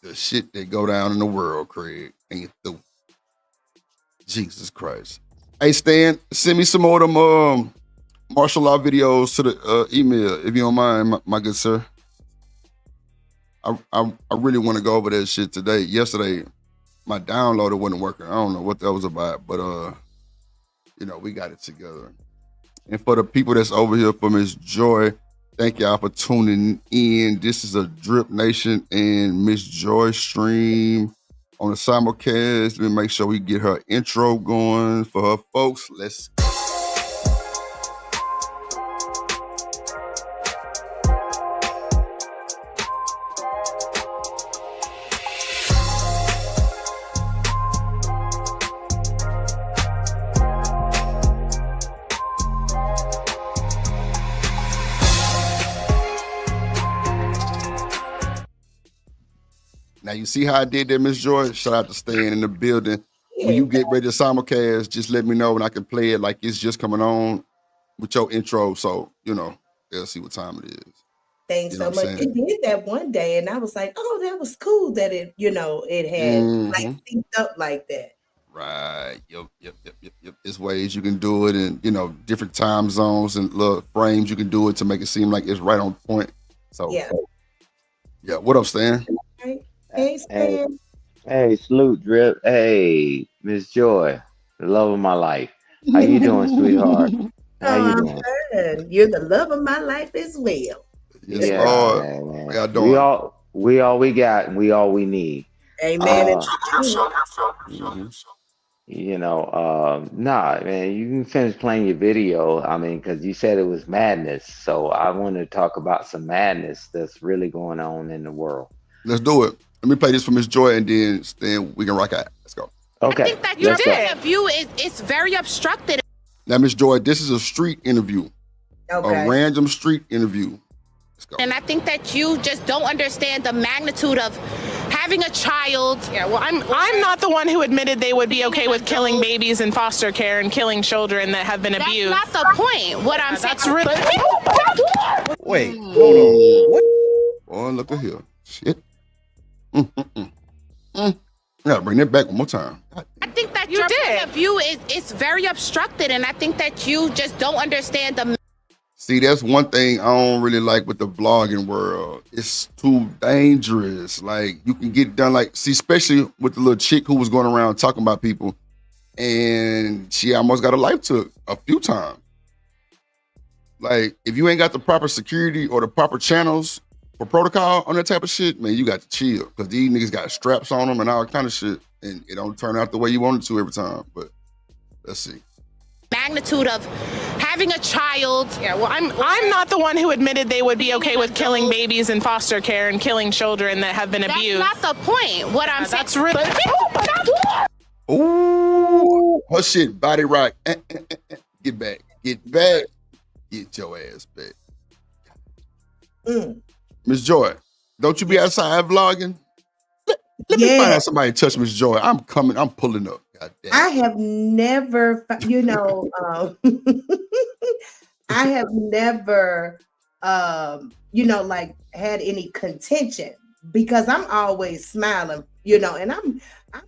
The shit that go down in the world, Craig, ain't through. Jesus Christ. Hey Stan, send me some more of them martial art videos to the email if you don't mind, my good sir. I really want to go over that shit today. Yesterday, my downloader wasn't working. I don't know what that was about, but we got it together. And for the people that's over here for Miss Joy, thank y'all for tuning in. This is a Drip Nation and Miss Joy stream on the simulcast. Let me make sure we get her intro going for her folks. Let's go. Now you see how I did that, Miss Joy? Shout out to staying in the building. When you get ready to simulcast, just let me know and I can play it like it's just coming on with your intro. So, they'll see what time it is. Thanks so much. It did that one day and I was like, oh, that was cool that it had like synced up like that. Right. Yep. There's ways you can do it in, different time zones and little frames you can do it to make it seem like it's right on point. So yeah. What up, Stan? Hey, Stan. Hey, salute, Drip. Hey, Miss Joy, the love of my life. How you doing, sweetheart? How you doing? Good. You're the love of my life as well. Yes, man. How doing? We all we got, and we all we need. Amen. Nah, man, you can finish playing your video. I mean, because you said it was madness. So I want to talk about some madness that's really going on in the world. Let's do it. Let me play this for Miss Joy, and then we can rock out. Let's go. Okay. I think that your point of view is very obstructed. Now, Miss Joy, this is a street interview. Okay. A random street interview. Let's go. And I think that you just don't understand the magnitude of having a child. Yeah, well, I'm not the one who admitted they would be okay with killing babies in foster care and killing children that have been abused. That's not the point. What I'm saying. That's really. Wait, hold on. What? Oh, look at here. Shit. I gotta bring that back one more time. I think that your point of view is very obstructed, and I think that you just don't understand the. See, that's one thing I don't really like with the vlogging world. It's too dangerous. Like, you can get done, especially with the little chick who was going around talking about people, and she almost got her life took a few times. Like, if you ain't got the proper security or the proper channels for protocol on that type of shit, man, you got to chill. Because these niggas got straps on them and all kind of shit, and it don't turn out the way you want it to every time. But let's see. Magnitude of having a child. Yeah, well, I'm not the one who admitted they would be okay with killing babies in foster care and killing children that have been abused. That's not the point. What I'm saying. That's really. Ooh, her shit, body rock. Get back. Get your ass back. Miss Joy, don't you be outside vlogging? Let me find out somebody touch Miss Joy. I'm coming. I'm pulling up. I have never, I have never, had any contention because I'm always smiling, and I'm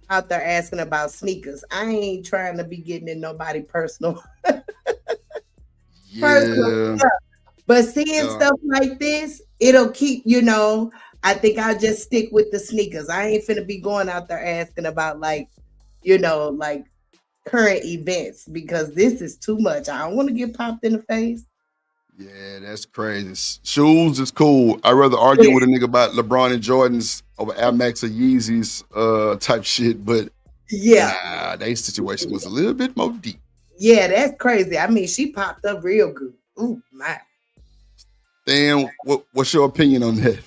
out there asking about sneakers. I ain't trying to be getting in nobody personal. Personal stuff. But seeing stuff like this, it'll keep, I think I'll just stick with the sneakers. I ain't finna be going out there asking about current events because this is too much. I don't want to get popped in the face. Yeah, that's crazy. Shoes is cool. I'd rather argue with a nigga about LeBron and Jordans over Air Max or Yeezys type shit, but their situation was a little bit more deep. Yeah, that's crazy. I mean, she popped up real good. Ooh, my. Dan, what's your opinion on that?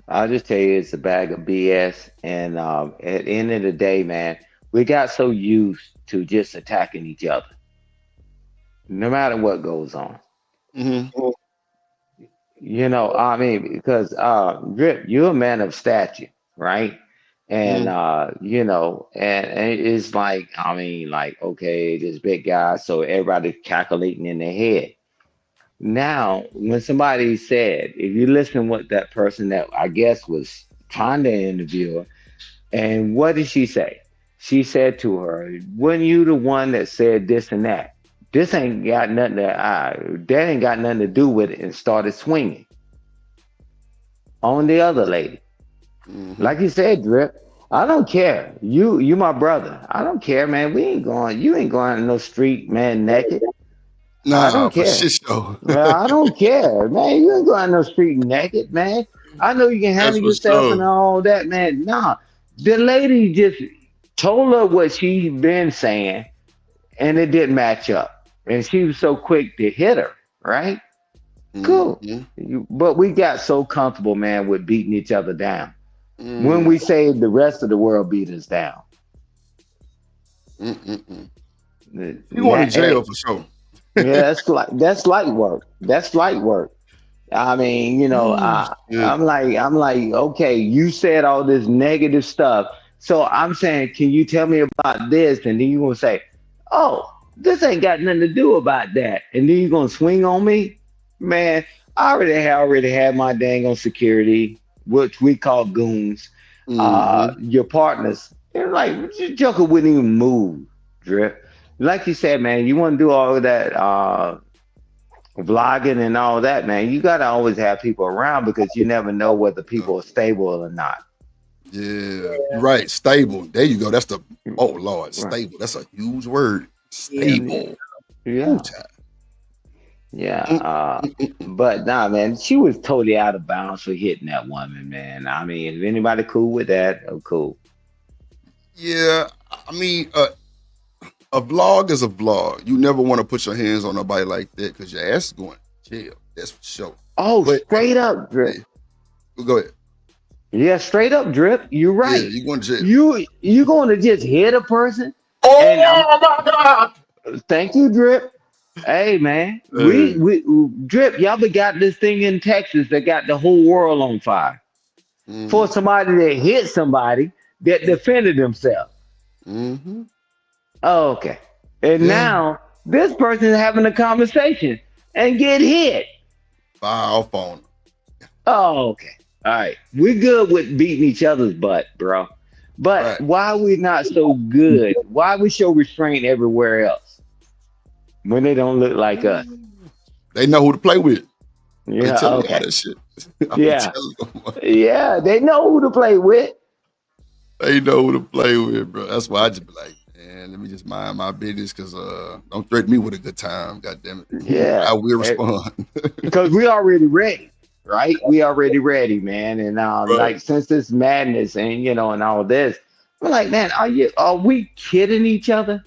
I'll just tell you, it's a bag of BS. And at the end of the day, man, we got so used to just attacking each other, no matter what goes on. Mm-hmm. I mean, because Rip, you're a man of stature, right? And and it's like, I mean, okay, this big guy, so everybody calculating in their head. Now, when somebody said, if you listen what that person that I guess was trying to interview her. And what did she say? She said to her, "Wasn't you the one that said this and that? This ain't got nothing that ain't got nothing to do with it," and started swinging on the other lady. Like you said, Drip, I don't care. You my brother. I don't care, man. You ain't going on no street, man, naked. I Nah, don't for care. shit show. Well, I don't care, man. You ain't going on no street naked, man. I know you can That's handle for yourself and sure. all that, man. Nah. The lady just told her what she been saying, and it didn't match up. And she was so quick to hit her, right? Cool. Mm-hmm. But we got so comfortable, man, with beating each other down. When Mm. we say the rest of the world beat us down. Mm-mm-mm. You going to Man, jail for sure. yeah, that's light work. That's light work. I mean, Ooh, shit. I'm like, okay, you said all this negative stuff. So I'm saying, can you tell me about this? And then you're gonna say, oh, this ain't got nothing to do about that. And then you're gonna swing on me? Man, I already had my dang on security, which we call goons, Mm-hmm. your partners. They're like, your joker wouldn't even move, Drip. Like you said, man, you want to do all of that vlogging and all that, man, you got to always have people around because you never know whether Yeah. people are stable or not. Yeah, you're right. Stable. There you go. That's the oh Lord, Right. stable. That's a huge word. Yeah. Yeah. Stable. Ooh, Yeah. child. Yeah. Mm, mm, mm, mm. But nah, man, she was totally out of bounds for hitting that woman, man. I mean, if anybody cool with that, oh, cool. Yeah, I mean, a vlog is a vlog. You never want to put your hands on nobody like that because your ass is going to jail. That's for sure. Oh, But straight up, yeah, Drip. well, go ahead. Yeah, straight up, Drip. You're Yeah, right. you going to jail. You going to just hit a person? And Oh my God. thank you, Drip. Hey man, Hey. we Drip, y'all be got this thing in Texas that got the whole world on fire for Mm-hmm. somebody that hit somebody that defended themselves. Mm-hmm. Oh, okay. And Yeah. now this person is having a conversation and get hit. File phone. Oh, okay. All right. We're good with beating each other's butt, bro. But Right. why are we not so good? Why we show restraint everywhere else when they don't look like us? They know who to play with. They Yeah, tell me all okay. that shit. I be Yeah. telling them. Yeah, they know who to play with. They know who to play with, bro. That's why I just be like, man, let me just mind my business because don't threaten me with a good time. God damn it. Yeah, I will respond. because we already ready, right? We already ready, man. And Right. like since this madness and and all this, we're like, man, are we kidding each other?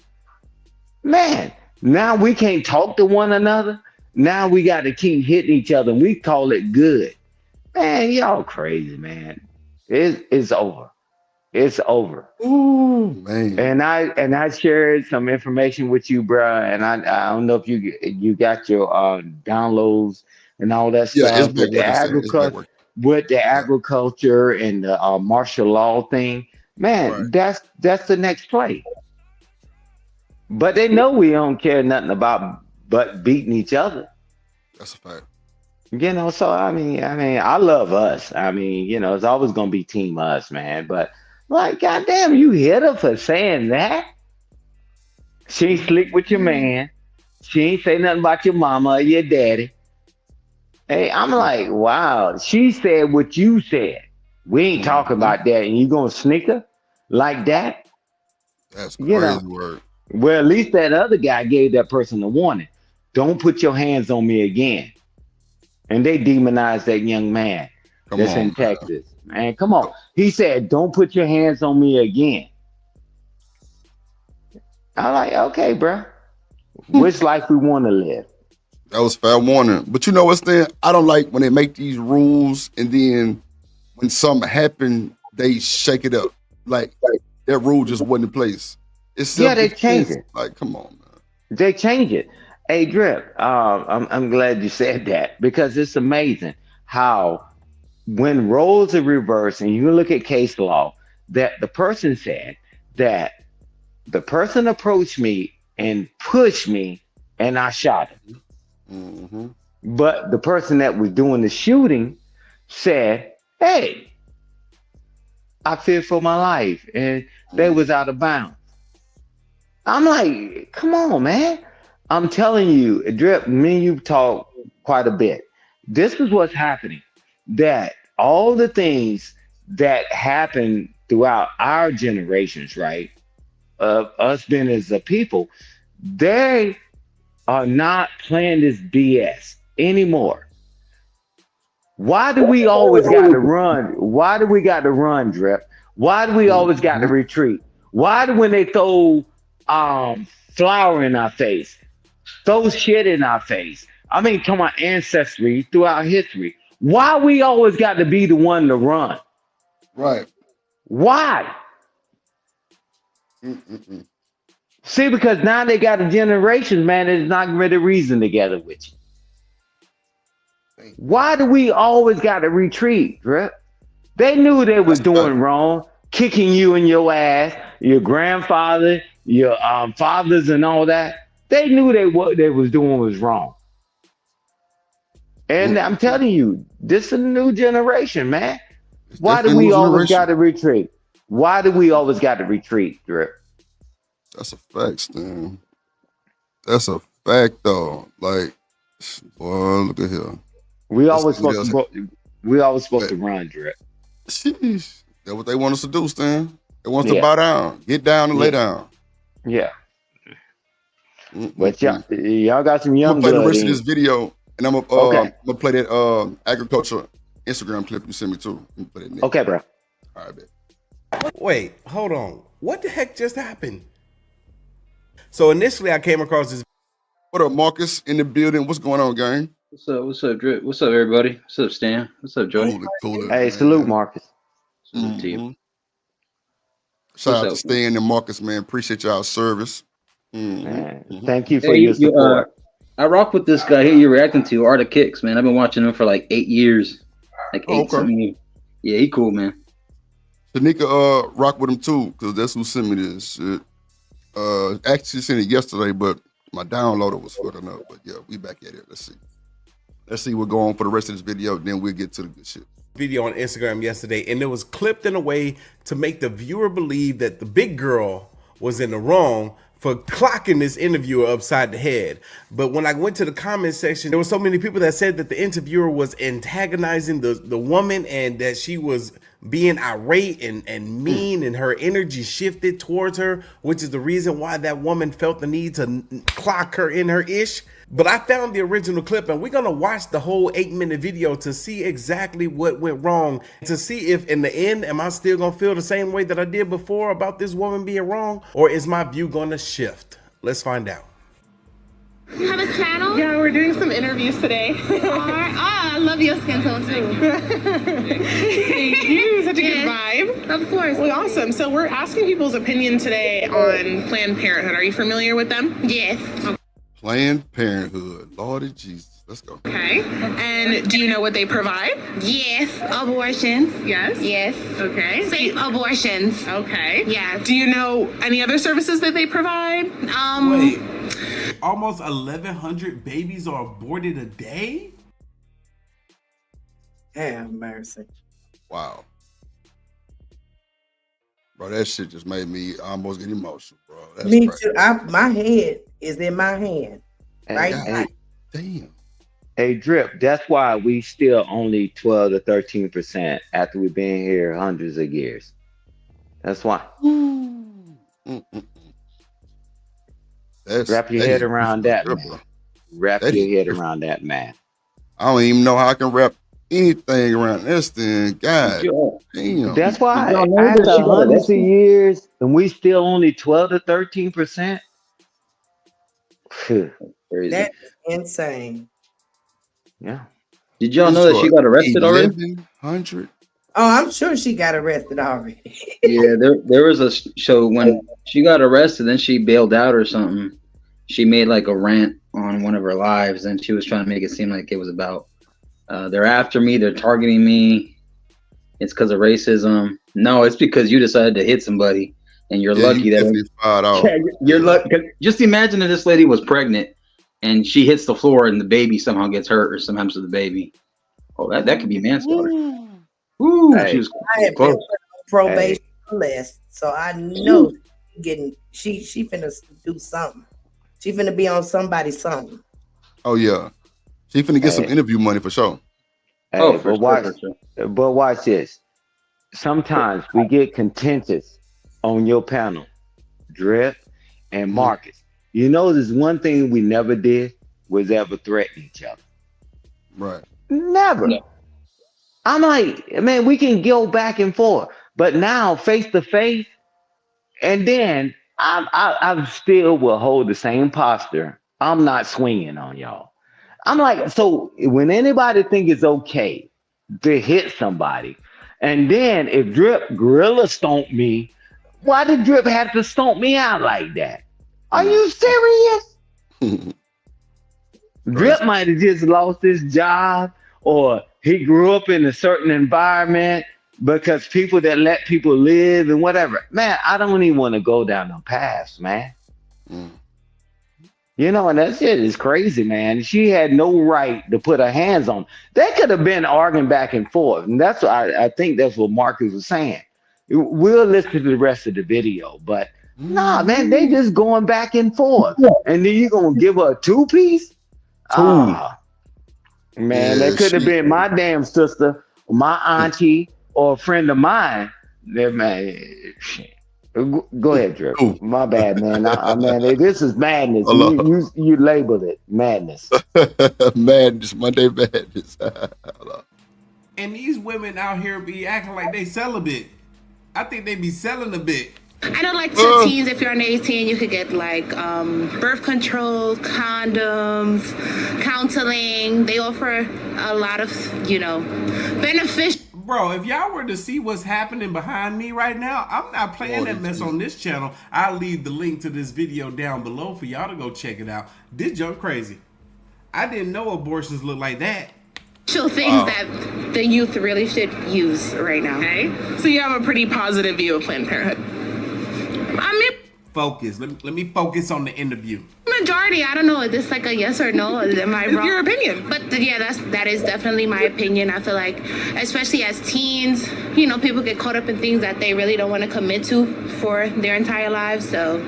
Man, now we can't talk to one another. Now we got to keep hitting each other, and we call it good. Man, y'all crazy, man. It's over. It's over. Ooh, man. And I shared some information with you, bruh. And I don't know if you got your downloads and all that Yeah, it's stuff back working, sir. It's back working. with the Yeah, agriculture and the martial law thing. right. Man, that's the next play. But they know we don't care nothing about but beating each other. That's a fact. So I love us. It's always gonna be team us, man. But like, goddamn, you hit her for saying that. She ain't slick with your man. She ain't say nothing about your mama or your daddy. Hey, I'm like, wow. She said what you said. We ain't talking Mm-hmm. about that, and you gonna sneak her like that? That's You know. crazy word. Well, at least that other guy gave that person a warning. Don't put your hands on me again. And they demonized that young man Come that's on, in man. Texas. Man, come on. He said, don't put your hands on me again. I'm like, okay, bro. Which life we want to live? That was fair warning. But you know what's then? I don't like when they make these rules and then when something happen, they shake it up. Like that rule just wasn't in place. It's Yeah, self they change defense. it. Like, come on, man. They change it. Hey, Drip, I'm glad you said that because it's amazing how when roles are reversed and you look at case law, that the person said that the person approached me and pushed me and I shot him. Mm-hmm. But the person that was doing the shooting said, hey, I feared for my life, and they was out of bounds. I'm like, come on, man. I'm telling you, Drip, me and you talk quite a bit. This is what's happening. That all the things that happen throughout our generations, right? Of us being as a people, they are not playing this BS anymore. Why do we always got to run? Why do we got to run, Drip? Why do we always got to retreat? Why do when they throw flour in our face, throw shit in our face? I mean, come on, ancestry throughout history. Why we always got to be the one to run? Right. Why? See, because now they got a generation, man, that's not ready to reason together with you. Why do we always got to retreat, Drip? They knew they was doing wrong, kicking you in your ass, your grandfather, your fathers, and all that. They knew what they was doing was wrong. And I'm telling you, this is a new generation, man. Why do we always got to retreat? Why do we always got to retreat, Drip? That's a fact, Stan. That's a fact, though. Like, boy, look at here. We always supposed to run, Drip. Sheesh. That's what they want us to do, Stan. They want us to bow down, get down, and lay down. Yeah. But y'all got some young I'm gonna play blood the rest in. of this video, and I'm gonna play that agriculture Instagram clip you sent me too. Put it in there. Okay, bro. All right, bet. Wait, hold on. What the heck just happened? So initially, I came across this. What up, Marcus in the building? What's going on, gang? What's up? What's up, Drip? What's up, everybody? What's up, Stan? What's up, Joey? Cool, hey, salute, Marcus. Salute to you. Shout out to Stan and Marcus, man. Appreciate y'all service. Man, thank you for your support. I rock with this guy here you're reacting to, Art of Kicks, man. I've been watching him for like 8 years. Like eight something years. Yeah, he cool, man. Tanika rock with him too, because that's who sent me this shit. Actually sent it yesterday, but my downloader was fucking up. But yeah, we back at it. Let's see what go on for the rest of this video, then we'll get to the good shit. Video on Instagram yesterday, and it was clipped in a way to make the viewer believe that the big girl was in the wrong for clocking this interviewer upside the head. But when I went to the comment section, there were so many people that said that the interviewer was antagonizing the woman and that she was being irate and mean, and her energy shifted towards her, which is the reason why that woman felt the need to clock her in her ish. But I found the original clip, and we're gonna watch the whole 8-minute video to see exactly what went wrong, to see if in the end, am I still gonna feel the same way that I did before about this woman being wrong, or is my view gonna shift? Let's find out. You have a channel? Yeah, we're doing some interviews today. I love your skin tone too. Thank you. Such a good vibe. Of course. Well, awesome. So we're asking people's opinion today on Planned Parenthood. Are you familiar with them? Yes. Planned Parenthood. Lordy Jesus. Let's go. Okay. And do you know what they provide? Yes. Abortions. Yes. Yes. Okay. Safe abortions. Okay. Yes. Do you know any other services that they provide? Wait, almost 1,100 babies are aborted a day? Have mercy. Wow. Bro, that shit just made me almost get emotional, bro. That's Me crazy. too. My head is in my hand. Right? Hey, Damn. hey, Drip, that's why we still only 12 to 13% after we've been here hundreds of years. That's why. Wrap your head around that, man. Wrap your head around that, man. I don't even know how I can wrap anything around this thing. God damn. That's why after hundreds of years and we still only 12 to 13%. Crazy. That's insane. Yeah. Did y'all know that she got arrested already? 1,100. Oh, I'm sure she got arrested already. Yeah, there was a show when she got arrested, then she bailed out or something. She made like a rant on one of her lives, and she was trying to make it seem like it was about they're after me, they're targeting me. It's because of racism. No, it's because you decided to hit somebody, and you're lucky that you're lucky. Just imagine if this lady was pregnant and she hits the floor and the baby somehow gets hurt or something happens to the baby. Oh, that could be manslaughter. Ooh, Hey, she was I have close. been put on probation Hey, or less. So I know she finna do something. She finna be on somebody's something. Oh yeah, she finna get some hey, interview money for sure. Oh, hey, for sure, for sure. but watch this. Sometimes we get contentious on your panel, Drip and Hmm. Marcus. You know, there's one thing we never did was ever threaten each other. Right. Never. I'm like, man, we can go back and forth, but now face to face, and then I still will hold the same posture. I'm not swinging on y'all. I'm like, so when anybody think it's okay to hit somebody, and then if Drip gorilla stomp me, why did Drip have to stomp me out like that? Are Mm. you serious? Drip Crazy. might have just lost his job, or he grew up in a certain environment because people that let people live and whatever. Man, I don't even want to go down the path, man. Mm. You know, and that shit is crazy, man. She had no right to put her hands on. They could have been arguing back and forth, and that's what I think that's what Marcus was saying. We'll listen to the rest of the video, but nah, man, they Mhm. just going back and forth, and then you gonna give her a two piece? Two. Ah, man, that Yeah, could have she. been my damn sister, my auntie, or a friend of mine. That man, shit. Go ahead, Drip. Two. My bad, man. Man, this is madness. Allah. You labeled it madness. Madness, Monday madness. Allah. And these women out here be acting like they celibate. I think they be selling a bit. I know, like to Uh, teens, if you're under 18, you could get like birth control, condoms, counseling. They offer a lot of, beneficial. Bro, if y'all were to see what's happening behind me right now, I'm not playing that mess on this channel. I'll leave the link to this video down below for y'all to go check it out. This junk crazy. I didn't know abortions look like that. Things wow. that the youth really should use right now. Okay. So you have a pretty positive view of Planned Parenthood. I mean, Focus. Let me focus on the interview. majority. I don't know. Is this like a yes or no? Am I It's wrong? your opinion. But yeah, that is definitely my opinion. I feel like, especially as teens, people get caught up in things that they really don't want to commit to for their entire lives. So,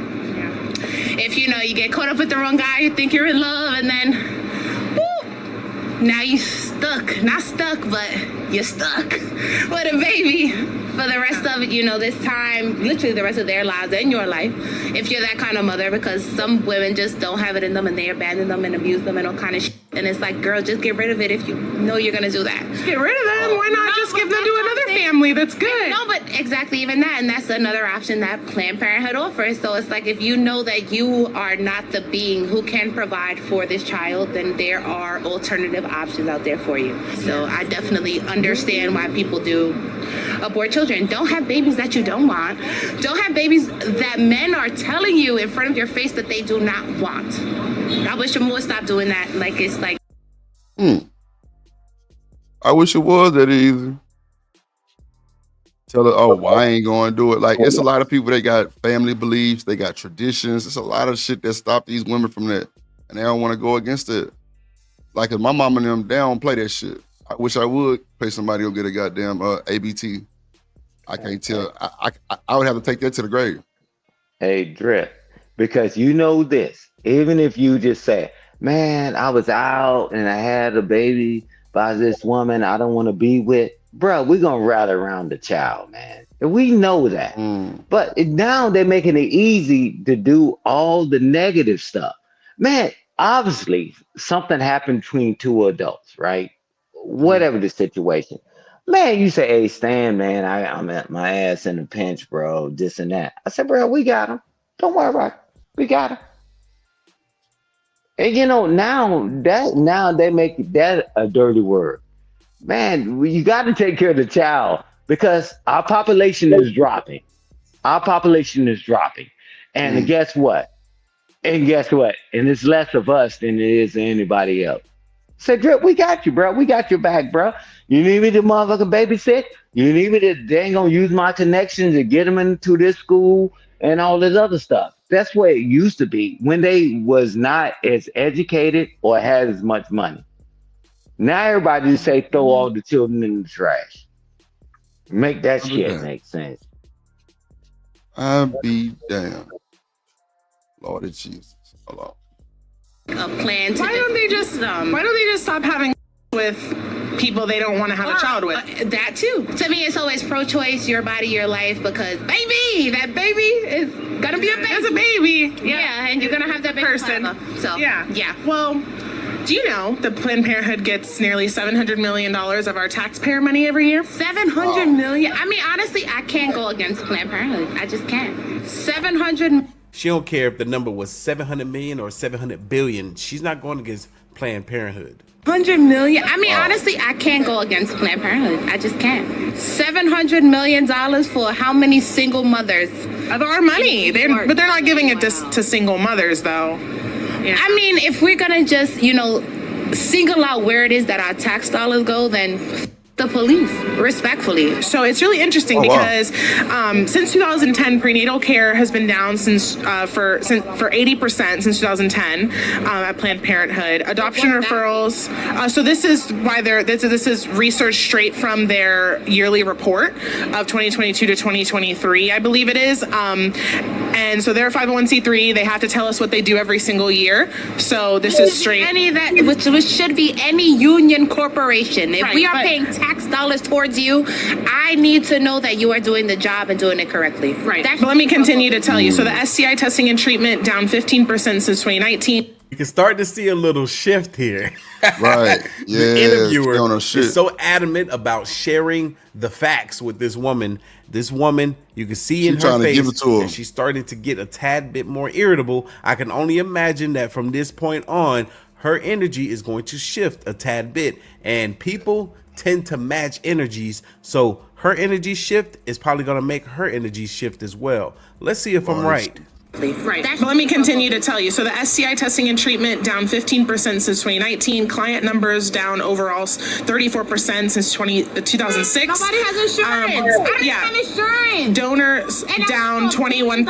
if you get caught up with the wrong guy, you think you're in love, and then, woo, now you stuck. Not stuck, but you're stuck with a baby for the rest of this time, literally the rest of their lives and your life, if you're that kind of mother, because some women just don't have it in them and they abandon them and abuse them and all kind of shit. And it's like, girl, just get rid of it if you know you're gonna do that. Get rid of them. Why not just give them to another family that's good? No, but exactly, even that, and that's another option that Planned Parenthood offers. So it's like, if you know that you are not the being who can provide for this child, then there are alternative options out there for you. So I definitely understand why people do abort children. Don't have babies that you don't want. Don't have babies that men are telling you in front of your face that they do not want. I wish more would stop doing that. Like, it's like, I wish it was that easy. Tell her, oh, well, I ain't going to do it. Like, it's a lot of people that got family beliefs, they got traditions. It's a lot of shit that stop these women from that, and they don't want to go against it. Like, if my mom and them, they don't play that shit. I wish I would pay somebody to go get a goddamn ABT. I can't tell. I would have to take that to the grave. Hey, Drip, because you know this. Even if you just say, man, I was out and I had a baby by this woman I don't want to be with, bro, we're going to rally around the child, man. And we know that. But now they're making it easy to do all the negative stuff. Man, obviously, something happened between two adults, right? Whatever the situation. Man, you say, hey, Stan, man, I'm at my ass in a pinch, bro, this and that. I said, bro, we got him. Don't worry about it. We got him. And now they make that a dirty word. Man, you got to take care of the child because our population is dropping. Our population is dropping. And guess what? And it's less of us than it is anybody else. Say, Drip, we got you, bro. We got your back, bro. You need me to motherfucking babysit? You need me to, they ain't gonna use my connections to get them into this school and all this other stuff. That's what it used to be when they was not as educated or had as much money. Now everybody just say throw all the children in the trash. Make that I'll be shit damned. make sense. I'll be damned. Lord Jesus. Hold on. A plan to Why don't they just stop having with people they don't want to have a child with? that too. To me, it's always pro-choice, your body, your life, because that baby is gonna be a baby. There's a baby. Yeah, and you're gonna have that baby Person. forever. So Yeah. Well, do you know that Planned Parenthood gets nearly $700 million of our taxpayer money every year? 700 million. I mean, honestly, I can't go against Planned Parenthood. I just can't. 700. She don't care if the number was 700 million or 700 billion. She's not going against Planned Parenthood. 100 million. I mean, honestly, I can't go against Planned Parenthood. I just can't. $700 million for how many single mothers? Of our money. But they're not giving it to single mothers, though. Yeah. I mean, if we're gonna just, single out where it is that our tax dollars go, then the police, respectfully. So it's really interesting because since 2010, prenatal care has been down for 80% since 2010 at Planned Parenthood. Adoption referrals. So this is why this is research straight from their yearly report of 2022 to 2023, I believe it is. And so they're a 501c3. They have to tell us what they do every single year. So this is straight. Which should be any union corporation. If we are paying tax dollars towards you, I need to know that you are doing the job and doing it correctly. Right. But let me continue to tell you. So the STI testing and treatment down 15% since 2019. You can start to see a little shift here. Right. Yeah. The interviewer shit. is so adamant about sharing the facts with this woman. This woman, you can see in her trying to face give it to her. that she's starting to get a tad bit more irritable. I can only imagine that from this point on, her energy is going to shift a tad bit. And people tend to match energies. So her energy shift is probably going to make her energy shift as well. Let's see if I'm right. Right. But let me continue to tell you. So the STI testing and treatment down 15% since 2019. Client numbers down overall 34% since 2006. Nobody has insurance. I don't have insurance. Donors And down that's 21%.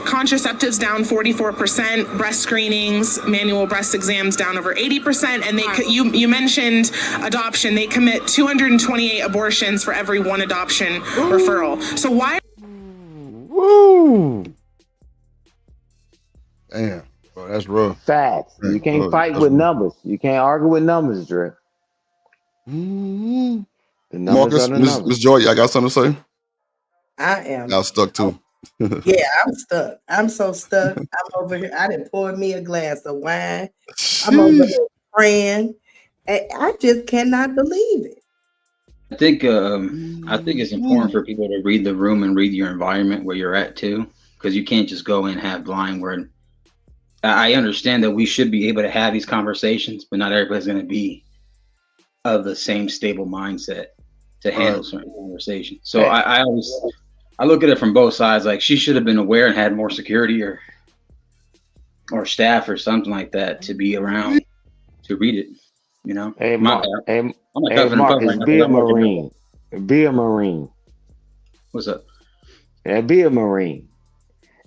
Contraceptives down 44%. Breast screenings, manual breast exams down over 80%. And you mentioned adoption. They commit 228 abortions for every one adoption referral. So why? Woo! Damn. Bro, that's rough. Facts. You can't fight with numbers. You can't argue with numbers, Drip. Mm-hmm. The numbers Marcus, are the Miss numbers. Joy, I got something to say? I am. Y'all stuck too. Yeah, I'm stuck. I'm so stuck. I'm over here. I didn't pour me a glass of wine. I'm over here praying. And I just cannot believe it. I think it's important for people to read the room and read your environment where you're at too, because you can't just go and have blind word. I understand that we should be able to have these conversations, but not everybody's going to be of the same stable mindset to handle certain conversations. So I look at it from both sides. Like, she should have been aware and had more security or staff or something like that to be around to read it. Hey, Marcus, right be a Marine. Be a Marine. What's up? Yeah, be a Marine.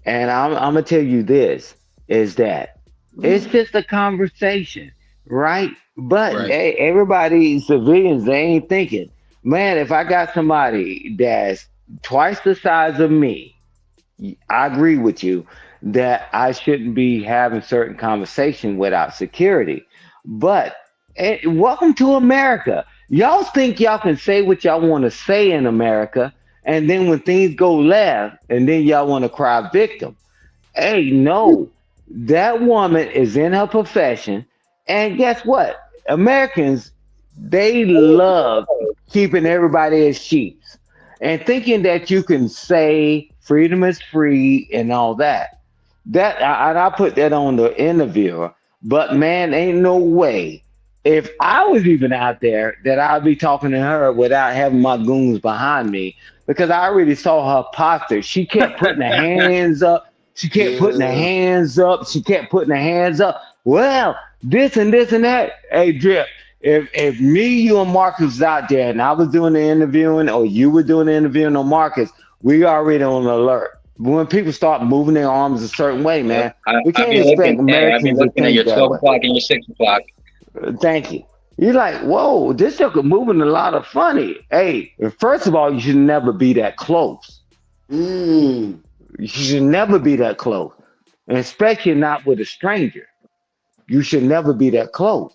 And I'm gonna tell you this is that it's just a conversation, right? But hey, everybody, civilians, they ain't thinking, man, if I got somebody that's twice the size of me, I agree with you that I shouldn't be having certain conversation without security. But welcome to America. Y'all think y'all can say what y'all want to say in America, and then when things go left, and then y'all want to cry victim. Hey, no, that woman is in her profession, and guess what? Americans, they love keeping everybody as sheep and thinking that you can say freedom is free and all that. I put that on the interviewer, but man, ain't no way. If I was even out there, that I'd be talking to her without having my goons behind me, because I already saw her posture. She kept putting her hands up. She kept putting her hands up. She kept putting her hands up. Well, this and this and that. Hey, Drip, if me, you, and Marcus was out there and I was doing the interviewing, or you were doing the interviewing on Marcus, we already on alert. When people start moving their arms a certain way, man, we can't expect Americans to looking at think your that 12 way. o'clock and your 6 o'clock. Thank you. You're like, whoa, this joker moving a lot of funny. Hey, first of all, you should never be that close. Mm. You should never be that close, and especially not with a stranger. You should never be that close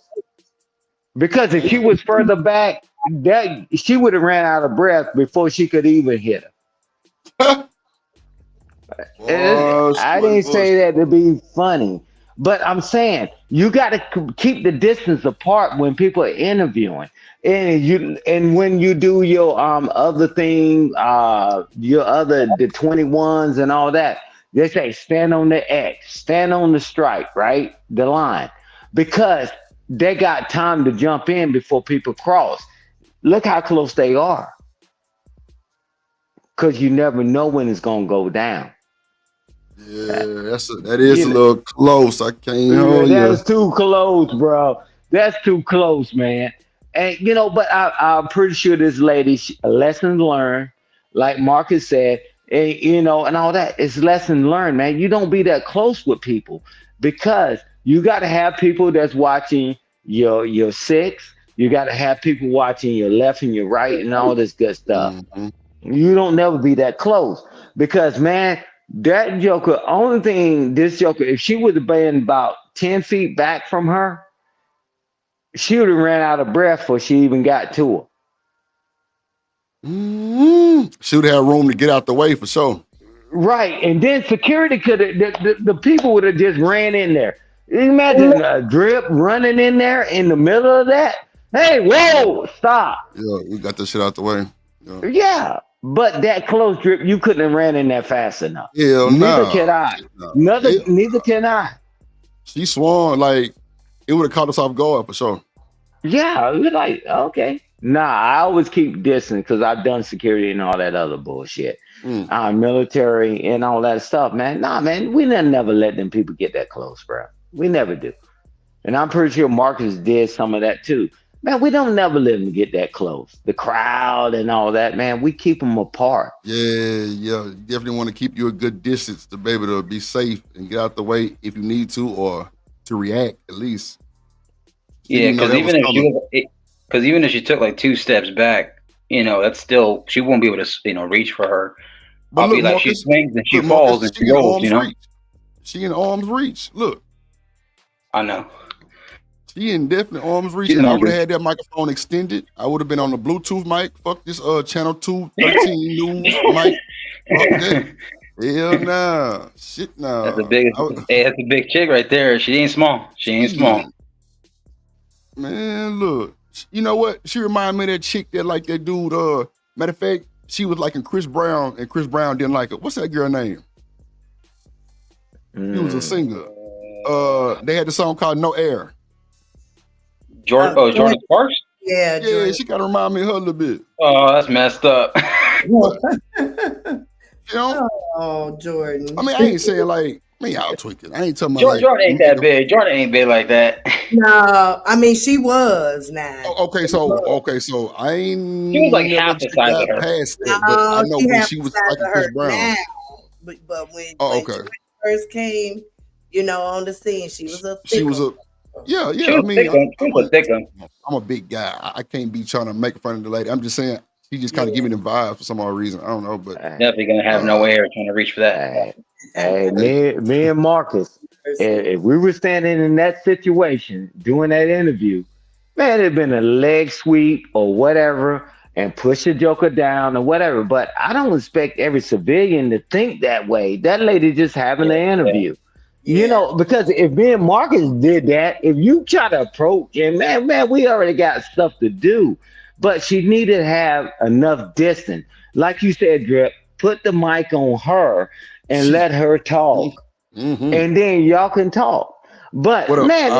because if she was further back, that she would have ran out of breath before she could even hit her. Boy, I shorty, didn't boy. say that to be funny, but I'm saying you got to keep the distance apart when people are interviewing, and when you do your other thing, your other the 21s and all that. They say stand on the X, stand on the stripe, right, the line, because they got time to jump in before people cross. Look how close they are, because you never know when it's gonna go down. Yeah, that is a You little close. I can't Yeah, hold you. that's too close, bro. That's too close, man. And but I'm pretty sure this lady, lessons learned, like Marcus said, and all that. It's lessons learned, man. You don't be that close with people because you got to have people that's watching your six. You got to have people watching your left and your right and all this good stuff. Mhm. You don't never be that close because man, that Joker. Only thing this Joker, if she would have been about 10 feet back from her, she would have ran out of breath before she even got to her. She would have room to get out the way for sure. Right, and then security could have. The people would have just ran in there. Imagine a drip running in there in the middle of that. Hey, whoa, stop. Yeah, we got this shit out the way. Yeah. Yeah, but that close drip, you couldn't have ran in there fast enough. Hell Neither no. can I. No. Neither can I. She swung like it would have caught us off guard for sure. Yeah, we're like, okay. Nah, I always keep distance because I've done security and all that other bullshit. Mm. Military and all that stuff, man. Nah, man, we never let them people get that close, bro. We never do. And I'm pretty sure Marcus did some of that too. Man, we don't never let them get that close. The crowd and all that, man, we keep them apart. Yeah. You definitely want to keep you a good distance to be able to be safe and get out the way if you need to or to react at least. Yeah, because even if she took like 2 steps back, that's still she won't be able to reach for her. But I'll look, be like Marcus, she swings and she look, falls Marcus, and she rolls. reach. She in arm's reach. Look, I know. she in definite arm's reach. She's If in I arm's would have reach. had that microphone extended, I would have been on the Bluetooth mic. Fuck this channel 213 news mic. Fuck that. Hell nah. Shit nah. That's a big chick right there. She ain't small. She ain't small. Man, look. You know what? She reminded me of that chick that like that dude. Matter of fact, she was like in Chris Brown, and Chris Brown didn't like her. What's that girl name? He was a singer. They had the song called No Air. Jordan Sparks? Yeah, Jordan. She kind of remind me of her a little bit. Oh, that's messed up. Oh, Jordan. I mean, I ain't saying like, y'all tweaking. I ain't talking about Jordan ain't that big. Jordan ain't big like that. No, I mean she was now. Okay, so I ain't. She was like half the size of her. Past that, but I know when she was like Chris Brown. Now. But when she first came, on the scene, she was a. She was a. Yeah. I mean, I'm a big guy. I can't be trying to make fun of the lady. I'm just saying she just kind of give me them vibes for some odd reason. I don't know, but definitely gonna have no air trying to reach for that. Hey, me and Marcus, if we were standing in that situation doing that interview, man, it'd been a leg sweep or whatever, and push the Joker down or whatever. But I don't expect every civilian to think that way. That lady just having an interview. Because if me and Marcus did that, if you try to approach, and man, we already got stuff to do. But she needed to have enough distance. Like you said, Drip, put the mic on her and let her talk. Mm-hmm. And then y'all can talk. But man,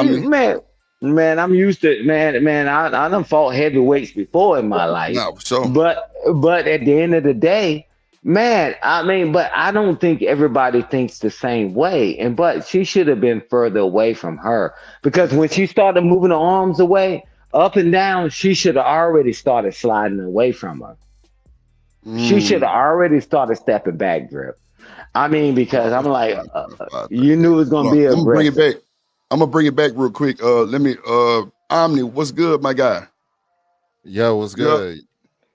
I'm used to man, I done fought heavyweights before in my life. No, sure. But at the end of the day, man, but I don't think everybody thinks the same way. But she should have been further away from her. Because when she started moving her arms away, up and down, she should have already started sliding away from her. She should have already started stepping back, Drip. I mean, because I'm like, you knew it was going to be aggressive. Bring it back. I'm gonna bring it back real quick. Let me Omni, what's good, my guy? Yo, what's Yep. good?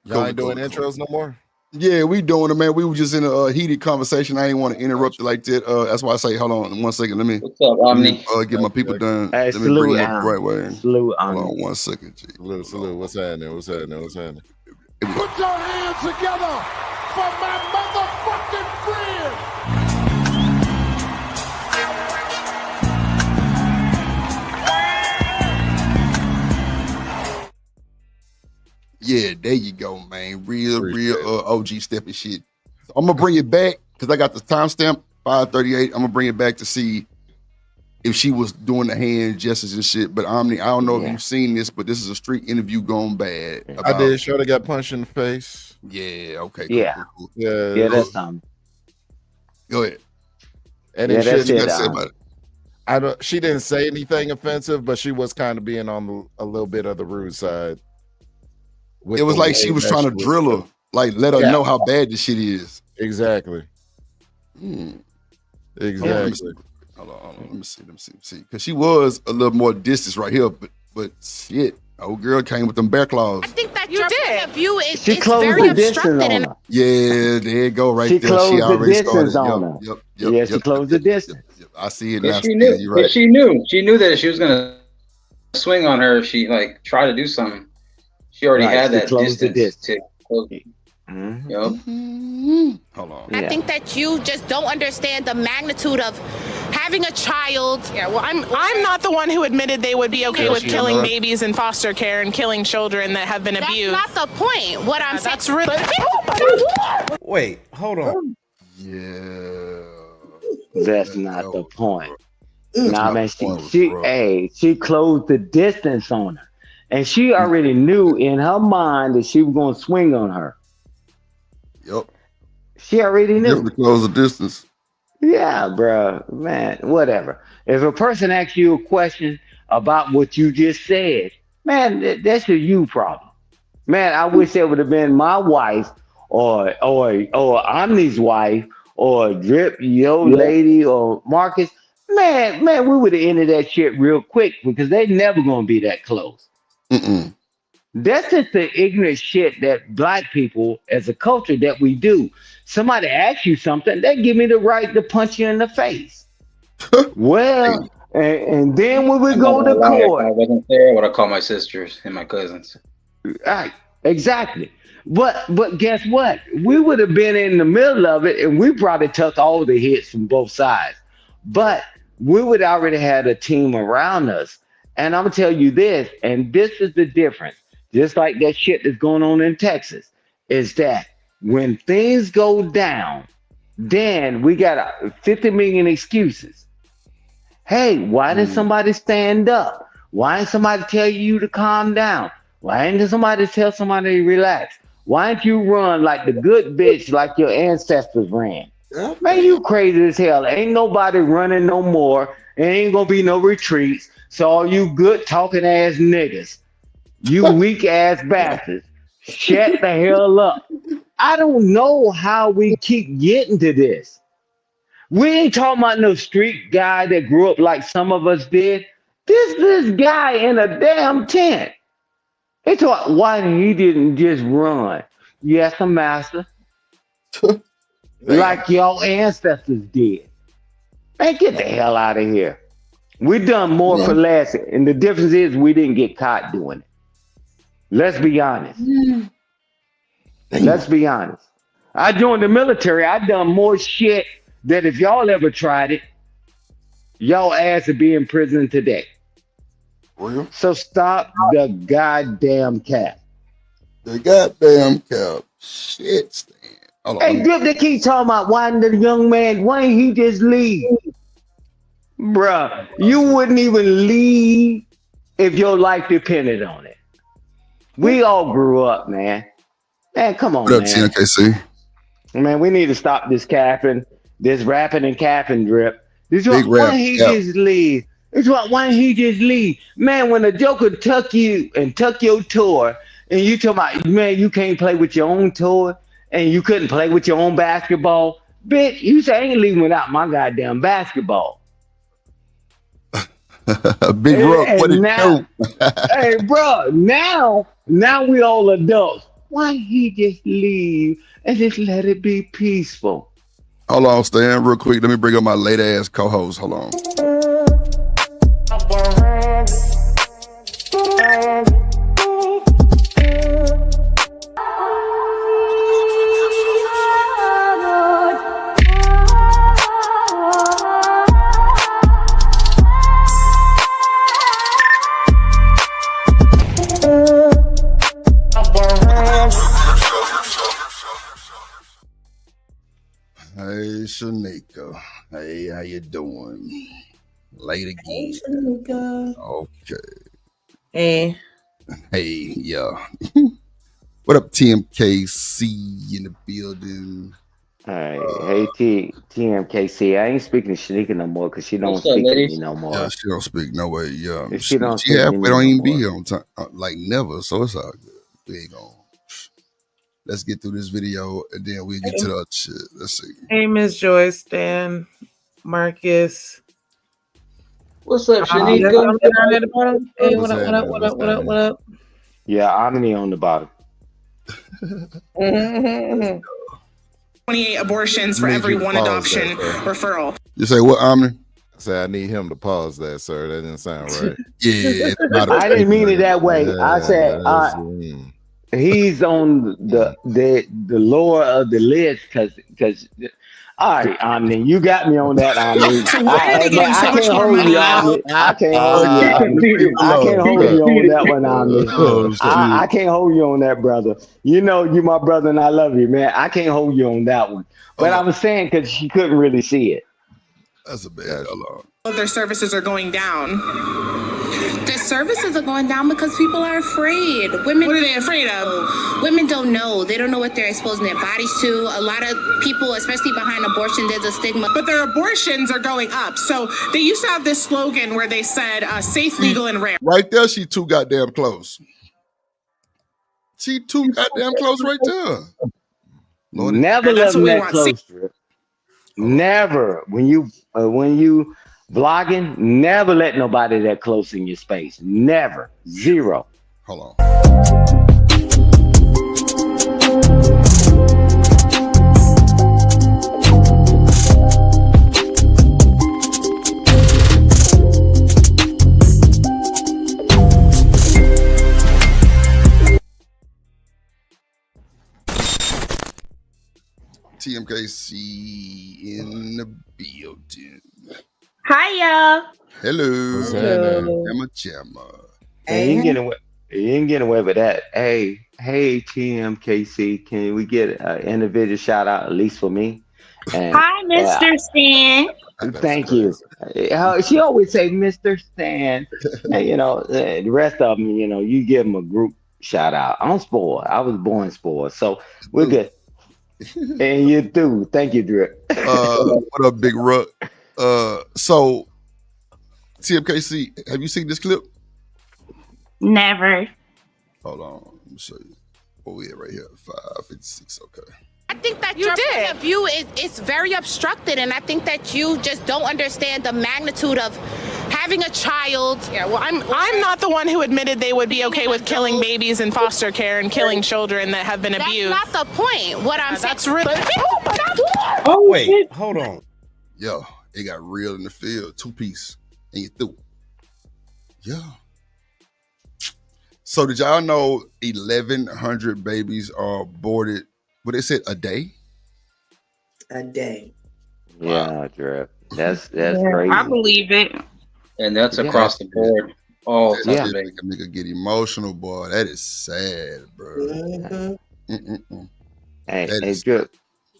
Y'all Cool, ain't doing cool, intros no more? Yeah, we doing it, man. We were just in a heated conversation. I ain't want to interrupt it like that. That's why I say, hold on 1 second. Let me What's up, Omni? get my people done. Hey, Let me bring salute them up the right way. Salute Hold on. on 1 second, G. Salute. What's happening? What's happening? What's happening? Put your hands together for my motherfucking friend. Yeah, there you go, man. Real Appreciate OG stepping shit. So I'm gonna bring it back because I got the timestamp 5:38. I'm gonna bring it back to see if she was doing the hand gestures and shit. But Omni, I don't know if you've seen this, but this is a street interview gone bad. I did. Shorty got punched in the face. Yeah. Okay. Cool. Yeah, that's something. Go ahead. And Yeah, then that's shit, it. Say about it. I don't. She didn't say anything offensive, but she was kind of being on a little bit of the rude side. It was like she was trying to drill her, like let her know how bad this shit is. Exactly. Exactly. Hold on. Let me see. Because she was a little more distance right here, but shit, old girl came with them bear claws. I think that your point of view is She it's closed very the distance obstructed. on And her. Yeah, there you go, right She there. closed She the already distance started. on her. Yep. Yeah, she closed the distance. Yep. I see it Yeah, now. she knew. You're right. Yeah, she knew. She knew that she was gonna swing on her if she like tried to do something. She already Right, had she that closed the distance to distance. close. Yup. Hold on. I think that you just don't understand the magnitude of having a child. Yeah, well, I'm not the one who admitted they would be okay Yeah, with she killing not. babies in foster care and killing children that have been That's abused. not the point. What I'm saying. That's really. Wait, hold on. Yeah. That's not the point. That's Nah, not man, the point, she closed the distance on her. And she already knew in her mind that she was going to swing on her. Yep. She already knew. Definitely close the distance. Yeah, bro, man, whatever. If a person asks you a question about what you just said, man, that's a you problem. Man, I wish that would have been my wife or Omni's wife or Drip, your lady or Marcus. Man, we would have ended that shit real quick because they never gonna be that close. Mm-mm. That's just the ignorant shit that black people as a culture that we do. Somebody asks you something, they give me the right to punch you in the face. Well, and then when we I'm go not to gonna lie, if court, I wasn't there, I would have called my sisters and my cousins. right, exactly. But guess what? We would have been in the middle of it, and we probably took all the hits from both sides. But we would already had a team around us. And I'm gonna tell you this, and this is the difference. Just like that shit that's going on in Texas, is that when things go down, then we got 50 million excuses. Hey, why didn't somebody stand up? Why didn't somebody tell you to calm down? Why didn't somebody tell somebody to relax? Why didn't you run like the good bitch like your ancestors ran? Man, you crazy as hell. Ain't nobody running no more. There ain't gonna be no retreats. So all you good talking ass niggas, you weak ass bastards, shut the hell up. I don't know how we keep getting to this. We ain't talking about no street guy that grew up like some of us did. This guy in a damn tent. They talk why he didn't just run. Yes, master. Like your ancestors did. Man, get the hell out of here. We done more for less, and the difference is we didn't get caught doing it. Let's be honest. Let's be honest. I joined the military. I done more shit that if y'all ever tried it, y'all ass would be in prison today. Real? So stop the goddamn cap. The goddamn cap. Shit, Stan. Hey, Drip, they keep talking about why the young man, why didn't he just leave? Bruh, you wouldn't even leave if your life depended on it. We all grew up, man. Man, come on, What up, man. TNKC? Man, we need to stop this capping, this rapping and capping, Drip. This Big why rap, didn't he yep. just leave? It's why didn't he just leave? Man, when a joker tuck you and tuck your tour, and you talking about, man, you can't play with your own tour, and you couldn't play with your own basketball, bitch, you say I ain't leaving without my goddamn basketball. Big Rock, what And it now, do? hey, bro, now we all adults. Why he just leave and just let it be peaceful? Hold on, Stan, real quick. Let me bring up my late ass co-host. Hold on. Hey, Shanika. Hey, how you doing? Late again. Hey, Shanika. Okay. Hey. Hey, yeah. What up, TMKC in the building? Hey, TMKC. I ain't speaking to Shanika no more because she don't What's up, speak to me ladies? no Yeah, more. she don't speak no way. Yeah, She don't she speak to halfway me don't no even be more. here on time, like never. So it's all good. We ain't gonna. Let's get through this video and then we'll get to the other shit. Let's see. Hey, Miss Joyce, Dan, Marcus. What's up, That's Shanika? down there at the bottom. Hey, What's what up, what up, happening? what What's up, what up, happening? what up? Yeah, Omni on the bottom. 28 abortions for Need every you to one pause adoption that, sir. referral. You say what, Omni? I said I need him to pause that, sir. That didn't sound right. Yeah, it's not I didn't mean it that way. I said that's, he's on the lower of the list because. All right, Omni, you got me on that, Omni. So why are they Man, getting so I much can't more hold money you, now? Omni. I can't hold you, keep Omni. the people I can't low. hold you on that one, Omni. Oh shit. I can't hold you on that, brother. You know you my brother and I love you, man. I can't hold you on that one. But I was saying because she couldn't really see it. That's a bad. Hold on. Their services are going down. The services are going down because people are afraid. Women. What are they afraid of? Women don't know. They don't know what they're exposing their bodies to. A lot of people, especially behind abortion, there's a stigma. But their abortions are going up. So they used to have this slogan where they said safe, legal, and rare. Right there, she too goddamn close. She too goddamn close right there. Lord, Never And let that's them what we that want. close to it. Never. When you vlogging, never let nobody that close in your space. Never. Zero. Hold on. TMKC in the building. Hiya. Hello. What's happening? Emma Jamma. And you can get away with that. Hey, TMKC, can we get an individual shout out at least for me? And, Hi, Mr. Stan. Thank you. She always say Mr. Stan. And, the rest of them, you give them a group shout out. I'm spoiled. I was born spoiled, so we're good. And you too. Thank you, Drip. What up, Big Ruck? So TMKC, have you seen this clip? Never. Hold on, let me show you. Oh yeah, right here, 5:56. Okay. I think that your point of view is very obstructed, and I think that you just don't understand the magnitude of having a child. Yeah, well, I'm not the one who admitted they would be okay with killing babies in foster care and killing children that have been abused. That's not the point. What I'm saying. That's really. Wait, hold on. Yo, it got real in the field, 2-piece, and you threw. Yeah. So did y'all know 1,100 babies are aborted? What they said a day? A day. Yeah, Drip. That's Yeah, crazy. I believe it. And that's across the board. All That types shit of make a nigga get emotional, boy. That is sad, bro. Hey, Drip.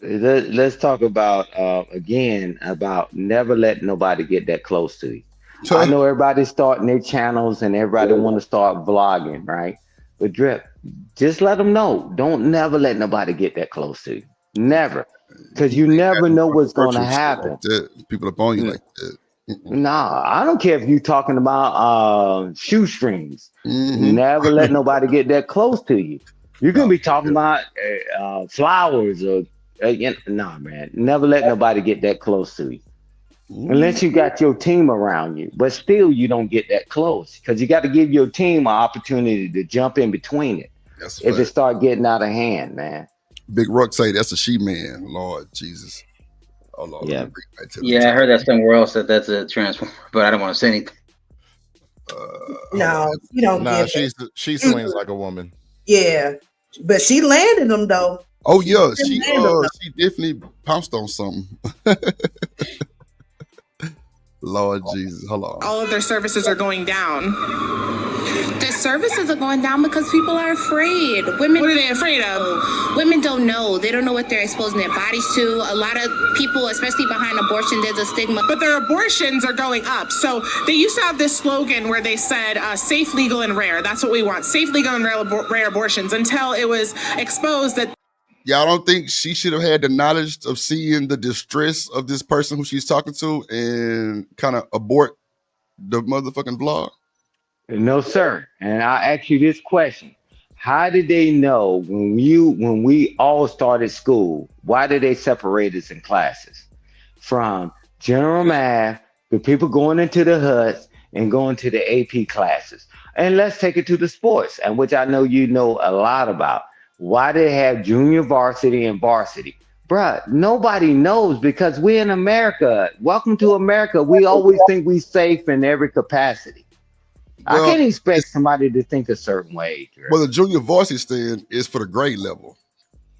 Let's talk about again about never let nobody get that close to you. I know everybody's starting their channels and everybody want to start vlogging, right? But Drip, just let them know. Don't never let nobody get that close to you. Never. Because you never know what's going to happen. Like that. People up on you like that. Nah, I don't care if you're talking about shoestrings. Never let nobody get that close to you. You're going to be talking about flowers or, nah, man. Never let nobody get that close to you. unless you got your team around you. But still, you don't get that close because you got to give your team an opportunity to jump in between it That's a if it fact. start getting out of hand, man. Big Ruck say that's a she man. Lord Jesus. Oh Lord, let me Yeah. bring it back to the Yeah, I top. heard that somewhere else that that's a transformer, but I don't want to say anything. Hold on. No, you don't Nah, get that. she swings like a woman. Yeah, but she landed them though. Oh She yeah, did land them though. she definitely pounced on something. Lord Jesus, hold on. All of their services are going down. The services are going down because people are afraid. Women, What are they afraid of? women don't know. They don't know what they're exposing their bodies to. A lot of people, especially behind abortion, there's a stigma. But their abortions are going up. So they used to have this slogan where they said safe, legal, and rare. That's what we want. Safe, legal, and rare abortions until it was exposed that Y'all don't think she should have had the knowledge of seeing the distress of this person who she's talking to and kind of abort the motherfucking vlog? No, sir. And I ask you this question. How did they know when we all started school, why did they separate us in classes? From general math, the people going into the huts and going to the AP classes. And let's take it to the sports, and which I know you know a lot about. Why they have junior varsity and varsity? Bruh, nobody knows because we're in America. Welcome to America. We always think we safe in every capacity. I Well, can't expect somebody to think a certain way. well, the junior varsity stand is for the grade level.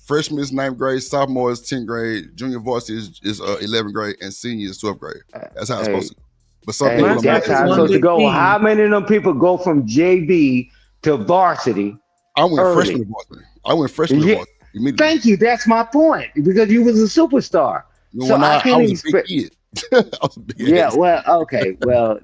Freshman is 9th grade, sophomore is 10th grade, junior varsity is 11th grade, and senior is 12th grade. That's how it's Hey, supposed to go. But some people hey, are that's how it's one supposed to big go. team. How many of them people go from JV to varsity I went freshman early? to varsity. I went freshman to Yeah, varsity immediately. thank you. That's my point because you was a superstar. So When I I can't was a big expect. kid. I was a big Yeah, ass. well, okay, well,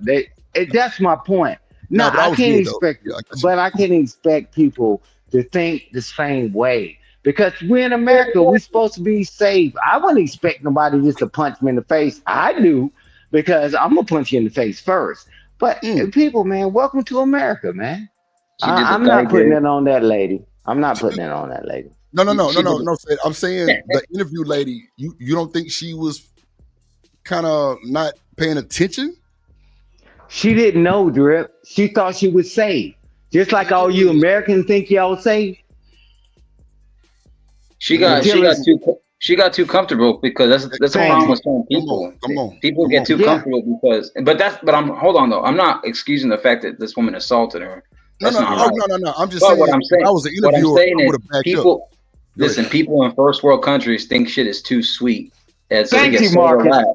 that's my point. No, No, but I I was can't good though. expect, Yeah, I got you. but I can't expect people to think the same way because we're in America. We're supposed to be safe. I wouldn't expect nobody just to punch me in the face. I do because I'm gonna punch you in the face first. But people, man, welcome to America, man. She did the I'm thigh not putting gig. it on that lady. I'm not putting it on that lady. She did. No. I'm saying the interview lady. You don't think she was kind of not paying attention? She didn't know, Drip. She thought she was safe. Just like all you Americans think y'all safe. She got she got too comfortable because that's a Thank problem you. with some people. Come on. People get too Yeah. comfortable but I'm hold on though. I'm not excusing the fact that this woman assaulted her. That's not right. No. I'm just But saying, what I'm if saying, I was an what I'm interviewer, saying I is would have backed up. people Go listen, ahead. people in first world countries think shit is too sweet. And so Thank they get you, so Marcus. relaxed.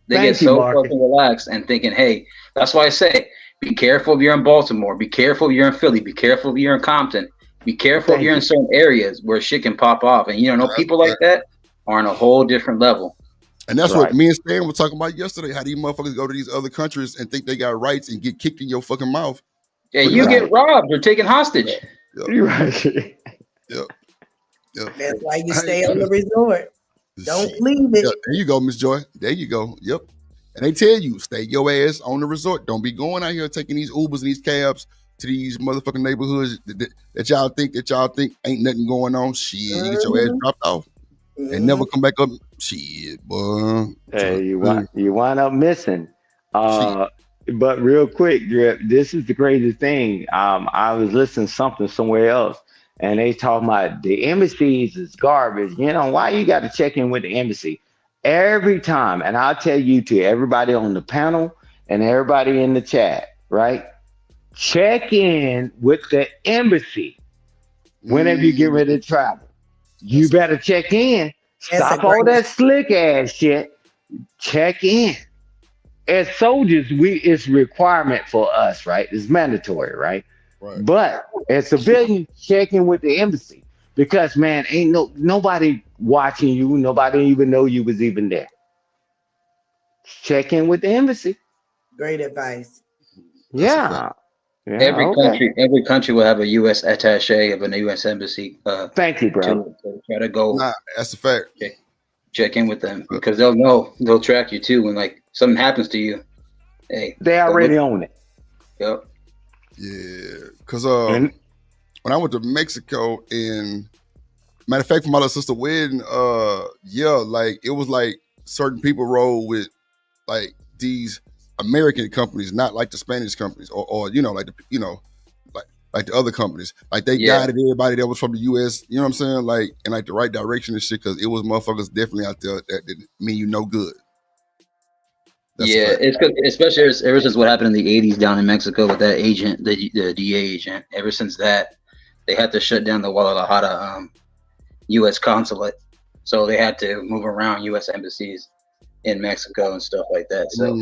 They Thank get you, so Marcus. fucking relaxed and thinking, hey, that's why I say, be careful if you're in Baltimore, be careful if you're in Philly, be careful if you're in Compton, be careful if Thank you're in you. certain areas where shit can pop off. And you know, people like that are on a whole different level. And that's Right. what me and Stan were talking about yesterday. How these motherfuckers go to these other countries and think they got rights and get kicked in your fucking mouth. Yeah, for you nothing. get robbed or taken hostage. Yep. You're right. Yep. That's why you Hey, stay on the resort. Don't shit. leave it. Yeah, there you go, Miss Joy. There you go. Yep. And they tell you, stay your ass on the resort. Don't be going out here taking these Ubers and these cabs to these motherfucking neighborhoods that y'all think ain't nothing going on. Shit, you get your ass dropped off and never come back up. Shit, boy. Hey, you wind up missing. But real quick, Drip, this is the crazy thing. I was listening to something somewhere else, and they talking about the embassies is garbage. You know, why you got to check in with the embassy every time? And I'll tell you to everybody on the panel and everybody in the chat, right? Check in with the embassy whenever you get ready to travel. You better check in. Stop all that slick ass shit. Check in. As soldiers, it's requirement for us, right? It's mandatory, right? But as civilians, check in with the embassy because man, ain't nobody watching you. Nobody even know you was even there. Check in with the embassy. Great advice. Yeah. Every country will have a U.S. attaché of a U.S. embassy. Thank you, bro. To try to go. Nah, that's a fact. Check in with them because they'll know, they'll track you too when like something happens to you. Hey, they already own it. Yep. Yeah, because when I went to Mexico, and matter of fact, for my little sister wedding, like it was like certain people roll with like these American companies, not like the Spanish companies, or like like the other companies. Like they guided everybody that was from the US, you know what I'm saying? Like in like the right direction and shit, because it was motherfuckers definitely out there that didn't mean you no good. That's it's good, especially ever since what happened in the 80s down in Mexico with that agent, the DA agent. Ever since that, they had to shut down the Guadalajara U.S. consulate, so they had to move around U.S. embassies in Mexico and stuff like that. So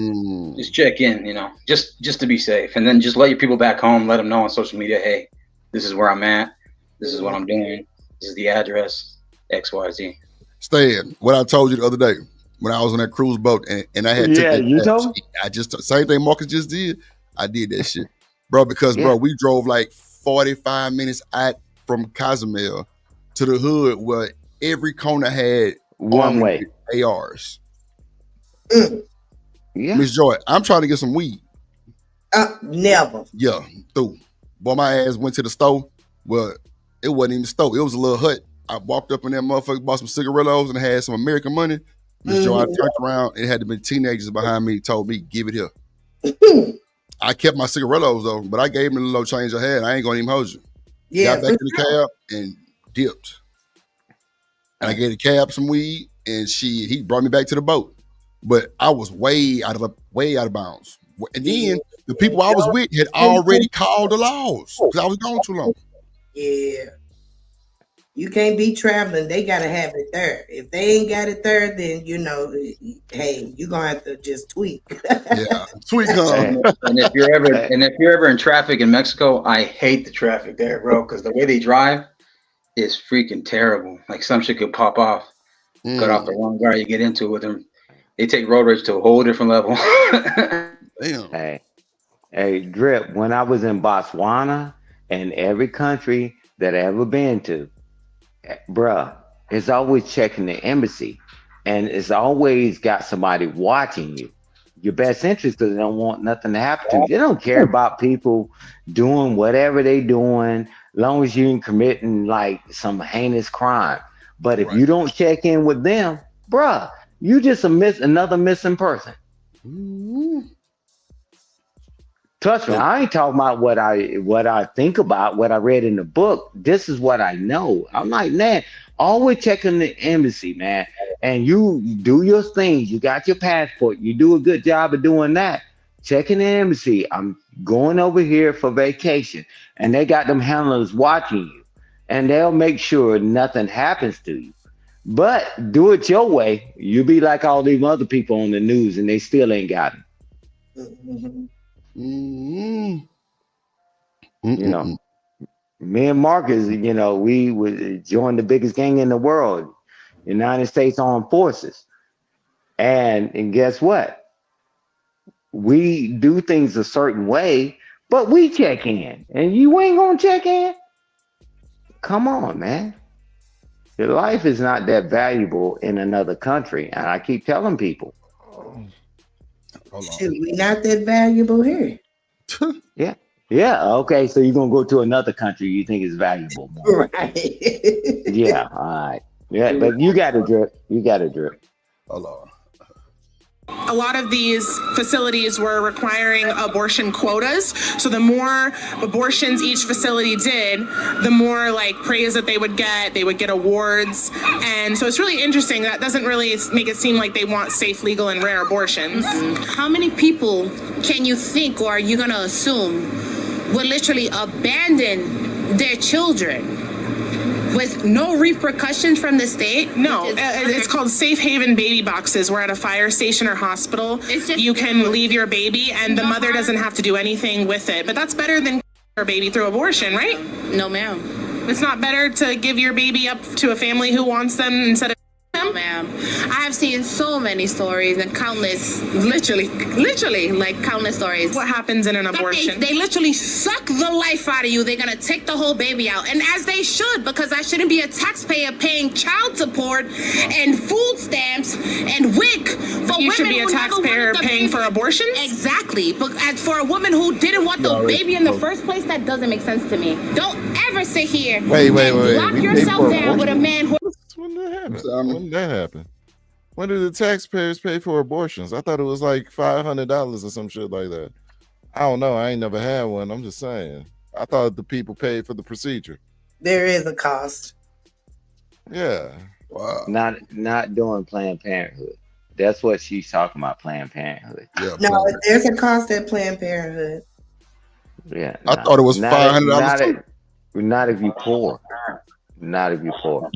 just check in, just to be safe, and then just let your people back home. Let them know on social media, hey, this is where I'm at. This is what I'm doing. This is the address. XYZ. Stan, what I told you the other day when I was on that cruise boat and I had you told me? I just same thing Marcus just did. I did that shit, bro, because bro, we drove like 45 minutes out from Cozumel to the hood where every corner had one way ARs. Yeah, Miss Joy, I'm trying to get some weed. Never. Yeah, through. Boy, my ass went to the store. Well, it wasn't even a store. It was a little hut. I walked up in that motherfucker, bought some cigarillos, and had some American money. Miss Joy, I turned around. It had to be teenagers behind me. Told me, give it here. I kept my cigarillos though, but I gave him the little change I had. I ain't gonna even hold you. Yeah, got back in the cab and dipped. And I gave the cab some weed, and he brought me back to the boat. But I was way out of bounds. And then the people I was with had already called the laws because I was gone too long. Yeah. You can't be traveling. They gotta have it there. If they ain't got it there, then hey, you're gonna have to just tweak. Yeah, tweak on. And if you're ever in traffic in Mexico, I hate the traffic there, bro, because the way they drive is freaking terrible. Like some shit could pop off, cut off the wrong guy you get into it with them. They take road rage to a whole different level. Damn. Hey, Drip, when I was in Botswana and every country that I ever been to, bruh, it's always checking the embassy. And it's always got somebody watching you. Your best interest, because they don't want nothing to happen to you. They don't care about people doing whatever they doing, as long as you ain't committing like some heinous crime. But if you don't check in with them, bruh, you just another missing person. Trust me, I ain't talking about what I think about, what I read in the book. This is what I know. I'm like, man, always checking the embassy, man. And you do your things. You got your passport. You do a good job of doing that. Checking the embassy. I'm going over here for vacation. And they got them handlers watching you. And they'll make sure nothing happens to you. But do it your way. You'll be like all these other people on the news and they still ain't got it. You know, me and Marcus, we would join the biggest gang in the world, United States Armed Forces. And guess what? We do things a certain way, but we check in. And you ain't gonna check in? Come on, man. Your life is not that valuable in another country. And I keep telling people. Shoot, we not that valuable here. Yeah. Yeah. Okay. So you're gonna go to another country you think is valuable more. Right. Yeah. All right. Yeah, but you got to drip. Hold on. A lot of these facilities were requiring abortion quotas. So the more abortions each facility did, the more like praise that they would get. They would get awards. And so it's really interesting. That doesn't really make it seem like they want safe, legal, and rare abortions. How many people can you think, or are you going to assume, would literally abandon their children with no repercussions from the state? No, it's called safe haven baby boxes. We're at a fire station or hospital. You can leave your baby and the mother doesn't have to do anything with it. But that's better than your baby through abortion, right? No, ma'am. It's not better to give your baby up to a family who wants them instead of No, ma'am. I have seen so many stories and countless, literally, like countless stories. What happens in an abortion? They literally suck the life out of you. They're going to take the whole baby out. And as they should, because I shouldn't be a taxpayer paying child support and food stamps and WIC for women. You should be a taxpayer paying for abortions? Exactly. But as for a woman who didn't want the baby in the first place, that doesn't make sense to me. Don't ever sit here Wait. and lock yourself down with a man who... When did that happen? When do the taxpayers pay for abortions? I thought it was like $500 or some shit like that. I don't know. I ain't never had one. I'm just saying. I thought the people paid for the procedure. There is a cost. Yeah. Wow. Not doing Planned Parenthood. That's what she's talking about, Planned Parenthood. Yeah. No, there's a cost at Planned Parenthood. Yeah. I thought it was $500 too. Not if you poor. Not if you poor.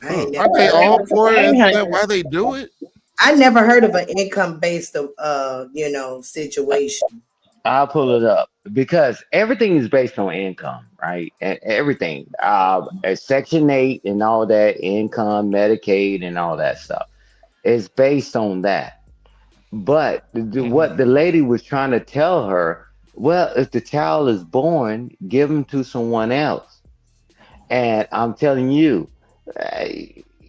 Are they all poor? Isn't that why they do it? I never heard of an income based situation. I'll pull it up because everything is based on income, right? Everything, Section 8 and all that, income, Medicaid, and all that stuff. It's based on that. But what the lady was trying to tell her, well, if the child is born, give him to someone else. And I'm telling you,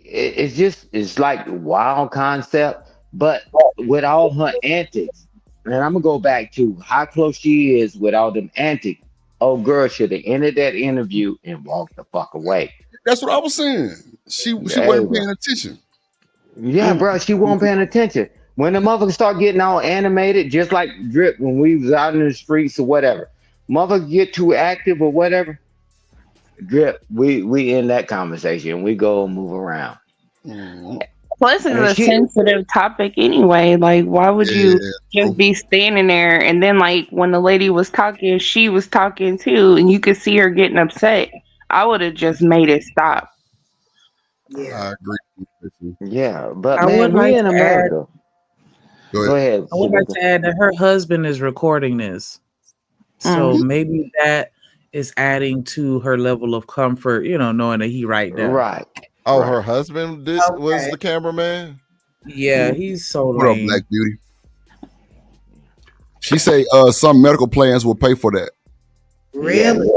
it's like wild concept, but with all her antics. And I'm gonna go back to how close she is with all them antics. Oh, girl should have ended that interview and walked the fuck away. That's what I was saying. She wasn't paying attention. Yeah, bro, she wasn't paying attention. When the motherfuckers start getting all animated, just like Drip when we was out in the streets or whatever, motherfuckers get too active or whatever. Drip, we end that conversation. We go and move around. Plus, it's a sensitive topic anyway. Like, why would you just be standing there and then, like, when the lady was talking, she was talking too, and you could see her getting upset. I would have just made it stop. Yeah, I agree. Yeah, but I man, would we like in to America. Go Go ahead. I would like to add that her husband is recording this. So maybe that is adding to her level of comfort, knowing that he right there. Right. Oh, right. her husband was the cameraman? Yeah, he's so What up, lame. Black Beauty? She say some medical plans will pay for that. Really?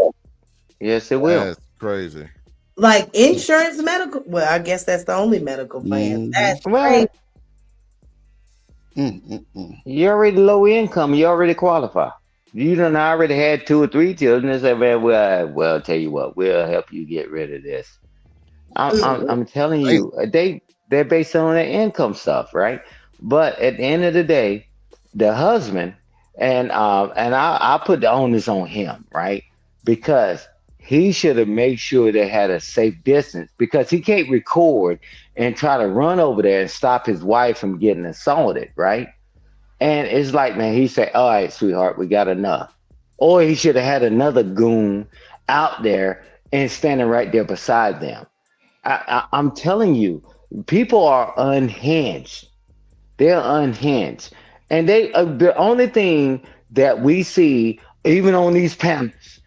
Yes, it will. That's crazy. Like insurance, medical? Well, I guess that's the only medical plan. That's crazy. You already low income. You already qualify. You done already had 2 or 3 children and say, man, well, tell you what, we'll help you get rid of this. I'm telling you, they're based on their income stuff, right? But at the end of the day, the husband and I put the onus on him, right? Because he should have made sure they had a safe distance because he can't record and try to run over there and stop his wife from getting assaulted, right? And it's like, man, he said, all right, sweetheart, we got enough. Or he should have had another goon out there and standing right there beside them. I'm telling you, people are unhinged. They're unhinged. And they the only thing that we see, even on these panels,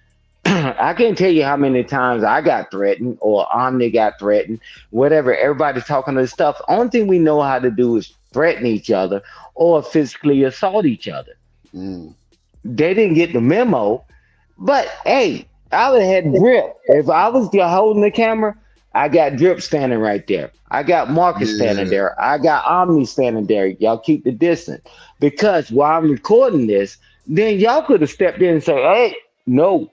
I can't tell you how many times I got threatened or Omni got threatened, whatever. Everybody's talking this stuff. Only thing we know how to do is threaten each other or physically assault each other. They didn't get the memo, but hey, I would have had Drip. If I was holding the camera, I got Drip standing right there. I got Marcus standing there. I got Omni standing there. Y'all keep the distance. Because while I'm recording this, then y'all could have stepped in and said, hey, no.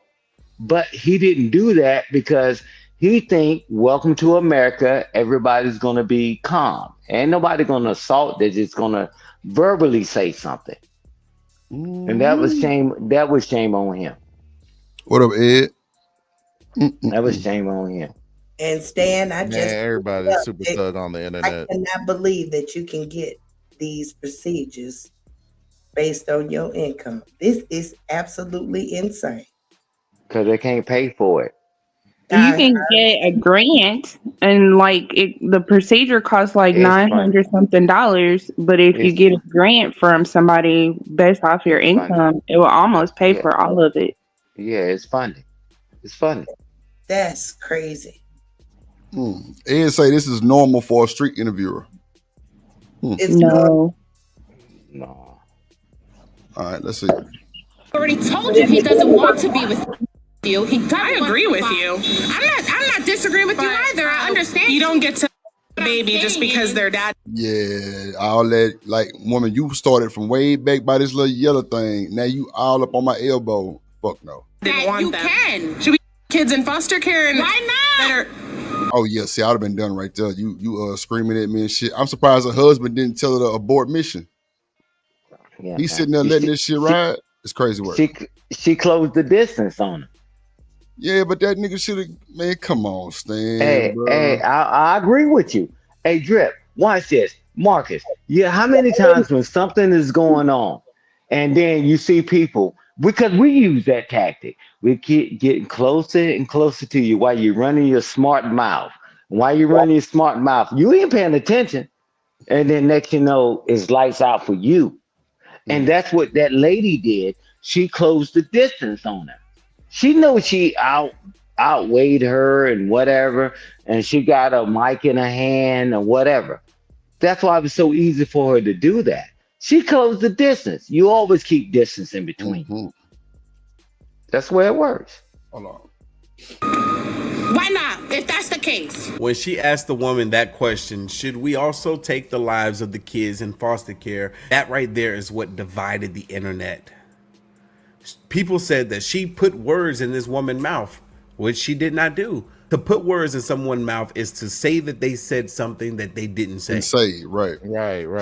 But he didn't do that because he think, welcome to America, everybody's going to be calm. Ain't nobody going to assault. They're just going to verbally say something. And that was shame. That was shame on him. What up, Ed? That was shame on him. And Stan, everybody's super thug on the internet. I cannot believe that you can get these procedures based on your income. This is absolutely insane. Because they can't pay for it. You can get a grant, and the procedure costs like $900 something, but if you get a grant from somebody based off your income, it will almost pay for all of it. Yeah, it's funny. It's funny. That's crazy. Ed say this is normal for a street interviewer. It's no. No. All right, let's see. Already told you he doesn't want to be with you. I agree with you. I'm not disagreeing with you either. I understand. You don't get to a baby just because their dad. Yeah, all that, like, woman, you started from way back by this little yellow thing. Now you all up on my elbow. Fuck no. Didn't want you them. can. Should we kids in foster care? And Why not? Oh yeah, see, I'd have been done right there. You screaming at me and shit. I'm surprised her husband didn't tell her to abort mission. Yeah, He's sitting there letting this shit ride. It's crazy work. She closed the distance on him. Yeah, but that nigga should have. Man, come on, Stan, Hey, bro. I agree with you. Hey, Drip, watch this, Marcus. Yeah, how many times when something is going on, and then you see people, because we use that tactic, we keep getting closer and closer to you while you're running your smart mouth. While you're running your smart mouth, you ain't paying attention, and then next you know, it's lights out for you. And that's what that lady did. She closed the distance on her. She knows she outweighed her and whatever, and she got a mic in her hand or whatever. That's why it was so easy for her to do that. She closed the distance. You always keep distance in between. That's where it works. Hold on. Why not, if that's the case? When she asked the woman that question, should we also take the lives of the kids in foster care? That right there is what divided the internet. People said that she put words in this woman's mouth, which she did not do. To put words in someone's mouth is to say that they said something that they didn't say. Right.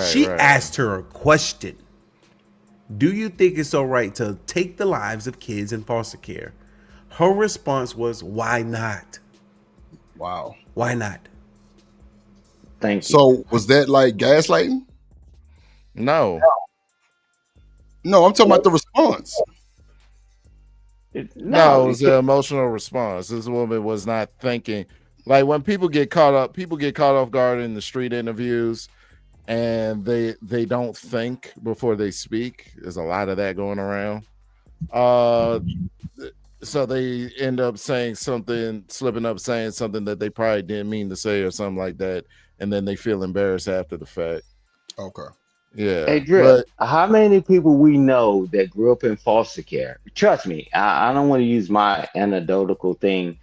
She asked her a question. Do you think it's all right to take the lives of kids in foster care? Her response was, why not? Wow. Why not? Thank you. So was that like gaslighting? No, I'm talking about the response. No, it was an emotional response. This woman was not thinking. Like when people get caught off guard in the street interviews, and they don't think before they speak. There's a lot of that going around. So they end up saying something, slipping up, saying something that they probably didn't mean to say or something like that, and then they feel embarrassed after the fact. Okay. Yeah. Hey, Drip, how many people we know that grew up in foster care? Trust me, I don't want to use my anecdotal thing.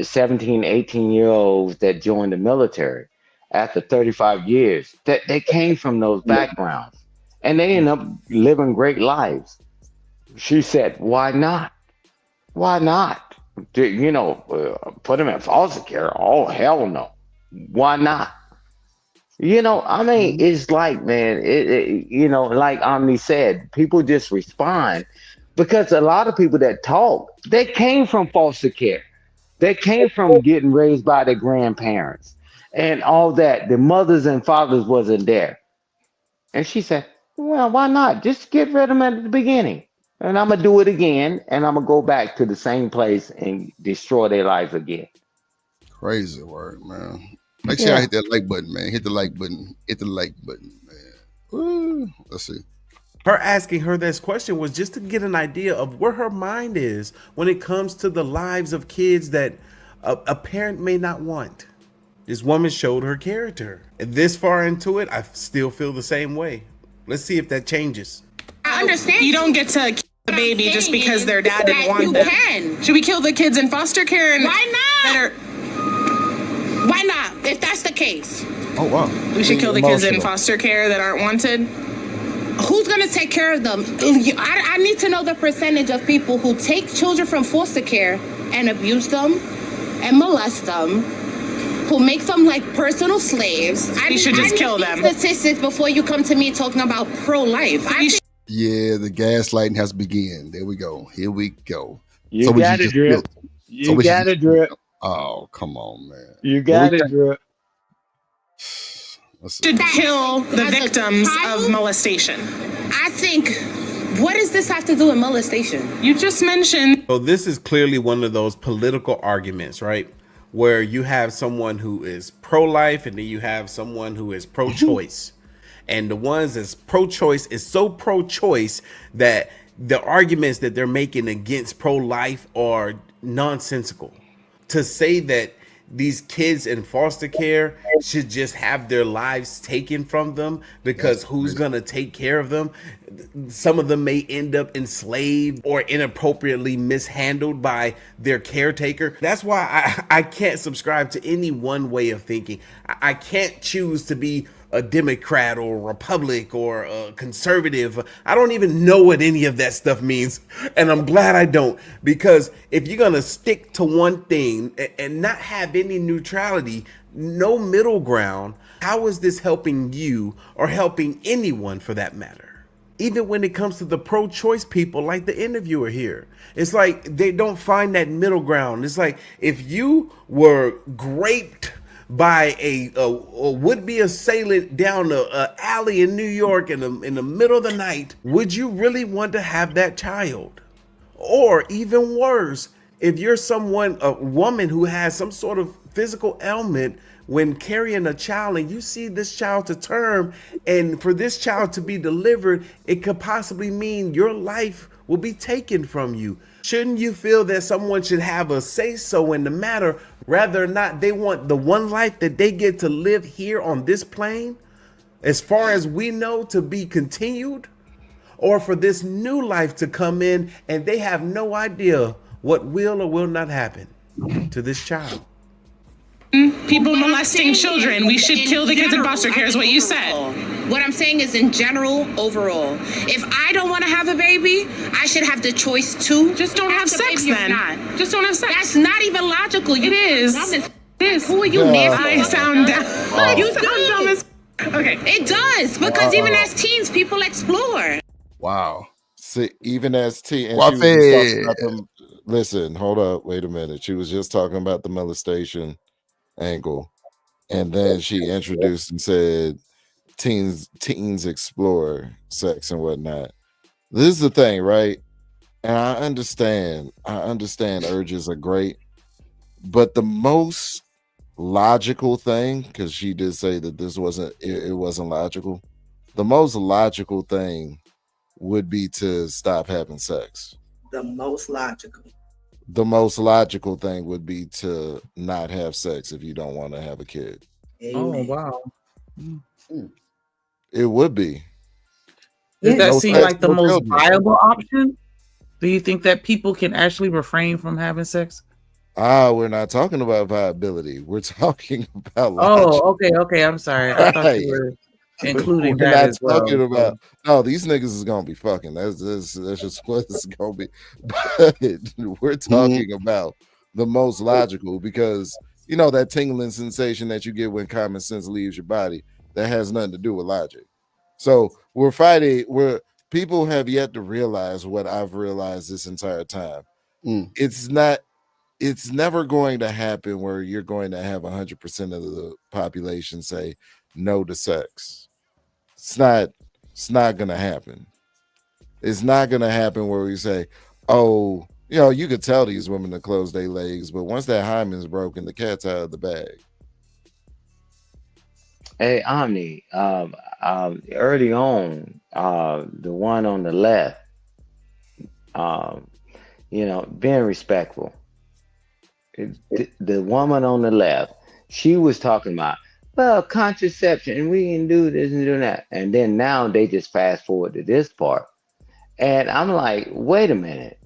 17, 18-year-olds that joined the military after 35 years, that they came from those backgrounds, and they end up living great lives. She said, why not? Why not? Put them in foster care? Oh, hell no. Why not? I mean, it's like, man, like Omni said, people just respond because a lot of people that talk, they came from foster care. They came from getting raised by their grandparents and all that. The mothers and fathers wasn't there. And she said, well, why not? Just get rid of them at the beginning. And I'm going to do it again. And I'm going to go back to the same place and destroy their life again. Crazy work, man. Make sure I hit that like button, man. Hit the like button. Hit the like button, man. Ooh, let's see. Her asking her this question was just to get an idea of where her mind is when it comes to the lives of kids that a parent may not want. This woman showed her character. And this far into it, I still feel the same way. Let's see if that changes. I understand. You don't get to kill the baby just because their dad didn't want them. Can. Should we kill the kids in foster care? And Why not? Why not? If that's the case. Oh, wow. We should kill the kids in foster care that aren't wanted. Who's going to take care of them? I need to know the percentage of people who take children from foster care and abuse them and molest them, who make them like personal slaves. We should just kill them. Statistics before you come to me talking about pro-life. Yeah, the gaslighting has begun. There we go. Here we go. You got it, Drip. You got it, Drip. Oh, come on, man. You got it, Drip. Should kill the victims of molestation. I think, what does this have to do with molestation? You just mentioned. So this is clearly one of those political arguments, right? Where you have someone who is pro-life and then you have someone who is pro-choice. And the ones that's pro-choice is so pro-choice that the arguments that they're making against pro-life are nonsensical. To say that these kids in foster care should just have their lives taken from them because who's gonna take care of them? Some of them may end up enslaved or inappropriately mishandled by their caretaker. That's why I can't subscribe to any one way of thinking. I can't choose to be a Democrat or a Republic or a conservative. I don't even know what any of that stuff means. And I'm glad I don't, because if you're going to stick to one thing and not have any neutrality, no middle ground, how is this helping you or helping anyone for that matter? Even when it comes to the pro-choice people like the interviewer here, it's like they don't find that middle ground. It's like if you were raped by a would-be assailant down a alley in New York in the middle of the night, would you really want to have that child? Or even worse, if you're a woman who has some sort of physical ailment, when carrying a child and you see this child to term, and for this child to be delivered, it could possibly mean your life will be taken from you. Shouldn't you feel that someone should have a say-so in the matter, rather or not they want the one life that they get to live here on this plane, as far as we know, to be continued, or for this new life to come in and they have no idea what will or will not happen to this child? People molesting children. We should kill the kids in foster care is what you said. What I'm saying is in general, overall. If I don't want to have a baby, I should have the choice to. Just don't have sex then. Just don't have sex. That's not even logical. It is. Who are you, nasty? I sound dumb. You sound dumb as. Okay. It does, because even as teens, people explore. Wow. See, even as teens, Well, listen, hold up, wait a minute. She was just talking about the molestation angle, and then she introduced and said teens explore sex and whatnot. This is the thing, right? And I understand urges are great, but the most logical thing, because she did say that this wasn't logical, the most logical thing would be to stop having sex. The most logical thing would be to not have sex if you don't want to have a kid. Amen. Oh wow. It would be. Does that seem like the most viable option? Do you think that people can actually refrain from having sex? We're not talking about viability. We're talking about logic. Okay. I'm sorry. I thought you were including that as well. No, these niggas is gonna be fucking. That's just what it's gonna be. But we're talking about the most logical, because you know that tingling sensation that you get when common sense leaves your body, that has nothing to do with logic. So we're fighting. People have yet to realize what I've realized this entire time. It's never going to happen where you're going to have 100% of the population say no to sex. It's not gonna happen. It's not gonna happen where we say, oh, you could tell these women to close their legs, but once that hymen's broken, the cat's out of the bag. Hey, Omni, early on, the one on the left, being respectful. The woman on the left, she was talking about, well, contraception, and we can do this and do that. And then now they just fast forward to this part. And I'm like, wait a minute.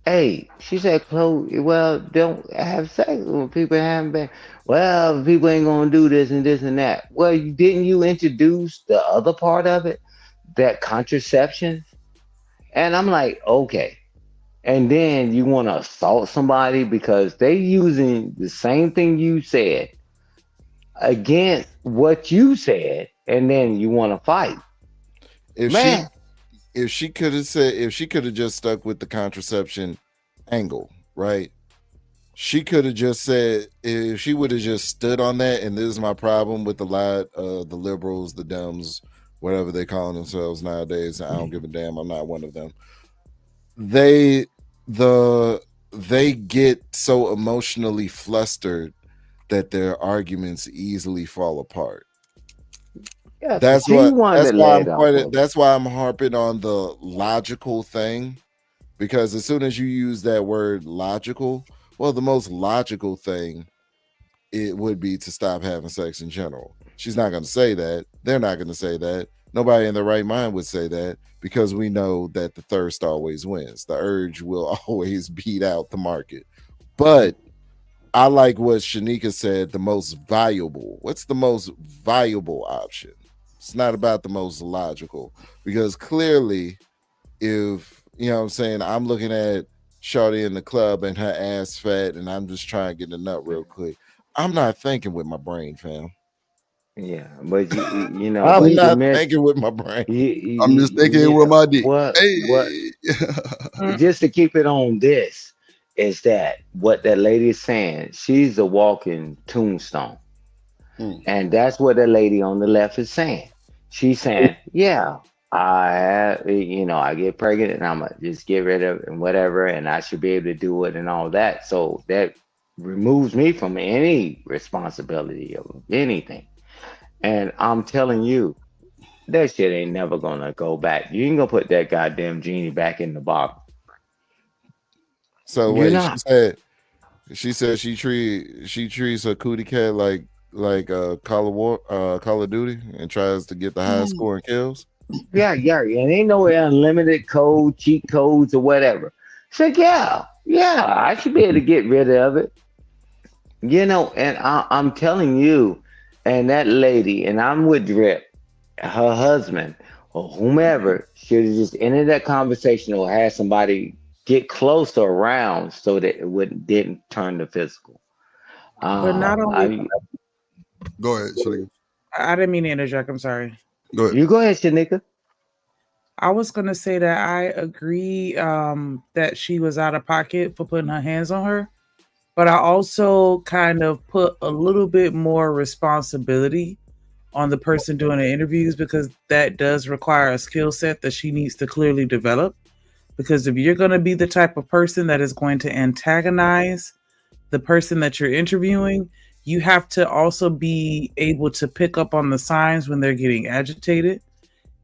Hey, she said, well, don't have sex with people haven't been. Well, people ain't gonna do this and this and that. Well, didn't you introduce the other part of it, that contraception? And I'm like, okay. And then you want to assault somebody because they using the same thing you said against what you said, and then you want to fight. If she could have just stuck with the contraception angle, right? She could have just said, if she would have just stood on that, and this is my problem with the lot of the liberals, the Dems, whatever they call themselves nowadays. I don't give a damn. I'm not one of them. They get so emotionally flustered that their arguments easily fall apart. Yeah, that's why I'm harping on the logical thing, because as soon as you use that word logical, well, the most logical thing it would be to stop having sex in general. She's not going to say that. They're not going to say that. Nobody in their right mind would say that because we know that the thirst always wins. The urge will always beat out the market. But I like what Shanika said, the most valuable. What's the most valuable option? It's not about the most logical, because clearly, if you know what I'm saying, I'm looking at Shorty in the club and her ass fat, and I'm just trying to get a nut real quick. I'm not thinking with my brain, fam. Yeah, but you know, I'm but you not missed. thinking with my brain. I'm just thinking with my dick. What Hey. just to keep it on this is that what that lady is saying, she's a walking tombstone. And that's what the lady on the left is saying. She's saying, yeah, I get pregnant and I'm gonna just get rid of it and whatever, and I should be able to do it and all that. So that removes me from any responsibility of anything. And I'm telling you, that shit ain't never gonna go back. You ain't gonna put that goddamn genie back in the bottle. So You're wait, not. she said she treats her cootie cat like Call of Duty and tries to get the high score and kills. Yeah, and ain't no unlimited code, cheat codes, or whatever. So yeah, I should be able to get rid of it. And I'm telling you, and that lady, and I'm with Drip, her husband, or whomever, should have just ended that conversation or had somebody get closer around so that it wouldn't didn't turn to physical. But not only I Go ahead, Shanika. I didn't mean to interject. I'm sorry. Go ahead. You go ahead, Shanika. I was gonna say that I agree that she was out of pocket for putting her hands on her, but I also kind of put a little bit more responsibility on the person doing the interviews, because that does require a skill set that she needs to clearly develop. Because if you're going to be the type of person that is going to antagonize the person that you're interviewing, you have to also be able to pick up on the signs when they're getting agitated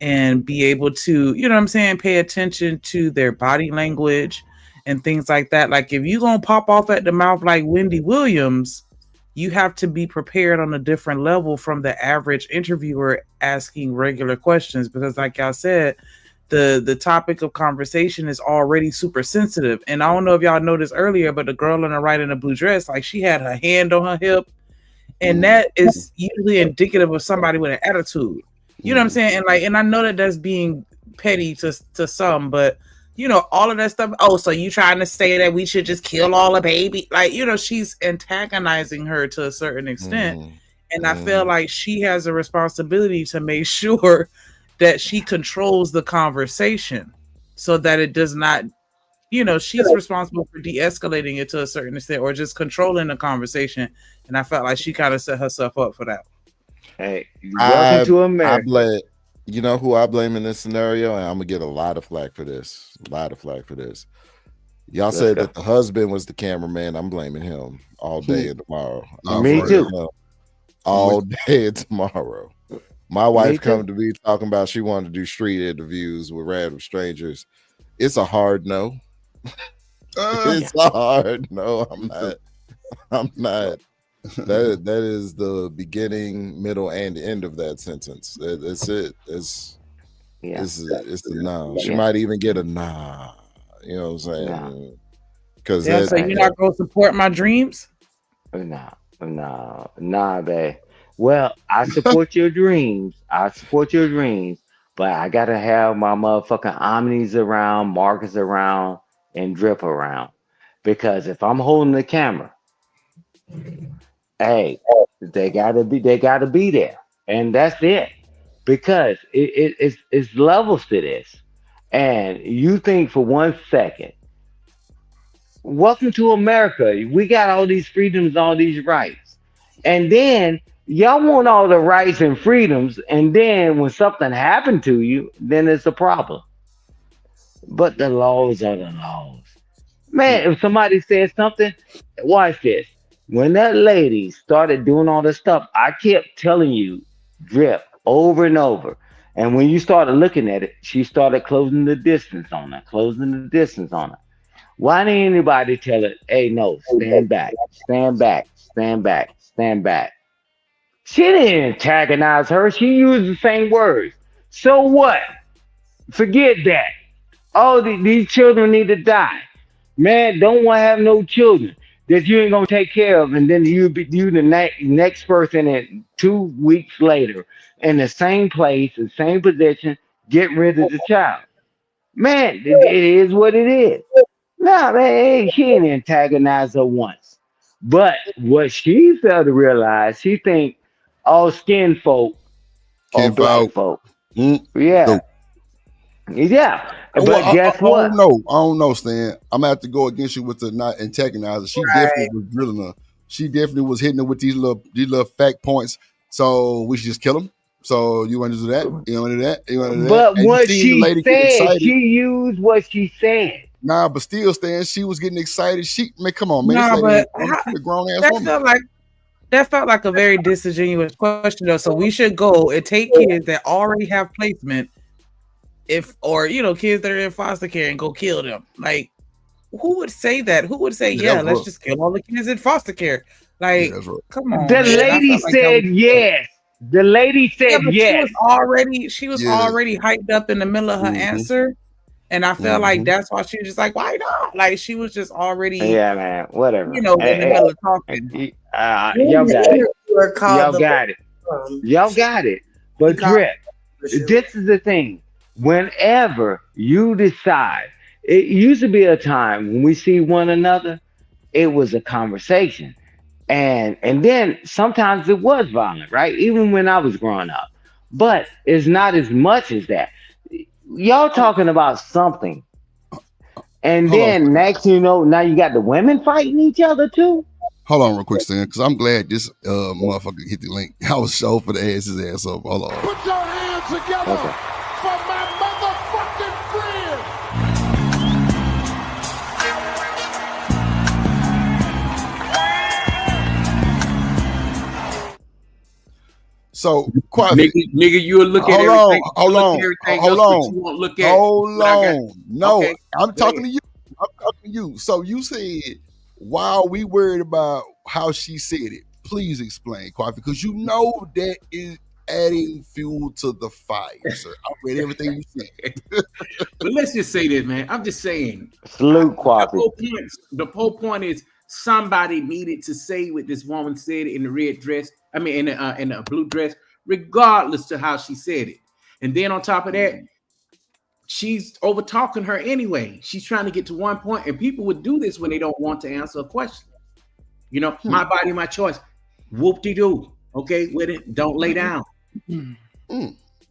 and be able to, you know what I'm saying, pay attention to their body language and things like that. Like if you're going to pop off at the mouth like Wendy Williams, you have to be prepared on a different level from the average interviewer asking regular questions, because like y'all said, the topic of conversation is already super sensitive. And I don't know if y'all noticed earlier, but the girl on the right in the blue dress, like she had her hand on her hip, and that is usually indicative of somebody with an attitude. You know what I'm saying? And I know that that's being petty to some, but all of that stuff. Oh, so you trying to say that we should just kill all the baby? Like, she's antagonizing her to a certain extent. And I feel like she has a responsibility to make sure that she controls the conversation so that it does not, she's responsible for de-escalating it to a certain extent or just controlling the conversation. And I felt like she kind of set herself up for that. Hey, welcome to America. You know who I blame in this scenario? And I'm going to get a lot of flack for this. Y'all said that the husband was the cameraman. I'm blaming him all day and tomorrow. Me too. All day and tomorrow. My wife come to me talking about she wanted to do street interviews with random strangers. It's a hard no. It's a hard no. I'm not. That is the beginning, middle, and end of that sentence. That's it. It's a no. She might even get a nah. You know what I'm saying? Because so you're not gonna support my dreams? Nah, babe. Well, I support your dreams. But I gotta have my motherfucking Omnis around, Marcus around, and Drip around. Because if I'm holding the camera, hey, they gotta be there. And that's it. Because it's levels to this. And you think for 1 second, welcome to America. We got all these freedoms, all these rights. And then y'all want all the rights and freedoms, and then when something happened to you, then it's a problem. But the laws are the laws. Man, if somebody says something, watch this. When that lady started doing all this stuff, I kept telling you, Drip, over and over. And when you started looking at it, she started closing the distance on her. Why didn't anybody tell her, hey, no, stand back, stand back, stand back, stand back? She didn't antagonize her. She used the same words. So what? Forget that. Oh, these children need to die. Man, don't want to have no children that you ain't gonna take care of, and then you the next person in 2 weeks later in the same place, the same position, get rid of the child. Man, it is what it is. Nah, man, she didn't antagonize her once. But what she failed to realize, she think all skin folk are Can't foul. black folk. Mm, Yeah, no. yeah. Well, But I guess what? don't know. I don't know, Stan. I'm gonna have to go against you with the not antagonizer. She definitely Right. was drilling her. She definitely was hitting her with these little fact points. So we should just kill him. So you want to do that? You want to do that? You want to do that? But And you what seen the she lady get said, excited. she used what she said. Nah, but still, Stan, she was getting excited. Come on, man. This No, lady but ain't grown. She a grown ass that woman. felt like a very disingenuous question though. So we should go and take kids that already have placement, kids that are in foster care, and go kill them. Like, who would say that? Who would say, Yeah, that yeah, was let's rough. just kill all the kids in foster care? Yeah, Like, that's right. come on, The man. I lady felt like that said was yes. The lady yeah, said but yes. she was Yeah. already hyped up in the middle of her Mm-hmm. answer. And I felt like Mm-hmm. that's why she was just like, why not? Like she was just already, Yeah, man. Whatever. in the middle of talking. Y'all The got it. interviewer called Y'all the got it. Y'all got it. he But called Drip, for sure. this is the thing. Whenever you decide, it used to be a time when we see one another, it was a conversation. And then sometimes it was violent, right? Even when I was growing up. But it's not as much as that. Y'all talking about something. And Hold on, then next you know, now you got the women fighting each other too. hold on, real quick, Stan, because I'm glad this motherfucker hit the link. I was so for the ass his ass up. Hold on. Put your hands together Okay. for my motherfucking friend. So, Quavi, Nigga, you'll look at hold everything. on, hold You'll look on, at everything hold else, but on, you won't look at hold what I got. on. No, Okay, I'm go talking ahead. to you. I'm talking to you. So you said, why are we worried about how she said it? Please explain, Quavi, because you know that is adding fuel to the fire, sir. I read everything you said. But let's just say this, man. I'm just saying. Salute, The Quafi. whole point is somebody needed to say what this woman said in the red dress. I mean, in the blue dress, regardless to how she said it. And then on top of that, she's over talking her anyway. She's trying to get to one point, and people would do this when they don't want to answer a question. My body, my choice. Whoop de doo. Okay, with it. Don't lay down.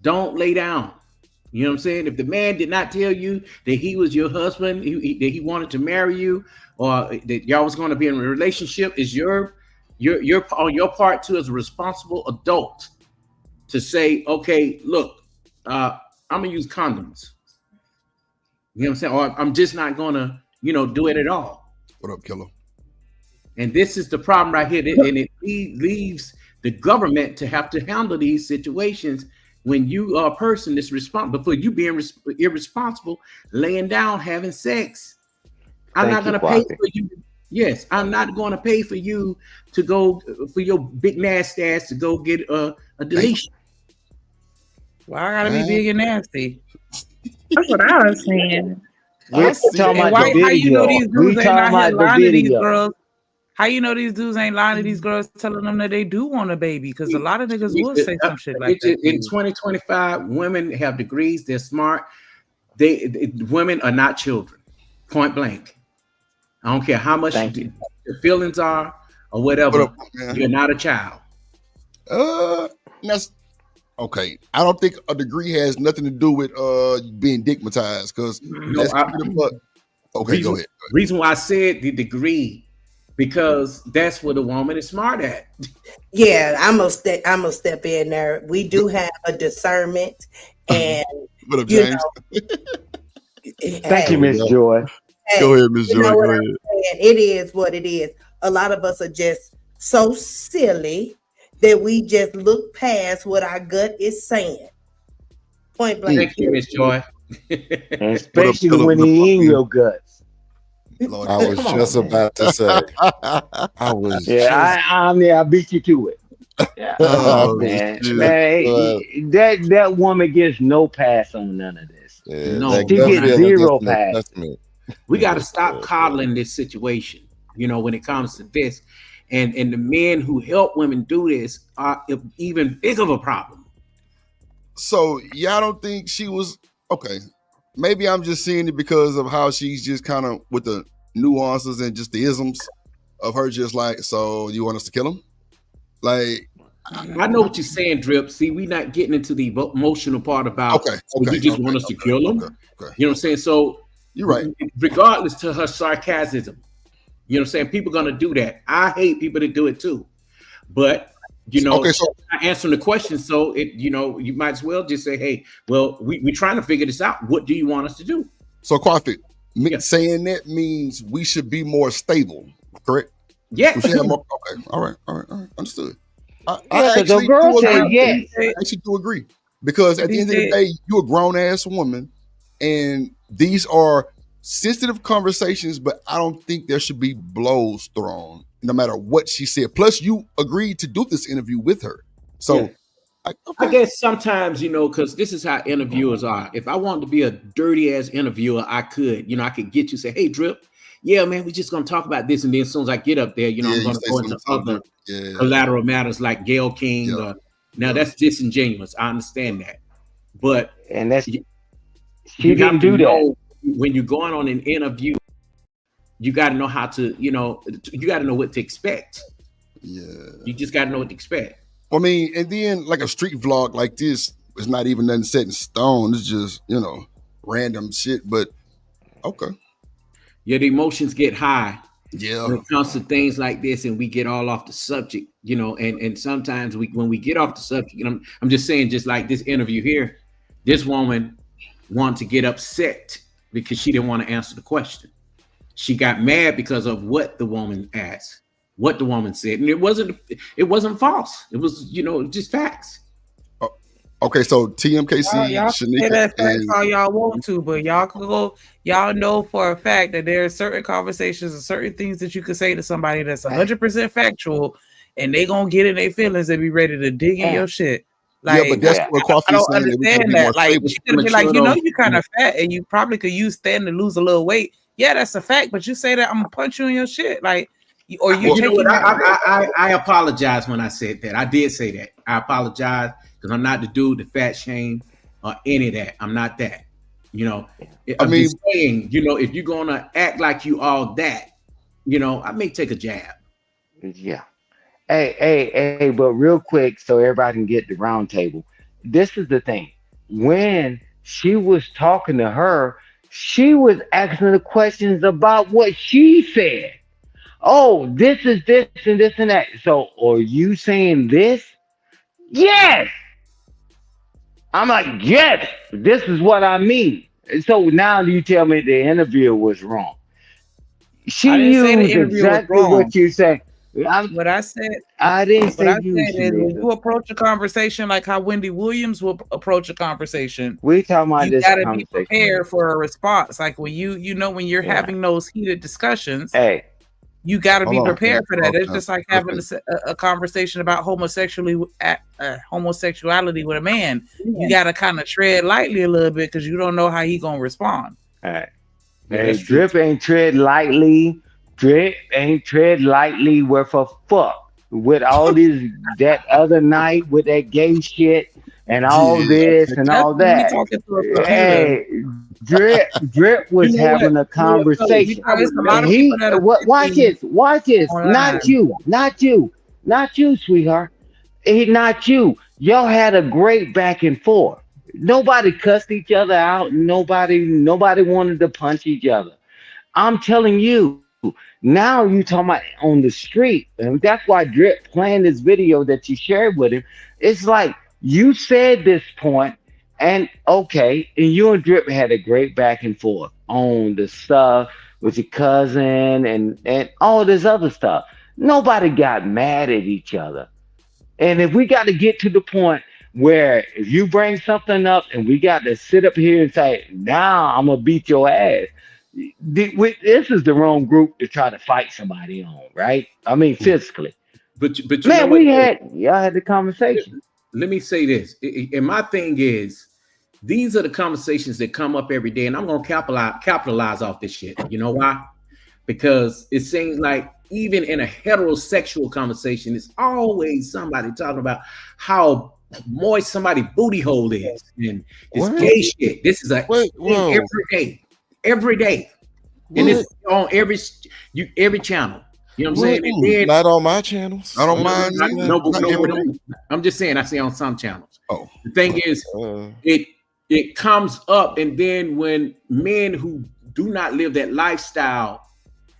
Don't lay down. You know what I'm saying? If the man did not tell you that he was your husband, that he wanted to marry you, or that y'all was going to be in a relationship, is your on your part too as a responsible adult to say, okay, look, I'm gonna use condoms. You know what I'm saying? Or I'm just not gonna, do it at all. What up, killer? And this is the problem right here, and it leaves the government to have to handle these situations when you are a person that's responsible for you being irresponsible, laying down, having sex. I'm not going to pay for you. Yes, I'm not going to pay for you to go for your big nasty ass to go get a deletion. Well, I gotta be big and nasty. That's what I was saying. We're talking And about the how you know video. these We dudes ain't out talking here about the lying to these video. girls? How you know these dudes ain't lying to these girls, telling them that they do want a baby? Because a lot of niggas will say some shit like that. In 2025, women have degrees. They're smart. Women are not children. Point blank. I don't care how much your feelings are or whatever. You're not a child. That's okay. I don't think a degree has nothing to do with being digmatized. Because okay, go ahead. Reason why I said the degree, because that's what a woman is smart at. Yeah, I'm gonna step in there. We do have a discernment, and what up, James? Thank you, Miss Joy. Go ahead, Miss Joy. Go ahead. It is what it is. A lot of us are just so silly that we just look past what our gut is saying. Point blank. Thank you, Miss Joy. And especially when he in your guts. Lord, I was Come just on, man. about to say. I was Yeah, just. I mean, I beat you to it. Yeah, come I on, oh was man. shit. just. Man, that woman gets no pass on none of this. Yeah, No, that She no, gut gets not feeling is zero an passes. adjustment. we got to Yes, stop sir, sir. coddling this situation. When it comes to this, and the men who help women do this are even bigger of a problem. So y'all don't think she was okay? Maybe I'm just seeing it because of how she's just kind of with the nuances and just the isms of her. Just like, so you want us to kill him? Like, I know what you're saying, Drip. See, we not getting into the emotional part about, okay, so okay, you just okay, want us to okay, kill okay, them. okay. You know what I'm saying? So, You're right. regardless to her sarcasm, you know what I'm saying? People gonna do that. I hate people that do it too. But Okay, so I answering the question, so you might as well just say, hey, well, we're trying to figure this out. What do you want us to do? Kwafit, Yeah. saying that means we should be more stable, correct? Yes. We should have more. Okay, all right, understood. I Yeah, because the actually girl do said agree. yes. I actually do agree because at But the he end of the said, day, you're a grown ass woman, and these are sensitive conversations. But I don't think there should be blows thrown, no matter what she said. Plus, you agreed to do this interview with her, Yeah. so I okay. guess sometimes, because this is how interviewers are. If I wanted to be a dirty ass interviewer, I could. I could get you say, hey, Drip, yeah, man, we're just gonna talk about this. And then as soon as I get up there, Yeah, I'm you gonna say go into something other different. Yeah, collateral matters like Gail King. yeah, Now yeah. that's disingenuous. I understand that. But And that's you, she you have didn't to do that. know when you're going on an interview, you got to know how to, you got to know what to expect. Yeah. You just got to know what to expect. I mean, and then like a street vlog like this is not even nothing set in stone. It's just, random shit. But okay. Yeah, the emotions get high Yeah. when it comes to things like this, and we get all off the subject, and sometimes when we get off the subject, I'm just saying, just like this interview here, this woman wanted to get upset because she didn't want to answer the question. She got mad because of what the woman asked, what the woman said, and it wasn't false. It was, just facts. Okay, so TMKC, y'all can say Shanika, that facts and all y'all want to, but y'all can go. Y'all know for a fact that there are certain conversations and certain things that you can say to somebody that's 100% factual, and they gonna get in their feelings and be ready to dig in your shit. yeah, but Like that's Yeah. what I Coffee's don't saying, that we gotta understand be more that. Like stable. she could be like, Mature though. you kind of fat and you probably could use stand to lose a little weight. Yeah, that's a fact. But you say that I'm gonna punch you in your shit, like, or you You know what? taking it. I apologize when I said that. I did say that. I apologize because I'm not the dude, the fat shame, or any of that. I'm not that. I'm just saying, if you're gonna act like you all that, I may take a jab. Yeah. Hey, but real quick, so everybody can get the round table. This is the thing. When she was talking to her, she was asking the questions about what she said. Oh, this is this and this and that. So, are you saying this? Yes. I'm like, yes, this is what I mean. So now you tell me the interview was wrong. She I didn't say the used interview was exactly wrong. what you said. What I said, I didn't what say I you, said is when Shanika. you approach a conversation like how Wendy Williams will approach a conversation, We talking about you this got to be conversation. prepared for a response. Like when when you're Yeah. having those heated discussions, Hey, you got to be Hold on. prepared for that. It's Okay. just like having a conversation about homosexuality with a man. You got to kind of tread lightly a little bit because you don't know how he gonna respond. hey, Yeah, hey, that's true. Drip ain't tread lightly. Drip ain't tread lightly worth a fuck. With all this, that other night with that gay shit and all Yeah. this and all That's when he that. talking to a computer. Hey, Drip was You know what? having a conversation. There's a lot And of people that are watch this, online. not you, sweetheart. Not you. Y'all had a great back and forth. Nobody cussed each other out. Nobody wanted to punch each other. I'm telling you, now you talking about on the street, and that's why Drip playing this video that you shared with him. It's like you said this point, and okay, and you and Drip had a great back and forth on the stuff with your cousin and all this other stuff. Nobody got mad at each other. And if we got to get to the point where if you bring something up and we got to sit up here and say, now I'm gonna beat your ass, this is the wrong group to try to fight somebody on, right? I mean, physically. But you know Man, what? y'all had the conversation. Let me say this, and my thing is, these are the conversations that come up every day, and I'm gonna capitalize off this shit. You know why? Because it seems like even in a heterosexual conversation, it's always somebody talking about how moist somebody's booty hole is, and this gay shit. This is a thing every day, and it's on every channel. You know what I'm saying? And then, not on my channels. I don't mind. I'm just saying I see on some channels. Oh, the thing is, it comes up, and then when men who do not live that lifestyle,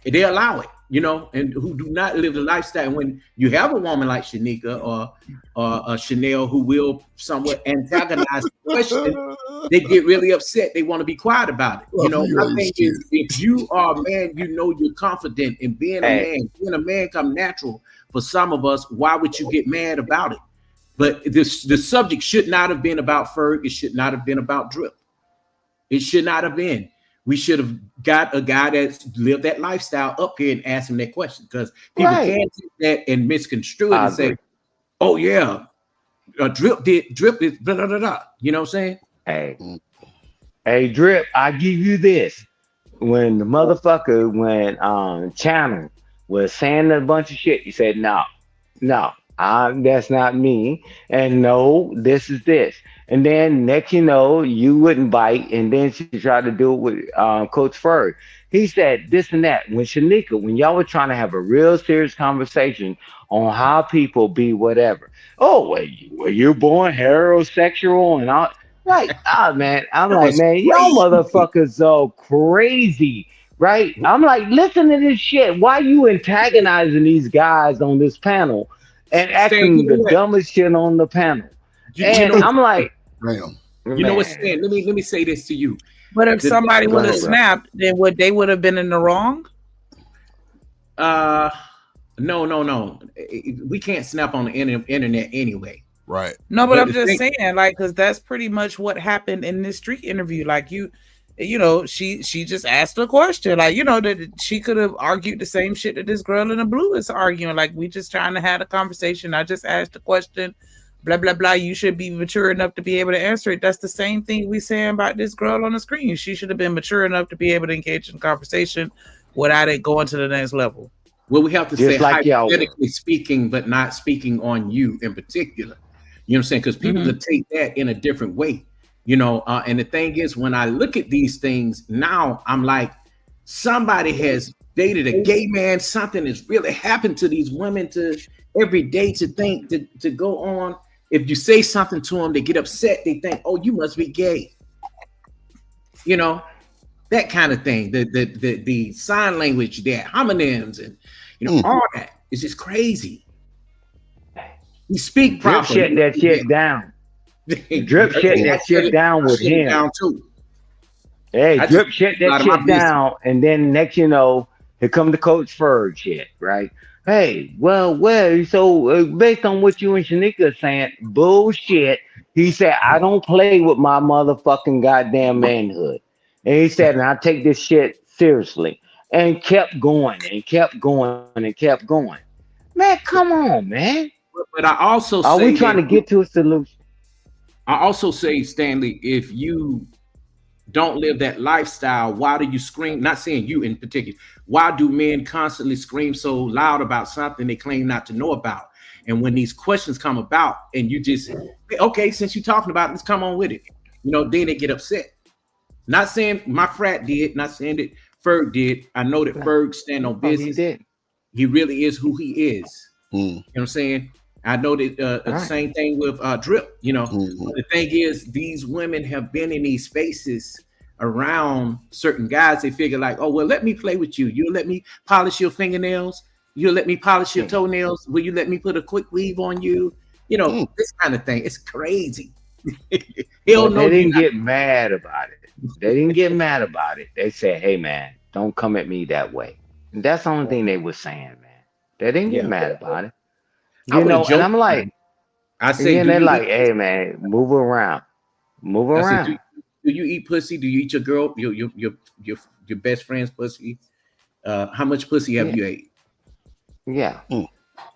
they allow it, you know, and who do not live the lifestyle. And when you have a woman like Shanika or Chanel who will somewhat antagonize the question, they get really upset. They want to be quiet about it. You know, my thing is, if you are a man, you know you're confident in being a man. Being a man come natural for some of us. Why would you get mad about it? But the subject should not have been about Ferg. It should not have been about Drip. It should not have been. We should have got a guy that's lived that lifestyle up here and asked him that question, because people can't take that and misconstrue it and say, "Oh yeah, Drip is blah blah blah blah." You know what I'm saying? Hey, Drip, I give you this. When the motherfucker, when Channel was saying a bunch of shit, you said, no, that's not me, and no, this is this. And then next you know, you wouldn't bite, and then she tried to do it with Coach Ferg. He said this and that. When Shanika, when y'all were trying to have a real serious conversation on how people be whatever. Oh, were you born heterosexual and all? Like, man, I'm like, man, y'all motherfuckers so crazy, right? I'm like, listen to this shit. Why you antagonizing these guys on this panel and asking the dumbest shit on the panel? And I'm like, you know what's saying? Let me say this to you. But if somebody would have snapped, then they would have been in the wrong? No. We can't snap on the internet anyway. Right. No, but I'm just saying, like, because that's pretty much what happened in this street interview. Like, you know, she just asked a question. Like, you know, that she could have argued the same shit that this girl in the blue is arguing. Like, we just trying to have a conversation. I just asked a question. Blah, blah, blah. You should be mature enough to be able to answer it. That's the same thing we saying about this girl on the screen. She should have been mature enough to be able to engage in conversation without it going to the next level. Well, we have to say hypothetically speaking, but not speaking on you in particular. You know what I'm saying? Because people could take that in a different way, you know. And the thing is, when I look at these things now, I'm like, somebody has dated a gay man. Something has really happened to these women to every day to think to go on. If you say something to them, they get upset. They think, oh, you must be gay. You know, that kind of thing. The sign language, the homonyms, and all that is just crazy. You speak properly. Drip shut that shit down. Drip shut that shit down with him. Down too. Hey, Drip shut that shit down, and then next you know, here come the Coach Ferg shit, right? Hey, well, so based on what you and Shanika are saying, bullshit. He said, I don't play with my motherfucking goddamn manhood. And he said, and I take this shit seriously. And kept going and kept going and kept going. Man, come on, man. But I also are we trying to get to a solution? I also say, Stanley, if you don't live that lifestyle, why do you scream? Not saying you in particular. Why do men constantly scream so loud about something they claim not to know about? And when these questions come about, and you just, okay, since you're talking about it, let's come on with it. You know, then they get upset. Not saying my frat did, not saying that Ferg did. I know that Ferg stand on business. He did. He really is who he is. You know what I'm saying? I know that the same thing with Drip. You know, the thing is, these women have been in these spaces around certain guys. They figure like, oh, well, let me play with you. You'll let me polish your fingernails. You'll let me polish your toenails. Will you let me put a quick weave on you? You know, this kind of thing. It's crazy. They didn't get mad about it. They didn't get mad about it. They said, hey, man, don't come at me that way. And that's the only thing they were saying, man. They didn't get mad about it. You know, and I'm like, I say, and they're like, hey, man, move around. Move around. Do you eat pussy? Do you eat your girl, your your best friend's pussy. How much pussy have you ate? Yeah.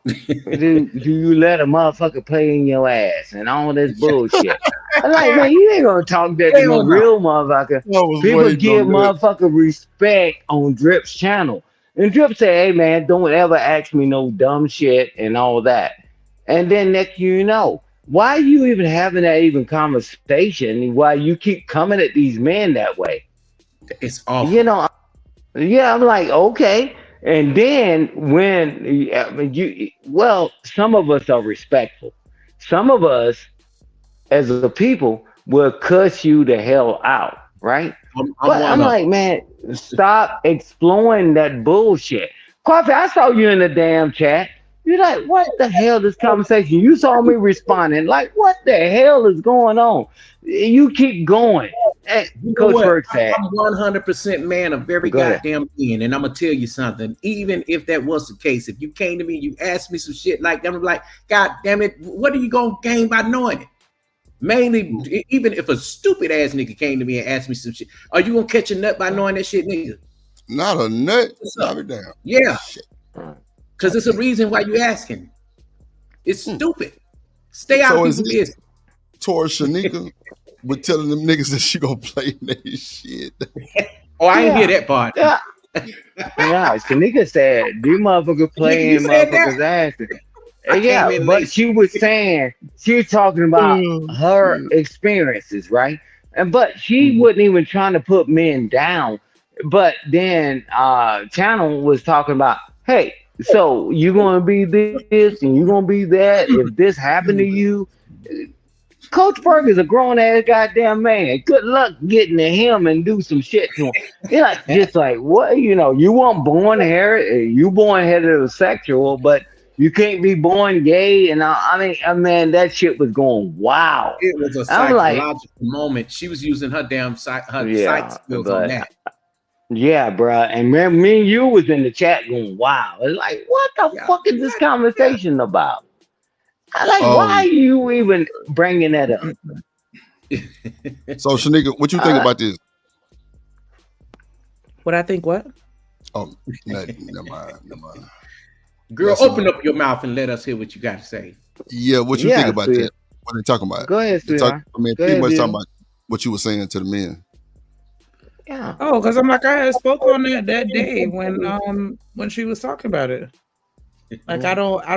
do you let a motherfucker play in your ass and all this bullshit? I'm like, man, you ain't gonna talk that to no real motherfucker. People give motherfucker respect on Drip's channel. And Drip say, hey man, don't ever ask me no dumb shit and all that. And then next you know, why are you even having that even conversation? Why you keep coming at these men that way? It's awful. You know, yeah, I'm like, okay. And then when some of us are respectful. Some of us, as a people, will cuss you the hell out, right? I'm like, man, stop exploring that bullshit. Coffee, I saw you in the damn chat. You're like, what the hell this conversation? You saw me responding. Like, what the hell is going on? You keep going. Hey, Coach Burke said, I'm 100% man of every goddamn thing. And I'm going to tell you something. Even if that was the case, if you came to me and you asked me some shit like that, I'm like, God damn it, what are you going to gain by knowing it? Mainly, even if a stupid ass nigga came to me and asked me some shit, are you going to catch a nut by knowing that shit, nigga? Not a nut? Not a damn. Yeah. Because it's a reason why you asking. It's stupid. Stay out of people's business. Towards Shanika with telling them niggas that she gonna play that shit. Oh, I ain't hear that part. Yeah. Shanika said, these motherfuckers playing motherfuckers' asses. Yeah, but she was talking about her experiences, right? But she wasn't even trying to put men down. But then Channel was talking about, hey, so you're gonna be this and you're gonna be that if this happened to you. Coach Burke is a grown ass goddamn man. Good luck getting to him and do some shit to him. You're like, just like, what, you weren't born here, you born heterosexual, but you can't be born gay. And I mean, that shit was going wow. It was a psychological moment. She was using her damn psych skills on that. Yeah, bro. And man, me and you was in the chat going, wow. It's like, what the fuck is this conversation about? Like, why are you even bringing that up? So, Shanika, what you think about this? What I think what? Oh, never mind. Girl, open up your mouth and let us hear what you got to say. Yeah, what you think about that? What are they talking about? Go ahead, sweetheart. Pretty much talking about what you were saying to the men. Yeah. Oh, because I'm like, I had spoke on that day when she was talking about it. Like I don't I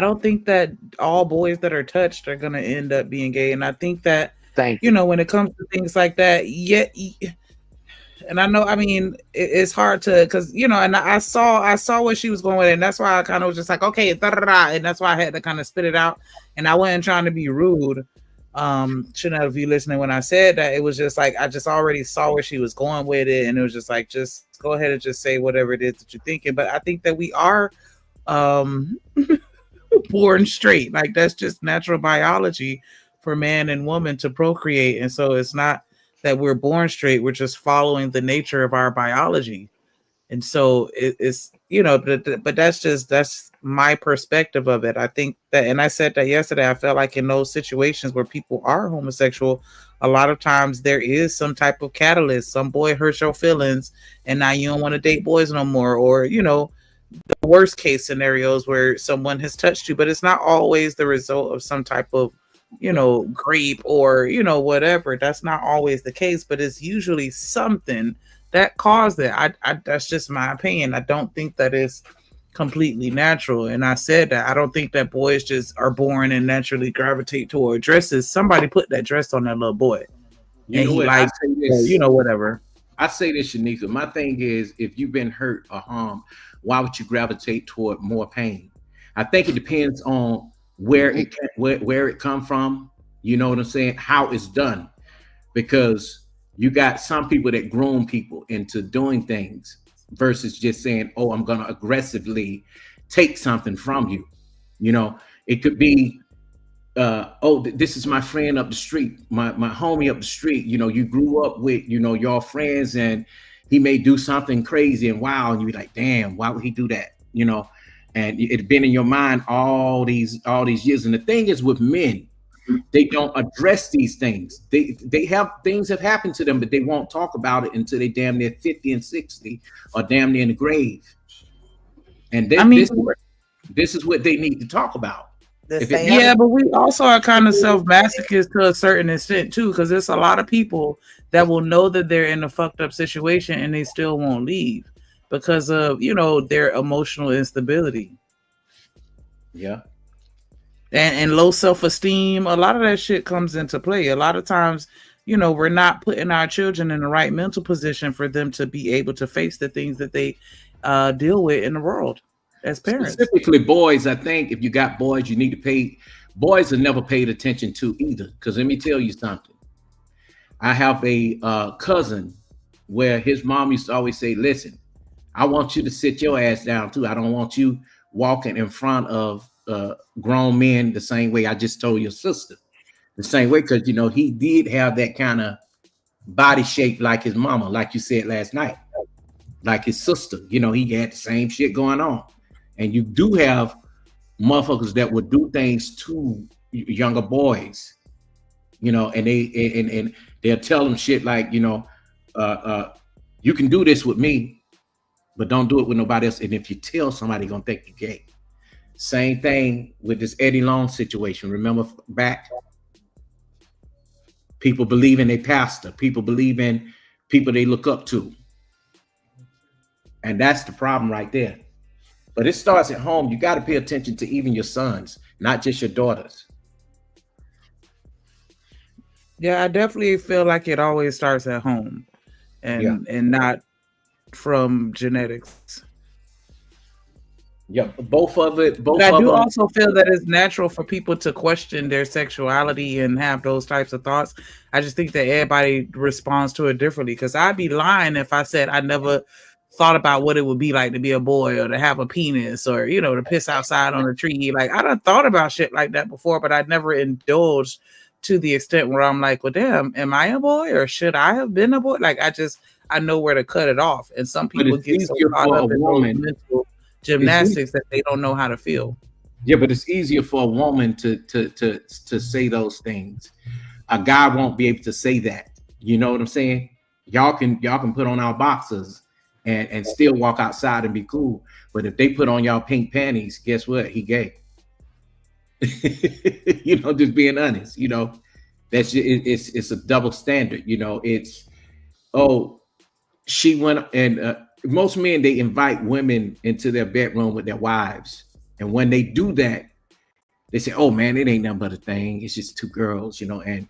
don't think that all boys that are touched are gonna end up being gay. And I think that when it comes to things like that, and I know, I mean, it's hard to, because and I saw what she was going with, and that's why I kind of was just like, okay, and that's why I had to kind of spit it out, and I wasn't trying to be rude. Shouldn't have you listening when I said that. It was just like I just already saw where she was going with it, and it was just like, just go ahead and just say whatever it is that you're thinking. But I think that we are born straight. Like that's just natural biology for man and woman to procreate, and so it's not that we're born straight. We're just following the nature of our biology. And so it's, but that's my perspective of it. I think that, and I said that yesterday, I felt like in those situations where people are homosexual, a lot of times there is some type of catalyst. Some boy hurts your feelings and now you don't want to date boys no more. Or, the worst case scenarios where someone has touched you, but it's not always the result of some type of grape or whatever. That's not always the case, but it's usually something that caused it. I that's just my opinion. I don't think that is completely natural. And I said that I don't think that boys just are born and naturally gravitate toward dresses. Somebody put that dress on that little boy. And he likes whatever. I say this, Shanika. My thing is, if you've been hurt or harmed, why would you gravitate toward more pain? I think it depends on where it come from, you know what I'm saying, how it's done, because you got some people that groom people into doing things versus just saying, oh, I'm gonna aggressively take something from you. It could be this is my friend up the street, my homie up the street, you grew up with, your friends, and he may do something crazy and wow, and you be like, damn, why would he do that? And it's been in your mind all these years. And the thing is with men, they don't address these things. They have things have happened to them, but they won't talk about it until they damn near 50 and 60 or damn near in the grave. And this is what they need to talk about. Yeah, but we also are kind of self-masochists to a certain extent too, because there's a lot of people that will know that they're in a fucked up situation and they still won't leave because of their emotional instability. Yeah. And low self-esteem. A lot of that shit comes into play. A lot of times, we're not putting our children in the right mental position for them to be able to face the things that they deal with in the world as parents. Specifically boys, I think if you got boys, you need to pay. Boys are never paid attention to either. Because let me tell you something. I have a cousin where his mom used to always say, listen, I want you to sit your ass down too. I don't want you walking in front of grown men the same way I just told your sister. The same way, because he did have that kind of body shape like his mama, like you said last night, like his sister. He had the same shit going on. And you do have motherfuckers that would do things to younger boys, and they'll tell them shit like, you can do this with me, but don't do it with nobody else. And if you tell somebody, gonna think you're gay. Same thing with this Eddie Long situation. Remember back? People believe in a pastor. People believe in people they look up to. And that's the problem right there. But it starts at home. You got to pay attention to even your sons, not just your daughters. Yeah, I definitely feel like it always starts at home and not from genetics. Yeah, both of it. But I do also feel that it's natural for people to question their sexuality and have those types of thoughts. I just think that everybody responds to it differently. Because I'd be lying if I said I never thought about what it would be like to be a boy or to have a penis or to piss outside on a tree. Like I done thought about shit like that before, but I'd never indulged to the extent where I'm like, well, damn, am I a boy or should I have been a boy? Like I know where to cut it off. And some people get so caught up in those mental gymnastics that they don't know how to feel. Yeah, but it's easier for a woman to say those things. A guy won't be able to say that. You know what I'm saying? Y'all can put on our boxers and still walk outside and be cool. But if they put on y'all pink panties, guess what? He gay. Just being honest. That's it's a double standard. It's she went and most men, they invite women into their bedroom with their wives. And when they do that, they say, oh man, it ain't nothing but a thing. It's just two girls, and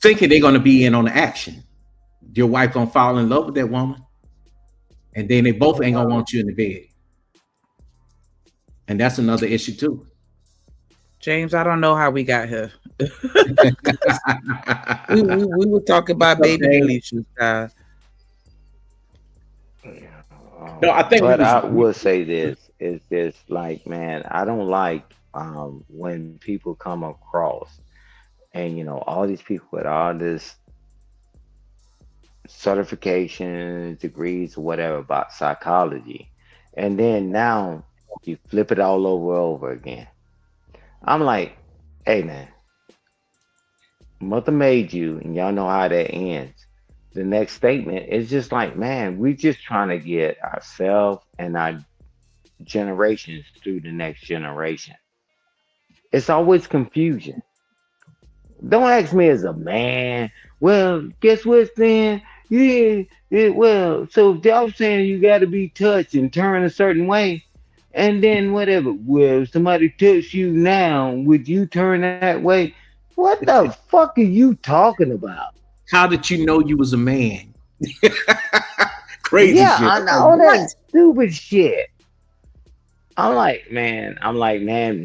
thinking they're going to be in on the action. Your wife going to fall in love with that woman. And then they both ain't going to want you in the bed. And that's another issue too. James, I don't know how we got here. we were talking about baby issues, guys. No, I think. But I will say this: is this like, man, I don't like when people come across and all these people with all this certifications, degrees, or whatever about psychology, and then now you flip it all over again. I'm like, hey man, mother made you, and y'all know how that ends. The next statement is just like, man, we just trying to get ourselves and our generations through the next generation. It's always confusion. Don't ask me as a man. Well, guess what, then? Well, so if y'all saying you got to be touched and turn a certain way, and then whatever. Well, if somebody touch you now, would you turn that way? What the fuck are you talking about? How did you know you was a man? Crazy shit. I know all that stupid shit. I'm like, man,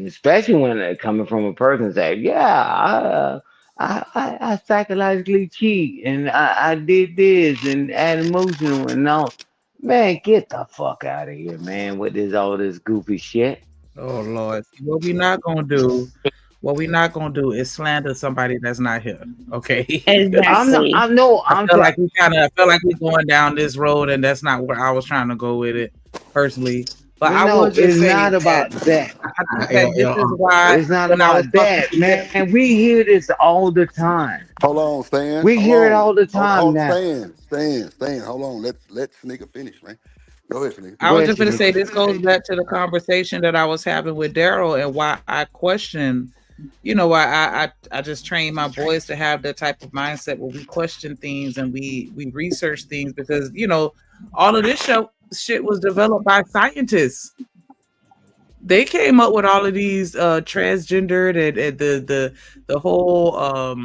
especially when they're coming from a person saying, yeah, I psychologically cheat and I did this and add emotional and all. Man, get the fuck out of here, man, with all this goofy shit. Oh Lord. What we're not gonna do is slander somebody that's not here. Okay. Exactly. I feel like we're going down this road, and that's not where I was trying to go with it personally. But I No, will just it's say not that about that. I think that this is why It's not when I was about talking that, to them, man. We hear this all the time. Hold on, Stan. We Hold hear it all on. the time now. Stan. Hold on. Let Sneaker finish, man. Go ahead, Sneaker. I Go was ahead, just going to say Shanika. this goes back to the conversation that I was having with Daryl and why I question. You know, I just train my boys to have that type of mindset where we question things and we research things because all of this shit was developed by scientists. They came up with all of these transgendered and the whole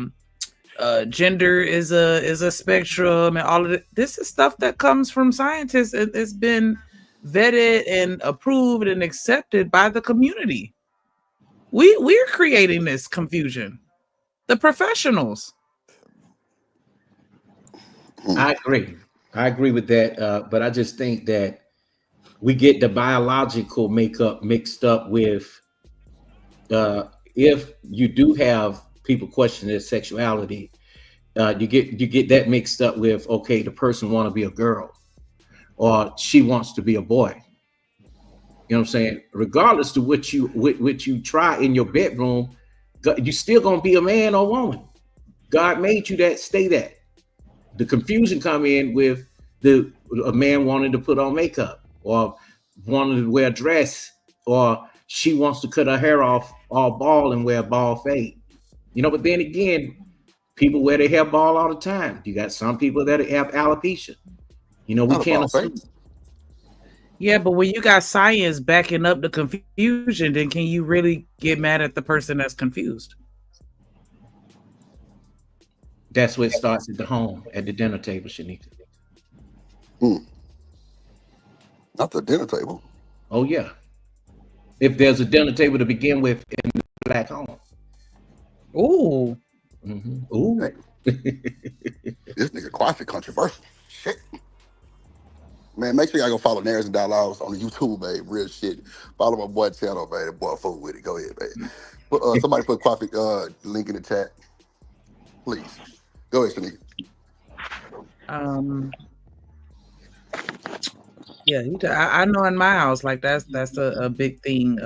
gender is a spectrum and all of it. This is stuff that comes from scientists and it's been vetted and approved and accepted by the community. We're creating this confusion. The professionals. I agree with that. But I just think that we get the biological makeup mixed up with if you do have people question their sexuality, you get that mixed up with, okay, the person want to be a girl or she wants to be a boy. You know what I'm saying? Regardless of what you try in your bedroom, you still gonna be a man or woman. God made you that. Stay that. The confusion come in with a man wanting to put on makeup or wanting to wear a dress, or she wants to cut her hair off all bald and wear a bald fade. But then again, people wear their hair bald all the time. You got some people that have alopecia. We can't assume. Yeah, but when you got science backing up the confusion, then can you really get mad at the person that's confused? That's where it starts at the home, at the dinner table, Shanika. Not the dinner table. Oh, yeah. If there's a dinner table to begin with in the Black home. Ooh. Mm-hmm. Ooh. This nigga Quaffy controversial. Shit. Man, make sure y'all go follow Narratives and Dialogues on the YouTube, babe. Real shit. Follow my boy channel, babe. The boy fool with it. Go ahead, babe. Somebody put Quaffy link in the chat. Please. Go ahead, Shanika. Yeah, I know in my house, like that's a big thing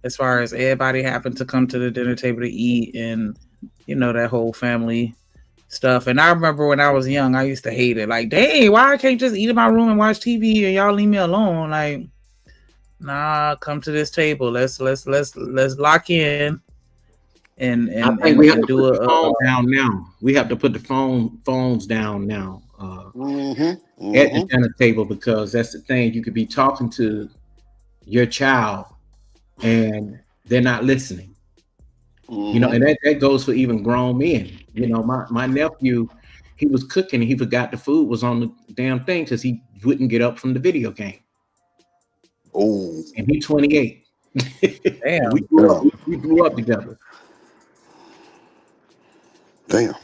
as far as everybody having to come to the dinner table to eat and that whole family stuff. And I remember when I was young, I used to hate it. Like, dang, why I can't just eat in my room and watch TV and y'all leave me alone? Like, nah, come to this table. Let's lock in and I think we have to do put the phone down now. We have to put the phones down now at the dinner table, because that's the thing. You could be talking to your child and they're not listening. And that goes for even grown men. My nephew, he was cooking and he forgot the food was on the damn thing because he wouldn't get up from the video game. Oh, and he's 28. Damn. we grew up together. Damn.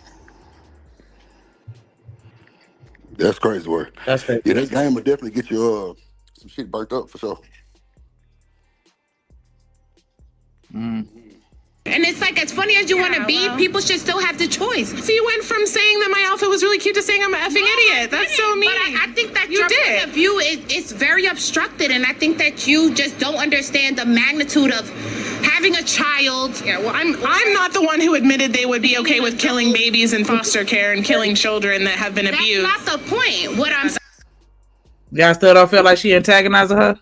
That's crazy work. That's crazy. Yeah, this game will definitely get you some shit burnt up for sure. And it's like, as funny as you want to be, people should still have the choice. So you went from saying that my outfit was really cute to saying I'm an effing idiot. That's so mean. But I think that your point of view is very obstructed, and I think that you just don't understand the magnitude of having a child. Yeah, well, I'm not the one who admitted they would be okay with killing babies in foster care and killing children that have been abused. That's not the point. What I'm saying. Y'all still don't feel like she antagonizing her?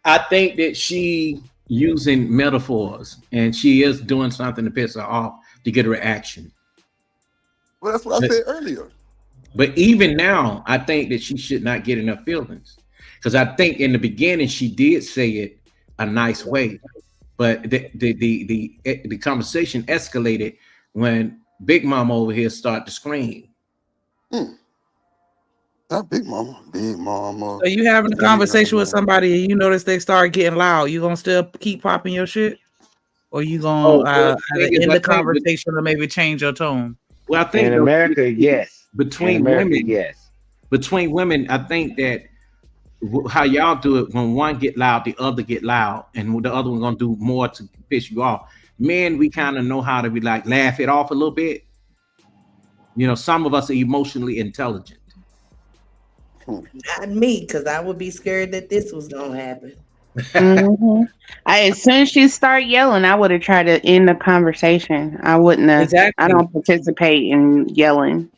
I think that she using metaphors and she is doing something to piss her off to get a reaction. Well, that's what I said earlier. But even now, I think that she should not get in her feelings, because I think in the beginning she did say it a nice way, but the conversation escalated when Big Mama over here started to scream. Not Big Mama, Big Mama. So you having a conversation with somebody and you notice they start getting loud, you gonna still keep popping your shit? Or you gonna either end the conversation or maybe change your tone? Well, I think in America, yes. Between women, I think that how y'all do it, when one get loud, the other get loud, and the other one gonna do more to piss you off. Men, we kind of know how to be like, laugh it off a little bit. Some of us are emotionally intelligent. Not me, because I would be scared that this was gonna happen. Mm-hmm. As soon as she start yelling, I would have tried to end the conversation. I wouldn't have. I Exactly. don't participate in yelling.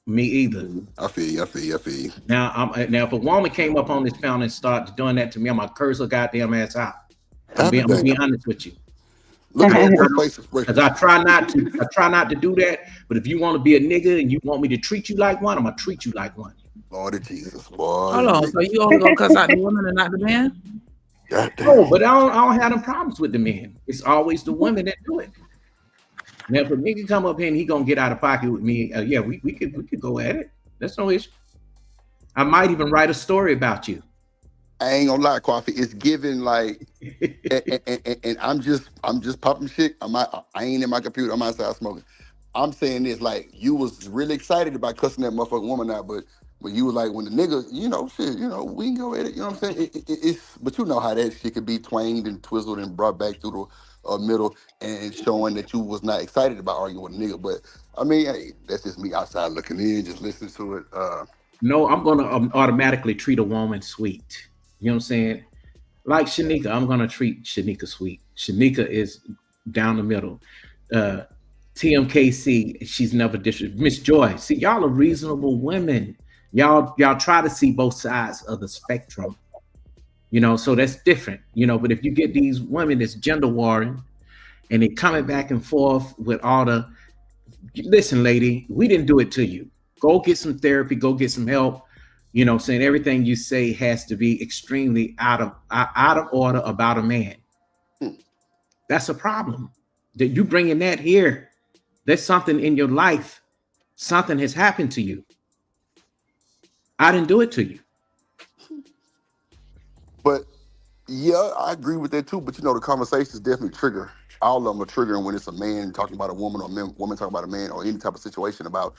Me either. I feel you. I feel you. I feel you. Now, if a woman came up on this panel and started doing that to me, I'm gonna curse her goddamn ass out. I'm Every gonna be day. honest with you. Look at her face expression. Because I try not to do that. But if you want to be a nigga and you want me to treat you like one, I'm gonna treat you like one. Lord of Jesus, boy. Hold on. So you only gonna cuss out the woman and not the man? No, but I don't have them problems with the men. It's always the women that do it. Now, if a nigga come up here and he gonna get out of pocket with me, yeah, we could go at it. That's no issue. I might even write a story about you. I ain't gonna lie, Coffee. It's given like, and I'm just popping shit. I ain't in my computer. I'm outside smoking. I'm saying this like you was really excited about cussing that motherfucking woman out, but when you was like when the nigga, shit, we can go at it. You know what I'm saying? It's but you know how that shit could be twanged and twizzled and brought back through the middle and showing that you was not excited about arguing with a nigga. But I mean, hey, that's just me outside looking in, just listening to it. No, I'm gonna automatically treat a woman sweet. You know what I'm saying? Like Shanika, I'm gonna treat Shanika sweet. Shanika is down the middle. TMKC, she's never disrespected. Miss Joy, see, y'all are reasonable women. Y'all try to see both sides of the spectrum. So that's different. But if you get these women that's gender warring and they coming back and forth with all the, listen, lady, we didn't do it to you. Go get some therapy, go get some help. Saying everything you say has to be extremely out of order about a man. That's a problem. That you bringing that here. There's something in your life. Something has happened to you. I didn't do it to you. But yeah, I agree with that too. But the conversations definitely trigger. All of them are triggering when it's a man talking about a woman or a woman talking about a man or any type of situation about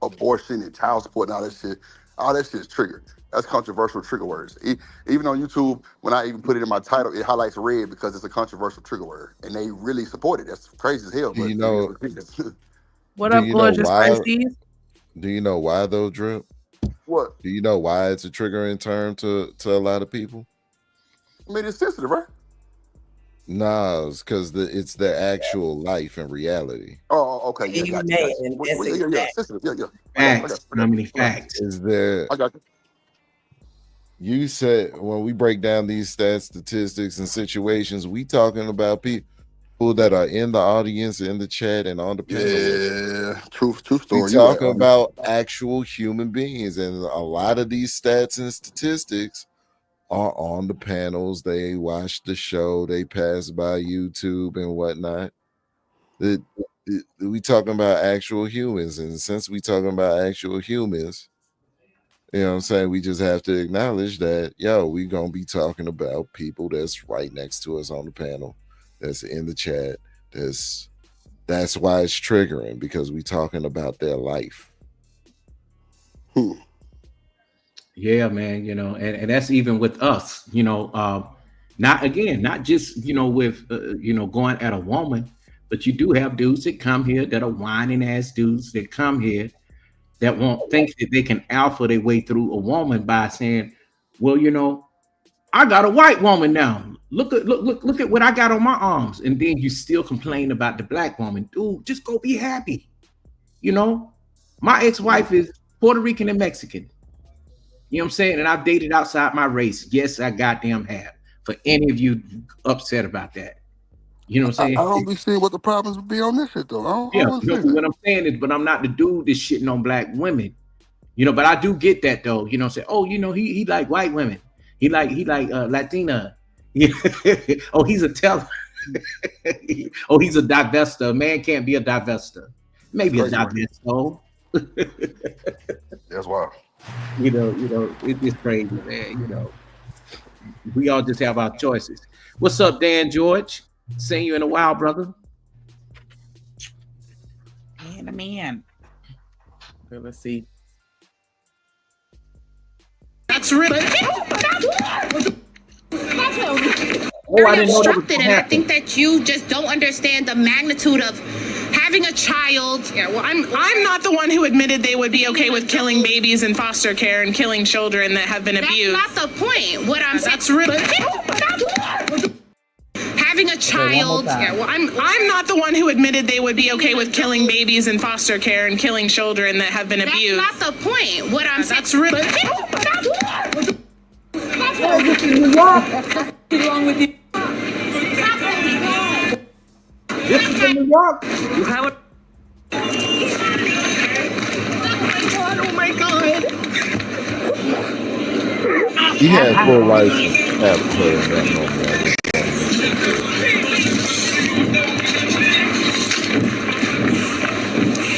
abortion and child support and all that shit. All that shit is triggered. That's controversial trigger words. Even on YouTube, when I even put it in my title, it highlights red because it's a controversial trigger word, and they really support it. That's crazy as hell. Do but you know? What up, gorgeous Pisces? Do you know why though, Drip? What? Do you know why it's a triggering term to a lot of people? I mean, it's sensitive, right? No, it's because it's their actual life and reality. Oh, okay. Yeah, gotcha. Yeah. Sensitive. Yeah. Facts. How many facts? Is there? I got you. You said when we break down these stats, statistics, and situations, we talking about people that are in the audience, in the chat, and on the panel. Yeah, true story. We talking about actual human beings, and a lot of these stats and statistics are on the panels. They watch the show, they pass by YouTube and whatnot. We talking about actual humans, and since we talking about actual humans, you know what I'm saying, we just have to acknowledge that, we gonna be talking about people that's right next to us on the panel, that's in the chat. That's why it's triggering, because we talking about their life. Yeah, man, and that's even with us, not just, with, going at a woman, but you do have dudes that come here that are whining ass dudes that come here that won't think that they can alpha their way through a woman by saying, well, I got a white woman now. Look at what I got on my arms. And then you still complain about the black woman. Dude, just go be happy. My ex-wife is Puerto Rican and Mexican. You know what I'm saying? And I've dated outside my race. Yes, I goddamn have. For any of you upset about that. You know what I'm saying? I don't be seeing what the problems would be on this shit, though. I don't what I'm saying is, but I'm not the dude that's shitting on black women. But I do get that, though. Say, he like white women. He like Latina. Oh, he's a teller. Oh, he's a divester. A man can't be a divester. Maybe a divesto. That's wild. It's crazy, man. We all just have our choices. What's up, Dan George? Seen you in a while, brother. Man. Okay, let's see. That's really. I didn't know that was and I think that you just don't understand the magnitude of having a child. Yeah, well, I'm not the one who admitted they would be okay with killing babies in foster care and killing children that have been abused. That's not the point. What I'm saying. That's really. having a child. Yeah, well, I'm not the one who admitted they would be okay with killing babies in foster care and killing children that have been abused. That's not the point. What I'm saying. That's really. What's wrong with you? This is in New York. You have a Oh my god. He had full license after that moment.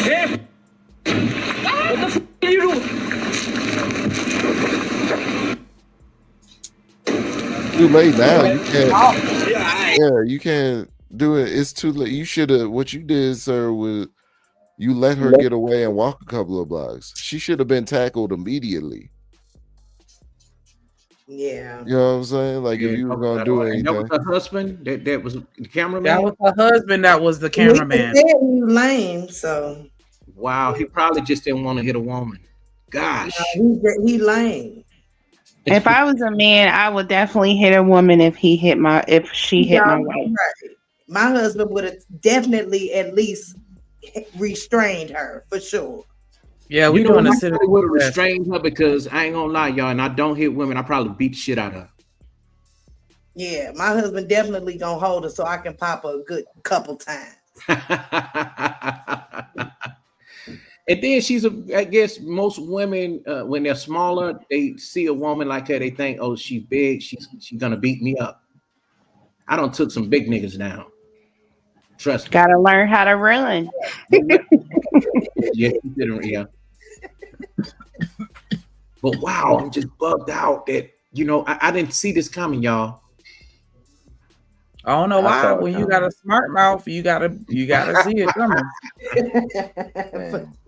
Hey, what the f are you doing? Too late now. You can't. Yeah, you can't do it. It's too late. You should have. What you did, sir, was you let her get away and walk a couple of blocks. She should have been tackled immediately. Yeah. You know what I'm saying? Like if you were gonna do anything. That was her husband. That was the cameraman. That was her husband. That was the cameraman. He said he was lame, so Wow, he probably just didn't want to hit a woman. Gosh, he lame. If I was a man, I would definitely hit a woman if she hit my wife. Right. My husband would have definitely at least restrained her for sure. Yeah, we you know, doing I a city. probably would have restrained her because I ain't gonna lie, y'all, and I don't hit women. I probably beat the shit out of her. Yeah, my husband definitely gonna hold her so I can pop her a good couple times. And then I guess most women, when they're smaller, they see a woman like her, they think, oh, she's big, she's gonna beat me up. I done took some big niggas down. Trust me. Gotta learn how to run. Yeah, yeah. But wow, I'm just bugged out that I didn't see this coming, y'all. I don't know why. When you got a smart mouth, you gotta see it coming.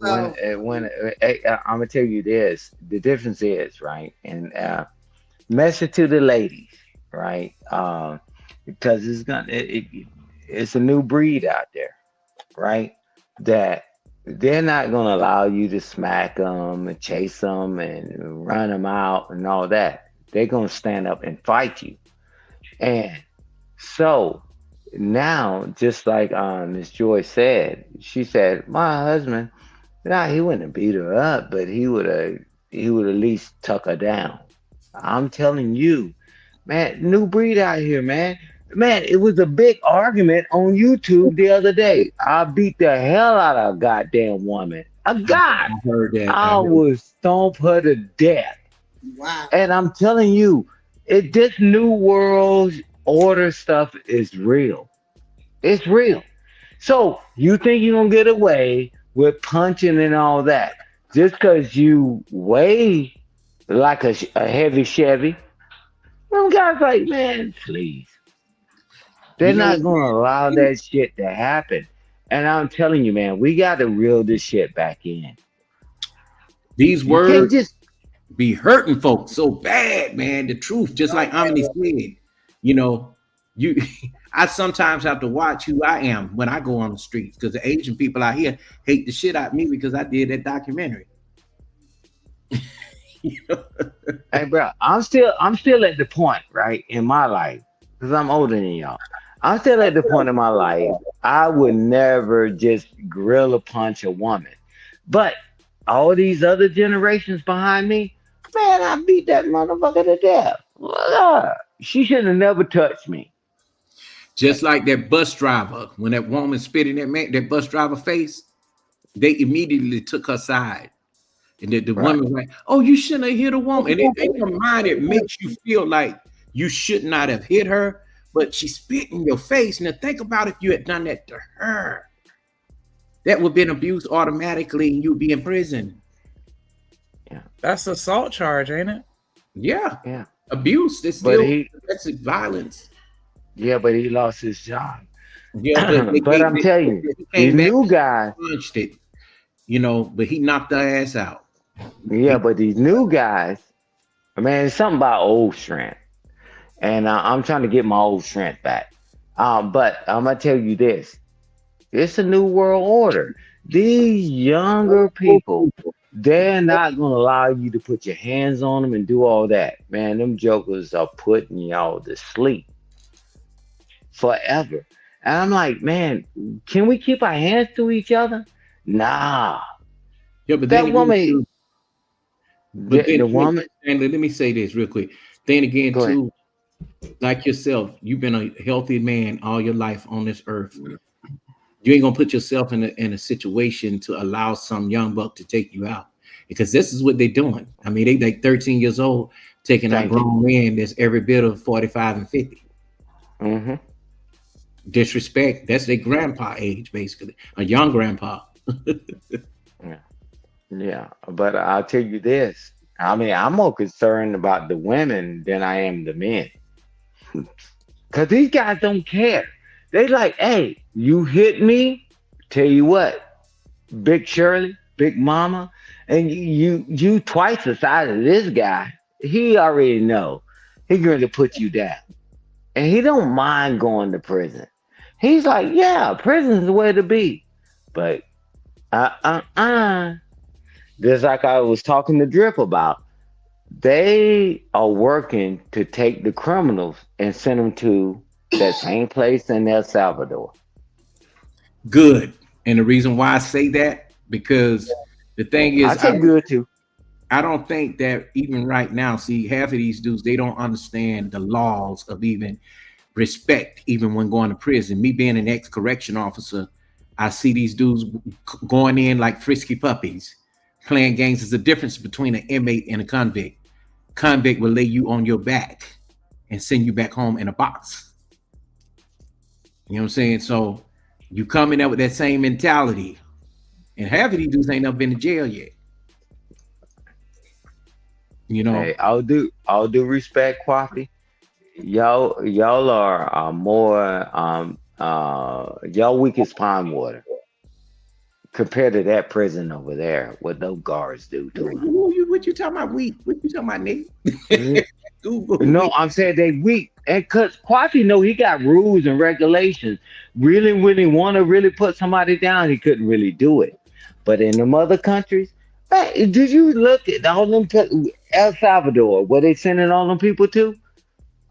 I'm gonna tell you this, the difference is, right, and message to the ladies, right, because it's a new breed out there, right, that they're not gonna allow you to smack them and chase them and run them out and all that. They're gonna stand up and fight you. And so now, just like Miss Joy said, she said, my husband, he wouldn't have beat her up, but he would at least tuck her down. I'm telling you, man, new breed out here, man. Man, it was a big argument on YouTube the other day. I beat the hell out of a goddamn woman. I heard that. I would stomp her to death. Wow. And I'm telling you, this new world order stuff is real. It's real. So you think you're gonna get away with punching and all that just because you weigh like a heavy Chevy? Them guys like, man, please. They're not gonna allow that shit to happen. And I'm telling you, man, we got to reel this shit back in. These words just be hurting folks so bad, man. The truth, just like Omni said, I sometimes have to watch who I am when I go on the streets because the Asian people out here hate the shit out of me because I did that documentary. Hey, bro, I'm still at the point, right, in my life, because I'm older than y'all. I'm still at the point in my life I would never just gorilla punch a woman. But all these other generations behind me, man, I beat that motherfucker to death. She should have never touched me. Just like that bus driver, when that woman spit in that bus driver face, they immediately took her side. And the woman was like, oh, you shouldn't have hit a woman. And in your mind, it makes you feel like you should not have hit her, but she spit in your face. Now think about if you had done that to her. That would have been abused automatically and you'd be in prison. Yeah. That's assault charge, ain't it? Yeah. Yeah. Abuse. It's still domestic violence. Yeah, but he lost his job. Yeah, but I'm telling you, the new guy punched it, but he knocked her ass out. Yeah, but these new guys, man, it's something about old strength. And I'm trying to get my old strength back. But I'm going to tell you this. It's a new world order. These younger people, they're not going to allow you to put your hands on them and do all that. Man, them jokers are putting y'all to sleep. forever. And I'm like, man, can we keep our hands to each other? Nah. Yeah, but then That again, woman, too, but then the again, woman, and let me say this real quick. Then again, go ahead. too, like yourself, you've been a healthy man all your life on this earth. You ain't gonna put yourself in a situation to allow some young buck to take you out, because this is what they're doing. I mean, they like 13 years old taking out Thank you. grown men that's every bit of 45 and 50. Hmm. Disrespect. That's their grandpa age, basically, a young grandpa. Yeah. Yeah. But I'll tell you this. I mean, I'm more concerned about the women than I am the men. Because these guys don't care. They like, hey, you hit me. Tell you what, Big Shirley, Big Mama, and you twice the size of this guy. He already know he's going to put you down, and he don't mind going to prison. He's like, yeah, prison's the way to be, but just like I was talking to Drip about, they are working to take the criminals and send them to that same place in El Salvador. Good. And the reason why I say that, because the thing I is, say good too. I don't think that even right now, see, half of these dudes, they don't understand the laws of even respect, even when going to prison. Me being an ex-correction officer, I see these dudes going in like frisky puppies, playing games. There's a difference between an inmate and a convict. Convict will lay you on your back and send you back home in a box. You know what I'm saying? So you come in there with that same mentality, and half of these dudes ain't never been to jail yet. You know, Hey, all due respect, Quaffy. Y'all are more y'all weak as pond water compared to that prison over there. What those guards do to them. what you talking about? What you talking about, Nick? No, I'm saying they weak. And cause Quaffy know he got rules and regulations. Really want to really put somebody down, he couldn't really do it. But in them other countries, hey, did you look at all them El Salvador, where they sending all them people to?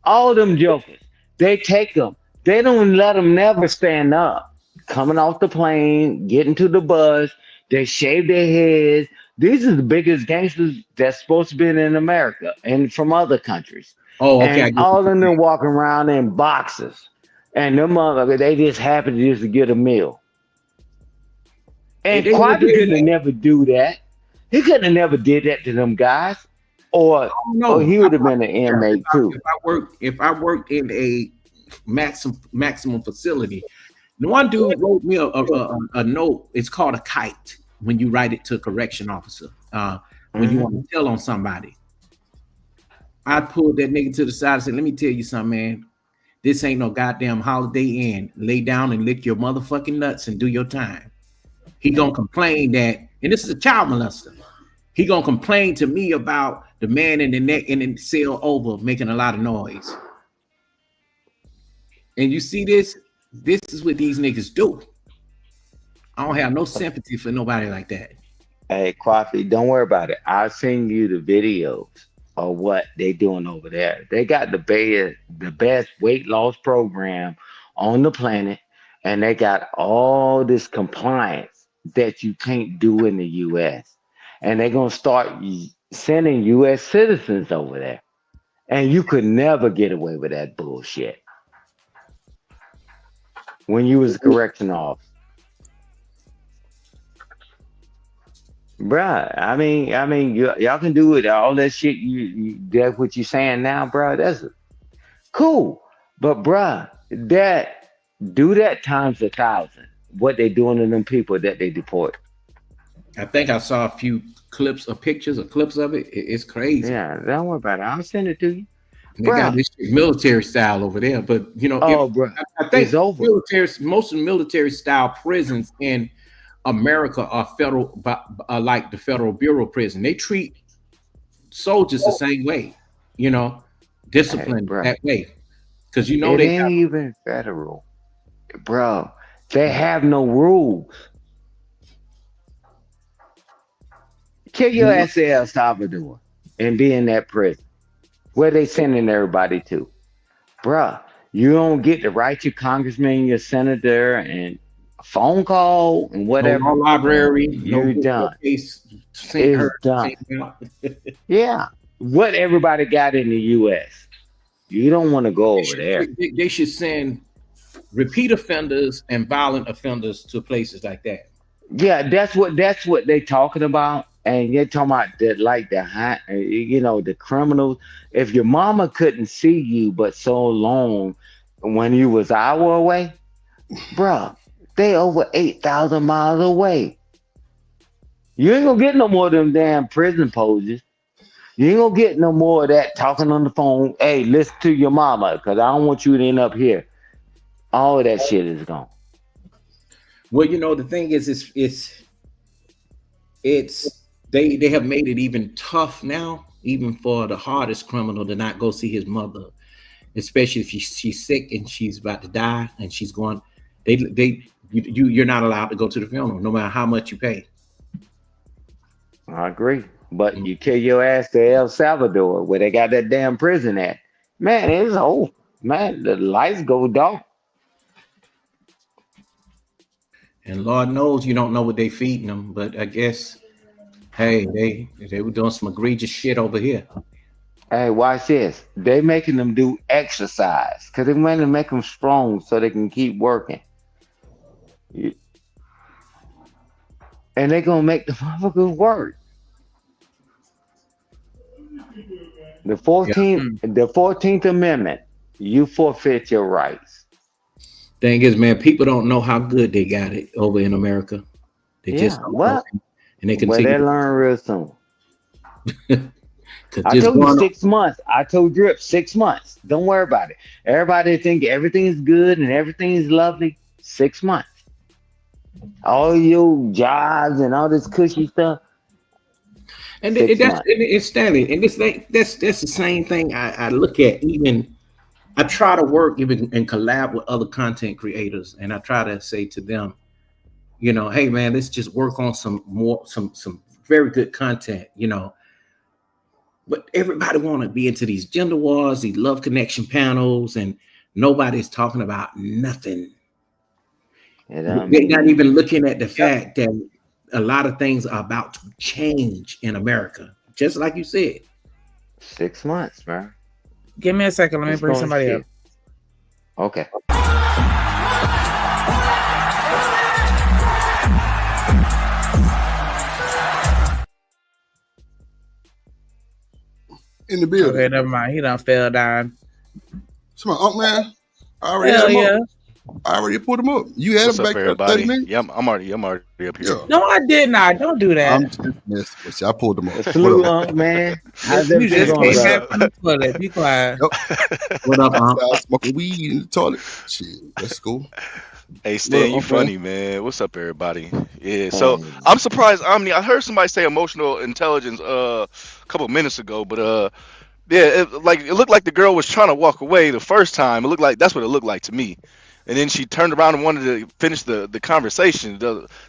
All them jokers, they take them. They don't let them never stand up. Coming off the plane, getting to the bus, they shave their heads. These are the biggest gangsters that's supposed to be in America and from other countries. Oh, okay. I And get all what of you're them saying. walking around in boxes. And them motherfuckers, they just happy to just get a meal. And They what Quavi they couldn't have want. never do that. He couldn't have never did that to them guys. Or No, he would have been an yeah, inmate too. if I worked in a maximum facility, the one dude wrote me a note. It's called a kite when you write it to a correction officer. When you Mhm. want to tell on somebody, I pulled that nigga to the side and said, "Let me tell you something, man. This ain't no goddamn Holiday Inn. Lay down and lick your motherfucking nuts and do your time." He gonna complain that, and this is a child molester. He gonna complain to me about the man in the neck and the cell over making a lot of noise. And you see this? This is what these niggas do. I don't have no sympathy for nobody like that. Hey, Coffee, don't worry about it. I'll send you the videos of what they doing over there. They got the best weight loss program on the planet, and they got all this compliance that you can't do in the U.S. And they're gonna start sending U.S. citizens over there, and you could never get away with that bullshit when you was a correction officer. Bruh, y'all can do it. All that shit, that's what you saying now, bruh. That's cool, but bruh, that do that times 1,000. What they doing to them people that they deport? I think I saw a few clips or pictures or clips of it. It's crazy. Yeah, don't worry about it. I'll send it to you, They got bruh. this military style over there, but you know, if Oh, bruh, I it's think over. most of the military style prisons in America are federal, like the Federal Bureau of Prison. They treat soldiers the same way, you know, Hey, discipline bruh, that way, because you know it they ain't got. even federal, bro. They have no rules. Kill your ass to El Salvador and be in that prison. Where they sending everybody to? Bruh, You don't get to write your congressman, your senator, and a phone call and No whatever. law library, no You're done. case sent It's her done. sent out. Yeah. What everybody got in the U.S. You don't want to go over there. They should send repeat offenders and violent offenders to places like that. Yeah, that's what they talking about, and they're talking about the criminals. If your mama couldn't see you but so long when you was hour away, bruh, they over 8,000 miles away. You ain't gonna get no more of them damn prison poses. You ain't gonna get no more of that talking on the phone. Hey, listen to your mama, because I don't want you to end up here. All of that shit is gone. Well, the thing is, they have made it even tough now, even for the hardest criminal to not go see his mother, especially if she's sick and she's about to die and she's going. You're not allowed to go to the funeral, no matter how much you pay. I agree, but you carry your ass to El Salvador, where they got that damn prison at. Man, it's old. Man, the lights go dark. And Lord knows you don't know what they feeding them, but I guess, hey, they were doing some egregious shit over here. Hey, watch this. They making them do exercise because they want to make them strong so they can keep working. And they gonna make the motherfuckers work. The 14th Amendment, you forfeit your rights. Thing is, man, people don't know how good they got it over in America. They just don't know. And they continue. Well, they learn real soon. I told you 6 months. I told Drip 6 months. Don't worry about it. Everybody think everything is good and everything is lovely. 6 months. All your jobs and all this cushy stuff. And it's Stanley. And that's the same thing I look at. Even I try to work even and collab with other content creators, and I try to say to them, hey man, let's just work on some very good content, But everybody want to be into these gender wars, these love connection panels, and nobody's talking about nothing. They're not even looking at the fact that a lot of things are about to change in America, just like you said. 6 months, man. Give me a second. Let me bring somebody up. Okay. In the building. Okay, never mind. He done fell down. Come on, man. I already pulled him up. You had him back there 30 minutes? Yeah, I'm already up here. Yeah. No, I did not. Don't do that. I'm just messing with you. I pulled him up. Salute, Unc, man. How's you just came back from the toilet. Be quiet. Yep. What up, Unc? Smoking weed in the toilet. Shit, that's cool. Hey, Stan, you funny, man. What's up, everybody? Yeah, so I'm surprised, Omni. I heard somebody say emotional intelligence a couple minutes ago, but yeah, it looked like the girl was trying to walk away the first time. It looked like that's what it looked like to me. And then she turned around and wanted to finish the conversation.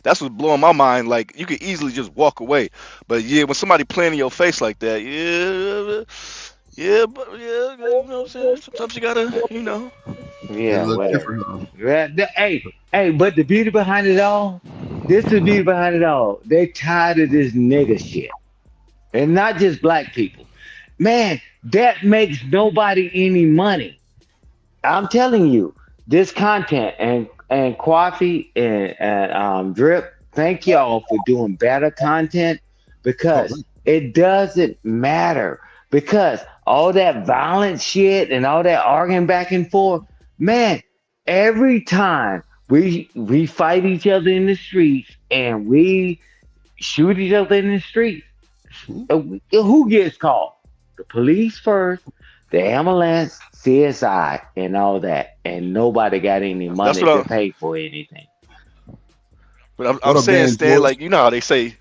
That's what's blowing my mind. Like, you could easily just walk away. But yeah, when somebody playing in your face like that, but you know what I'm saying? Sometimes you gotta, Yeah, whatever. Hey, but the beauty behind it all, this is the beauty behind it all. They tired of this nigga shit. And not just black people. Man, that makes nobody any money. I'm telling you. This content and Coffee and Drip, thank y'all for doing better content because it doesn't matter. Because all that violent shit and all that arguing back and forth, man, every time we fight each other in the streets and we shoot each other in the streets, who gets called? The police first, the ambulance, CSI, and all that, and nobody got any money to pay for anything. But I'm saying, Stan, like you know how they say,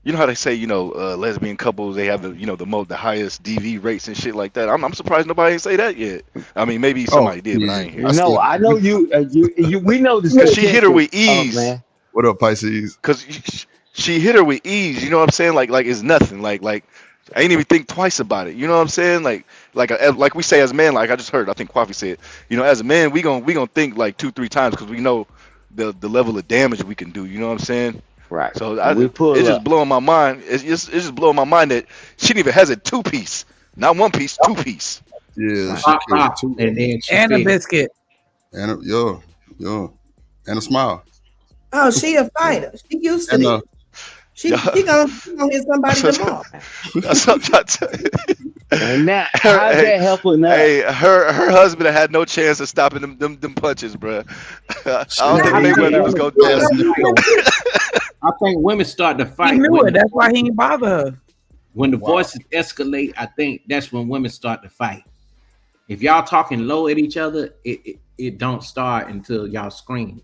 lesbian couples they have the highest DV rates and shit like that. I'm surprised nobody ain't say that yet. I mean, maybe somebody did, but I ain't hear. No, I know you. We know this because she hit her with ease. Man. What up, Pisces? Because she hit her with ease. You know what I'm saying? Like it's nothing. Like I ain't even think twice about it. You know what I'm saying? Like we say as men, like I just heard, I think Kwafi said, as a man, we gonna think like 2-3 times because we know the level of damage we can do. You know what I'm saying? Right. So We it's pull just up. blowing my mind. It's just blowing my mind that she didn't even has a 2-piece, not 1-piece, 2-piece. Yeah, Right. she carried two of And them. then she And a fed. biscuit. And and a smile. Oh, she a fighter. She used to And this. Yeah, She gonna hit somebody tomorrow. that's what I'm trying to tell you. And now, Her, how's hey, that helping us? hey, her husband had no chance of stopping them punches, bro. I she don't had think I a think Mayweather real was women gonna start touch ass to him. nigga though. fight. I think women start to He fight knew it. That's why he ain't bother her. when the Wow. voices escalate. I think that's when women start to fight. If y'all talking low at each other, it don't start until y'all scream.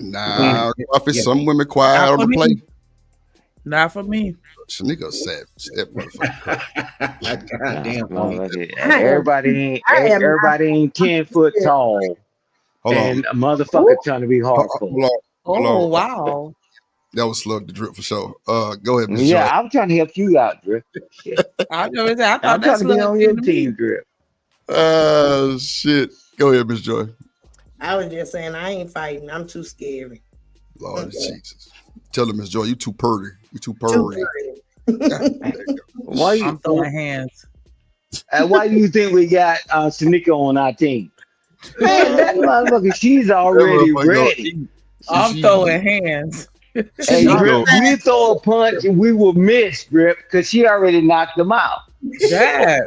Right. Then, Nah, office. yeah. Some women quiet Not on for the play. me. Not for me. Shanika savage. That motherfucker crazy. God Nah, damn, Tony. motherfucker. I am I am not Everybody ain't 10 foot scared. tall, Hold on. and a motherfucker Oh, trying to be Hold hardcore. on. Hold oh on. wow. That was Slug the Drip for sure. Go ahead, Miss Joy. Yeah, I'm trying to help you out, Drip. Shit. I never said I I'm thought trying that to be slug on came your to me. team, Drip. Shit. Go ahead, Miss Joy. I was just saying I ain't fighting. I'm too scary. Lord Mm-mm. Jesus. Tell her, Miss Joy, you too purty. You too Too purty. Yeah, pretty. there you go. Why I'm you? throwing hands. Why do you think we got Shanika on our team? Man, that motherfucker, she's That already motherfucker gonna ready. eat. I'm throwing hands. Hey, She Drip, go. we throw a punch and we will miss, Drip, because she already knocked them out. Dad,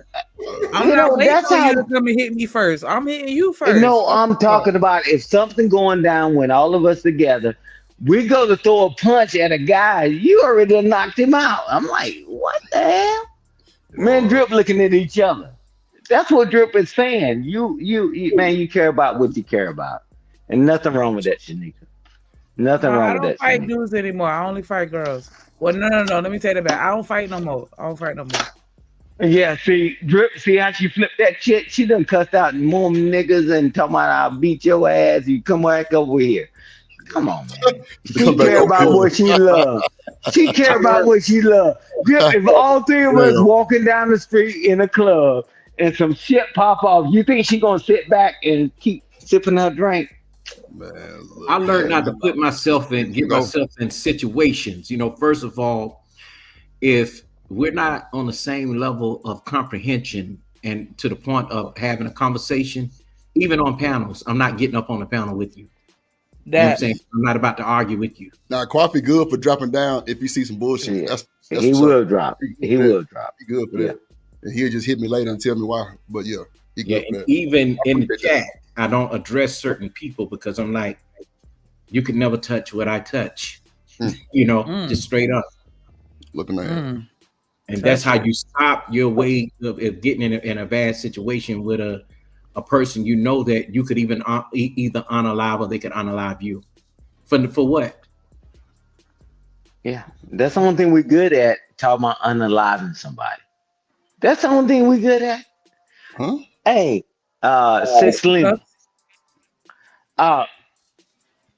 I'm You not know, waiting that's on you to how. come and hit me first. I'm hitting you first. No, Fuck I'm off. talking about if something going down when all of us together, we go to throw a punch at a guy, you already done knocked him out. I'm like, what the hell? Man, Lord. Drip looking at each other. That's what Drip is saying. Man, you care about what you care about. And nothing wrong with that, Shanika. No, Nothing wrong I with don't that, fight Shanika. dudes anymore. I only fight girls. Well, no. Let me take that back. I don't fight no more. I don't fight no more. Yeah, see, Drip, see how she flipped that shit? She done cussed out more niggas and talking about I'll beat your ass. You come back over here. Come on, man. She Come back care over about here. what she love. She care about what she love. Drip, if all three of us Damn. walking down the street in a club and some shit pop off, you think she gonna sit back and keep sipping her drink? Man, I look, learned man. not to put myself in, You get go. myself in situations. First of all, if we're not on the same level of comprehension and to the point of having a conversation, even on panels, I'm not getting up on the panel with you. You know what I'm That saying? I'm not about to argue with you. Now, Coffee good for dropping down if he see some bullshit. Yeah. That's He what's up. will drop. He good He for that. will drop. He good for Yeah. that. And he'll just hit me later and tell me why. But yeah, he Yeah, good for and that. even I in the appreciate that. chat, I don't address certain people because I'm like, you can never touch what I touch. Just straight up. Looking at it. And that's how Touch it. you stop your way of getting in a bad situation with a person that you could even either unalive or they could unalive you. For what? Yeah. That's the only thing we're good at, talking about unaliving somebody. That's the only thing we're good at. Huh? Hey, Six Lindy.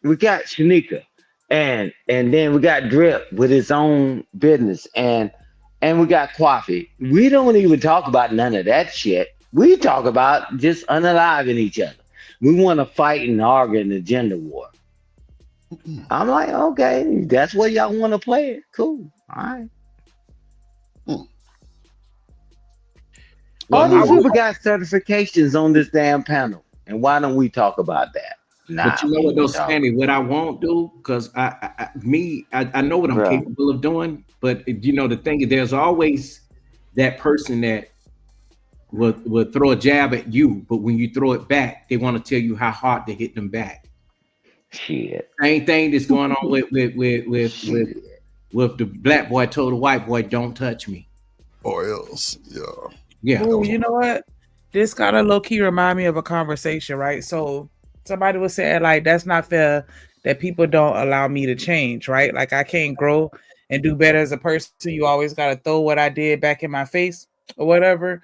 We got Shanika, and then we got Drip with his own business, and we got Coffee. We don't even talk about none of that shit. We talk about just unaliving each other. We want to fight and argue in the gender war. I'm like, okay, that's what y'all want to play it. Cool. All right. All Well, these people got certifications on this damn panel, and why don't we talk about that? but you know what, though, Stanley, what I won't do, because I know what I'm Bruh. capable of doing, but the thing is, there's always that person that will throw a jab at you, but when you throw it back, they want to tell you how hard to hit them back. Shit. Same thing that's going on with the black boy told the white boy, "Don't touch me," or else, yeah. Yeah. Oh, you know what? This kind of low key remind me of a conversation, right? So somebody was saying like that's not fair that people don't allow me to change, right? Like I can't grow and do better as a person. You always got to throw what I did back in my face or whatever.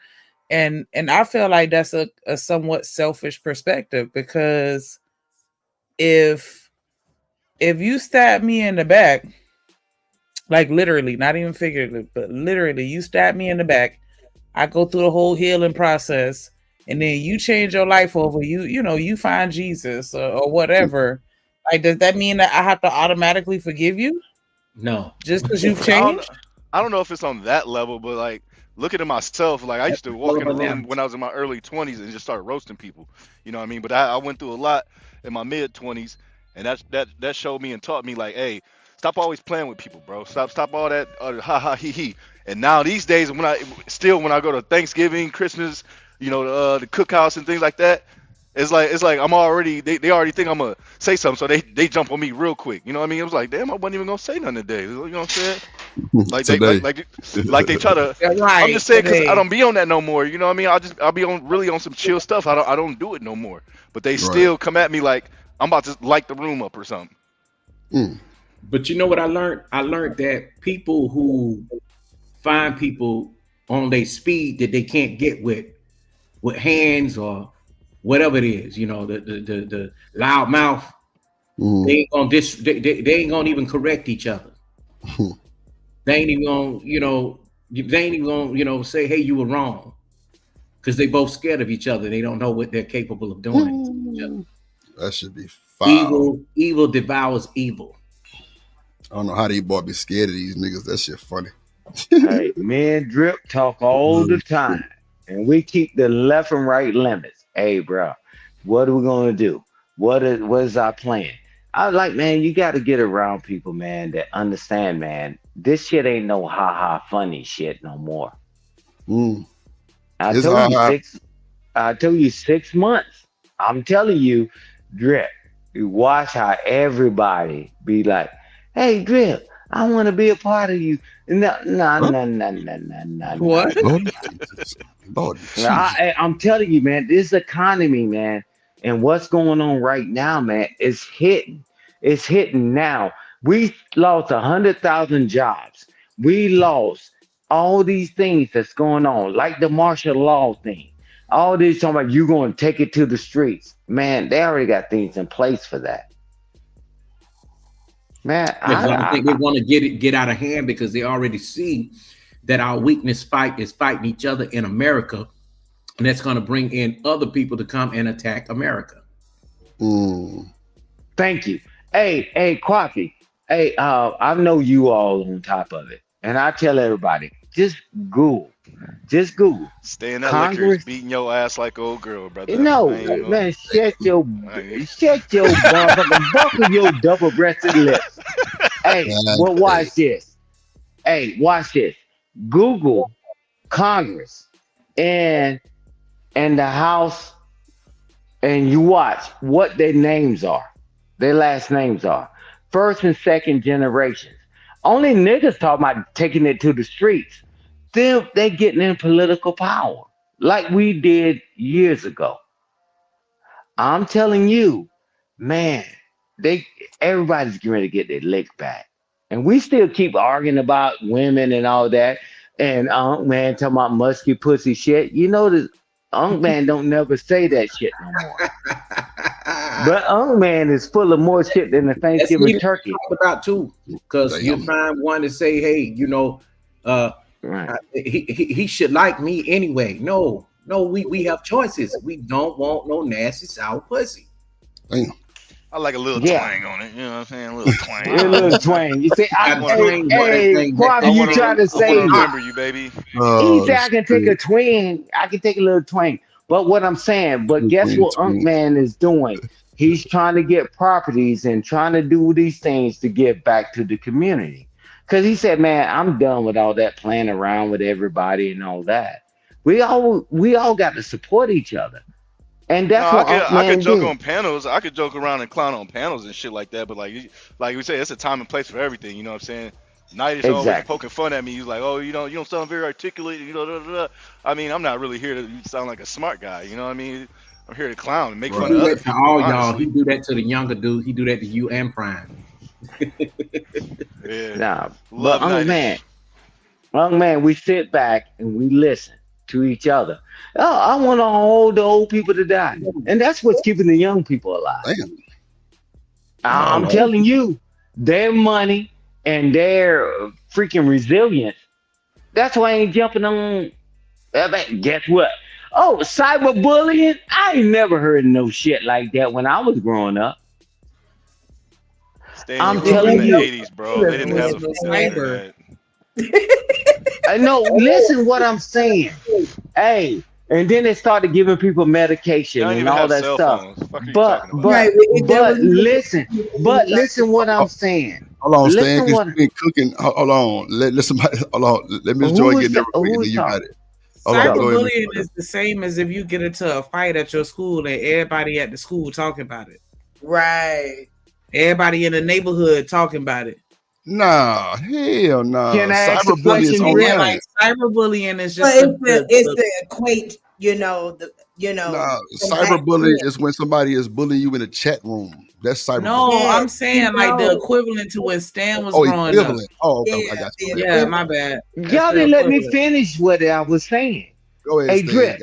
And I feel like that's a somewhat selfish perspective because if you stab me in the back Like literally, not even figuratively, but literally, you stab me in the back. I go through the whole healing process, and then you change your life over. You find Jesus or whatever. Like, does that mean that I have to automatically forgive you No. just because you've I don't, changed? I don't know if it's on that level, but like looking at myself, like I used to walk in a room when I was in my early 20s and just start roasting people. You know what I mean? But I went through a lot in my mid 20s, and that showed me and taught me like, hey, stop always playing with people, bro. Stop all that ha ha he he. And now these days, when I go to Thanksgiving, Christmas, the cookhouse and things like that. It's like I'm already they already think I'm gonna say something, so they jump on me real quick. You know what I mean? It was like, damn, I wasn't even gonna say nothing today. You know what I'm saying? Like they Today. like they try to. Right, I'm just saying because I today. don't be on that no more. You know what I mean? I'll be on some chill stuff. I don't do it no more. But they still come at me like I'm about to light the room up or something. But you know what I learned? I learned that people who find people on their speed that they can't get with hands or whatever it is, the loud mouth, they ain't gonna they ain't gonna even correct each other. They ain't even gonna, say, hey, you were wrong. Because they both scared of each other. They don't know what they're capable of doing to each other. That should be foul. Evil devours evil. I don't know how these boys be scared of these niggas. That shit funny. Hey, me and Drip talk all the time, and we keep the left and right limits. Hey, bro, what are we gonna do? What is our plan? I was like, man, you got to get around people, man, that understand, man. This shit ain't no ha ha funny shit no more. I told you 6 months. I'm telling you, Drip, you watch how everybody be like, hey, Drip, I want to be a part of you. No. What? Lord, I'm telling you, man, this economy, man, and what's going on right now, man, is hitting. It's hitting now. We lost 100,000 jobs. We lost all these things that's going on, like the martial law thing. All this talking about you going to take it to the streets. Man, they already got things in place for that. Man, I think they want to get out of hand because they already see that our weakness is fighting each other in America, and that's going to bring in other people to come and attack America. Thank you. Hey, Coffee. Hey, I know you all on top of it, and I tell everybody, just Google. Stay in that liquor is beating your ass like old girl, brother. No, man, shut your buckle your double-breasted lips. Hey, well, watch this. Hey, watch this. Google Congress and the House, and you watch what their names are. Their last names are first and second generations. Only niggas talking about taking it to the streets. They getting in political power like we did years ago. I'm telling you, man, everybody's getting ready to get their lick back. And we still keep arguing about women and all that. And man talking about musky pussy shit. You know this Man don't never say that shit no more. But Man is full of more shit than the Thanksgiving turkey. Talk about too, because you find one to say, hey, he should like me anyway. No, we have choices. We don't want no nasty sour pussy. Damn. I like a little twang on it. You know what I'm saying? A little twang. A little twang. You say, hey, Quavi, you trying to say? I remember you, baby. He said I can take a twang. I can take a little twang. But what I'm saying, guess what Man is doing? He's trying to get properties and trying to do these things to give back to the community. Because he said, man, I'm done with all that playing around with everybody and all that. We all got to support each other. And that's what I could joke on panels. I could joke around and clown on panels and shit like that. But like we say, it's a time and place for everything. You know what I'm saying? Night is always poking fun at me. He's like, oh, you don't sound very articulate. I mean, I'm not really here to sound like a smart guy. You know what I mean? I'm here to clown and make fun of other people. All y'all. He do that to the younger dude. He do that to you and Prime. Yeah. Nah, but young man, we sit back and we listen to each other. Oh, I want all the old people to die, and that's what's keeping the young people alive. I'm telling you, their money and their freaking resilience. That's why I ain't jumping on. Guess what? Oh, cyberbullying. I ain't never heard of no shit like that when I was growing up. Stan, you I'm grew up in telling the you. '80s, bro. They didn't have the cyber. internet. I know. Listen, what I'm saying. Hey, and then they started giving people They medication don't and even all have that cell stuff. phones. The fuck are you But talking about? but Right. but listen what I'm Oh, saying. hold on, Stan, Listen because what you been cooking. Hold on. Let somebody. Hold on. Let Miss Joy get there real quick, who and is then you got talking? it. Hold on. Go. Go ahead, Miss Cyberbullying Joy. is the same as if you get into a fight at your school and everybody at the school talking about it. Right. Everybody in the neighborhood talking about it. Nah, hell Can nah. I ask a Cyberbullying is question, And Drip? online. like cyberbullying is But just it's the equate, Nah, from back cyberbullying then. is when somebody is bullying you in a chat room. That's cyberbullying. no, Yeah, I'm saying like the No. equivalent to when Stan was Oh, growing up. equivalent. Oh, okay. yeah, I got you. the My bad. Yeah, my equivalent. bad. That's Y'all the didn't let me equivalent. finish what I was saying. Go ahead, Hey, Stan.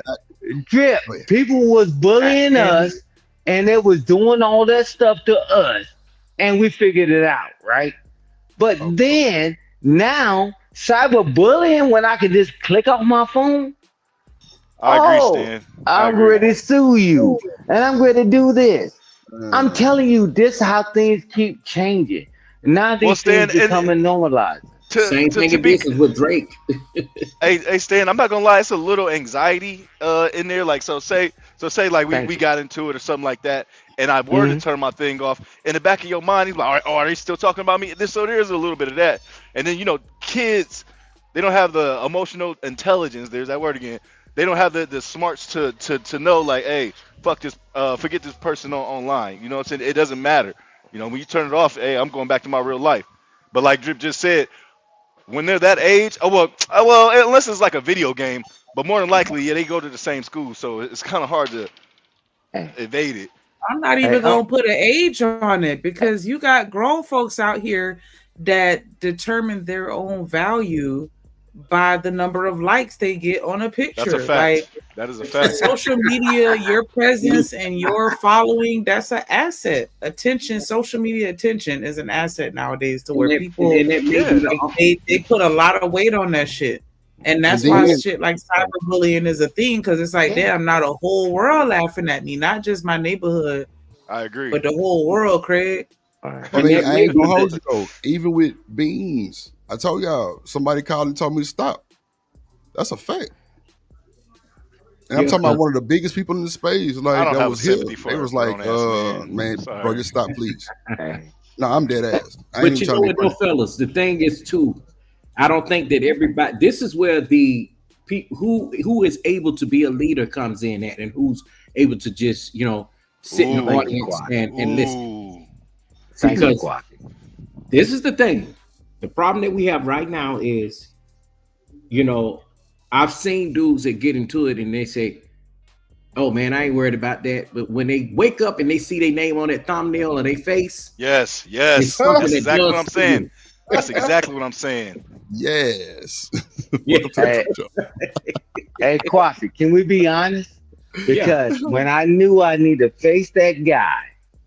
Drip. Go ahead. People was bullying And us, and they was doing all that stuff to us, and we figured it out, right? But Okay. then now cyberbullying, when I can just click off my phone, I agree, oh, Stan. I I'm agree. ready to sue you, and I'm ready to do this. I'm Uh, telling you, this is how things keep changing. Now Well, these things Stan, and becoming normalized. Same thing to in be business with Drake. hey Stan, I'm not gonna lie, it's a little anxiety in there. Like say like we Thank you. got into it or something like that, and I were to Hmm. turn my thing off. In the back of your mind, he's like, are they still talking about me? So there's a little bit of that. And then kids, they don't have the emotional intelligence. There's that word again. They don't have the smarts to know like, hey, fuck this, forget this person online. You know what I'm saying? It doesn't matter. When you turn it off, hey, I'm going back to my real life. But like Drip just said, when they're that age, well, unless it's like a video game, but more than likely, yeah, they go to the same school, so it's kind of hard to Hey, evade it. I'm not hey, even gonna put an age on it because you got grown folks out here that determine their own value by the number of likes they get on a That's a picture. Like fact. That is a fact. social media, your presence and your following, that's an asset. Attention, social media attention is an asset nowadays to And where that, and, people and that may be Yeah, the they put a lot of weight on that shit. And and that's why then shit like cyberbullying is a thing because it's like, yeah. damn, not a whole world laughing at me, not just my neighborhood, I agree. but the whole world, Craig. All right. I and mean, that I may ain't be gonna hold the you though. Even with beans, I told y'all somebody called and told me to stop. That's a fact. And I'm yeah. talking about one of the biggest people in the space, I like don't that have a was here. sympathy They for a was like, grown ass man. man, bro, Sorry. just stop, please. Hey, No, I'm dead ass. I ain't But even you trying know to be what, though, funny. fellas, the thing is too. I don't think that everybody. This is where the people who is able to be a leader comes in at, and who's able to just sit in the thank Ooh, you, audience Quasi. and listen. ooh. Thank you, Because Quasi. this is the thing. The problem that we have right now is, you know, I've seen dudes that get into it and they say, "Oh man, I ain't worried about that." But when they wake up and they see their name on that thumbnail or their face, Yes, it's yes. something That's that exactly what does I'm to saying. you. That's exactly what I'm saying. Yes. Yeah, Welcome to the Hey, show. hey, Quasi, can we be honest? yeah. Because when I knew I need to face that guy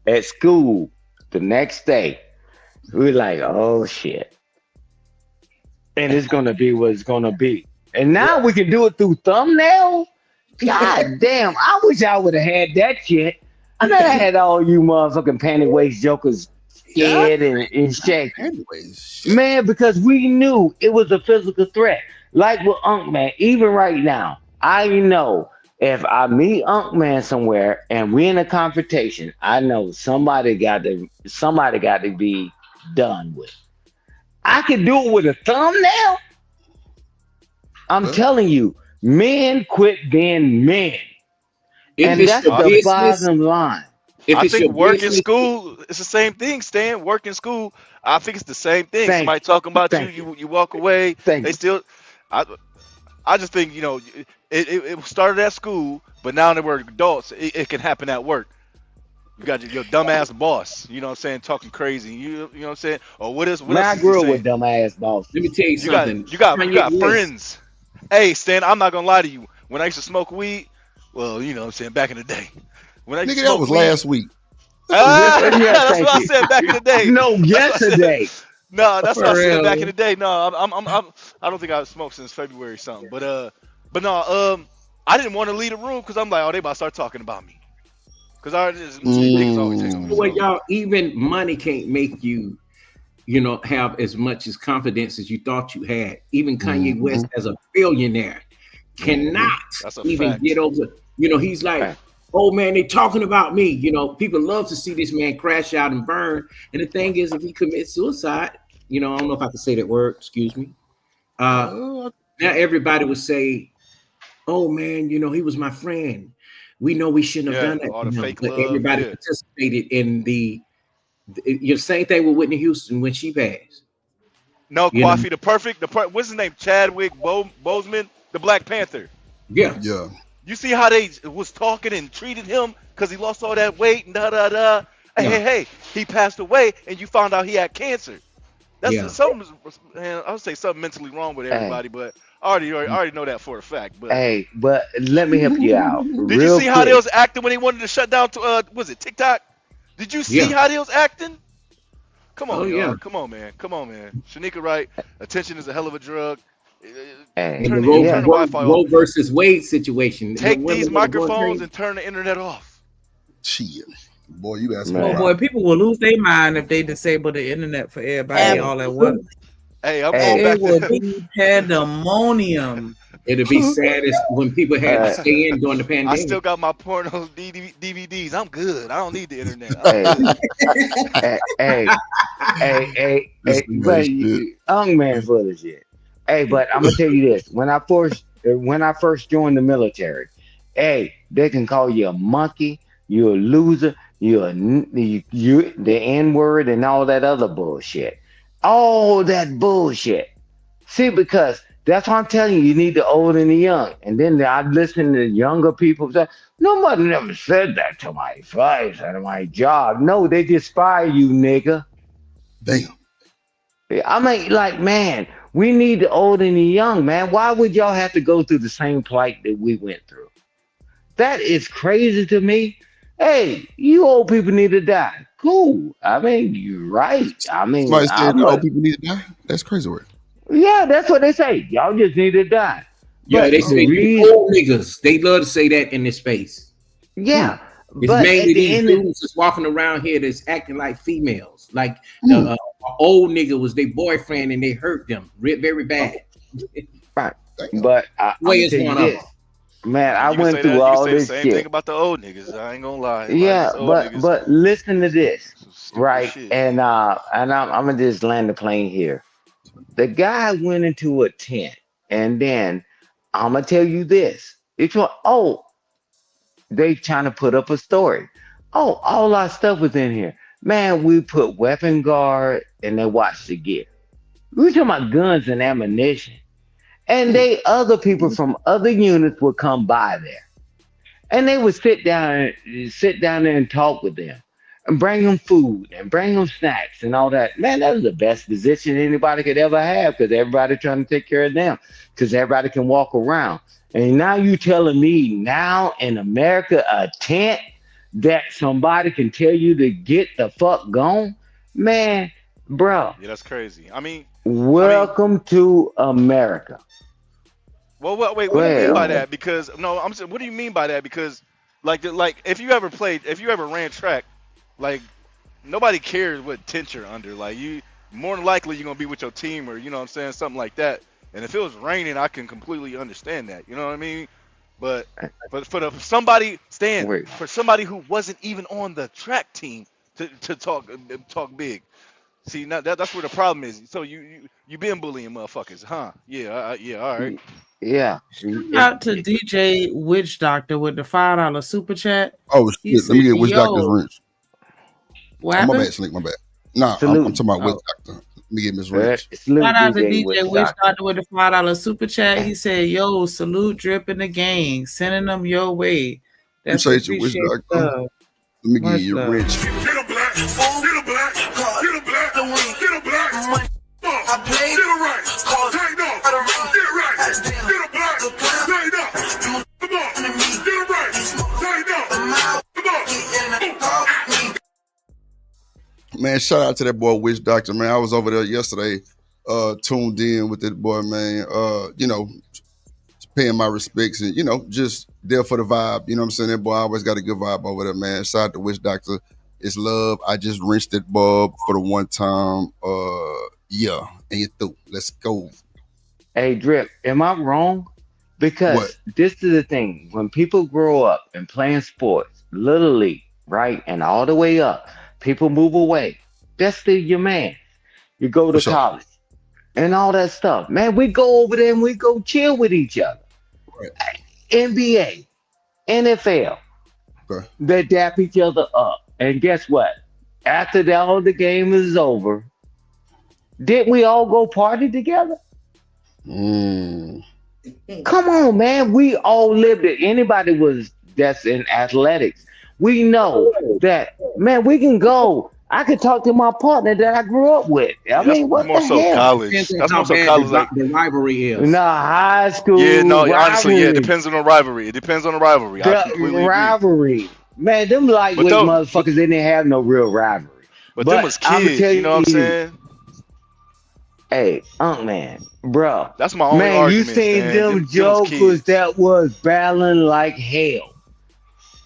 at school the next day, we were like, oh shit. And it's gonna be what it's gonna be. And now we can do it through thumbnail. God damn, I wish I would have had that shit. I never had all you motherfucking panty waist jokers God, scared and shaky. anyways, shit. Man, because we knew it was a physical threat. Like with Unk Man, even right now, I know if I meet Unk Man somewhere and we in a confrontation, I know somebody got to be done with. I can do it with a thumbnail. I'm Well, telling you, men quit being men. If And it's that's your I, the business, bottom line. if I it's think your work in business, school, it's the same thing, Stan. Work in school, I think it's the same thing. Thank Somebody you. talking about you, Thank you. you walk away. Thank They you. still, I, I just think it started at school, but now that we're adults, it can happen at work. You got your dumbass boss, you know what I'm saying, talking crazy. You know what I'm saying? Or what Man, else I is he grew up with saying? dumbass let me bosses. tell you You got something. you got you Kanye got West. friends. Hey, Stan, I'm not gonna lie to you. When I used to smoke weed, well, you know what I'm saying, back in the day. When I used to nigga, that smoke was weed, last week. Yeah, that's thank what I you. said back in the day. No, That's what I said. yesterday. No, that's For what I said back real. in the day. No, I don't think I've smoked since February or something. But no, I didn't want to leave the room because I'm like, oh, they about to start talking about me. Because I just niggas always hate on me. Well, So y'all, even money can't make you, have as much as confidence as you thought you had. Even Kanye West, as a billionaire, cannot that's a even fact. get over. He's like, oh man, they talking about me. People love to see this man crash out and burn. And the thing is, if he commits suicide, I don't know if I can say that word. Excuse me. Now everybody would say, oh man, he was my friend. We know we shouldn't have done that all to the him, fake but love. everybody Yeah. participated in the same thing with Whitney Houston when she passed. No, Kwafi, what's his name? Chadwick Boseman, the Black Panther. Yeah. Yeah. You see how they was talking and treated him because he lost all that weight and da da da. Hey, he passed away and you found out he had cancer. That's something. Man, I would say something mentally wrong with everybody, but I already know that for a fact. But Hey, but let me help you out did you real see how they quick. was acting when they wanted to shut down? Was it TikTok? Did you see how they was acting? Come on, y'all. Come on, man. Shanika, right? Attention is a hell of a drug. Hey, And the Turn the Wi-Fi off. Roe versus Wade situation. Take these microphones and turn the internet off. Shit. Boy, you asking Oh boy, people will lose their mind if they disable the internet for everybody all at once. Hey, I'm going back It will to be pandemonium. It'll be saddest when people had to stay in during the pandemic. I still got my porno DVDs. I'm good. I don't need the internet. Hey, but young man full of shit. Hey, but I'm gonna tell you this: when I first joined the military, hey, they can call you a monkey, you're a loser, you the N word, and all that other bullshit. All that bullshit. See, because that's what I'm telling you. You need the old and the young. And then I listen to younger people say, nobody never said that to my face at my job. No, they just fire you, nigga. Damn. I mean, like, man, we need the old and the young, man. Why would y'all have to go through the same plight that we went through? That is crazy to me. Hey, you old people need to die. Cool. I mean, you're right. I mean, Somebody said old people need to die. That's crazy word. Yeah, that's what they say. Y'all just need to die. Yeah, they say old niggas. They love to say that in this space. Yeah. It's but mainly these dudes that's walking around here that's acting like females. Like the old nigga was their boyfriend and they hurt them very bad. Right. But I'm Way tell is you one this. of Man, I went through you all can say this the same shit. thing about the old niggas. I ain't gonna lie. Yeah, but listen to this, right? Shit. And I'm gonna just land the plane here. The guy went into a tent, and then I'm gonna tell you this. It's what they trying to put up a story. Oh, all our stuff was in here. Man, we put weapon guard and they watched the gear. We talking about guns and ammunition. And other people from other units would come by there. And they would sit down there and talk with them. And bring them food and bring them snacks and all that. Man, that was the best position anybody could ever have because everybody trying to take care of them. Because everybody can walk around. And now you telling me now in America a tent that somebody can tell you to get the fuck gone? Man, bro. Yeah, that's crazy. I mean, welcome to America. Well, wait. What do you mean by that? Because no, I'm saying, what do you mean by that? Because like if you ever ran track, like nobody cares what tent you're under. Like you, more than likely you're gonna be with your team or you know what I'm saying, something like that. And if it was raining, I can completely understand that. You know what I mean? But for somebody who wasn't even on the track team to talk big. See, now that's where the problem is. So you been bullying motherfuckers, huh? Yeah, all right. Yeah. Shout out to DJ Witch Doctor with the $5 super chat. Oh shit! Let me get Witch Doctor's wrench. What my happened? bad, Slick. My bad. Nah, I'm talking about Witch Doctor. Let me get Miss Wrench. Shout out to DJ Witch Doctor with the $5 super chat. He said, "Yo, salute Drip in the gang, sending them your way." That's Appreciate you, Witch Doctor. Let me get you your wrench. Get a black, get a black, get a black, get a black. I played it right. Tighten up. Get it right. Get a black. Tighten up. Come on. Get it right. Tighten up. Come on. Man, man, shout out to that boy Witch Doctor, man. I was over there yesterday, tuned in with that boy, man. Paying my respects and just there for the vibe. You know what I'm saying? That boy always got a good vibe over there, man. Shout out to Witch Doctor. It's love. I just rinsed that bulb for the one time. Yeah, and you through. Let's go. Hey, Drip, am I wrong? What Because this is the thing. When people grow up and playing sports, little league, right, and all the way up, people move away. That's still your man. You go for to sure? college and all that stuff. Man, we go over there and we go chill with each other. Right. NBA, NFL, Okay. they dap each other up. And guess what? After all the game is over, didn't we all go party together? Mm. Come on, man. We all lived it. Anybody was that's in athletics. We know that, man, we can go. I could talk to my partner that I grew up with. I Yeah, that's mean, what more the so hell? college. Depends on That's how more so bad college. Like, the rivalry is. Nah, high yeah, school no, honestly, yeah, it rivalry. depends on the rivalry. It depends on the rivalry. I The completely agree. rivalry. Man, them But lightweight though, motherfuckers, they didn't have no real rivalry. but them But was I'm gonna kids. tell You know what I'm you, saying? hey, man, bro, That's my only man, you argument, seen man. them Them was jokers kids. that was battling like hell.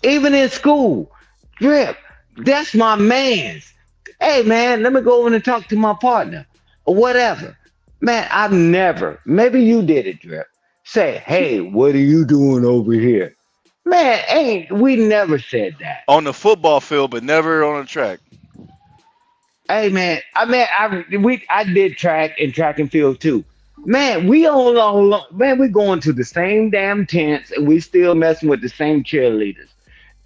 Even in school, Drip, that's my man's. Hey, man, let me go over and talk to my partner or whatever. Man, I've never, maybe you did it, Drip. Say, hey, what are you doing over here? Man, we never said that. On the football field, but never on the track. Hey, man, I did track and field too. Man, we all man, we going to the same damn tents and we still messing with the same cheerleaders.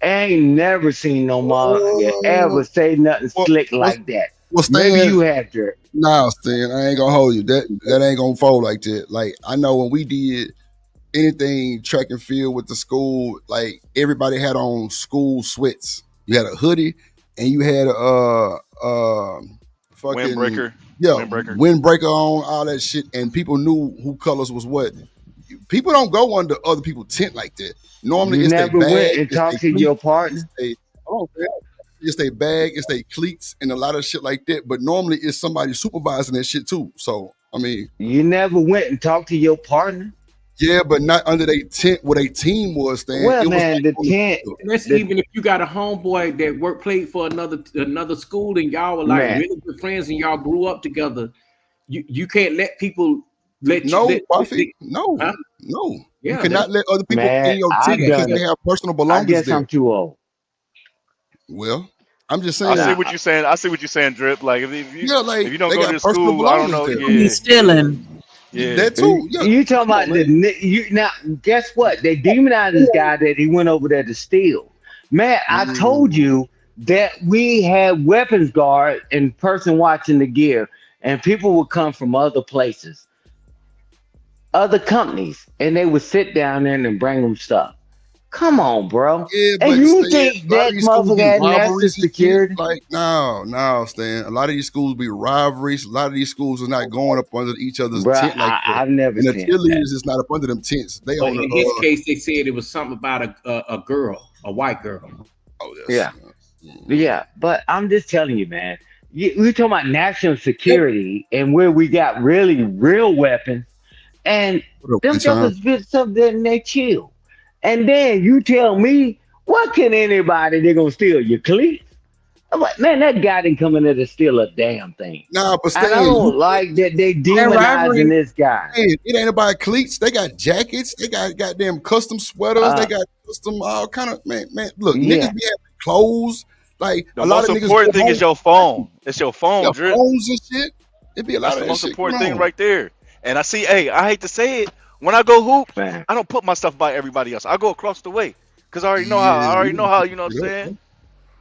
I ain't never seen no motherfucker Uh, ever say nothing what slick what's like that. what's Maybe staying? you have, Drip. Nah, Stan, I ain't gonna hold you. That ain't gonna fold like that. Like I know when we did anything track and field with the school, like everybody had on school sweats. You had a hoodie and you had a fucking Windbreaker. yeah Windbreaker. windbreaker on all that shit, and people knew who colors was what. People don't go under other people's tent like that. Normally, You it's their never went bag, and it's their talked to cleats, your it's partner. they. Hold on, man. It's their bag, it's their cleats, and a lot of shit like that. But normally, it's somebody supervising that shit too. So I mean, You never went and talked to your partner. yeah, but not under their tent where their team was. Then Well, it was man, like the on the tent, field. And that's the even if you got a homeboy that played for another school and y'all were like man, really good friends and y'all grew up together. You can't let people let you No, let Buffy, they, no, huh? no. You Yeah, that's cannot let other people man, in your I tent yeah, because done they it. have personal I belongings guess there. I'm too old. Well, I'm just I see saying, Nah, what you're saying. I see what you're saying, Drip. Like yeah, like if you don't they go to got the personal school, I don't belongings know. there. Be Yeah, stealing. yeah. That too, yeah. You talking Come on, about man. you now? Guess what? They demonized this guy that he went over there to steal. Man, I told Mm. you that we had weapons guard and person watching the gear, and people would come from other places, other companies, and they would sit down there and bring them stuff. Come on, bro. Yeah, And but you Stan, think a lot of that these schools motherfucker be had national rivalries and shit. security? Like, no, Stan. A lot of these schools be rivalries. A lot of these schools are not going up under each other's Bro, tent like that. I've never And the seen that. cheerleaders is not up under them tents. They but on the in his case they said it was something about a girl, a white girl. oh yes. Yeah. Yeah, but I'm just telling you, man. We talking about national security and where we got really real weapons, and What up, them John? jokers did something and they chill. And then you tell me, what can anybody they gonna steal? Your cleats? I'm like, man, that guy didn't come in there to steal a damn thing. Nah, but And I Stan, don't like that they That demonizing rivalry, this guy. Hey, it ain't about cleats. They got jackets. They got goddamn custom sweaters. They Uh, got custom all kind of man. Look, niggas yeah, be having clothes. Like The a lot most of niggas go important thing is home, your phone. It's your phone, yeah, Drip. phones and shit. It be a That's lot the of that most shit going important thing on. right there. And I see, hey, I hate to say it, when I go hoop, man. I don't put my stuff by everybody else. I go across the way. Cause I already know how. Yeah, I already you know gotta how. keep You know what it I'm straight up, saying?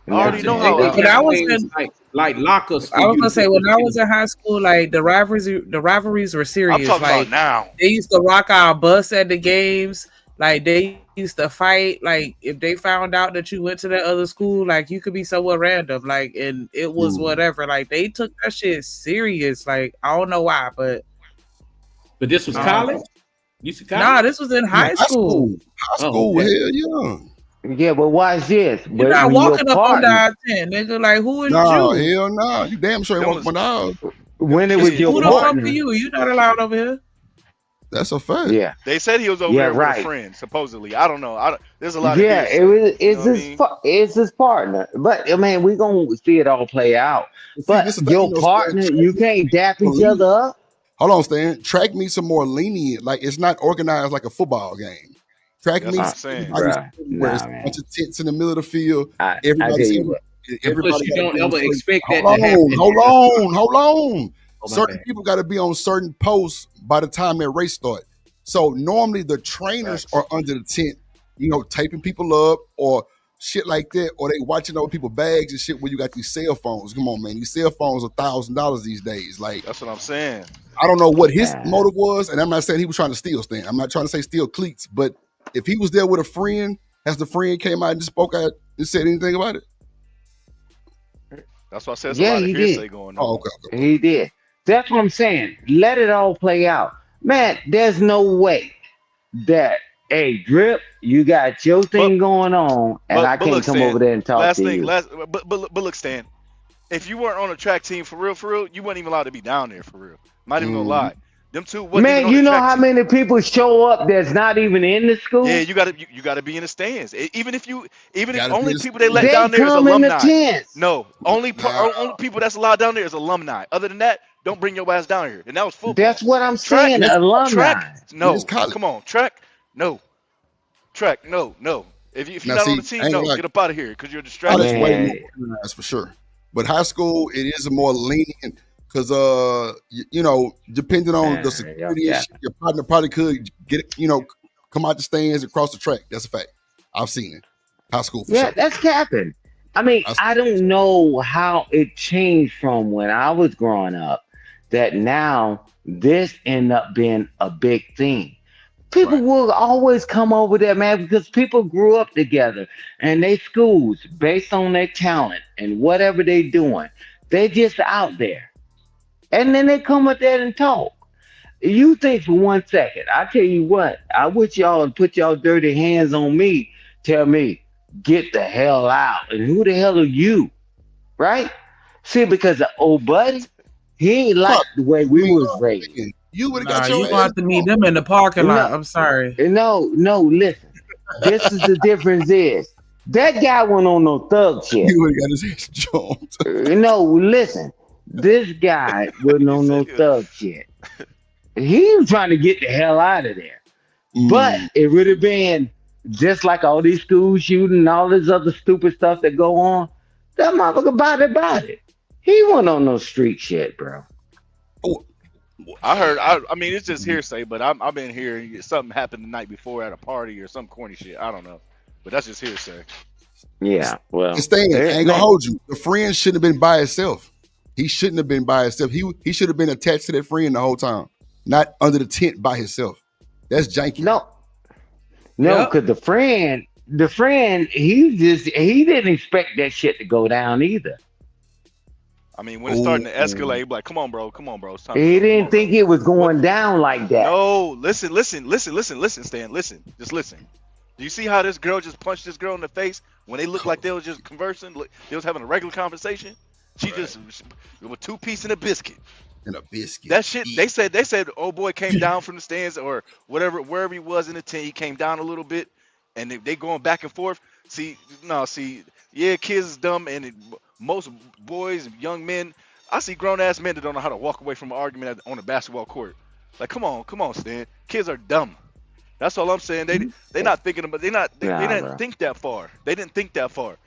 bro. I already Nah, know They how. when have I was things in, like lockers for I was you to gonna say put your when I was things. in high school, like the rivalries were I'm serious. talking about Like now. they used to rock our bus at the games. Like they used to fight. Like if they found out that you went to that other school, like you could be somewhere random. Like and it was Mm. whatever. Like they took that shit serious. Like I don't know why, but But this was um, college. You see nah, college? this was in Yeah, high high school. school. High Oh, school, okay. hell yeah. Yeah, but watch this. You're But not when your walking up on the partner, I-10, nigga. Like, who is No, you? hell no. You damn sure ain't Them walking was my dog. them when it was your kids, Who the fuck man. are partner, you? You're not allowed over here. That's a fact. yeah, They said he was over yeah, there with a right. friend, supposedly. I don't know. There's a lot of Yeah, hearsay. You know it's what I mean? it's his partner. But I mean, we gonna see it all play out. But see, But this is the thing, your Stan, partner, you can't dap more each lenient. other up. Hold on, Stan. Track meets are more lenient. Like it's not organized like a football game. Track That's what Uh, I'm meets, saying. everybody's bruh, where it's nah, a bunch man. of tents in the middle of the field. I tell Everybody's you what. And plus, everybody you got to don't be on ever certain. expect Hold that to on, happen. hold on, hold on. Oh, my Certain bad. people got to be on certain posts by the time that race start. So normally the trainers Facts. are under the tent, taping people up or shit like that, or they watching over people's bags and shit where you got these cell phones. Come on, man. These cell phones are $1,000 these days. Like, That's what I'm saying. I don't know what his Uh, motive was, and I'm not saying he was trying to steal Stan. I'm not trying to say steal cleats, but if he was there with a friend, has the friend came out and just spoke out and said anything about it? That's why I said there's a yeah, lot of he did. hearsay going Oh, on. okay. He did. That's what I'm saying. Let it all play out. Man, there's no way that, hey, Drip, you got your But thing going on, and I but look, can't come over Stan. there and talk Last to thing, you. but look, Stan. If you weren't on a track team for real, you weren't even allowed to be down there for real. Not even gonna Mhm. lie. Them two wasn't even Man, on the you know track how team. many people show up that's not even in the Yeah, school? you gotta be in the stands. Even if Gotta be only the people they let same. They down there is come in the alumni. tents. No, Nah, only people that's allowed down there is alumni. Other than that, don't bring your ass down here. And that was That's football. what I'm Track, saying, it's track, alumni. it's no. college. Come on, track, no. Track, no, no. If you're Now, not on see, the I team, ain't gonna no, lie. get up out of here because you're a College distraction. way more Man, organized for sure, but high school it is a more lenient because depending on the man, y'all security and got shit, your partner probably could get come out the stands and cross the track. That's a fact. I've seen it. High school for yeah, sure. that's capping. I mean, I, I don't know how it changed from when I was growing up that now this end up being a big thing. People right. will always come over there, man, because people grew up together and they schools based on their talent and whatever they doing. They just out there. And then they come up there and talk. You think for 1 second, I tell you what, I wish y'all would put y'all dirty hands on me, tell me, get the hell out. And who the hell are you? Right? See, because the old buddy, he ain't like Probably the way we me was raised. you would have Nah, got you your gonna ass have to meet jumped. them in the parking lot. No, I'm sorry. no, listen. This is the difference is that guy went on no thug shit. You would have got his ass jumped. No, listen. This guy wasn't You on said no thug shit. He was trying to get the hell out of there. But Mm. it would have been just like all these school shooting and all this other stupid stuff that go on. That motherfucker about it. He wasn't on no street shit, bro. Oh, I heard. I mean, it's just hearsay, but I've been hearing something happened the night before at a party or some corny shit. I don't know, but that's just hearsay. Yeah, well, and Stan, I ain't gonna man, hold you. The friend shouldn't have been by himself. He shouldn't have been by himself. He should have been attached to that friend the whole time, not under the tent by himself. That's janky. no, Yep. because the friend, he didn't expect that shit to go down either. I mean, when it's Oh, starting to escalate, like, come on, bro, it's time to He go. Come didn't on, think bro. it was What? going down like that. No, listen, Stan, listen, just listen. Do you see how this girl just punched this girl in the face when they looked like they was just conversing? They was having a regular conversation. She right. just with 2 pieces and a biscuit. And a biscuit. That shit. They said, oh boy came down from the stands or wherever he was in the tent. He came down a little bit, and they going back and forth. Yeah, kids is dumb, and most boys, young men. I see grown ass men that don't know how to walk away from an argument on a basketball court. Like, come on, Stan. Kids are dumb. That's all I'm saying. They not thinking about. They Nah, didn't bro. think that far. They didn't think that far.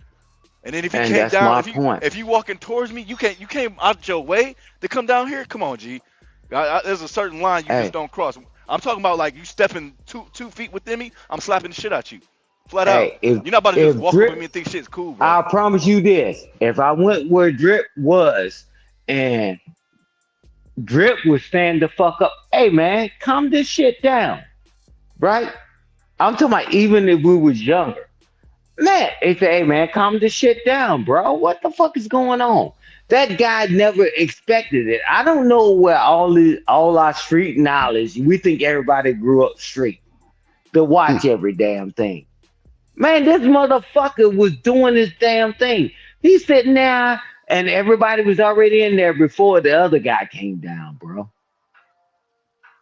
And then if you And came that's down, my point. if you walking towards me, you came out your way to come down here. Come on, G. There's a certain line you just Hey, don't cross. I'm talking about like you stepping 2 feet within me. I'm slapping the shit out you, flat out. hey, if You're not about to just if walk up with me Drip, and think shit's cool, bro. I promise you this: if I went where Drip was and Drip would stand the fuck up, hey man, calm this shit down, right? I'm talking about even if we was younger. Man, they say, hey man, calm this shit down, bro. What the fuck is going on? That guy never expected it. I don't know where all our street knowledge. We think everybody grew up street to Hmm. watch every damn thing. Man, this motherfucker was doing this damn thing. He's sitting there, and everybody was already in there before the other guy came down, bro.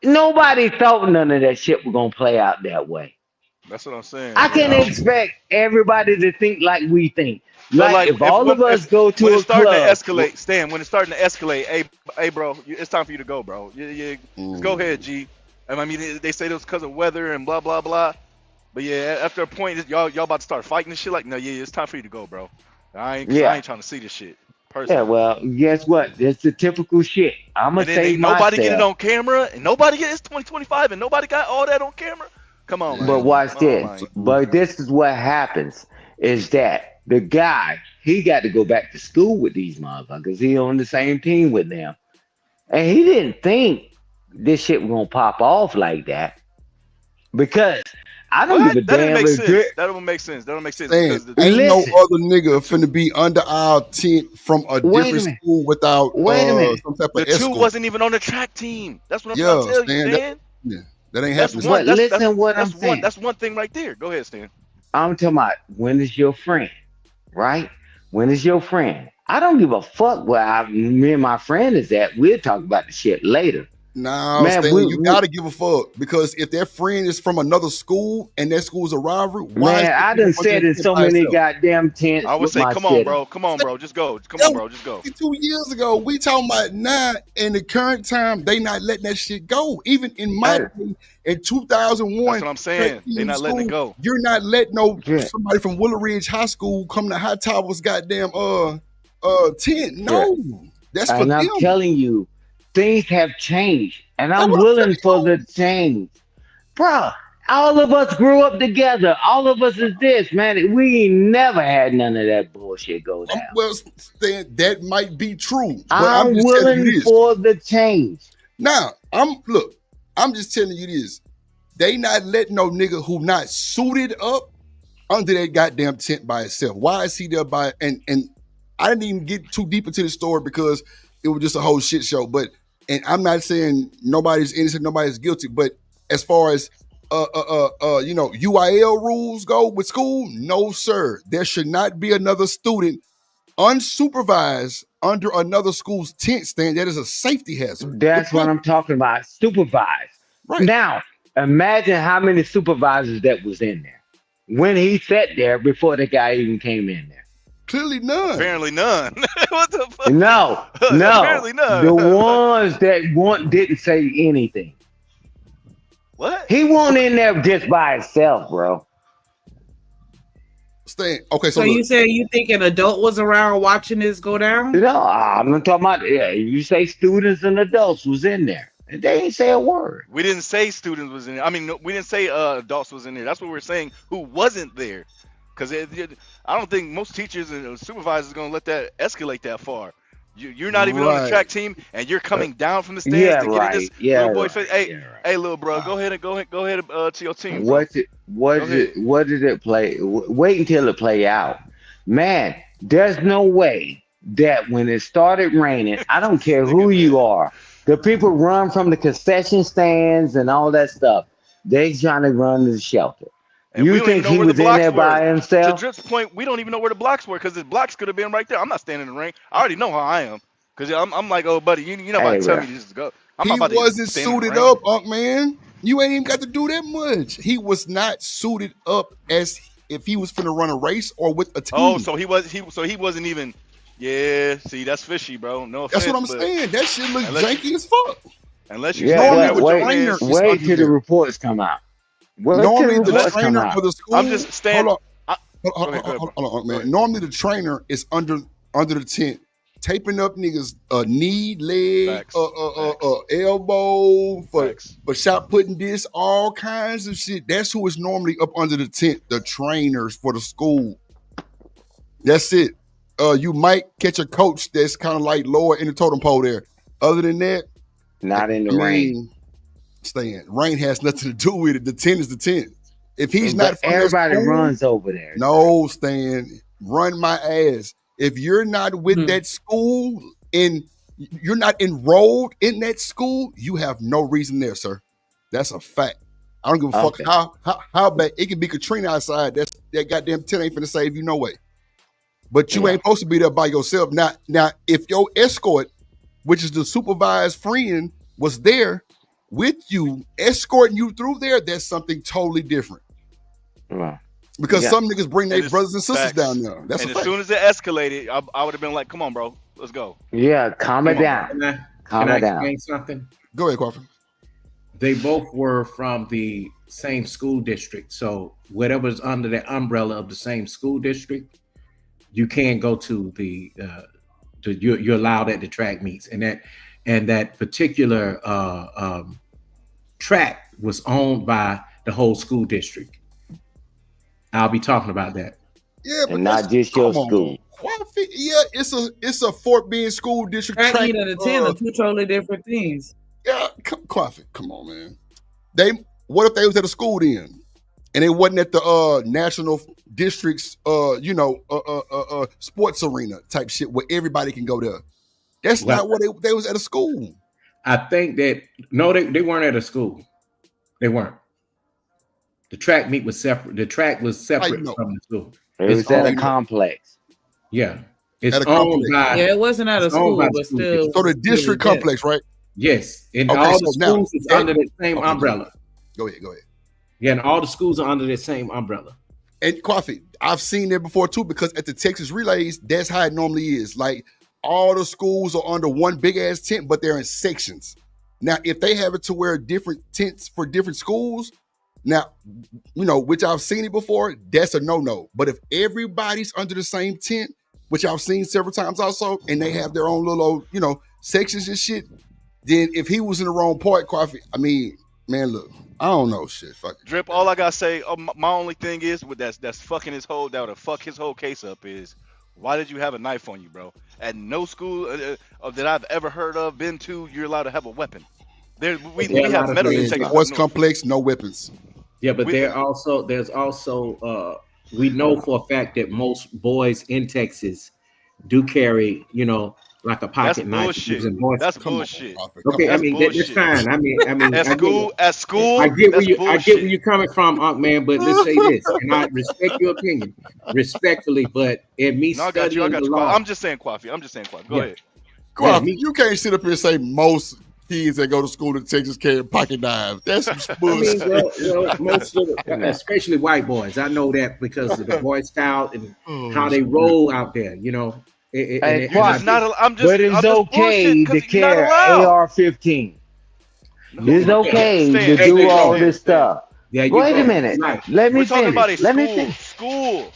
Nobody thought none of that shit was gonna play out that way. That's what I'm saying. I Yeah, can expect everybody to think like we think. but Like like if if all of us go when to it's a starting to club, escalate, Stan, when it's starting to escalate, hey, bro, it's time for you to go, bro. Yeah, just go ahead, G. I mean, they say it was because of weather and blah blah blah. But yeah, after a point, y'all about to start fighting and shit. Like, no, yeah, it's time for you to go, bro. Cause I yeah, ain't trying to see this shit yeah. personally. Well, guess what? That's the typical shit. I'ma And then save ain't nobody get it myself. on camera, and nobody get it's 2025, and nobody got all that on camera. Come on, But man. Man, watch Come on, this. man. But this is what happens is that the guy, he got to go back to school with these motherfuckers. He on the same team with them. And he didn't think this shit was gonna pop off like that. Because I don't give What? a That didn't damn make if sense. Drip That don't make sense. That don't make sense saying because ain't no listen, other nigga the two finna be under our tent from a wait a different minute. school without Wait a minute. some type of the two escort. wasn't even on the track team. That's what I'm trying to Yeah, tell you, Stan, that Stan. yeah, that ain't That's happening, one. But Stan. listen what I'm saying. That's one thing right there. Go ahead, Stan. I'm talking about when is your friend, right? When is your friend? I don't give a fuck where me and my friend is at. We'll talk about the shit later. Now, Man, Stan, you gotta give a fuck because if that friend is from another school and that school's a rivalry, why is man, that I nigga done under sat the in tent so by many himself? goddamn I tents would with say, my come on, shit on. bro. Come on, bro. Just go. Come That on, was bro. Just go. 2 years ago. We talking about now in the current time, they not letting that shit go. Even in my Hey, day, in That's 2001, what I'm track saying. They team not letting it school, go. you're not letting no Drip, somebody from Willow Ridge High School come to High Towers goddamn tent. Drip. No, that's for And I'm them. telling you, things have changed. And That's I'm what I'm willing for telling the you. change. Bruh, all of us grew up together. All of us is this, man. We ain't never had none of that bullshit go down. Well, Stan, that might be true, but I'm I'm just telling willing you this. for the change. Now, I'm just telling you this. They not letting no nigga who not suited up under that goddamn tent by itself. Why is he there by and I didn't even get too deep into the story because it was just a whole shit show. But and I'm not saying nobody's innocent, nobody's guilty, but as far as UIL rules go with school, no sir. There should not be another student unsupervised under another school's tent stand. That is a safety hazard. With That's what that, I'm talking about. Supervise. right. Now, imagine how many supervisors that was in there when he sat there before the guy even came in there. Clearly none. Apparently none. What the fuck? No, no. Apparently none. The ones that didn't say anything. What? He wasn't in there just by himself, bro. Okay, so So you look, said you think an adult was around watching this go down? No, I'm not talking about. Yeah, you say students and adults was in there, and they ain't say a word. We didn't say students was in there. I mean, no, we didn't say adults was in there. That's what we're saying. Who wasn't there? Because I don't think most teachers and supervisors are gonna let that escalate that far. You're not even on the right. track team, and you're coming down from the stands Yeah, to get in this right. Yeah, little boy right. face. Hey, Yeah, right. hey, little bro, go ahead to your team, bro. What did what Go did ahead. what did it play? Wait until it play out, man. There's no way that when it started raining, I don't care who Nigga, you man. are, the people run from the concession stands and all that stuff. They trying to run to the shelter. And we You don't even think know he where the was in blocks there were. by To himself? Drip's point, we don't even know where the blocks were because the blocks could have been right there. I'm not standing in the rain. I already know how I am because I'm like, oh, buddy, you're not about Hey, to tell bro. me this to go. I'm not He about to wasn't stand in the suited rain. up, Unc man. You ain't even got to do that much. He was not suited up as if he was finna run a race or with a Oh, team. so he wasn't even. Yeah, see, that's fishy, bro. No That's what offense, I'm but saying. That shit look unless you janky as fuck. unless you Yeah, standing Normally there but with the your trainer hands, is wait under till the there. reports come out. Wait till the Normally the reports unless come trainer out. of the I'm school, just stand. hold on, I, hold, go ahead, go ahead, bro. hold on, Go man. ahead. Normally the trainer is under the tent, taping up niggas knee, leg, Facts, facts, elbow facts. for shot putting this, all kinds of shit. That's who is normally up under the tent, the trainers for the school. That's it. You might catch a coach that's kind of like lower in the totem pole there. Other than that, Not in the I rain. mean, Stan, rain has nothing to do with it. The tent is the tent. If he's not But from that everybody school, runs over there. no, Stan, run my ass. If you're not with Hmm. that school and you're not enrolled in that school, you have no reason there, sir. That's a fact. I don't give a fuck Okay. how bad it can be Katrina outside. that goddamn tent ain't finna save you no way. But you Yeah. ain't supposed to be there by yourself. Now, if your escort, which is the supervised friend, was there with you, escorting you through there, that's something totally different. Well, Because yeah. some niggas bring their And it's brothers and sisters facts. down there. That's And a as fact. soon as it escalated, I would have been like, "Come on, bro, let's go." Yeah, calm it down. Can I Calm it down. explain something? Go ahead, Crawford. They both were from the same school district, so whatever's under the umbrella of the same school district, you can go to you're allowed at the track meets, and that particular track was owned by the whole school district. I'll be talking about that. Yeah, but And not just your school. Yeah, it's a Fort Bend school district Track track. meet and a 10 are two totally different things. Yeah, Crawford, come on, man. What if they was at a school then, and it wasn't at the national district's sports arena type shit where everybody can go there? That's not what they was at a school. I think that no, they weren't at a school. They weren't. The track meet was separate. The track was separate from the school. It was at a complex. Yeah, it's At a owned complex. by. Yeah, it wasn't at a it's owned school, by but school still. district. So the district complex, right? Yes, and Okay, all so the now- schools is under the same Okay, umbrella. Go ahead. Yeah, and all the schools are under the same umbrella. And Coffee, I've seen that before too, because at the Texas relays, that's how it normally is. Like all the schools are under one big ass tent, but they're in sections. Now, if they have it to where different tents for different schools, now, which I've seen it before, that's a no-no. But if everybody's under the same tent, which I've seen several times also, and they have their own little, sections and shit, then if he was in the wrong part, Coffee, I mean, man, look, I don't know shit. Fuck it. Drip. All I gotta say, my only thing is with that's fucking his whole that would fuck his whole case up is why did you have a knife on you, bro? At no school that I've ever heard of, been to, you're allowed to have a weapon. We have metal detectors. Sports complex, no weapons. Yeah, but there's also we know for a fact that most boys in Texas do carry, like a pocket knife. Bullshit. That's bullshit. Okay, I mean that's fine. I mean, at school, I get where bullshit. you're coming from, Unc Man. But let's say this, and I respect your opinion, respectfully. But in me No, I got studying you. the law, I'm just saying, Coffee. Go ahead. Coffee, you can't sit up here and say most kids that go to school in Texas carry pocket knives. That's some bullshit. most of especially white boys. I know that because of the Boy Scout and how they roll out there. But it's okay to carry AR-15. It's okay to do all this stuff. Yeah, wait a minute. Right. Let me We're talking finish. about school.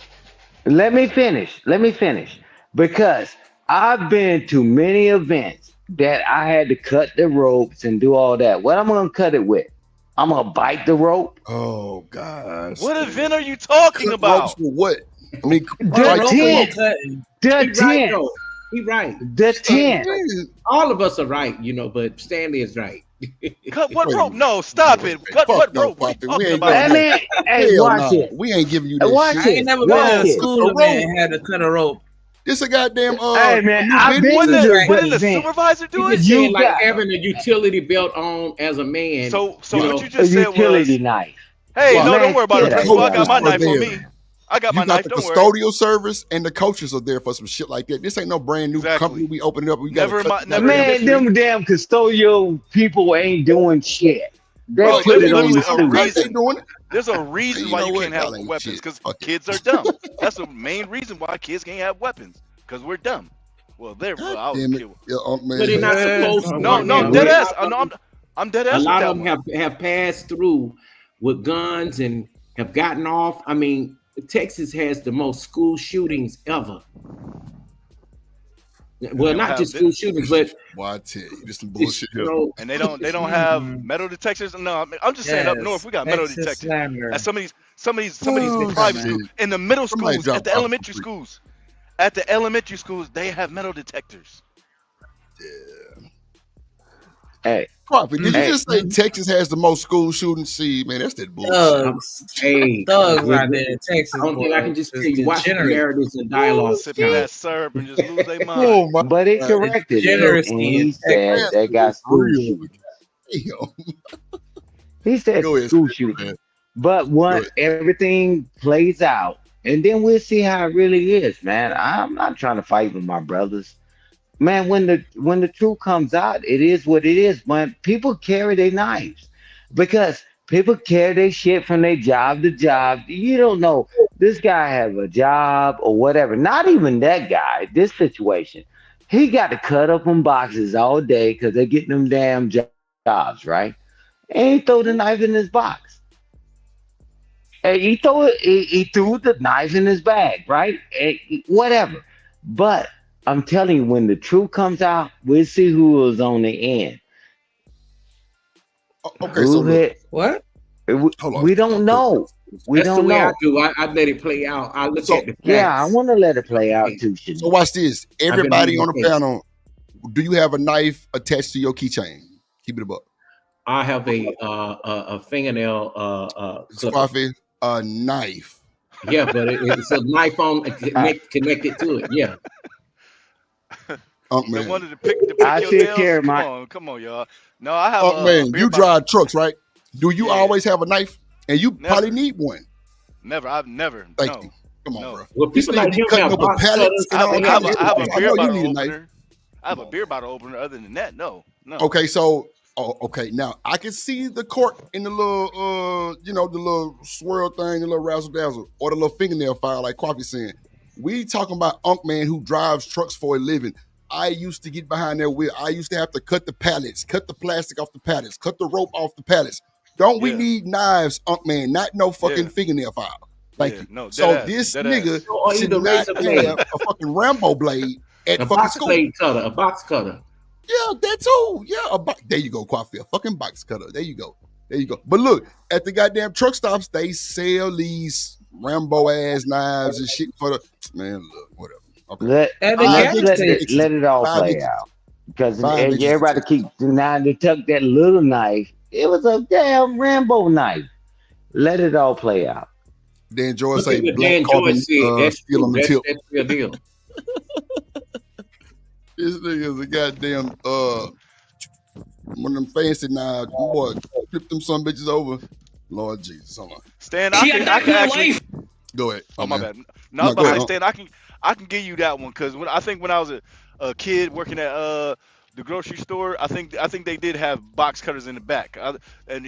Let me finish. Because I've been to many events that I had to cut the ropes and do all that. What I'm gonna cut it with? I'm gonna bite the rope. Oh gosh. What event are you talking about? What? I mean, the tent. He right. The tent. All of us are right, but Stanley is right. Cut what rope? No, stop it. Cut what rope? What you talking about? Hey, watch it. We ain't giving you that Watch shit. it. I ain't never been in a school and had to cut a rope. This a goddamn hey man, I've been What to did the supervisor do it? You like having a utility belt on as a man. So what you just said was utility knife. Hey, Well, no, don't worry about it, Principal. I got my knife on there. me. I got You my got knife. the Don't worry. custodial service and the coaches are there for some shit like that. This ain't no brand new company we opening up. We got Man, them damn custodial people ain't doing shit. They Bro, put it on the reason. There's a reason why you can't have weapons because kids are dumb. That's the main reason why kids can't have weapons because we're dumb. Well, I was killed. But they're not supposed to. No, dead ass. I'm dead ass. A lot of them have passed through with guns and have gotten off. I mean, Texas has the most school shootings ever. Well, not just school shootings, but I tell you, this some bullshit. And they don't have metal detectors. No, I'm just saying up north we got metal detectors. At some of these private schools, in the middle schools, at the elementary schools. At the elementary schools, they have metal detectors. Yeah. Hey. Did you just say Texas has the most school shootings? See, man, that's that bullshit. Thugs out there in Texas. I don't think I can just tell you watch the narratives and dialogue. Sipping that syrup and just lose their mind. But it corrected it, and he said they got school shootings. He said school shooting. But once everything plays out and then we'll see how it really is, man. I'm not trying to fight with my brothers. Man, when the truth comes out, it is what it is. Man, people carry their knives because people carry their shit from their job to job. You don't know this guy have a job or whatever. Not even that guy. This situation, he got to cut up in boxes all day because they're getting them damn jobs, right? And he throw the knife in his box. And he threw the knife in his bag, right? Whatever. But I'm telling you, when the truth comes out, we'll see who was on the end. Okay, so Who look, hit? What? hold on. We don't know. We That's the don't way I know. do. I let it play out. I look So at the Yeah, I facts. want to let it play out Okay. too, so Shanique. watch this. I've been Everybody reading on the the case. panel, do you have a knife attached to your keychain? Keep it above. I have a fingernail clipper. Squaffy, a knife. Yeah, but it's a knife on connected to it. Yeah. Unk The man. one to pick I your still nails. carry my. Come on, y'all. No, I have Unk a man, beer you bottle. drive trucks, right? Do you Yeah, always have a knife? And you probably never, need one. never. I've never. Thank No, you. Come on, no. bro. Well, This people nigga like be him cutting have open box pallets cutters. and all I They kind have of have shit. I have a everything. I beer know you bottle need a knife. opener. I have Come a on. beer bottle opener. Other than that, no. Okay, so okay, now I can see the cork in the little the little swirl thing, the little razzle dazzle, or the little fingernail file, like Coffee saying. We talking about Unk man who drives trucks for a living. I used to get behind that wheel. I used to have to cut the pallets, cut the plastic off the pallets, cut the rope off the pallets. Don't we Yeah, need knives, Unk man? Not no fucking yeah, fingernail file. Thank yeah. you. No, So this dead nigga ass. Or should either not razor have blade, a fucking Rambo blade at a fucking box school. blade cutter, a box cutter. Yeah, that too. Yeah, there you go, Coffee. A fucking box cutter. There you go. There you go. But look, at the goddamn truck stops, they sell these Rambo ass knives and shit for the man. Look, whatever. Okay, At the five gas Let's inches, station. let it all five play inches, out because 5 inches to everybody 10 keeps denying to tuck that little knife. It was a damn Rambo knife. Let it all play out. Then George Look at say what black Dan George carbon said. That's steel true. on the That's tip. real deal. This nigga's a goddamn one of them fancy knives. Boy, flip them some bitches over. Lord Jesus, hold on. Stan, She had I that can good actually. life. Go ahead. Oh my man. bad. No, I was No, go about to ahead. say, Stan, I can give you that one because I think when I was a kid working at the grocery store, I think they did have box cutters in the back, and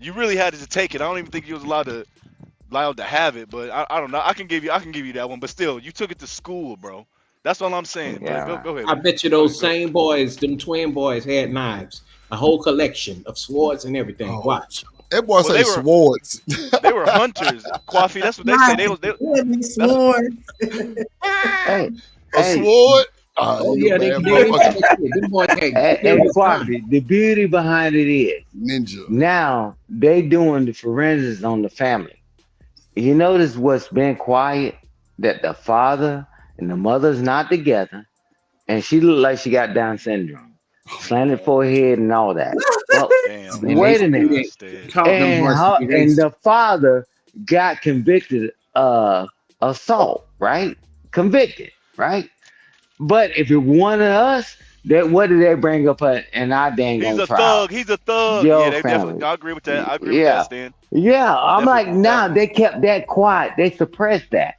you really had to take it. I don't even think you was allowed to have it, but I don't know. I can give you that one, but still, you took it to school, bro. That's all I'm saying. But Yeah. go ahead. I bet you Go those ahead, go ahead. same boys, them twin boys, had knives, a whole collection of swords and everything. Oh, Watch. that boy Well, say swords. they were hunters. Coffee. That's what they say. They that's Swords. Hey, A hey, sword? Oh You a yeah, they bad into motherfucker. that shit. Them boys had and serious knives. Quaffy, the beauty behind it is Ninja. now they doing the forensics on the family. You notice what's been quiet? That the father and the mother's not together, and she looked like she got Down syndrome, slanted forehead and all that. Well, damn. And they wait a Oh minute. God, student Stan. taught them boys to be And racist. the father got convicted of assault, right? Convicted, right? But if it one of us, that what did they bring up in our dang He's on a trial? thug. He's a thug. Yeah, Your they definitely. family. I agree with that. I agree with that, Yeah. Stan. Yeah. I I'm definitely like, agree with that. nah, they kept that quiet. They suppressed that.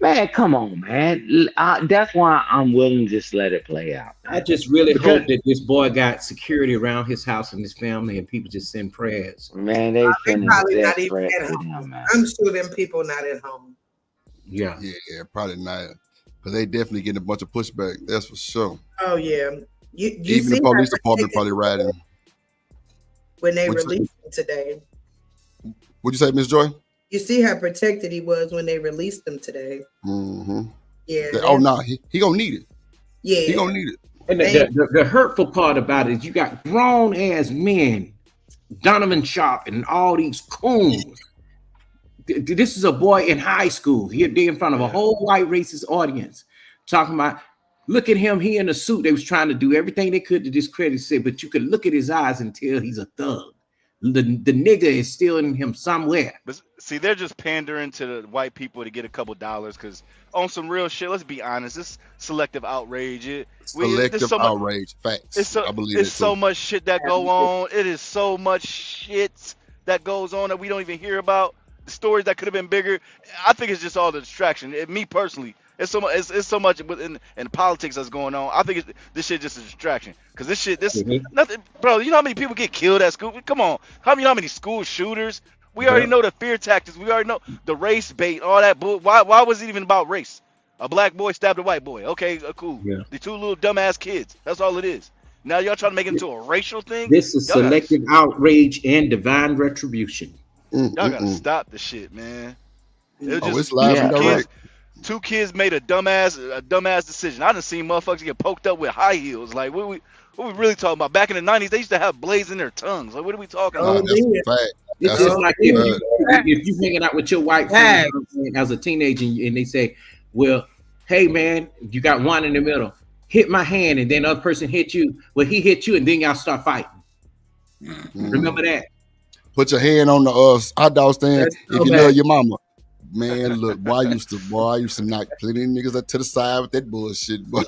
Man, come on, man. That's why I'm willing to just let it play out, I man. just really Because, hope that this boy got security around his house and his family, and people just send prayers. man, they They sending probably death not even threats at to home. them, man. I'm sure them people not at home. Yeah. Yeah, probably not. Because they definitely getting a bunch of pushback. That's for sure. Oh yeah. You Even see the how police department protected probably riding. when they What'd you say? released him today. What'd you say, Miss Joy? You see how protected he was when they released him today. Mm-hmm. Yeah. Oh, no, he gonna need it. He Yeah. gonna need it. And the hurtful part about it is you got grown ass men, Donovan Sharp and all these coons. This is a boy in high school. He in front of a whole white racist audience talking about, look at him, he in a suit. They was trying to do everything they could to discredit it, but you could look at his eyes and tell he's a thug. The nigga is still in him somewhere. But see, they're just pandering to the white people to get a couple dollars because on some real shit, let's be honest, this selective outrage. There's Selective so much, outrage. Facts. I believe it's it so too. much shit that go on. It is so much shit that goes on that we don't even hear about. stories that could have been bigger. I think it's just all the distraction. Me personally, it's so much in politics that's going on. I think this shit just a distraction. Cause this nothing, bro. You know how many people get killed at school? Come on, how many school shooters? We already know the fear tactics. We already know the race bait, all that bull. Why was it even about race? A black boy stabbed a white boy. Okay, cool. Yeah. The two little dumbass kids. That's all it is. Now y'all trying to make it into a racial thing? This is selective outrage and divine retribution. Y'all gotta stop the shit, man. It was just live and direct. two kids made a dumbass decision. I done seen motherfuckers get poked up with high heels. Like what we really talking about? Back in the 90s, they used to have blades in their tongues. Like what are we talking about? That's a fact. It's just like if you hanging out with your white friend as a teenager and they say, well, hey man, you got one in the middle. Hit my hand, and then the other person hit you. Well, he hit you, and then y'all start fighting. Remember that? Put your hand on the hot dog stand if you love your mama. Man, look, boy, I used to knock plenty of niggas up to the side with that bullshit. Boy.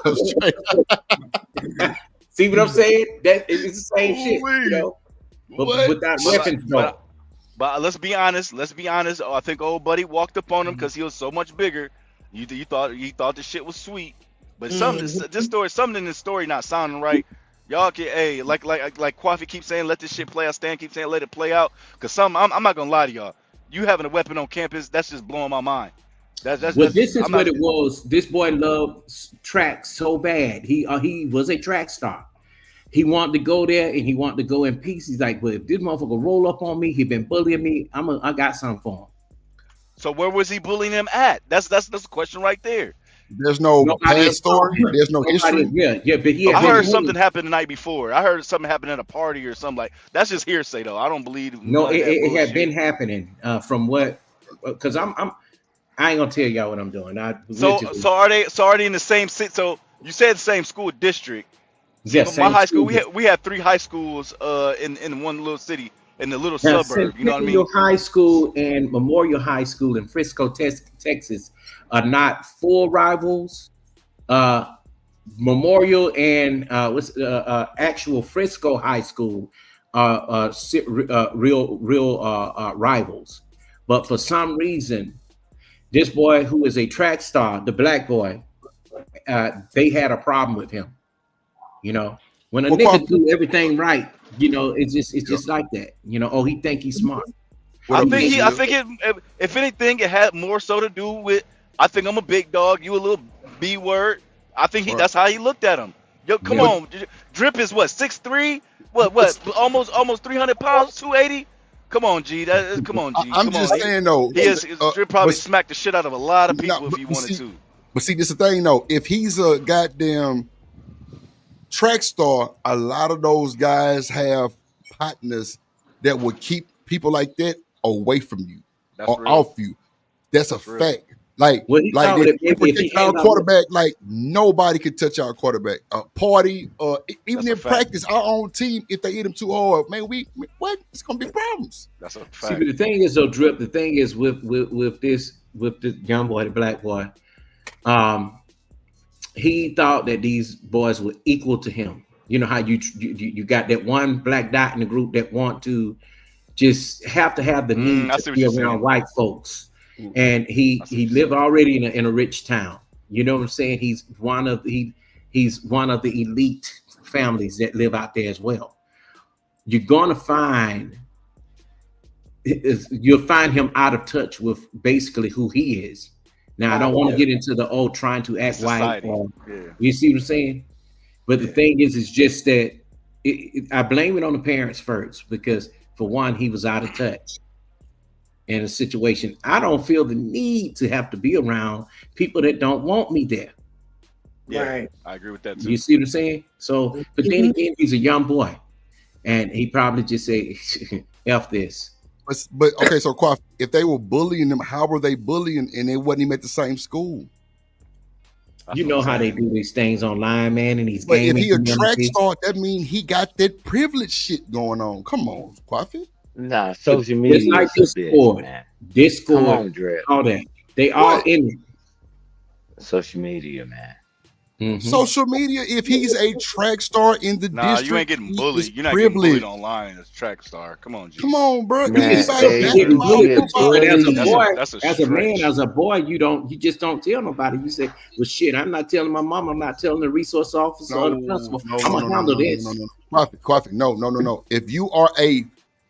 See what I'm saying? That it's the same shit, you know. But without weapons, though. But let's be honest. I think old buddy walked up on him because he was so much bigger. You thought the shit was sweet. But something in this story not sounding right. Y'all can, like Kwafi keeps saying, let this shit play out. Stan keeps saying, let it play out. Cause I'm not gonna lie to y'all. You having a weapon on campus, that's just blowing my mind. This is what it was. This boy loved track so bad. He was a track star. He wanted to go there and he wanted to go in peace. He's like, well, if this motherfucker roll up on me, he been bullying me. I got something for him. So where was he bullying him at? That's the question right there. There's no past story. There's no history. Yeah, but I heard something happened the night before. I heard something happened at a party or something like. That's just hearsay though. I don't believe. No, it had been happening. From what? Because I ain't gonna tell y'all what I'm doing. So are they in the same city? So you said the same school district. Yes. My high school. We had 3 high schools in one little city in the little suburb. You know what I mean? Centennial High School and Memorial High School in Frisco, Texas, are not full rivals. Memorial and actual Frisco High School are real rivals. But for some reason, this boy who is a track star, the black boy, they had a problem with him. You know, when a nigga do everything right, you know, it's just like that. You know, he think he's smart. I think if anything, it had more so to do with. I think I'm a big dog. You a little B word. I think that's how he looked at him. Yo, come on, Drip is what 6'3", what almost 300 pounds, 280. Come on, G. Come on, G. I'm just saying though. Drip probably smacked the shit out of a lot of people if he wanted to. But see, this is the thing though. If he's a goddamn track star, a lot of those guys have partners that would keep people like that away from you or off you. That's a fact. Like if our quarterback, like nobody can touch our quarterback. Party, even in practice, our own team, if they hit him too hard, man, it's gonna be problems. That's a fact. See, but the thing is though, Drip. The thing is with this young boy, the black boy, he thought that these boys were equal to him. You know how you got that one black dot in the group that want to just have the need to be around white folks. And he lived already in a rich town. You know what I'm saying? He's one of the elite families that live out there as well. You'll find him out of touch with basically who he is. Now I don't want to get into the trying to act white. You see what I'm saying? But the thing is just that I blame it on the parents first because for one, he was out of touch. In a situation, I don't feel the need to have to be around people that don't want me there. Yeah, right. I agree with that too. You see what I'm saying? So, but then again, he's a young boy, and he probably just say, "F this." But okay, so Kwaf, if they were bullying him, how were they bullying and they wasn't even at the same school? You know how they do these things online, man, and these games. But if he a communities. track star, that means he got that privilege shit going on. Come on, Kwafi. Nah, social media. It's like Discord, on, all that. They all in it. Social media, man. Social media, if he's a track star in the Nah, you ain't district, getting he is bullied. You're not getting bullied privileged. online as track star. Come on, G. Come on, bro. You can Man, Anybody still be hey, getting you basketball, bullied, get football, but as a bullied. boy, That's a as a man, stretch. as a boy, you just don't tell nobody. You say, "Well, shit, I'm not telling my mom. I'm not telling the resource officer or the principal. I'm gonna handle this." Coffee. No. If you are a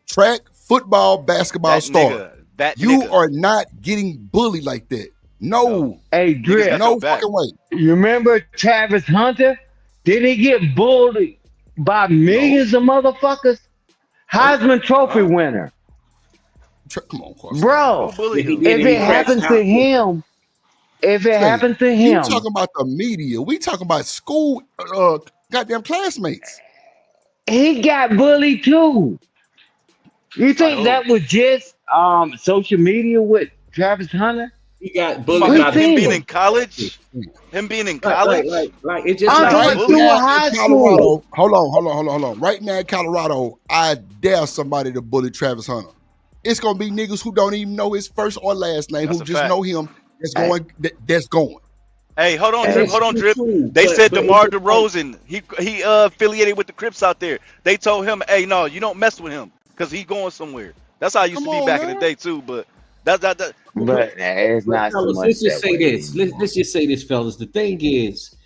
track, football, basketball star, That you nigga. are not getting bullied like that. No, Hey, Niggas Drip, got your no back. fucking way. you remember Travis Hunter? Did he get bullied by No, millions of motherfuckers? no. Heisman Trophy Oh, winner. Come on, Coffee. Who Bro, bullied yeah, he him? did, if and he it crashed happens out. to him, if it Say, happens to you him, talking about the media. We talking about school, goddamn classmates. he got bullied too. You By think who? that was just social media with Travis Hunter? He got You bullied about What you by the him being coach. in think? college? Him being in college? It's just I'm like Getting talking Right bullied? through now in high school. Colorado, hold on. Right now in Colorado, I dare somebody to bully Travis Hunter. It's gonna be niggas who don't even know his first or last name, That's who a just fact. know him. Hey, That's going. Hey, hold on, Drip. hey, that's Hold on, Drip. true, They said but it's DeMar just like DeRozan. He affiliated with the Crips out there. They told him, hey, no, you don't mess with him because he going somewhere. That's how I used Come to be on back in the now. day too. But that but it's but not so fellas, much let's just that say way this. anymore. Let's just say this, fellas. The thing is,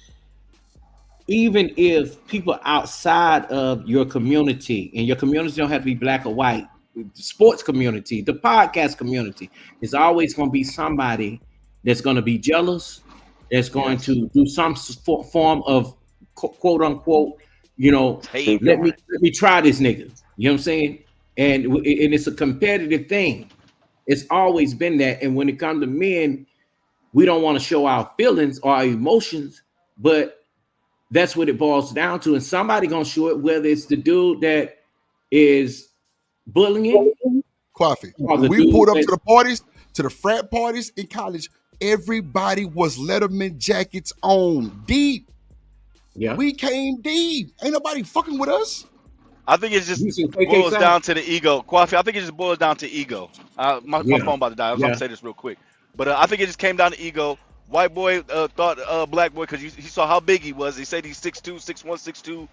even if people outside of your community, and your community don't have to be black or white, the sports community, the podcast community, is always going to be somebody that's going to be jealous, that's going yes, to do some form of quote unquote, hate. Speak on it. let me try this nigga. You know what I'm saying? And it's a competitive thing. It's always been that. And when it comes to men, we don't want to show our feelings or our emotions, but that's what it boils down to. And somebody gonna show it, whether it's the dude that is bullying Coffee. or When the we dude pulled up to that's the parties, to the frat parties in college, everybody was Letterman jackets on deep. yeah. We came deep. Ain't nobody fucking with us. I think it just You see KK boils side? down to the ego. Coffee. I think it just boils down to ego. My Yeah, phone about to die. I'm gonna yeah. say this real quick, but I think it just came down to ego. White boy thought black boy because he saw how big he was. He said he's 6'2", 6'1", 6'2",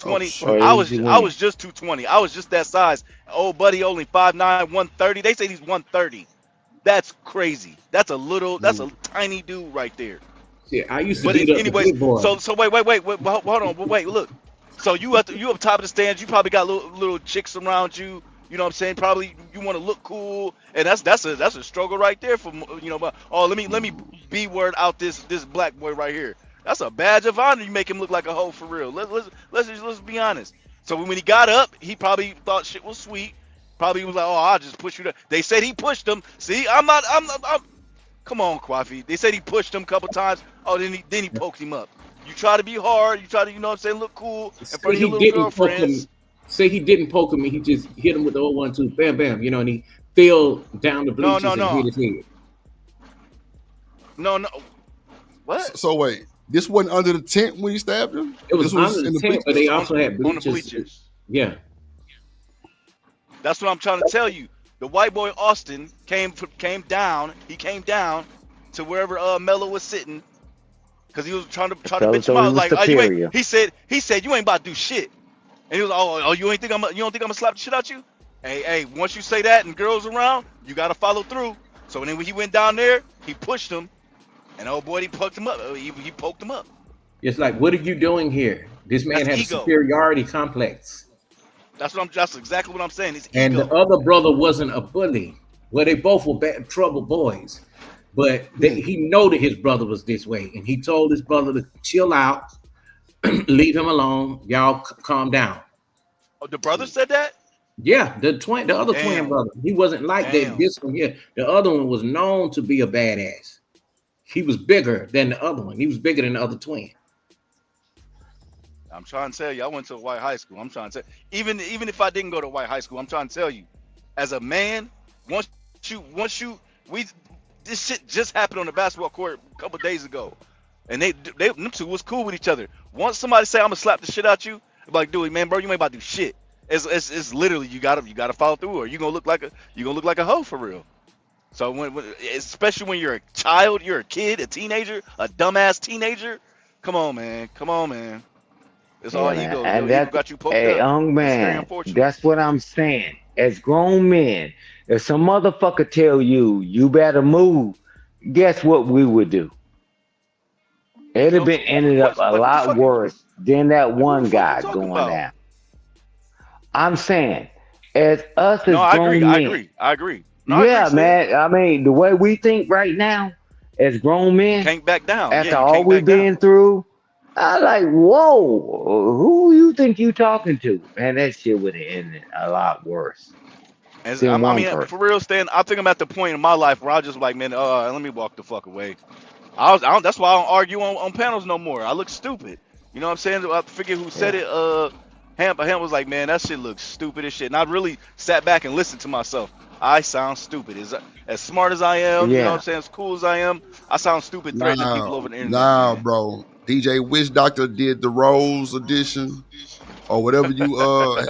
Oh 220. shit. Or easy I win. was just 220. I was just that size. Old buddy only 5'9", 130. They say he's 130. That's crazy. That's a tiny dude right there. See, I used to But beat up the anyways, big boy. so wait, hold on, wait, look. So you up top of the stands, you probably got little chicks around you. You know what I'm saying? Probably you want to look cool, and that's a struggle right there for But let me B word out this black boy right here. That's a badge of honor. You make him look like a hoe for real. Let's be honest. So when he got up, he probably thought shit was sweet. Probably was like, oh, I'll just push you. They said he pushed him. See, I'm come on, Kwafi. They said he pushed him a couple times. Oh, then he poked him up. You try to be hard. You try to, look cool in Say front of your he little didn't poke girlfriends. him. Say he didn't poke him, and he just hit him with the 0-1-2, bam, bam. And he fell down the No, no, bleachers and hit no, his head. no, no. What? So wait, this wasn't under the tent when he stabbed him. It was This was under in the the tent, but they bleachers. also had On the bleachers. bleachers. Yeah. That's what I'm trying to tell you. The white boy Austin came down. He came down to wherever Mello was sitting because he was trying to Fellas bitch him thought he out. was Like, oh, you ain't. superior. He said you ain't about to do shit. And he was, oh, you don't think I'm gonna slap the shit out you? Hey, once you say that and girls around, you gotta follow through. So then when he went down there, he pushed him, and old boy he poked him up. He poked him up. It's like, what are you doing here? This man That's had a ego. superiority complex. That's exactly what I'm saying. It's And the ego. other brother wasn't a bully. Well, they both were bad trouble boys. But he know that his brother was this way. And he told his brother to chill out, leave him alone. Y'all calm down. Oh, the brother said that? Yeah, the other twin Damn. brother. He wasn't like that. Damn. This one here. The other one was known to be a badass. He was bigger than the other one. He was bigger than the other twin. I'm trying to tell you, I went to a white high school. I'm trying to tell even if I didn't go to white high school, I'm trying to tell you, as a man, once you this shit just happened on the basketball court a couple days ago, and them two was cool with each other. Once somebody say I'm gonna slap the shit out you, I'm like, dude, man, bro, you ain't about to do shit. It's literally you gotta follow through, or you gonna look like a hoe for real. So when especially when you're a child, you're a kid, a teenager, a dumbass teenager. Come on, man. Come on, man. It's all Yeah, man. ego. And Your ego that, got you poked hey, up. young That's very man, unfortunate. that's what I'm saying. As grown men, if some motherfucker tell you better move, guess what we would do? It'd have No, been ended up what a like what the lot fuck you worse than that like? What the one fuck you guy talking going about? out. I'm saying, as us No, as I agree. grown I men, agree. I agree. No, I agree, yeah, Stan. man. I mean, the way we think right now, as grown You men, can't back down. Yeah, after you all can't we've back down. been through, I like, whoa, who you think you talking to? Man, that shit would have ended a lot worse And than I one mean, for person. real, Stan, I think I'm at the point in my life where I just like, man, let me walk the fuck away. That's why I don't argue on panels no more. I look stupid. You know what I'm saying? I forget who said Yeah, it. Ham was like, man, that shit looks stupid as shit. And I really sat back and listened to myself. I sound stupid. As smart as I am, you know what I'm yeah, saying? As cool as I am, I sound stupid threatening people over the internet, Nah, man. bro. DJ Wish Doctor did the Rose edition or whatever you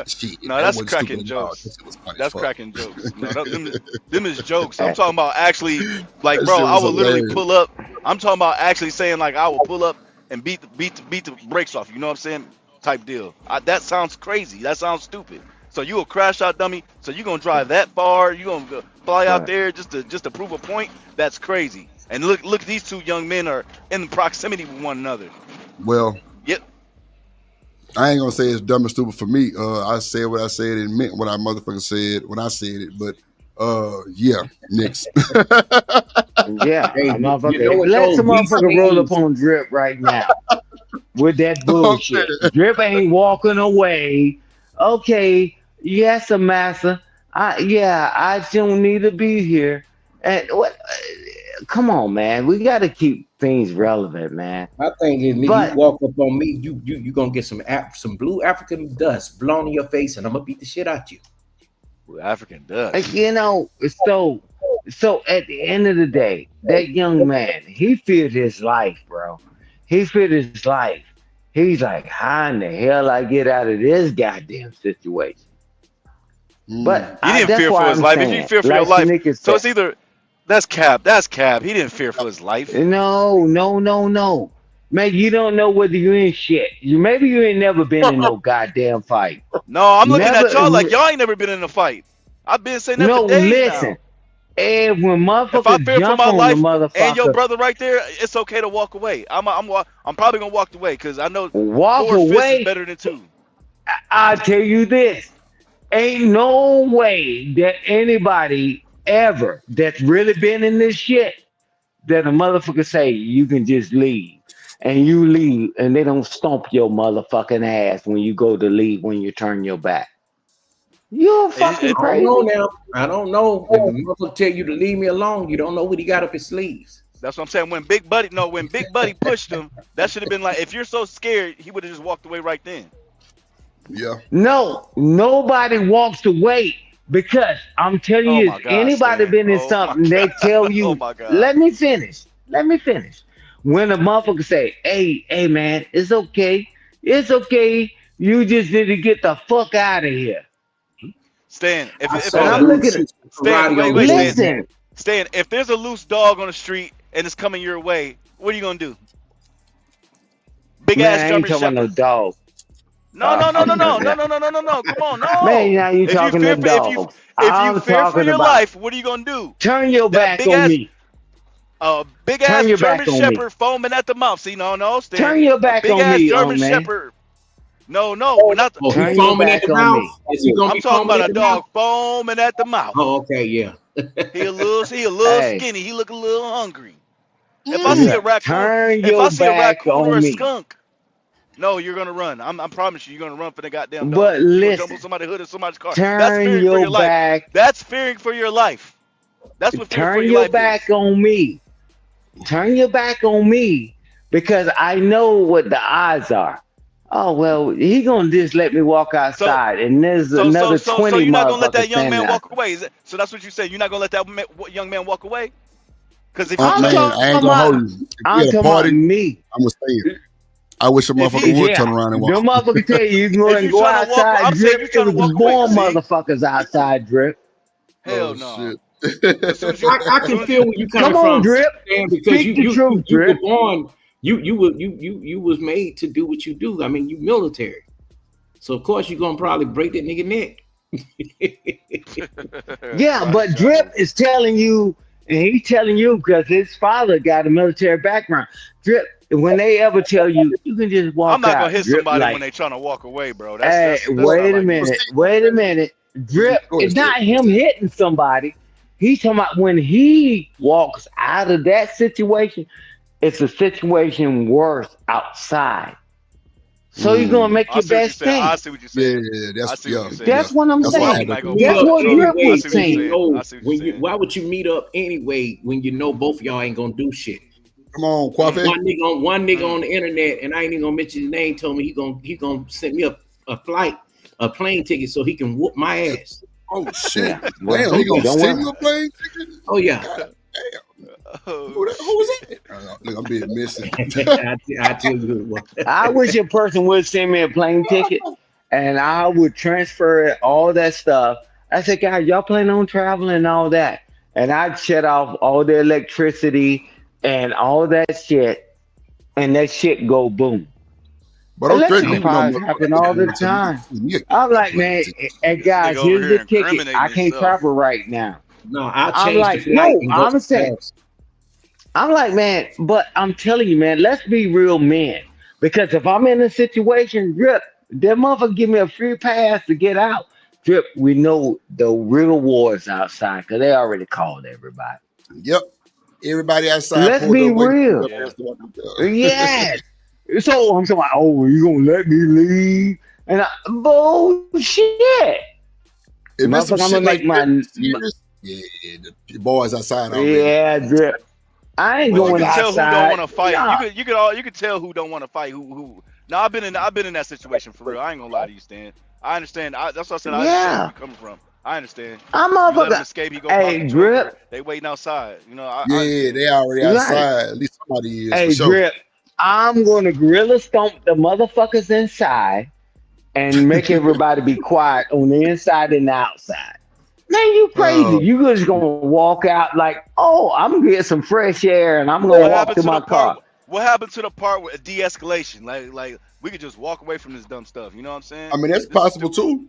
shit. No, That that's wasn't stupid cracking at all. That jokes. shit was funny as That's fuck. cracking jokes. No, them is jokes. I'm hey, talking about actually, like, That bro, shit I was would literally hilarious. pull up. I'm talking about actually saying like I will pull up and beat the brakes off. You know what I'm saying? Type deal. That sounds crazy. That sounds stupid. So you a crash out dummy. So you gonna drive that far? You gonna go fly out right, there just to prove a point? That's crazy. And look, these two young men are in proximity with one another. Well, Yep. I ain't gonna say it's dumb and stupid for me. I said what I said and meant what I motherfucker said when I said it. But yeah, next. yeah, Hey, a you know motherfucker. what Let though? some These motherfucker roll up days, on Drip right now with that Okay. bullshit. Drip ain't walking away. Okay, yes, a massa. I don't need to be here. And what? Come on, man. We got to keep things relevant, man. my thing is, nigga, you But walk up on me, you gonna get some blue African dust blown in your face, and I'm gonna beat the shit out you. African dust. you know, so at the end of the day, that young man, he feared his life, bro. He feared his life. He's like, how in the hell I get out of this goddamn situation? But He didn't that's fear why for his I'm life. If you saying, fear for your like life, Shanika so said, it's either that's cap. That's cap. He didn't fear for his life. no, no, no, no. Man, you don't know whether you in shit. Maybe you ain't never been in no goddamn fight. No, I'm looking at y'all like Never. y'all ain't never been in a fight. I've been saying that for No, days listen. now. And when If I motherfuckers fear for jump my on the life and your motherfucker, brother right there, it's okay to walk away. I'm probably gonna walk away because I know walk four fists is away. better than two. I tell you this, ain't no way that anybody ever that's really been in this shit that a motherfucker say you can just leave. And you leave and they don't stomp your motherfucking ass when you go to leave when you turn your back. You're fucking It, I don't know crazy. now. I don't know. If the motherfucker tell you to leave me alone, you don't know what he got up his sleeves. that's what I'm saying. When Big Buddy pushed him, that should have been like, if you're so scared, he would have just walked away right then. Yeah. No, nobody walks away because I'm telling Oh you, if my God, anybody Stan. been in Oh my something, they tell God. Oh you, my God. let me finish. Let me finish. When a motherfucker say, hey, man, it's okay. It's okay. You just need to get the fuck out of here. Stan, if I And saw I'm dude looking at, shoot Stan, karate on the wait, bull. Stan. listen, Stan, if there's a loose dog on the street and it's coming your way, what are you gonna do? Big man, ass I ain't German talking about no Shepherd? dog. No, no, no, no, no, no, Man, no, no, no, no, no. Come on, no. now you If you talking to fear for dogs. if you I'm fear for talking your about life, what are you gonna do? turn your That back on me. big Turn ass your German back on me. Shepherd foaming at the mouth. See, no, Stan. Turn your A back big on ass me, German man. Shepherd. No, we're not. Oh, he Turn your foaming at back the on mouth? me. Is he gonna I'm be talking foaming about at a the mouth? dog foaming at the mouth. Oh, okay, yeah. He a little Hey, skinny. He look a little hungry. yeah. Turn If your I see a back raccoon or on a me. skunk, no, you're gonna run. I promise you, you're gonna run for the goddamn dog. But You're gonna jump on listen, somebody's hood or somebody's car. That's turn fearing for your your life. back, That's fearing for your life. That's what fearing for turn your your life back is. on me. Turn your back on me because I know what the odds are. Oh well, he gonna just let me walk So, outside, and there's so another you're 20 not gonna let motherfuckers that young standing man out walk there. away? So that's what you said. You're not gonna let that young man walk away? Because if he I'm touch Man, you, I talking ain't gonna hold about, you. If we I'm at a talking about party, me. I'm gonna say it. I wish a if motherfucker he, would Yeah, turn around and the walk. motherfucker tell you you can go if and you go trying to walk, outside, I'm saying drip. you It trying to was walk away. born See, motherfuckers outside, drip. Oh no. shit. As soon as you, I can soon as you, feel where you're coming Come on, from, drip. Stan, because Speak the truth, you were drip. born You was made to do what you do. I mean, you military, so of course you're gonna probably break that nigga neck. Yeah, but Drip is telling you, and he's telling you because his father got a military background. Drip, when they ever tell you, you can just walk I'm not out. gonna hit Drip somebody like, when they trying to walk away, bro. hey, That's wait not a like me. minute, wait a minute. Drip, Go ahead, it's not Steve. him hitting somebody. He's talking about when he walks out of that situation, it's a situation worse outside. So you're gonna make I your see what you're best saying. thing. I see what you're saying. Yeah, I that's see what you're yeah, saying. yeah. That's what I'm That's why I I'm had saying. to. not gonna Meet That's lie. up what Drip I anyway was see what you're when you saying. saying. I know see what you're saying. why would you meet up anyway when you know both of y'all ain't gonna do shit? Come on, Quafe. One nigga on the internet, and I ain't even gonna mention his name, told me he gonna send me a plane ticket so he can whoop my ass. Oh shit! Yeah. Well, Damn, Oh he gonna yeah, don't send worry. you a plane ticket? oh yeah. God damn! Oh Who was shit. that? Look, I'm being missing. I tell you what. I wish a person would send me a plane ticket and I would transfer it, all that stuff. I said, guys, y'all plan on traveling and all that. And I'd shut off all the electricity and all that shit, and that shit go boom. But don't threaten Electrical me with no fires happen motherfucking all the ticket until you time. send me I'm a like, plane man, ticket. hey This nigga guys, over here's here the ticket. incriminating I can't himself. travel right now. No, I'll I'm change the like, flight no, and go I'm somewhere saying, else. I'm like, man, but I'm telling you, man, let's be real men. Because if I'm in a situation, Drip, that motherfucker give me a free pass to get out. Drip, we know the real war is outside because they already called everybody. Yep. Everybody outside Let's pulled be up waiting for real. your Yeah. ass to walk up there. Yes. So I'm talking, oh, you gonna let me leave? And bullshit. If it's some Motherfucker, I'm shit gonna like make that my, serious, yeah, the boys outside already. yeah, Drip. I ain't But you going can tell who don't outside. want to fight. Nah. You could tell who don't want to fight. Who. No, I've been in that situation for real. I ain't gonna lie to you, Stan. I understand. That's what I said. I understand where Yeah. you coming from. I understand. I'm You let him motherfucker. escape. He go pop the Hey, trunk, or Drip. they waiting outside. You know, I Yeah, understand. they already Right. outside. At least somebody is for Hey, sure. Drip. I'm gonna gorilla stomp the motherfuckers inside and make everybody be quiet on the inside and the outside. Man, you crazy. Oh, You just gonna walk out like, oh, I'm gonna get some fresh air and I'm gonna What walk happened to to the my part? car. What happened to the part with de-escalation? Like we could just walk away from this dumb stuff. You know what I'm saying? I mean that's This is possible stupid. too.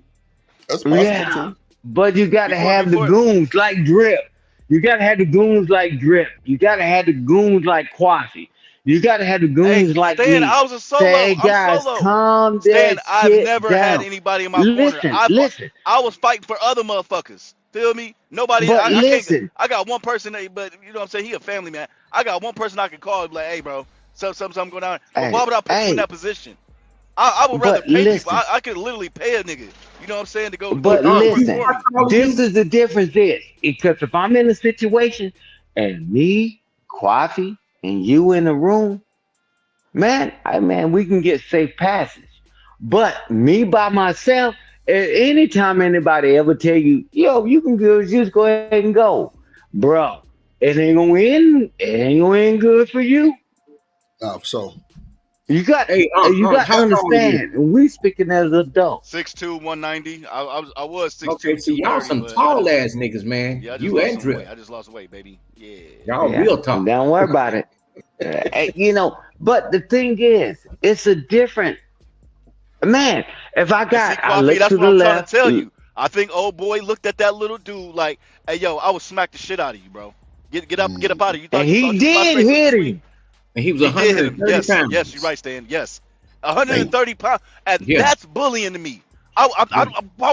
That's possible Yeah. too. But you gotta have the Before goons like Drip. You gotta have the goons like Drip. You gotta have the goons like Quasi. You gotta have the Hey, goons like Stan, me. I was a Say, solo. hey I'm guys, solo. calm Stan, that I've shit never had down. anybody in my corner. Listen, listen. I was fighting for other motherfuckers. Feel me? Nobody. But I can't. listen, I got one person, but you know what I'm saying. He a family man. I got one person I can call and be like, hey, bro, something going on. But why hey, would I put you in hey, that position? I would rather but pay people. listen, I could literally pay a nigga. You know what I'm saying? To go Hey, but do the work listen. for me. This is the difference is because if I'm in a situation and me, Quafi, and you in the room, man, we can get safe passage. But me by myself, anytime anybody ever tell you, yo, you can go, just go ahead and go, bro. It ain't gonna end. It ain't gonna end good for you. For sure. You got, Hey, you got to how tall are you? understand. And we speaking as adults. 6'2", 190. I was 6'2", Okay, see y'all 230, some but tall ass niggas, man. I just You lost and some weight. Drip. I just lost weight, baby. Yeah. Y'all Yeah, real tall. don't worry about it. But the thing is, it's a different man. If And see, I Coffee, look that's to what the I'm trying to left. tell you. I think old boy looked at that little dude like, hey, yo, I would smack the shit out of you, bro. Get up out of here. And You thought he you fly did straight from the hit swing? him. And he was He did hit him. 130 Yes, yes, you're pounds. right, Stan. Yes, Damn. 130 pounds, and Yeah. that's bullying to me. Why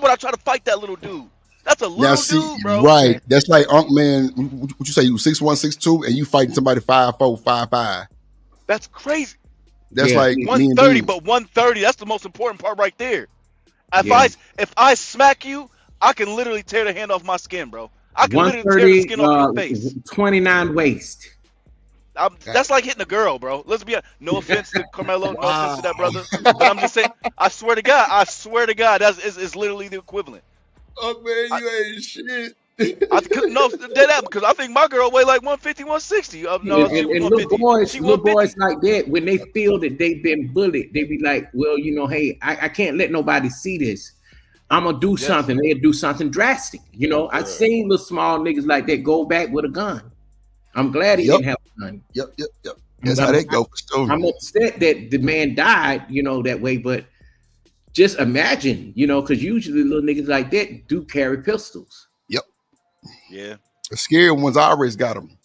would I try to fight that little dude? That's a Now little see, dude, bro. right. That's like Unc Man. What you say? You 6'1", 6'2", and you fighting somebody 5'4", 5'5". That's crazy. That's Yeah. like me and 130, Beans. but 130. That's the most important part right there. Yeah. If I smack you, I can literally tear the hand off my skin, bro. I can literally tear the 130, skin off your face. 29 waist. That's like hitting a girl, bro. Let's be honest. No offense to Carmelo, no offense Wow. to that brother, but I'm just saying. I swear to God, it's literally the equivalent. Unc Man, I, you ain't shit. no, dead ass, because I think my girl weigh like 150, 160. No, she was And little 150. boys, She little boys 150. like that, when they feel that they've been bullied, they be like, well, hey, I can't let nobody see this. I'm gonna do Yes. something. They'll do something drastic. I seen little small niggas like that go back with a gun. I'm glad he Yep. didn't have a gun. Yep. That's how that go for sure. I'm upset that the man died, that way. But just imagine, because usually little niggas like that do carry pistols. Yep. Yeah. The scary ones I always got them.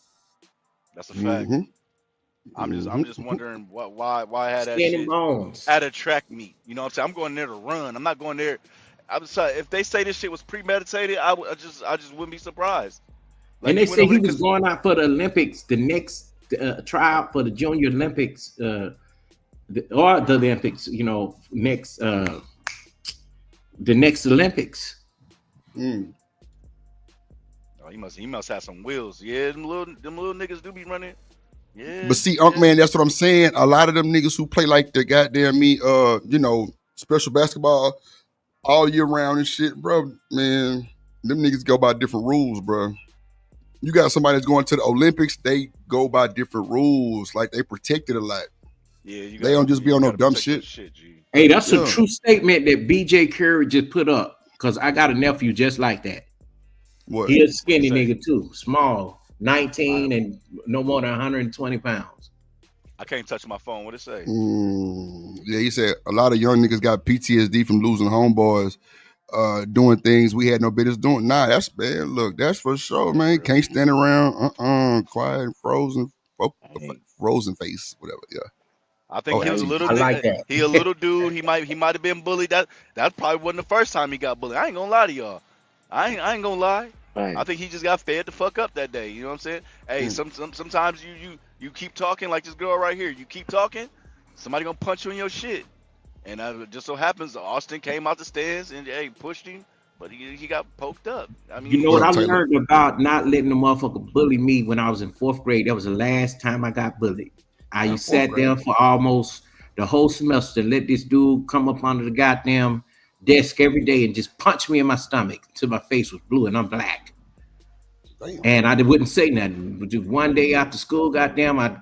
That's a fact. Mm-hmm. I'm just wondering why I had that Skin shit and bones. at a track meet. You know what I'm saying? I'm going there to run. I'm not going there. I'm sorry, if they say this shit was premeditated, I just wouldn't be surprised. Like, And they say he was because going out for the Olympics, the next tryout for the Junior Olympics, or the Olympics. Next the next Olympics. Mm. oh, he must have some wheels. Yeah, them little niggas do be running. Yeah. But see, Unc man, that's what I'm saying. A lot of them niggas who play like the goddamn special basketball all year round and shit, bro, man, them niggas go by different rules, bro. You got somebody that's going to the Olympics, they go by different rules. Like, they protected a lot. Yeah, they don't just be on no dumb shit. Hey, that's a true statement that BJ Curry just put up. Because I got a nephew just like that. What? He a skinny nigga too, small, 19 and no more than 120 pounds. I can't touch my phone. What it say? Yeah, he said a lot of young niggas got PTSD from losing homeboys, doing things we had no business doing. Nah, that's bad. Look, that's for sure, man. Can't stand around, quiet and frozen face, whatever. Yeah. I think he was a little. like that. He a little dude. He might have been bullied. That probably wasn't the first time he got bullied. I ain't gonna lie to y'all. I ain't gonna lie. Right. I think he just got fed the fuck up that day. You know what I'm saying? Hey, sometimes you keep talking like this girl right here. You keep talking, somebody gonna punch you in your shit. And it just so happens Austin came out the stands and pushed him, but he got poked up. I mean, You know what I learned about not letting the motherfucker bully me when I was in 4th grade? That was the last time I got bullied. I sat there for almost the whole semester, let this dude come up under the goddamn desk every day and just punch me in my stomach till my face was blue and I'm black. Damn. And I wouldn't say nothing. But just one day after school, goddamn, I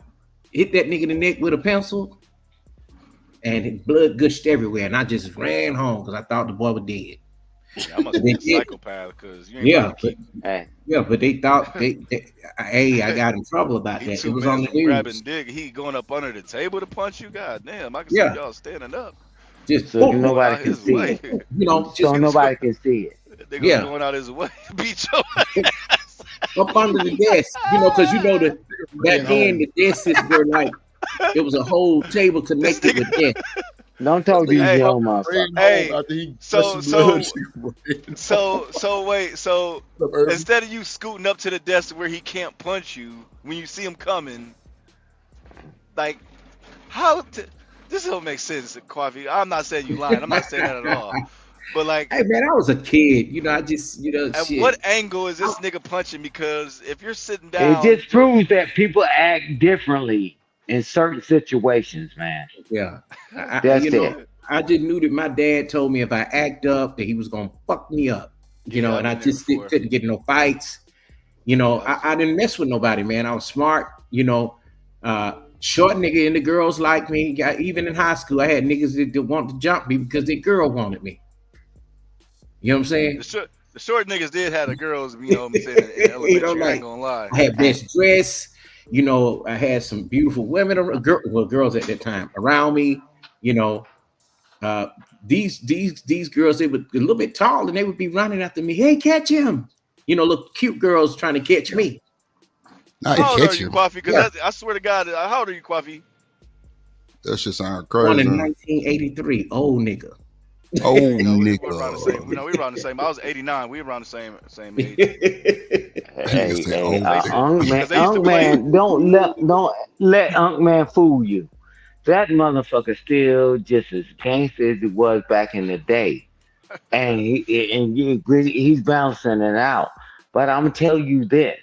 hit that nigga in the neck with a pencil and his blood gushed everywhere. And I just ran home because I thought the boy was dead. Yeah, I must be a psychopath because you ain't but they thought I got in trouble about that. It was on the news. Grabbing dick, he going up under the table to punch you. God damn, I can see y'all standing up. Just so nobody can see it. So nobody can see it. They going out his way, beat your ass up under the desk. Because that back then the desks were like it was a whole table connected with desk. Don't talk to these young motherfuckers. Hey, so instead of you scooting up to the desk where he can't punch you when you see him coming, like this don't make sense, Quavi. I'm not saying you lying. I'm not saying that at all. But like, hey man, I was a kid. I just at shit. what angle is this nigga punching? Because if you're sitting down, it just proves that people act differently in certain situations, man. Yeah, that's it. I just knew that my dad told me if I act up that he was gonna fuck me up. And I just couldn't get no fights. I didn't mess with nobody, man. I was smart. Short nigga and the girls like me. Even in high school, I had niggas that want to jump me because their girl wanted me. You know what I'm saying? The short niggas did have the girls, what I'm saying, in elementary. I ain't gonna lie. I had best dress. I had some beautiful women, girls at that time around me. These girls, they were a little bit tall and they would be running after me. Hey, catch him! Look, cute girls trying to catch me. How old are you, Quafi? Because I swear to God, how old are you, Quafi? That shit sound crazy. Born in 1983, old nigga. Oh, nigga. We were around the same. I was 89. We were around the same age. Unk man, don't let Unk man fool you. That motherfucker still just as gangster as it was back in the day, and he's balancing it out. But I'm gonna tell you this: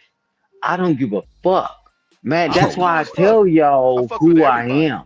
I don't give a fuck, man. That's why I tell y'all who I am.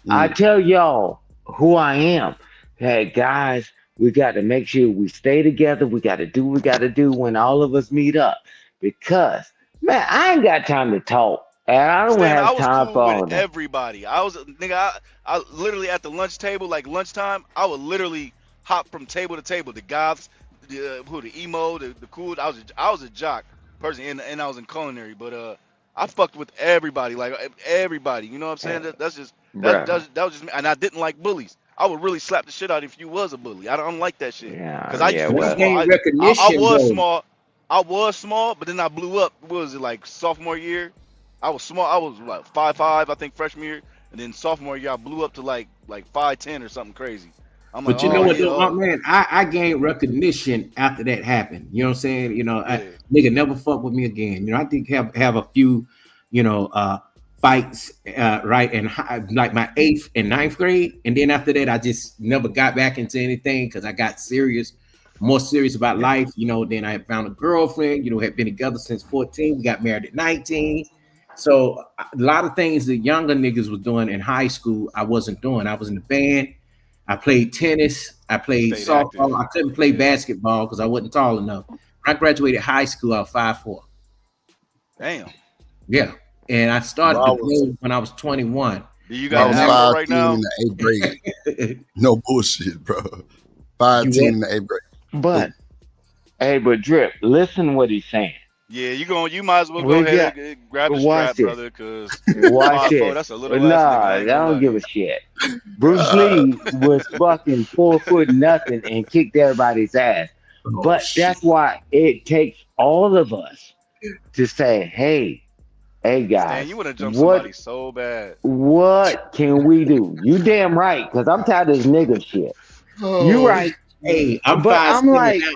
I tell y'all who I am. Hey guys, we got to make sure we stay together. We got to do what we got to do when all of us meet up. Because, man, I ain't got time to talk. And I don't have time for all that. Everybody. I was, nigga, I literally at the lunch table, like lunchtime, I would literally hop from table to table. The goths, the emo, the cool. I was a jock person, and I was in culinary. But I fucked with everybody, like everybody. You know what I'm saying? That's just Bruh. that was just me. And I didn't like bullies. I would really slap the shit out if you was a bully. I don't like that shit. Cause Yeah, I used yeah. to But be I Well, small. gained I recognition was though. small. I was small, but then I blew up. What was it like sophomore year? I was small. I was like 5'5", I think freshman year, and then sophomore year I blew up to like 5'10" or something crazy. I'm like, But you know oh what yeah, though, oh man, I gained recognition after that happened. You know what I'm saying? yeah. Nigga never fuck with me again. I did have a few, fights, right, in like my 8th and 9th grade, and then after that, I just never got back into anything because I got more serious about yeah. life. Then I had found a girlfriend. Had been together since 14. We got married at 19. So a lot of things that younger niggas was doing in high school, I wasn't doing. I was in the band. I played tennis. I played Stayed active. softball. I couldn't play Yeah. basketball because I wasn't tall enough. When I graduated high school, I was 5'4". Damn. Yeah. And I Bro, started to play when I was 21. Do you I got an was And afro 5'10" right in now? the 8th grade. No bullshit, bro. you 5'10" what? in the 8th grade. But Cool. but Drip, listen what he's saying. Yeah, you might as well go We ahead got and grab the watch strap, this. brother, cause Watch 5'4", this. that's a little ass Nah, nigga. I I ain't gonna don't lie to give a you. shit. Bruce Lee was fucking 4 foot nothing and kicked everybody's ass. Oh But shit. that's why it takes all of us to say, hey Stan, guys, you wanna jump somebody what so bad. what can we do? You damn right, because I'm tired of this nigga shit. You Oh, right. Hey, I'm But 5'7" now.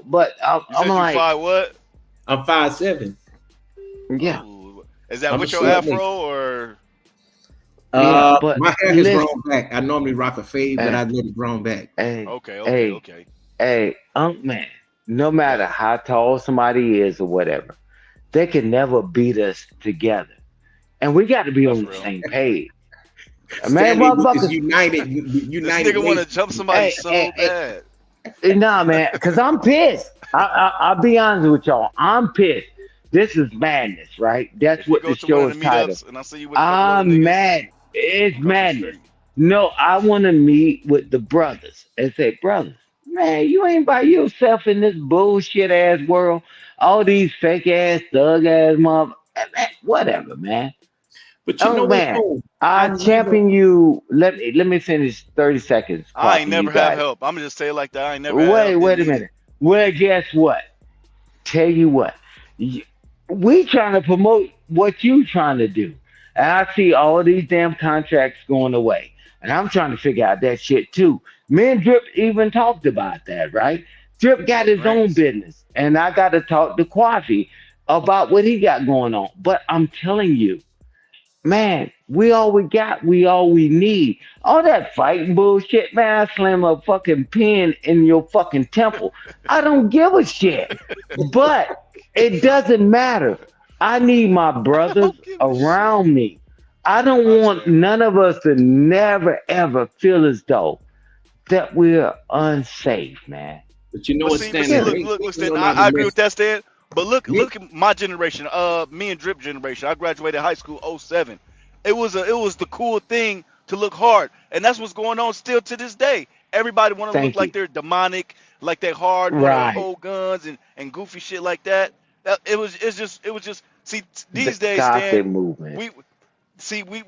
but You I'm said you like, 5 what? I'm 5'7". yeah, Oh, is that I'm a with your short nigga. afro or? yeah, but My hair has listen, grown back. I normally rock a fade, but hey, I let it grown back. hey, Okay, okay, hey, okay. hey, man, no matter What? how tall somebody is or whatever, they can never beat us together. And we got to be That's on the real. same page. Man, Stanley is motherfuckers, This united nigga wanna nation. jump somebody hey, so bad. nah, man, because I'm pissed. I'll be honest with y'all. I'm pissed. This is madness, right? That's If you what go the to one show of is the titled. meetups and I see you with a couple other I'm niggas, mad. It's come to the madness. street. No, I want to meet with the brothers and say, brothers, man, you ain't by yourself in this bullshit ass world. All these fake ass, thug ass mother, whatever, man. But you Oh know what man, though? I I never. champion you. Let me finish 30 seconds, I ain't Coffee. You never have got it. help. I'm gonna just say it like that. I ain't never had Wait, help, didn't wait a need it. minute. Well, guess what? Tell you what, y- we trying to promote what you trying to do. And I see all these damn contracts going away. And I'm trying to figure out that shit too. Me and Drip even talked about that, right? Drip got his own Grants. business. And I got to talk to Quaffy about what he got going on. But I'm telling you, man, we all we got, we all we need. All that fighting bullshit, man, I slam a fucking pin in your fucking temple. I don't give a shit. But it doesn't matter. I need my I brothers don't give a shit. around me. I don't I want swear. none of us to never ever feel as though that we're unsafe, man. But you know But what, see, but Stanley? see, Yeah. look, They, look, they look, Stan. know I, not to I agree mess. with that, Stan. But look, Yeah, look at my generation. Me and Drip generation. I graduated high school '07. It was the cool thing to look hard, and that's what's going on still to this day. Everybody want to look Thank like you. they're demonic, like they hard, want to Right. hold guns and goofy shit like that. It was just. See, The these days, Stan, gothic movement. we see we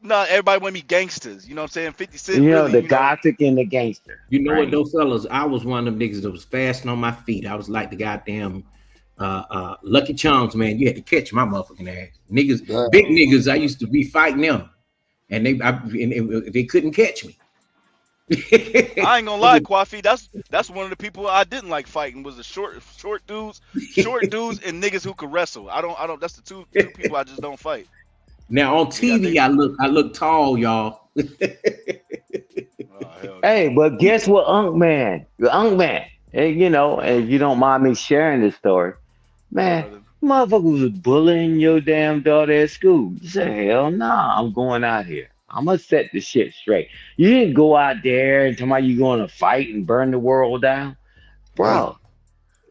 not everybody want to be gangsters. You know what I'm saying? 50 Cent You know, really, the gothic and the gangster, you know what, right? though, fellas? I was one of them niggas that was fasting on my feet. I was like the goddamn Lucky Charms, man. You had to catch my motherfucking ass. Niggas, damn. big niggas. I used to be fighting them, and they couldn't catch me. I ain't gonna lie, Kwafi. That's one of the people I didn't like fighting was the short dudes, and niggas who could wrestle. I don't. That's the two people I just don't fight. Now on They got they. TV, I look tall, y'all. Oh hell Hey, no. but guess what, Unk Man, and and you don't mind me sharing this story, Yeah, man. brother. Motherfuckers was bullying your damn daughter at school. You say, hell nah, I'm going out here. I'm gonna set the shit straight. You didn't go out there and tell me you going to fight and burn the world down, Damn. bro.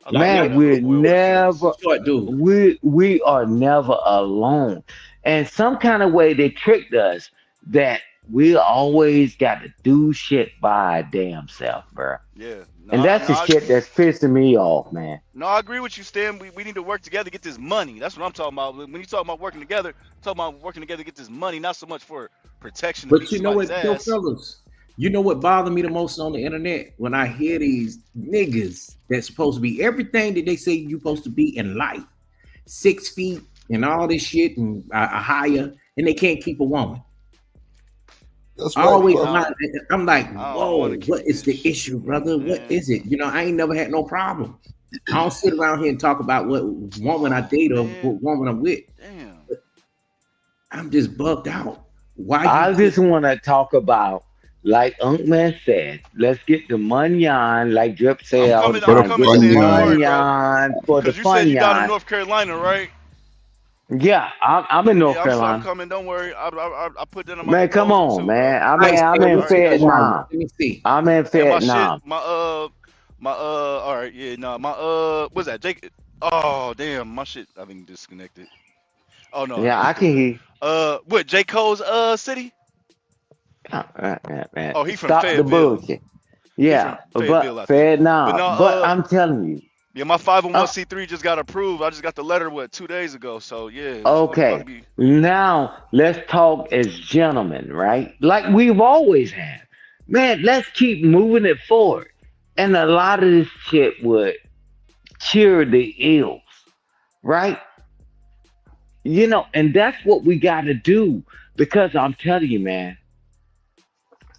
I thought Like Man, young we're boy was next. never short dude. we are never alone. And some kind of way they tricked us that we always got to do shit by our damn self, bro. Yeah. No, And that's the shit that's pissing me off, man. no, I agree with you, Stan. We need to work together to get this money. That's what I'm talking about. When you talk about working together, talking about working together to get this money, not so much for protection to But beat you know somebody's what, though, ass. fellas? You know what bothered me the most on the internet? When I hear these niggas that's supposed to be everything that they say you're supposed to be in life, 6 feet and all this shit and higher, and they can't keep a woman. That's I right. always, Fuck. I'm like, I don't want whoa, to what keep is this the shit, issue, brother? What man. is it? You know, I ain't never had no problem. I don't sit around here and talk about what woman I date or what woman I'm with. Damn. I'm just bugged out. Why I you just want to talk about, like Unc Man said, let's get the money on, like Drip say all the For the time, get the fun Stan. Don't worry, money bro. on for the Cause you said you fun down in on. North Carolina, right? Yeah, I'm in North Yeah, I'm Carolina. coming. Don't worry. I put that on my Man, come proposal on, too, bro. man. All right, I'm Stan, in All what right. you got down there? Vietnam. Let me see. I'm in And my shit, Vietnam. all right, yeah, no, what's that, Jake? Oh, damn, my shit, I've been disconnected. Oh no, Yeah, it's I can cool. hear. What J Cole's city? Man. Oh, he from Stop the Fayetteville. bullshit. He Yeah, from but Fayetteville, I think. But Vietnam. no, But I'm telling you, yeah, my uh, 501c3 just got approved. I just got the letter 2 days ago. So yeah, it's about to okay. be. Now let's talk as gentlemen, right? Like we've always had. Man, let's keep moving it forward. And a lot of this shit would cure the ills, right? And that's what we got to do because I'm telling you, man,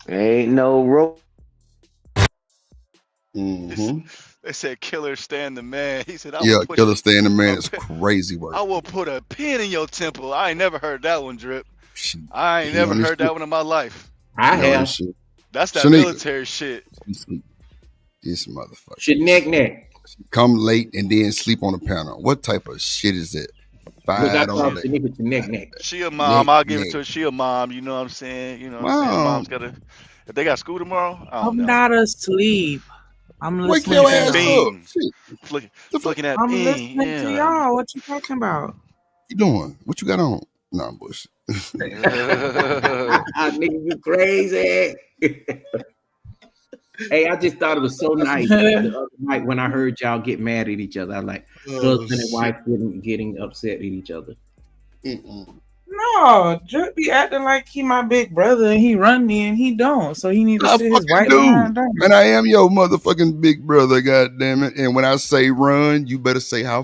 ain't no road. It's, Mm-hmm. they said killer Stan the man. He said I will Yeah, push Killer Stay in the Man a is pin, crazy work. I will put a pin in your temple. I ain't never heard that one, Drip. Shit. I ain't He never on this heard shit. that one in my life. I He on this have. shit. That's that Shanika. military shit. She sleep. This motherfucker. Shit, neck. Come late and then sleep on the panel. What type of shit is that? Look, I Five on call the Shanika to neck. She a neck, mom. I'll give it neck. to her. She a mom. You know what I'm saying? You know what I'm saying? Mom, Mom's gotta. If they got school tomorrow, I don't I'm know. not asleep. I'm wake listening your to Flicking ass y'all. up. bean. Shit. The fuck Flicking that I'm bean. listening to Yeah. y'all. What you talking about? you doing? What you got on? Nah, bush. Nigga, you crazy. Hey, I just thought it was so nice the other night when I heard y'all get mad at each other. I like Oh husband and shit. wife getting upset at each other. Mm-mm. No, Drip be acting like he my big brother and he run me and he don't. So he need to I sit his fucking white do. behind down. And I am your motherfucking big brother, god damn it. And when I say run, you better say how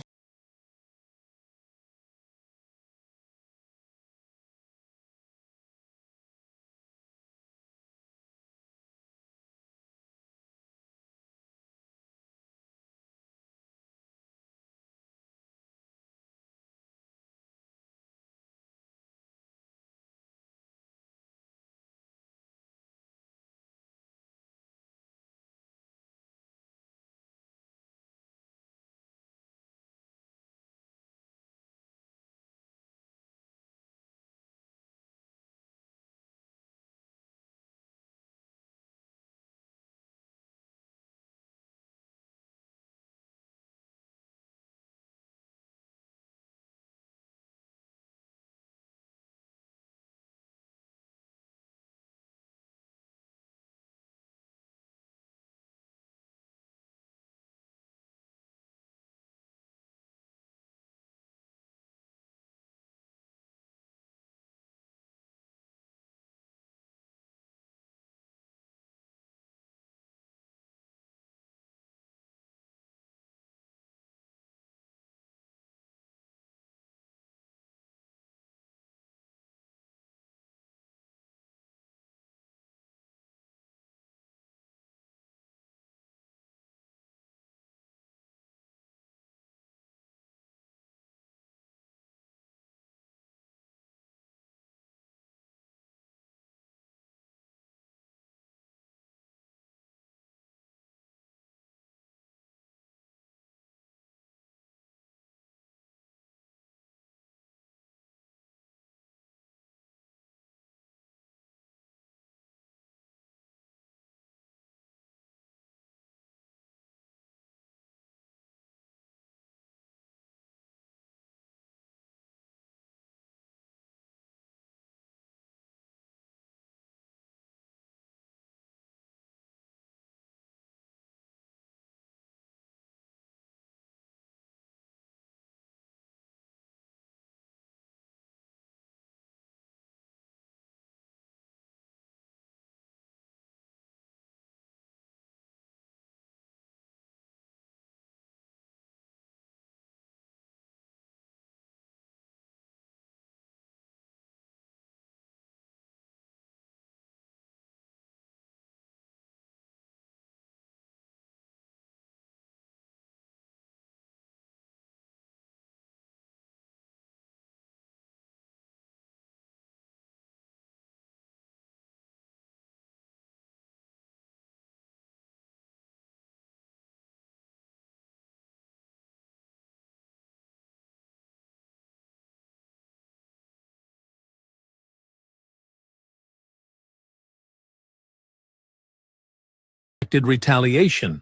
expected retaliation.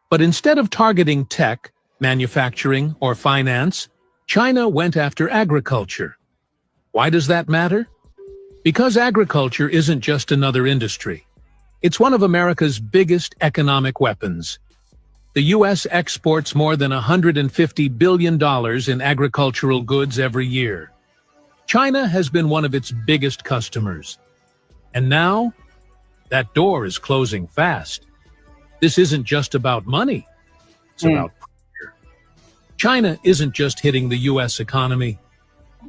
But instead of targeting tech, manufacturing, or finance, China went after agriculture. Why does that matter? Because agriculture isn't just another industry. It's one of America's biggest economic weapons. The U.S. exports more than $150 billion in agricultural goods every year. China has been one of its biggest customers. And now, that door is closing fast. This isn't just about money. It's about pressure. China isn't just hitting the U.S. economy.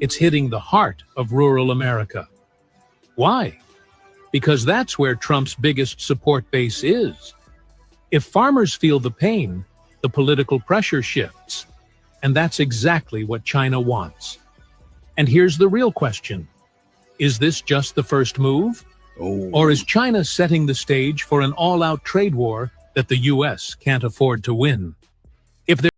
It's hitting the heart of rural America. Why? Because that's where Trump's biggest support base is. If farmers feel the pain, the political pressure shifts. And that's exactly what China wants. And here's the real question. Is this just the first move? Or is China setting the stage for an all-out trade war that the U.S. can't afford to win? If there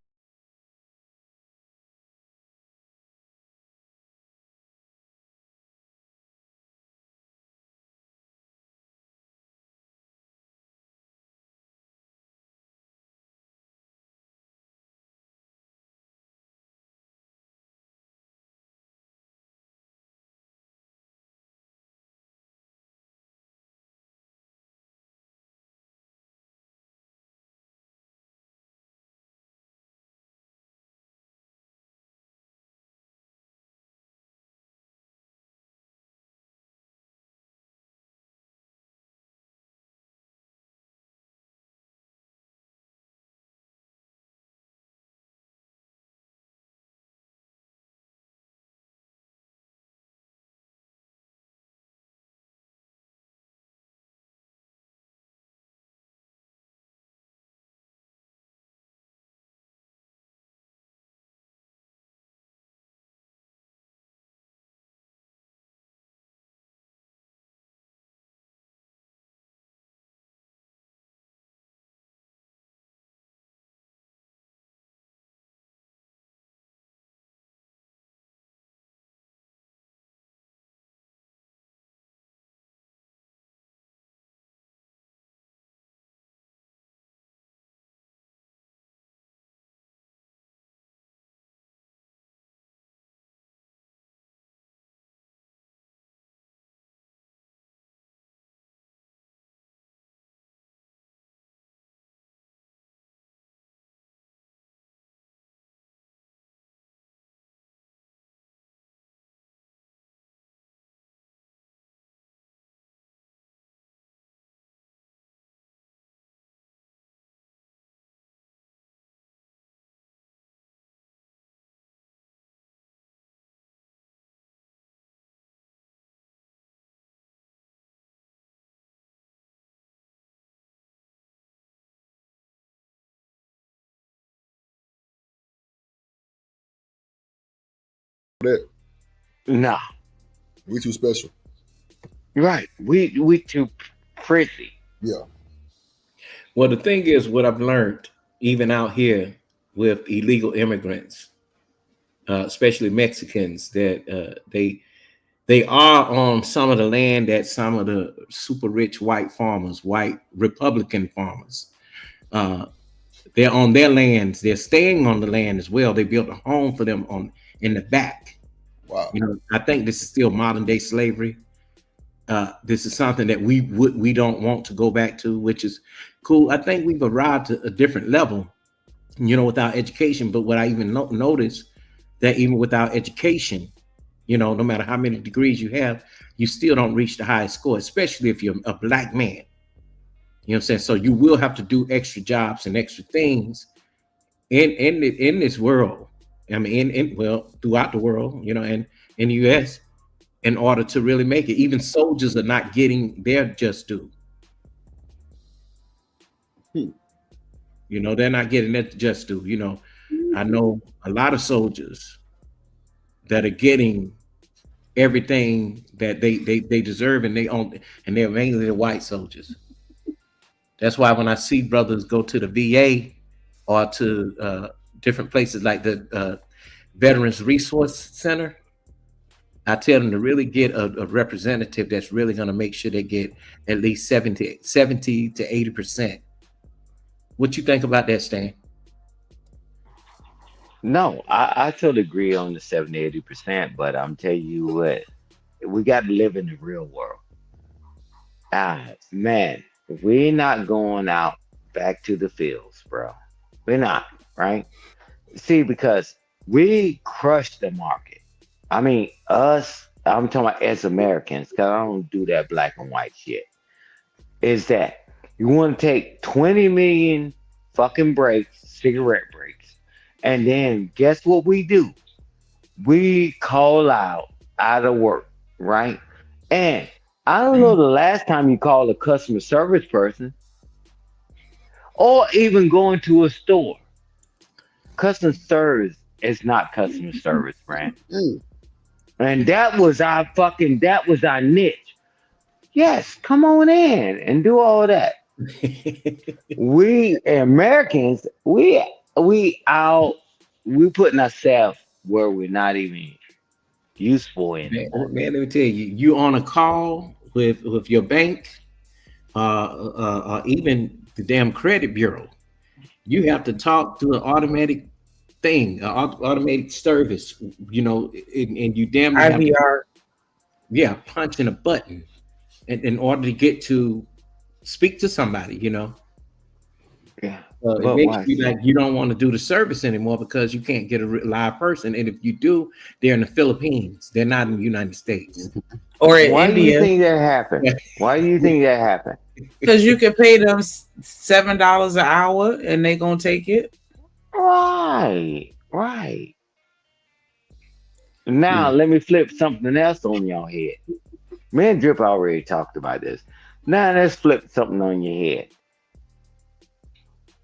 that No, we too special. right. We too pretty. Yeah. Well, the thing is, what I've learned, even out here with illegal immigrants, especially Mexicans, that they are on some of the land that some of the super rich white farmers, white Republican farmers, they're on their lands. They're staying on the land as well. They built a home for them on in the back. Wow. You know, I think this is still modern day slavery. This is something that we don't want to go back to, which is cool. I think we've arrived to a different level, you know, without education. But what I even notice that even without education, you know, no matter how many degrees you have, you still don't reach the highest score, especially if you're a black man. You know what I'm saying? So you will have to do extra jobs and extra things in this world. I mean, well, throughout the world, you know, and in the U.S. in order to really make it. Even soldiers are not getting their just due. You know, they're not getting their just due. You know, I know a lot of soldiers that are getting everything that they deserve, and they own, and they're mainly the white soldiers. That's why when I see brothers go to the VA or to different places like the Veterans Resource Center, I tell them to really get a representative that's really going to make sure they get at least 70 to 80% What you think about that, Stan? No, I totally agree on the 70-80%, but I'm telling you what, we got to live in the real world. Man, we're not going out back to the fields, bro. We're not, right? See, because we crush the market. I mean, us, I'm talking about as Americans, because I don't do that black and white shit. Is that you want to take 20 million fucking breaks, cigarette breaks, and then guess what we do? We call out of work, right? And I don't know the last time you called a customer service person or even going to a store. Customer service is not customer service, friend. And that was our niche. Yes, come on in and do all that. We Americans, we putting ourselves where we're not even useful anymore. Man, let me tell you, you on a call with your bank, even the damn credit bureau. You have to talk to an automatic thing, automated service, and you damn near have to, IVR. yeah, punching a button in order to get to speak to somebody, Yeah. It But makes watch you this. like you don't want to do the service anymore because you can't get a live person, and if you do, they're in the Philippines. They're not in the United States. Or in Why do you India. think that happened? Why do you think that happened? Because you can pay them $7 an hour and they gonna take it. Right. Now let me flip something else on your head. Me and Drip already talked about this. Now let's flip something on your head.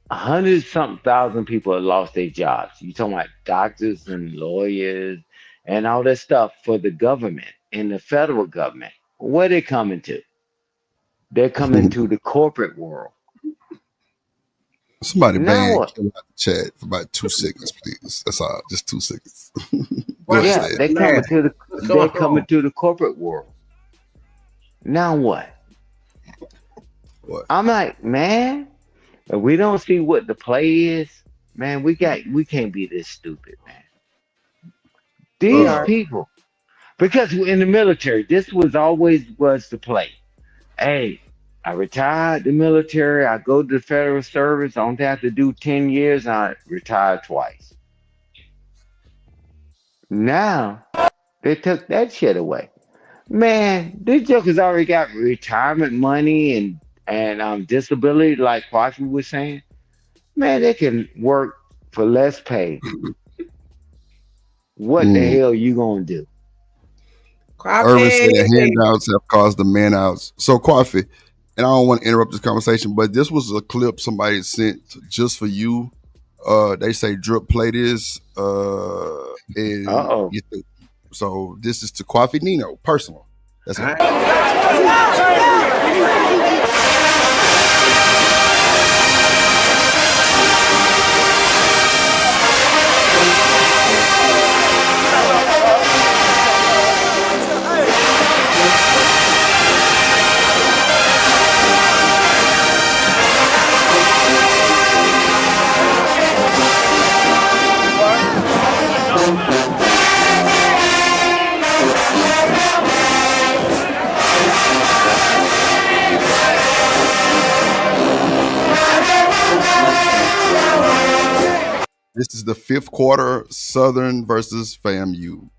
100 something thousand people have lost their jobs. You talking about doctors and lawyers and all that stuff for the government and the federal government. Where they coming to? They're coming to the corporate world. Somebody Now ban what? Kim out the chat for about 2 seconds, please. That's all. Just 2 seconds. Yeah, Stan. they coming to the corporate world. Now what? What? I'm like, man, if we don't see what the play is, man, we can't be this stupid, man. These people, because in the military, this was always was the play. Hey, I retired the military. I go to the federal service. I don't have to do 10 years. I retired twice. Now they took that shit away. Man, these jokers already got retirement money and disability, like Coffee was saying. Man, they can work for less pay. What the hell you gonna do? Irvin said that handouts have caused the man outs. So Coffee, and I don't want to interrupt this conversation, but this was a clip somebody sent just for you. They say Drip play this. And so this is to Coffee Nino, personal. That's it. This is the fifth quarter, Southern versus FAMU.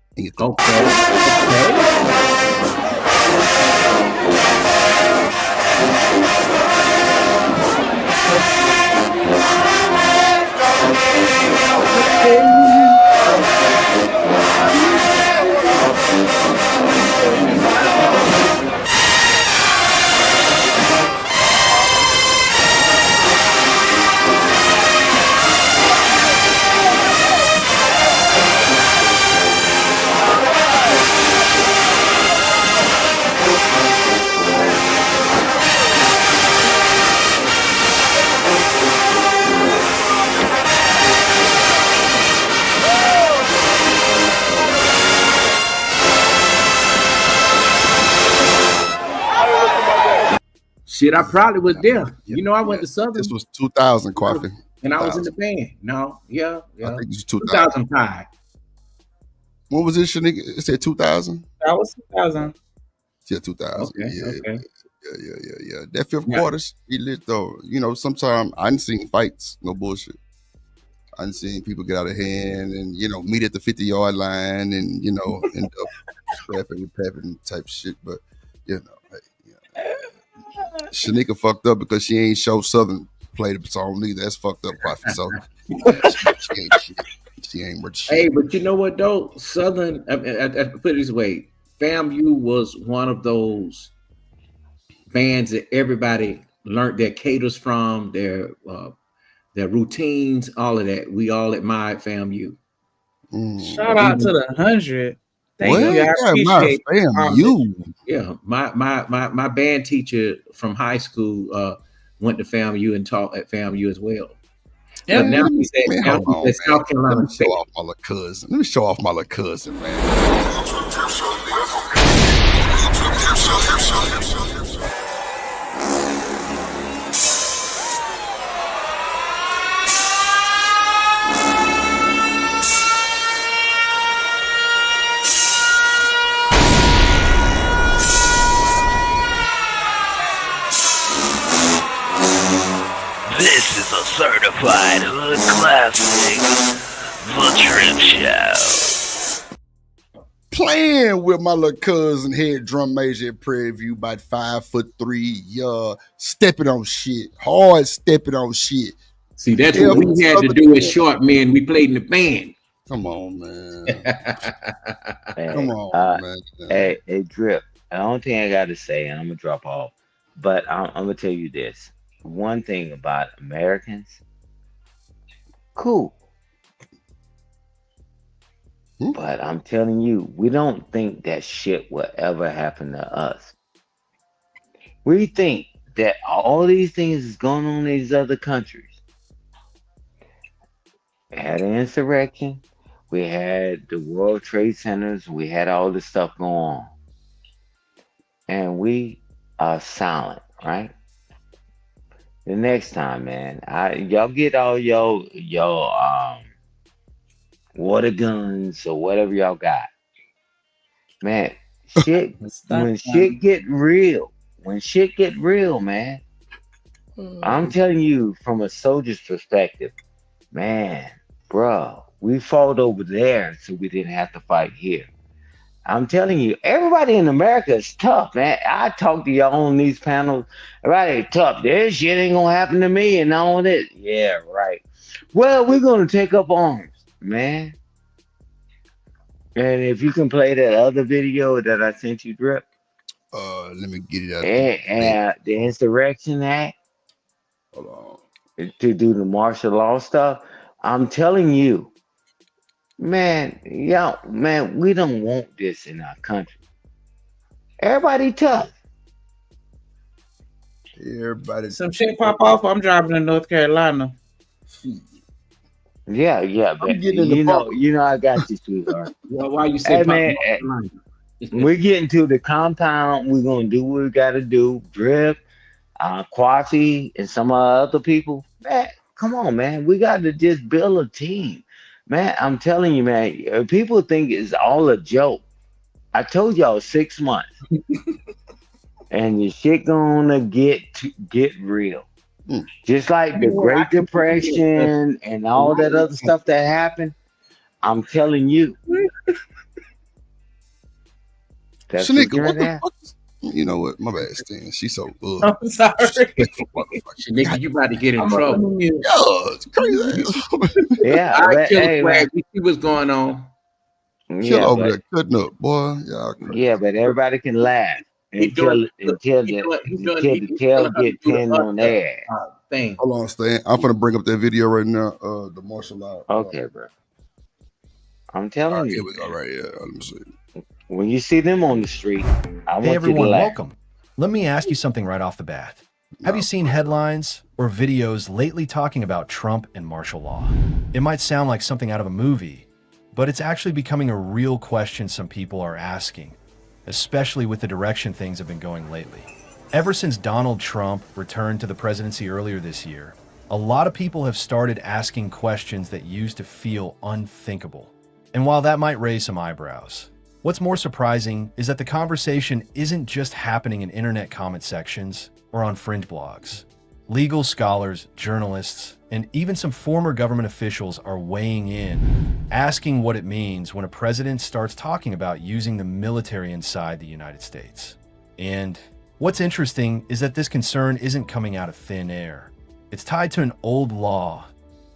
Shit, I probably was there. Yeah, You know, I went to Southern. This was 2000, Coffee. And I was in the band. No, yeah. I think it was 2000. 2005. What was it, Shanika? It said 2000? That was 2000. Yeah, 2000. Okay, Yeah, okay. yeah. That fifth quarter's be lit though. You know, sometimes I didn't seen fights, no bullshit. I didn't seen people get out of hand and, you know, meet at the 50-yard line and, you know, end up scrapping and papping type shit. But, you know, hey, Shanika fucked up because she ain't show Southern play the song either. That's fucked up, Coffee. So she ain't shit. She ain't worth shit. Hey, but you know what though? Southern, I put it this way: FAMU was one of those bands that everybody learned their cadence from, their routines, all of that. We all admired FAMU. Shout out to the 100. Thank you. I appreciate FAMU. Yeah, my band teacher from high school went to FAMU and taught at FAMU as well. Yeah, now he's at South Carolina. Let me show off my little cousin. Let me show off my little cousin, man. This is a certified hood classic, The Trip Show. Playing with my little cousin, head drum major at Prairie View, about 5'3", stepping on shit, hard stepping on shit. See, that's what we had to do as short men. We played in the band. Come on, man. Come on, man. Hey, Drip. The only thing I got to say, and I'm going to drop off, but I'm going to tell you this. One thing about Americans, cool. But I'm telling you, we don't think that shit will ever happen to us. We think that all these things is going on in these other countries. We had an insurrection. We had the World Trade Centers. We had all this stuff going on. And we are silent, right? The next time, man, y'all get all your water guns or whatever y'all got. Man, shit, when shit get real, man, I'm telling you from a soldier's perspective, man, bro, we fought over there so we didn't have to fight here. I'm telling you, everybody in America is tough, man. I talk to y'all on these panels. Everybody tough. This shit ain't gonna happen to me and all that. Yeah, right. Well, we're gonna take up arms, man. And if you can play that other video that I sent you, Drip. Let me get it out. And the Insurrection Act. Hold on. To do the martial law stuff. I'm telling you. Man, we don't want this in our country. Everybody tough. Everybody. Some shit pop off. I'm driving to North Carolina. Yeah, but you know, I got you, sweetheart. Well, why you say, hey, man, we're getting to the compound. We're gonna do what we gotta do. Drip, Quafi, and some other people. Man, come on, man. We got to just build a team. Man, I'm telling you, man, people think it's all a joke. I told y'all 6 months. And your shit gonna get real. Just like the Great Depression and all that other stuff that happened. I'm telling you. That's Shanika, what the fuck? You know what? My bad, Stan. She's so good. I'm sorry. Shanika, you about to get in trouble. Yeah, it's crazy. Yeah, I killed Swag. We see what's going on. Yeah, over there cutting up, boy. Yeah, but everybody can laugh until the tail get pinned on their thing. Hold on, Stan. I'm gonna bring up that video right now. The martial law. Okay, bro. I'm telling you. Here we go. Right, yeah. Let me see. When you see them on the street, I want everyone, you to laugh. welcome. Let me ask you something right off the bat. Have you seen headlines or videos lately talking about Trump and martial law? It might sound like something out of a movie, but it's actually becoming a real question some people are asking, especially with the direction things have been going lately. Ever since Donald Trump returned to the presidency earlier this year, a lot of people have started asking questions that used to feel unthinkable. And while that might raise some eyebrows, what's more surprising is that the conversation isn't just happening in internet comment sections or on fringe blogs. Legal scholars, journalists, and even some former government officials are weighing in, asking what it means when a president starts talking about using the military inside the United States. And what's interesting is that this concern isn't coming out of thin air. It's tied to an old law,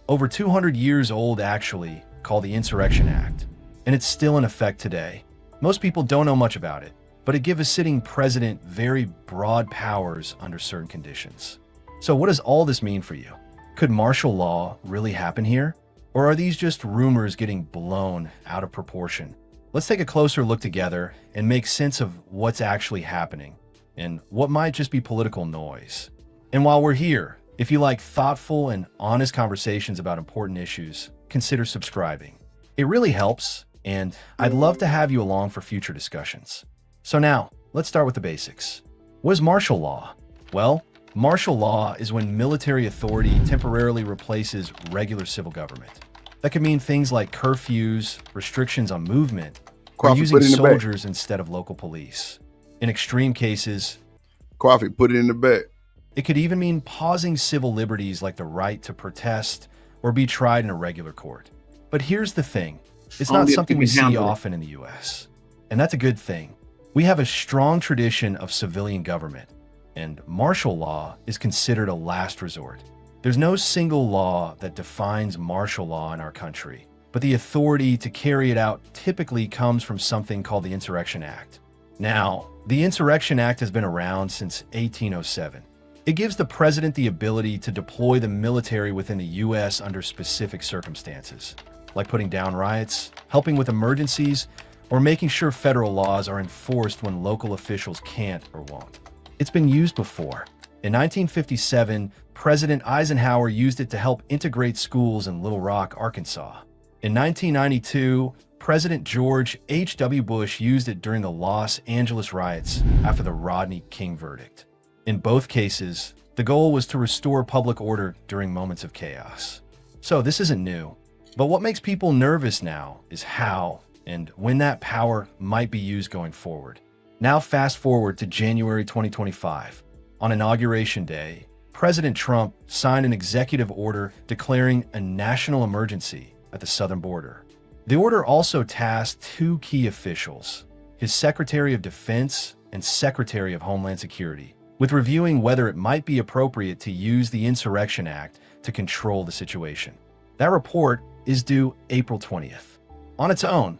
over 200 years old actually, called the Insurrection Act, and it's still in effect today. Most people don't know much about it, but it gives a sitting president very broad powers under certain conditions. So what does all this mean for you? Could martial law really happen here? Or are these just rumors getting blown out of proportion? Let's take a closer look together and make sense of what's actually happening and what might just be political noise. And while we're here, if you like thoughtful and honest conversations about important issues, consider subscribing. It really helps, and I'd love to have you along for future discussions. So now, let's start with the basics. What is martial law? Well, martial law is when military authority temporarily replaces regular civil government. That could mean things like curfews, restrictions on movement, or using soldiers instead of local police. In extreme cases, Coffee, put it in the bag. It could even mean pausing civil liberties like the right to protest or be tried in a regular court. But here's the thing. It's not something we see often in the US. And that's a good thing. We have a strong tradition of civilian government, and martial law is considered a last resort. There's no single law that defines martial law in our country, but the authority to carry it out typically comes from something called the Insurrection Act. Now, the Insurrection Act has been around since 1807. It gives the president the ability to deploy the military within the U.S. under specific circumstances, like putting down riots, helping with emergencies, or making sure federal laws are enforced when local officials can't or won't. It's been used before. In 1957, President Eisenhower used it to help integrate schools in Little Rock, Arkansas. In 1992, President George H.W. Bush used it during the Los Angeles riots after the Rodney King verdict. In both cases, the goal was to restore public order during moments of chaos. So this isn't new. But what makes people nervous now is how and when that power might be used going forward. Now fast forward to January 2025. On Inauguration Day, President Trump signed an executive order declaring a national emergency at the southern border. The order also tasked two key officials, his Secretary of Defense and Secretary of Homeland Security, with reviewing whether it might be appropriate to use the Insurrection Act to control the situation. That report is due April 20th. On its own,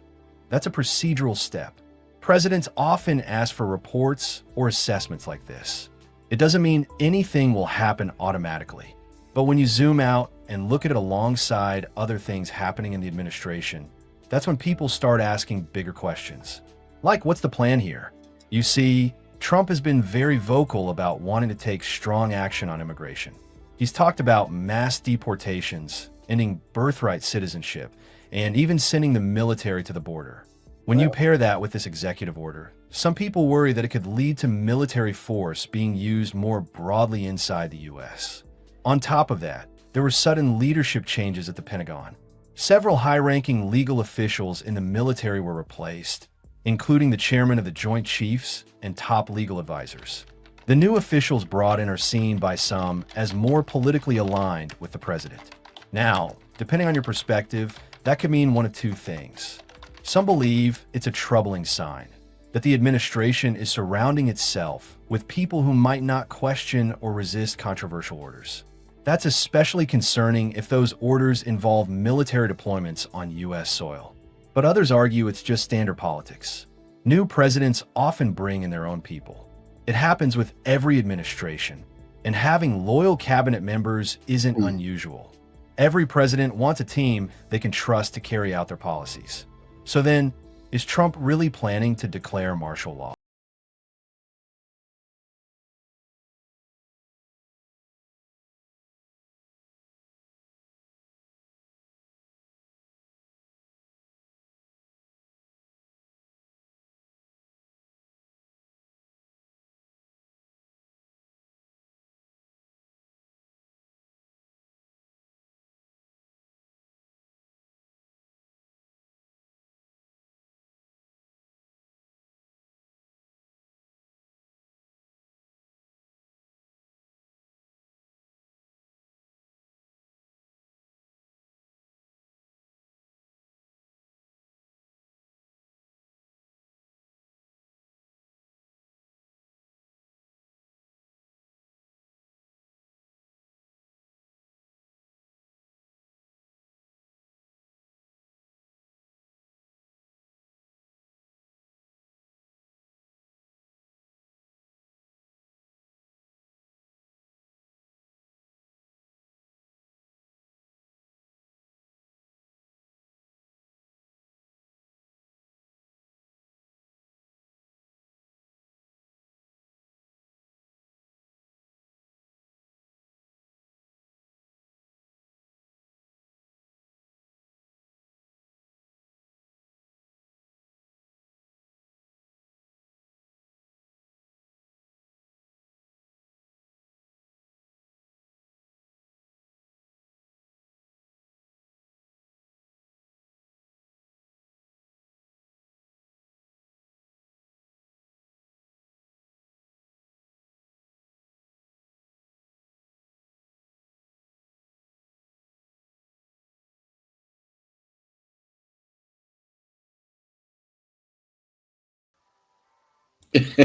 that's a procedural step. Presidents often ask for reports or assessments like this. It doesn't mean anything will happen automatically. But when you zoom out and look at it alongside other things happening in the administration, that's when people start asking bigger questions. Like, what's the plan here? You see, Trump has been very vocal about wanting to take strong action on immigration. He's talked about mass deportations, ending birthright citizenship, and even sending the military to the border. When you pair that with this executive order, some people worry that it could lead to military force being used more broadly inside the US. On top of that, there were sudden leadership changes at the Pentagon. Several high-ranking legal officials in the military were replaced, including the chairman of the Joint Chiefs and top legal advisors. The new officials brought in are seen by some as more politically aligned with the president. Now, depending on your perspective, that could mean one of two things. Some believe it's a troubling sign, that the administration is surrounding itself with people who might not question or resist controversial orders. That's especially concerning if those orders involve military deployments on US soil. But others argue it's just standard politics. New presidents often bring in their own people. It happens with every administration, and having loyal cabinet members isn't unusual. Every president wants a team they can trust to carry out their policies. So then, is Trump really planning to declare martial law?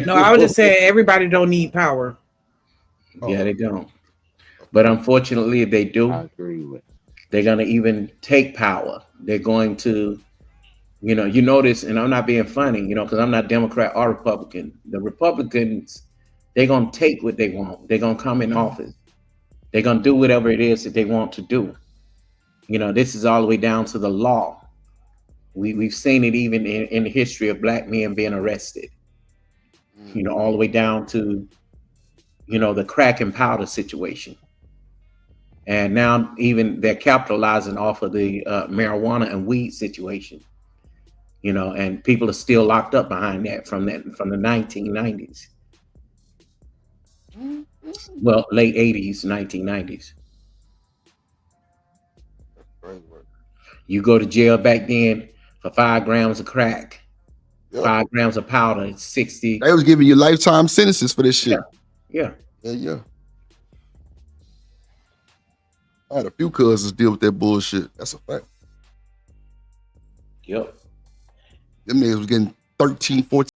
No, I was just saying everybody don't need power. Yeah, they don't. But unfortunately, if they do, I agree with. they're going to even take power. They're going to, you notice, and I'm not being funny, because I'm not Democrat or Republican. The Republicans, they're going to take what they want. They're going to come in office. They're going to do whatever it is that they want to do. This is all the way down to the law. We've seen it even in the history of black men being arrested. All the way down to, the crack and powder situation. And now even they're capitalizing off of the marijuana and weed situation. And people are still locked up behind that from the 1990s. Well, late 80s, 1990s. You go to jail back then for 5 grams of crack, 5 grams of powder, it's 60. They was giving you lifetime sentences for this shit. Yeah. I had a few cousins deal with that bullshit. That's a fact. Yep. Them niggas was getting 13, 14.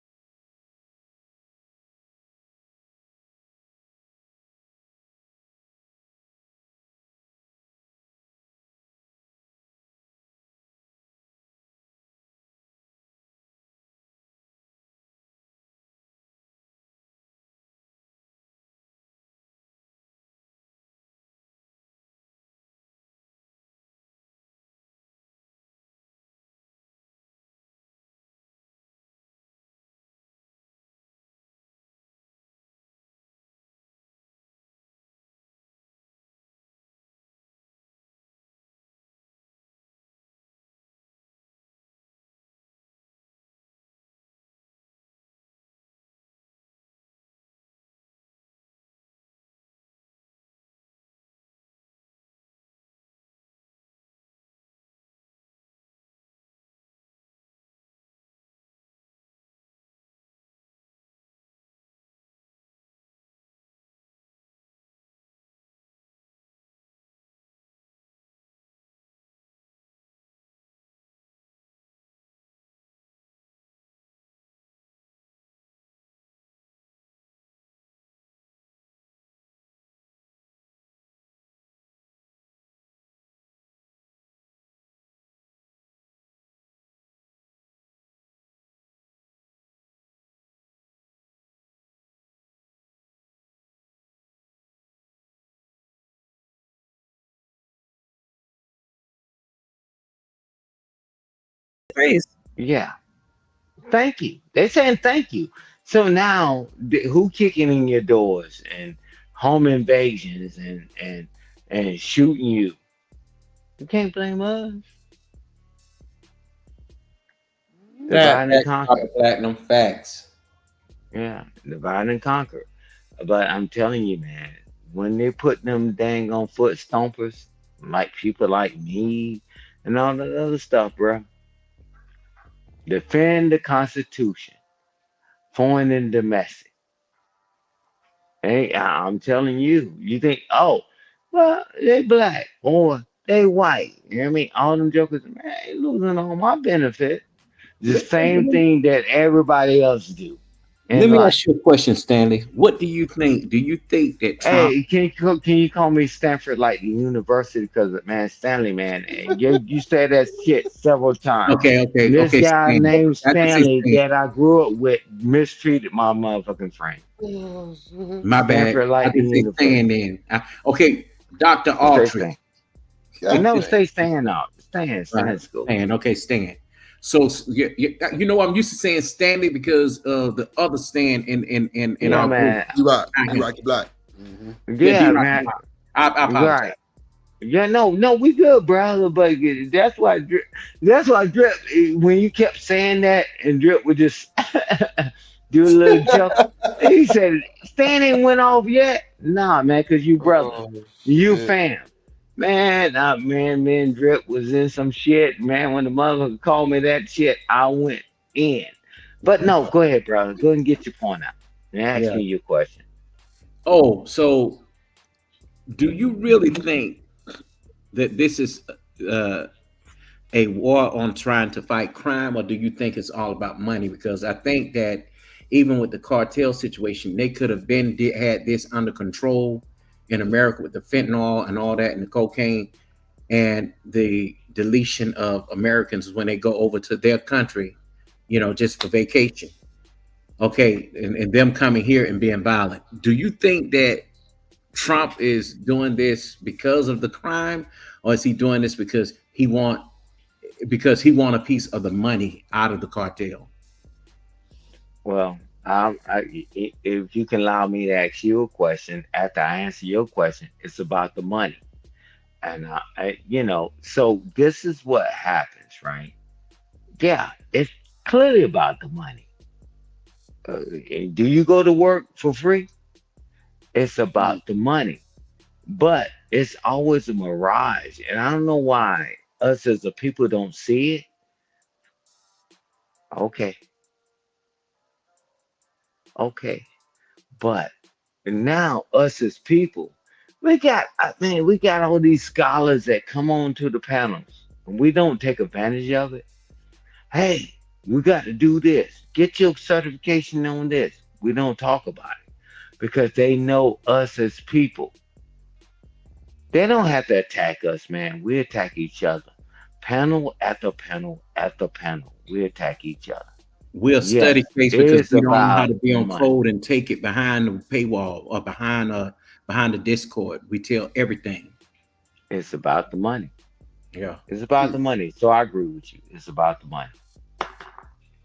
Face. Yeah. Thank you. They saying thank you. So now, who kicking in your doors and home invasions and shooting you? You can't blame us. Divide and conquer. Platinum facts. Yeah, divide and conquer. But I'm telling you, man, when they put them dang on foot stompers, like people like me and all that other stuff, bro, defend the Constitution, foreign and domestic. Hey, I'm telling you, you think, oh, well, they black or they white. You know what I mean? All them jokers, man, they losing on my benefit. The same thing that everybody else do Let in me life. ask you a question, Stanley. What do you think? Do you think that Trump? Hey, can you call me Stanford like the university? Because man, Stanley, man, you said that shit several times. This Okay. guy Stanley. named I can say Stanley Stanley. that I grew up with mistreated my motherfucking friend. My bad. Stanford I like the can say university. Stan then. Okay, Dr. Say Autry. Stan. You never say Stan out. Stan school. Stan. Okay, Stan. So I'm used to saying Stanley because of the other Stan in Yeah, our man. group. Rocky Black. Yeah, man. I apologize. Right. Yeah, no, we good, brother. But that's why Drip. When you kept saying that, and Drip would just do a little joke. He said, "Stan ain't went off yet." Nah, man, cause you brother, you fam, man. Me and Drip was in some shit, man. When the mother called me that shit, I went in. But no, go ahead, brother. Go ahead and get your point out. And ask me your question. Oh, so do you really think that this is a war on trying to fight crime, or do you think it's all about money? Because I think that even with the cartel situation, they could have had this under control in America with the fentanyl and all that and the cocaine and the deletion of Americans when they go over to their country, just for vacation. Okay, and them coming here and being violent. Do you think that Trump is doing this because of the crime, or is he doing this because he want a piece of the money out of the cartel? Well, if you can allow me to ask you a question after I answer your question, it's about the money. And so this is what happens, right? Yeah, it's clearly about the money. Do you go to work for free? It's about the money, but it's always a mirage, and I don't know why us as a people don't see it. Okay, okay, but now us as people, we got all these scholars that come on to the panels, and we don't take advantage of it. Hey, we got to do this. Get your certification on this. We don't talk about it because they know us as people. They don't have to attack us, man. We attack each other. Panel after panel after panel, we attack each other. We'll study Yes, case because it's we don't know how about to be the on money. code and take it behind the paywall or behind the Discord. We tell everything. It's about the money. Yeah. It's about the money. So I agree with you. It's about the money.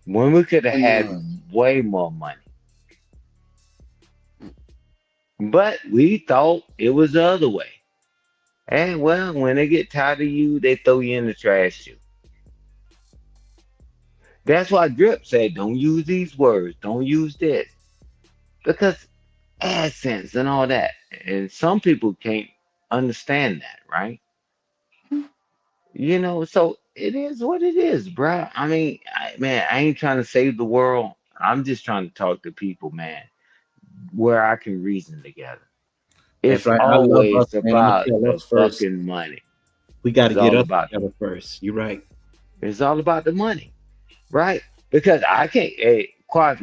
When we could have And had way more money. But we thought it was the other way. And well, when they get tired of you, they throw you in the trash too. That's why Drip said, don't use these words, don't use this. Because AdSense and all that. And some people can't understand that, right? So it is what it is, bruh. I mean, man, I ain't trying to save the world. I'm just trying to talk to people, man, where I can reason together. That's It's right. I love us, always man. I'm gonna about tell the us first. fucking money. We got to It's get all us about together first. You're right. it's all about the money, right? Because I can't, quite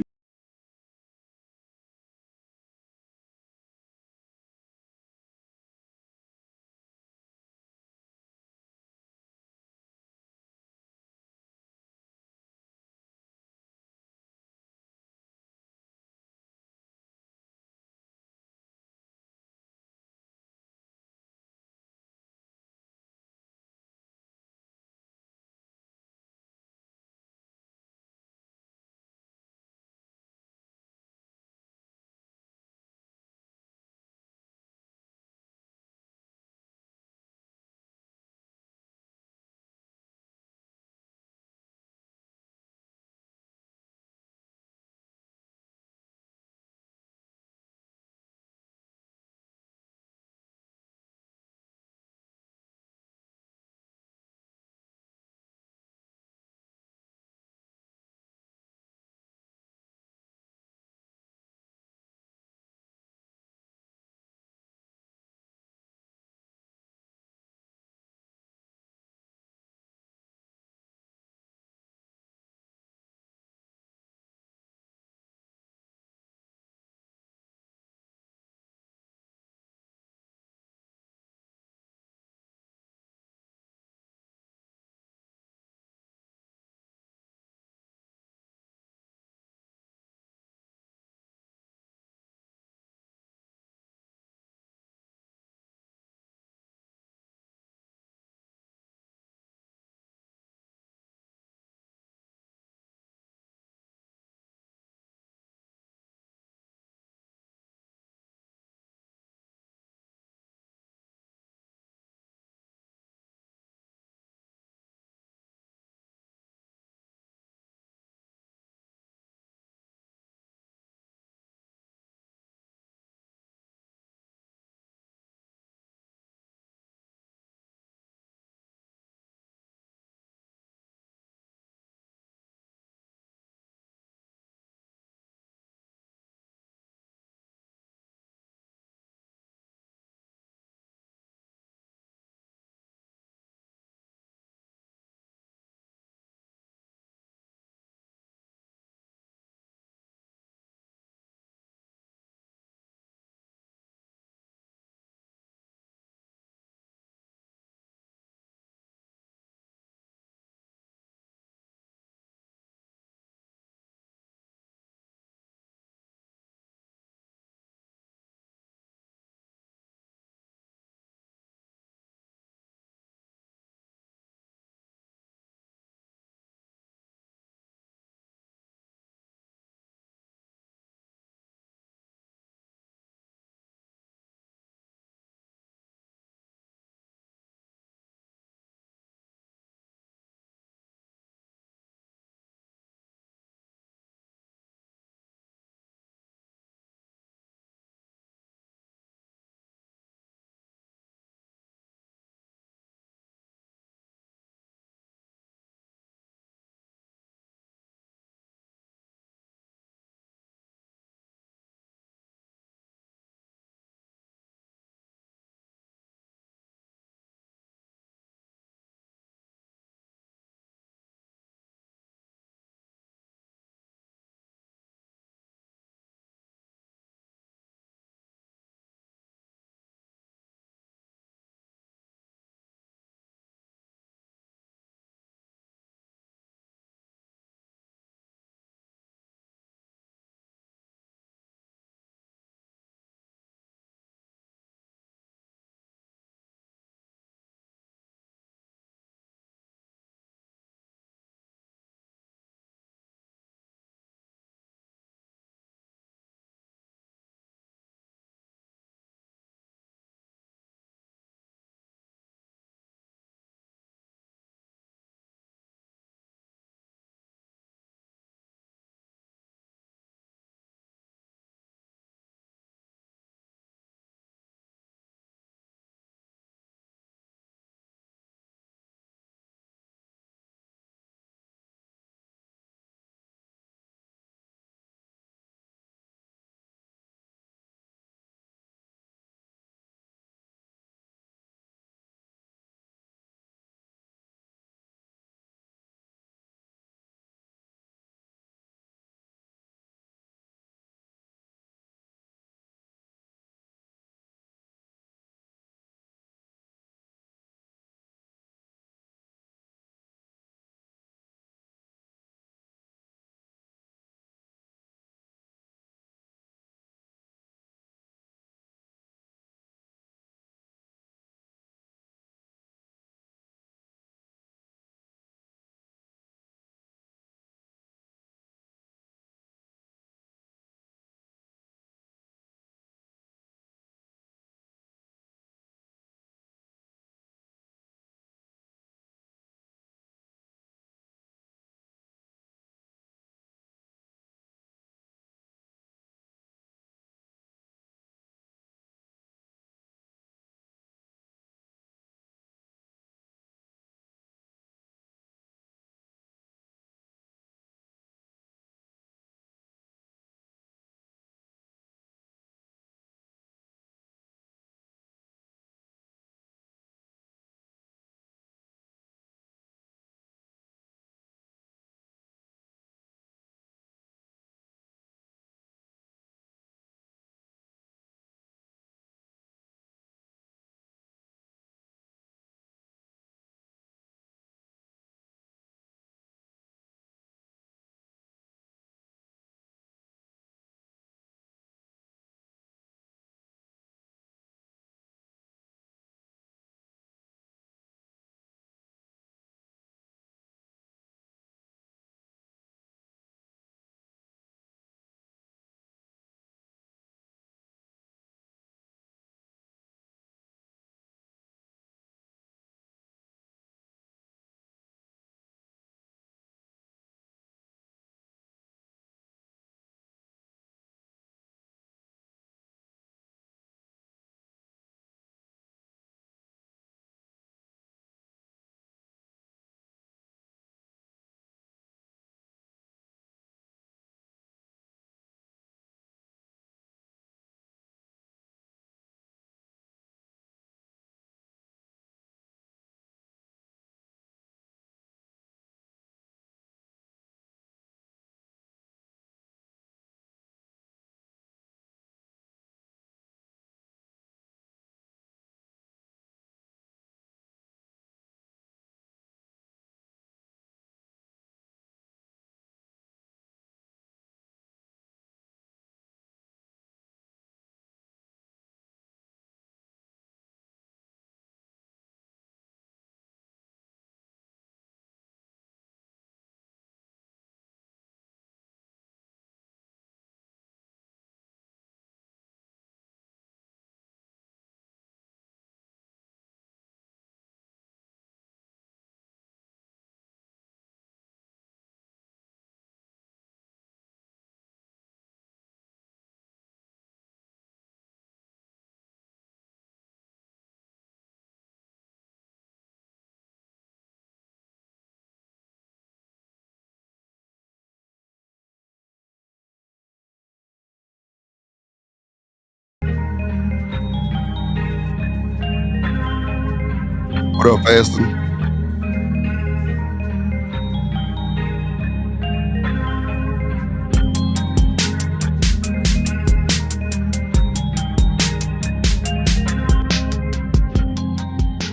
What up, Aston?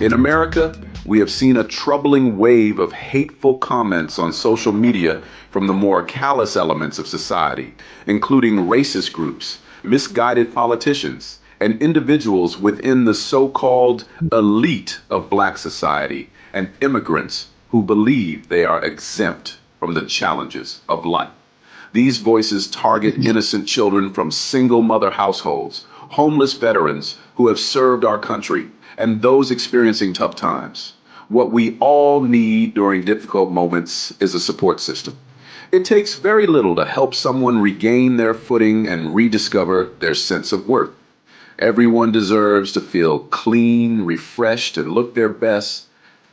In America, we have seen a troubling wave of hateful comments on social media from the more callous elements of society, including racist groups, misguided politicians, and individuals within the so-called elite of Black society, and immigrants who believe they are exempt from the challenges of life. These voices target innocent children from single mother households, homeless veterans who have served our country, and those experiencing tough times. What we all need during difficult moments is a support system. It takes very little to help someone regain their footing and rediscover their sense of worth. Everyone deserves to feel clean, refreshed, and look their best,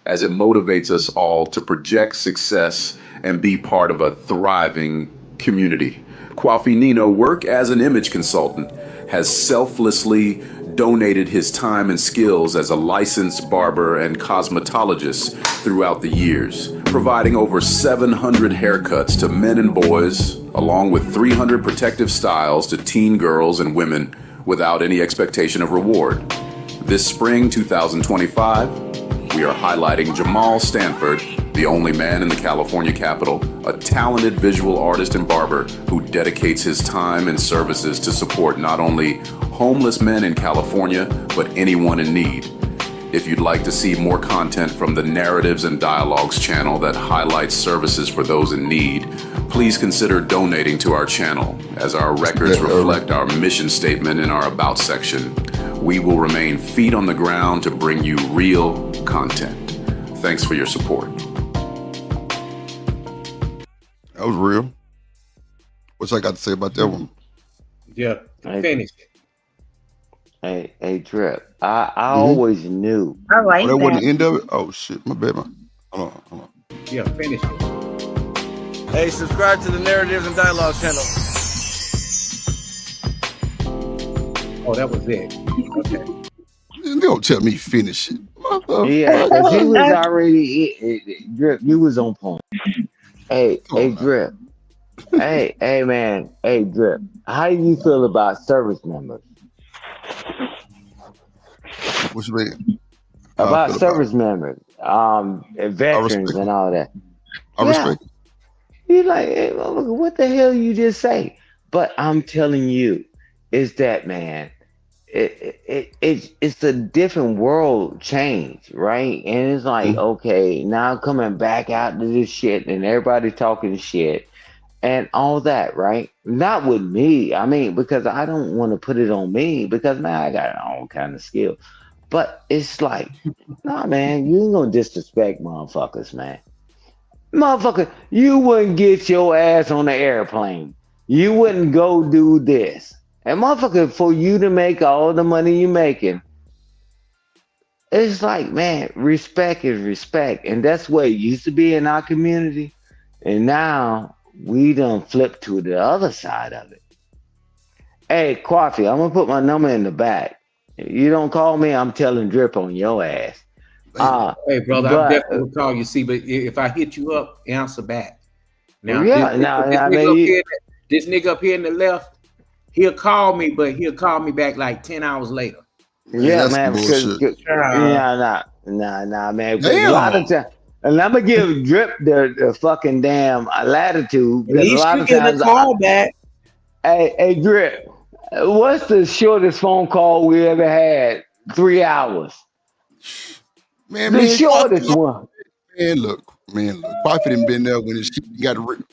as it motivates us all to project success and be part of a thriving community. Kwafi Nino, work as an image consultant, has selflessly donated his time and skills as a licensed barber and cosmetologist throughout the years, providing over 700 haircuts to men and boys, along with 300 protective styles to teen girls and women without any expectation of reward. This spring 2025, we are highlighting Jamal Stanford, the only man in the California capital, a talented visual artist and barber who dedicates his time and services to support not only homeless men in California, but anyone in need. If you'd like to see more content from the Narratives and Dialogues channel that highlights services for those in need, please consider donating to our channel, as our records reflect our mission statement in our About section. We will remain feet on the ground to bring you real content. Thanks for your support. That was real. What's I got to say about that one? Yeah, finish it. Hey, Drip. I always knew. I like that. Wasn't that. the end of it? Oh shit, my bad, man. Hold on. Yeah, finish it. Hey, subscribe to the Narratives and Dialogue channel. Oh, that was it. Okay. Don't tell me finish it. Yeah, because he was already Drip. You was on point. Hey, Drip. Hey, man. Hey, Drip. How do you feel about service members? What you mean? About service members, veterans and all that. I respect it. You're like, hey, what the hell you just say? But I'm telling you, is that, man, it's a different world change, right? And it's like, okay, now I'm coming back out to this shit and everybody talking shit and all that, right? Not with me. I mean, because I don't want to put it on me because, man, I got all kind of skill. But it's like, nah, man, you ain't gonna disrespect motherfuckers, man. Motherfucker, you wouldn't get your ass on the airplane. You wouldn't go do this. And motherfucker, for you to make all the money you're making, it's like, man, respect is respect. And that's what it used to be in our community. And now we done flipped to the other side of it. Hey, Kwafi, I'm gonna put my number in the back. You don't call me, I'm telling Drip on your ass. Hey, brother, I definitely will call you. See, but if I hit you up, answer back. Now, this nigga up here in the left, he'll call me, but he'll call me back like 10 hours later. Yeah, man. Because, nah, man. A lot of times, and I'm gonna give Drip the fucking damn latitude. At least you get a call back. Hey, Drip. What's the shortest phone call we ever had? 3 hours. The shortest one. Look. Kwafi didn't been there when his shit got, I ain't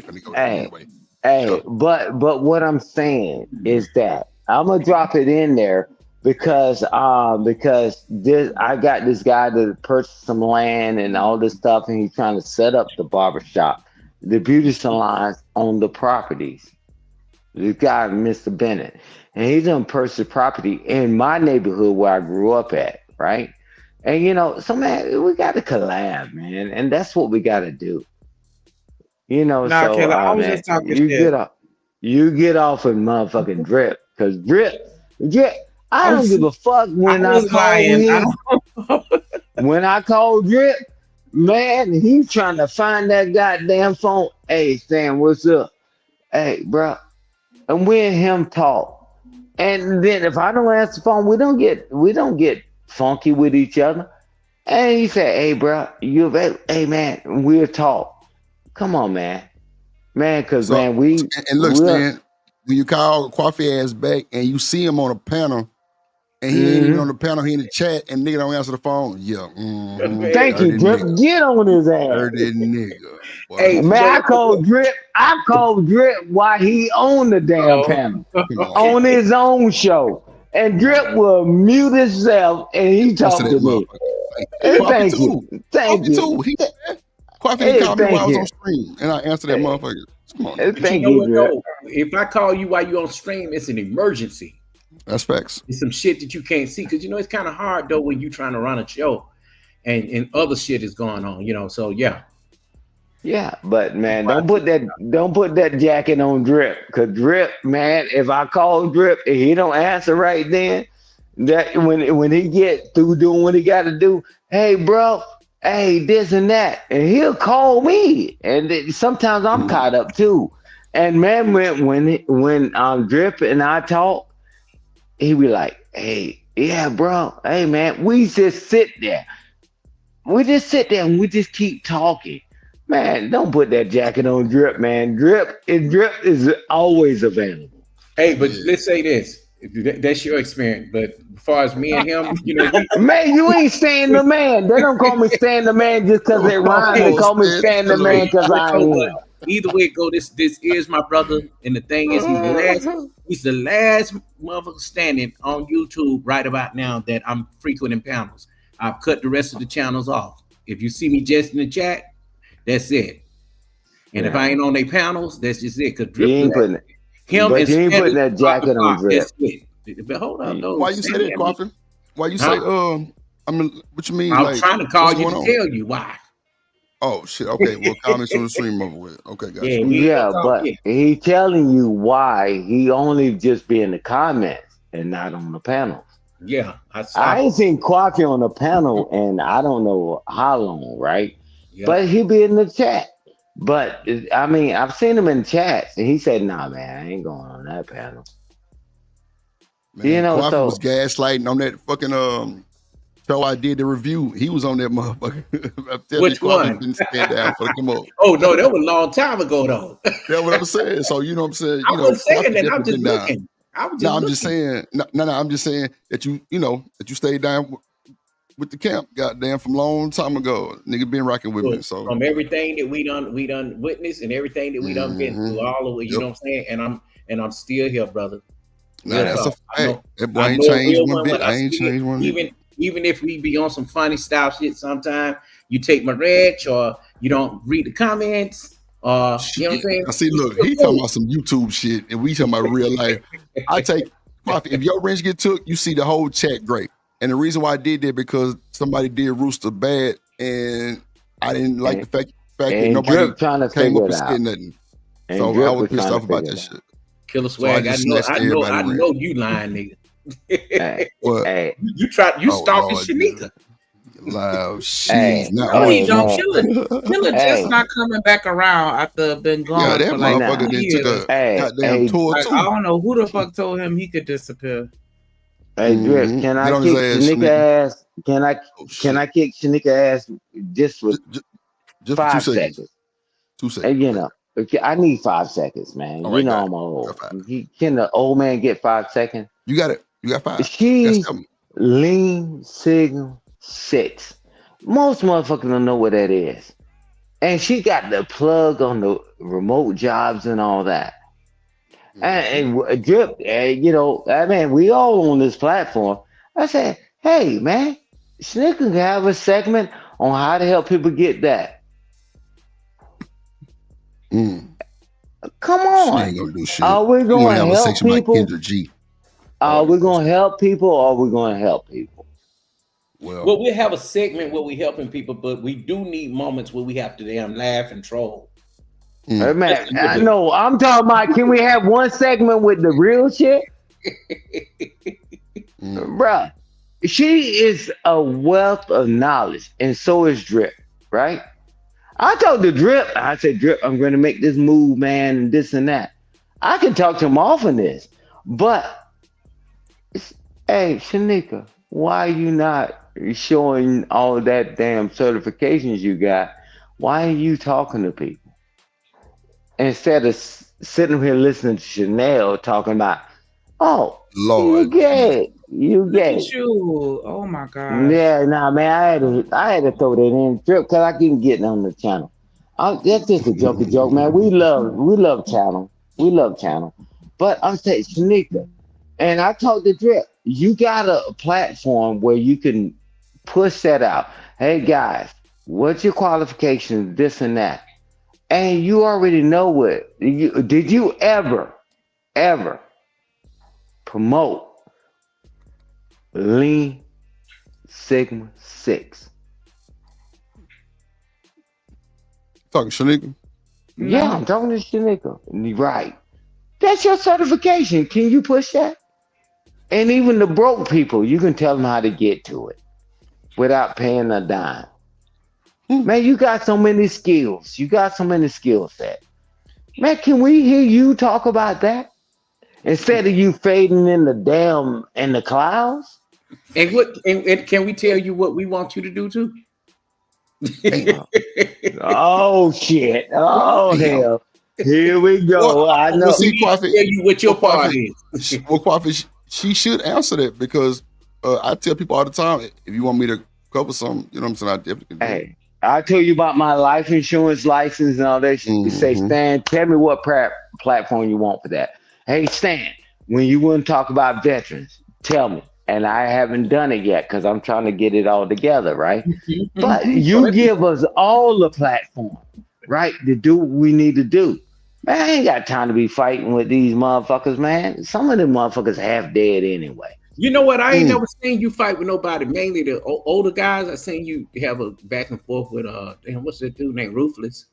finna go there anyway. Hey, but what I'm saying is that I'm gonna drop it in there because I got this guy to purchase some land and all this stuff, and he's trying to set up the barbershop, the beauty salons on the properties. This guy, Mr. Bennett, and he's done purchase property in my neighborhood where I grew up at, right? And so man, we got to collab, man, and that's what we got to do. Kayla, I was just talking shit. You get off of motherfucking Drip, because Drip, I don't give a fuck when I call him. When I called Drip, man, he's trying to find that goddamn phone. Hey, Stan, what's up? Hey, bro. And we and him talk. And then if I don't answer the phone, we don't get funky with each other. And he said, "Hey, bro, you available? Hey, man, we'll talk. Come on, man, because So man, we and look, we're Stan, when you call Coffee ass back and you see him on a panel and he ain't even mm-hmm. on the panel, he in the chat and nigga don't answer the phone. Yeah, Thank you, dirty Drip. nigga, Get on his ass. dirty nigga. Boy, Hey, Man, so I called Drip while he on the damn oh, panel come on, on his own show, and Drip will mute himself and he answer talked that to me. motherfucker. Hey, Coffee Thank you, too, thank Coffee you, too. Coffee didn't hey, call me while I thank was on you, stream and I answered that hey, motherfucker. Come on now, but you thank know you, what Drip. though? If I call you while you on stream, it's an emergency. that's facts. It's some shit that you can't see because it's kind of hard though when you trying to run a show and other shit is going on. So yeah. Yeah, but man, don't put that jacket on Drip, cause Drip, man, if I call Drip and he don't answer right then, that when he get through doing what he got to do, hey bro, hey this and that, and he'll call me, and sometimes I'm caught up too, and man, when Drip and I talk, he be like, hey yeah bro, hey man, we just sit there and we just keep talking. Man, don't put that jacket on Drip, man. Drip is always available. Hey, but let's say this. That's your experience. But as far as me and him, Man, you ain't Stan the Man. They don't call me Stan the Man just because it rhymes. They Oh, call me Stan, Stan the chill Man because but I so am. what? Either way it go, this is my brother, and the thing is, he's the last motherfucker standing on YouTube right about now that I'm frequenting panels. I've cut the rest of the channels off. If you see me just in the chat, that's it. And if I ain't on their panels, that's just it. Cause You Drip ain't putting it, him but and you ain't putting Stanley that jacket on Drip. that's it. But hold up, though. Why you say that, Coffee? Why you say I mean, what you mean? I'm Like, trying to call what's you going to on? tell you why. Oh shit. Okay, well, call me soon as the stream over with. Okay, gotcha. Yeah, we ain't Yeah, gonna talk but yet. he telling you why he only just be in the comments and not on the panels. Yeah, I ain't seen Quacky on the panel and I don't know how long, right? But he be in the chat. But I mean, I've seen him in chats, and he said, "Nah, man, I ain't going on that panel." Man, Coffee was So gaslighting on that fucking show I did the review. He was on that motherfucker. I'm telling you, Which Coffee one? didn't stand down for the come up. Oh no, that was a long time ago though. That's what I'm saying. So you know what I'm saying. I You know, wasn't saying Coffee that. I'm definitely just been down. looking. I was just No, I'm looking. just saying. No, I'm just saying that that you stayed down with the camp. Goddamn, from a long time ago, nigga been rocking with me. So From everything that we done witnessed and everything that we done been through, all of it, you know what I'm saying? And I'm still here, brother. Nah, Real that's a talk. fact. That boy I ain't know a changed real one one bit. when I I ain't see it. changed one bit. Even if we be on some funny style shit sometime, you take my reg or you don't read the comments or you know what I'm saying? I see. Look, he talking about some YouTube shit, and we talking about real life. I take Coffee. If your wrench get took, you see the whole chat great. And the reason why I did that because somebody did Rooster bad, and I didn't like the fact that nobody Drip trying to came figure up it and out. said nothing. And So I Drip was was pissed trying to off about figure that it shit. out. Killer So I Swag, just snatched everybody I wrench. know you lying, nigga. What? You stalking Lord, Shanika. Loud. Hey, She's not no, he on don't. you. Killer just not coming back around after been Yeah, gone that for like motherfucker 2 then took years. a goddamn tour Like, too. I don't know who the fuck told him he could disappear. Hey Drip, can Get I on his kick ass, Shanika Shanika. ass? Can I kick Shanika ass just for Just for 2 5 seconds. seconds? 2 seconds. And okay, I need 5 seconds, man. All You right, know got it. I'm old. Got 5. Can the old man get 5 seconds? You got it. You got 5. You got She's 7. lean signal 6. Most motherfuckers don't know what that is. And she got the plug on the remote jobs and all that. And Drip, I mean, we all on this platform. I said, hey, man, Snicker can have a segment on how to help people get that. Come She on. ain't gonna do shit. Are we You going wanna to have a help section like people? Kendra G. Are we going to help people or are we going to help people? Well, we have a segment where we helping people, but we do need moments where we have to damn laugh and troll. Hey, man, I know. I'm talking about, can we have one segment with the real shit? Bruh, she is a wealth of knowledge, and so is Drip, right? I told the Drip, I said, Drip, I'm going to make this move, man, and this and that. I can talk to him off on this, but hey, Shanika, why are you not showing all that damn certifications you got? Why are you talking to people instead of sitting here listening to Chanel talking about, oh, you Lord, gay, you Look gay. at you. Oh my gosh. Yeah, nah, man, I had to throw that in Drip because I keep getting on the channel. That's just a joke, man. We love channel, we love channel. But I'm saying, Shanika, and I told the Drip, you got a platform where you can push that out. Hey guys, what's your qualifications? This and that, and you already know what. Did you ever promote Lean Sigma 6? Talking Shanika. Yeah, I'm talking to Shanika. Right. That's your certification. Can you push that? And even the broke people, you can tell them how to get to it without paying a dime. Man, you got so many skills. You got so many skill sets. Man, can we hear you talk about that? Instead of you fading in the clouds? And what and can we tell you what we want you to do too? Oh shit. Oh Damn. hell. Here we go. I Well, know. see, Quaffy, Tell you what your part is. Quaffy, she should answer that because I tell people all the time, if you want me to cover something, you know what I'm saying, I definitely can do it. Hey, I told you about my life insurance license and all that shit. You say, Stan, tell me what platform you want for that. Hey, Stan, when you want to talk about veterans, tell me. And I haven't done it yet because I'm trying to get it all together, right? But you give us all the platform, right, to do what we need to do. Man, I ain't got time to be fighting with these motherfuckers, man. Some of them motherfuckers half dead anyway. You know what? I ain't never seen you fight with nobody. Mainly the older guys. I seen you have a back and forth with damn, what's that dude named Ruthless,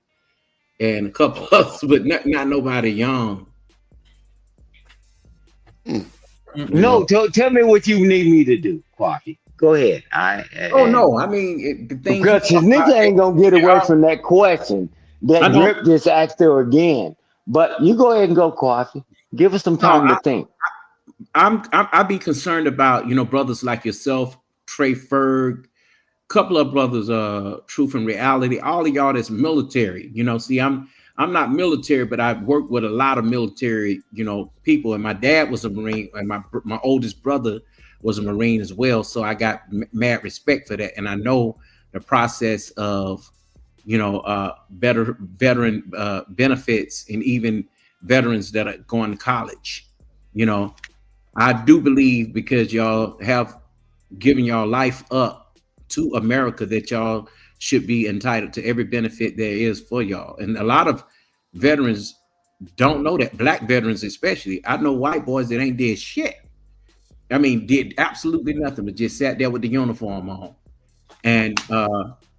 and a couple others, but not nobody young. No, tell me what you need me to do, Quaffy. Go ahead. No, I mean the things because his nigga ain't gonna get away from that question that Drip just asked her again. But you go ahead and go, Quaffy. Give us some time to think. I'd be concerned about brothers like yourself, Trey Ferg, couple of brothers, Truth and Reality, all of y'all that's military. See, I'm not military, but I've worked with a lot of military, people. And my dad was a Marine, and my oldest brother was a Marine as well. So I got mad respect for that, and I know the process of, better veteran benefits, and even veterans that are going to college. I do believe because y'all have given y'all life up to America that y'all should be entitled to every benefit there is for y'all. And a lot of veterans don't know that, black veterans especially. I know white boys that ain't did shit. I mean, did absolutely nothing, but just sat there with the uniform on and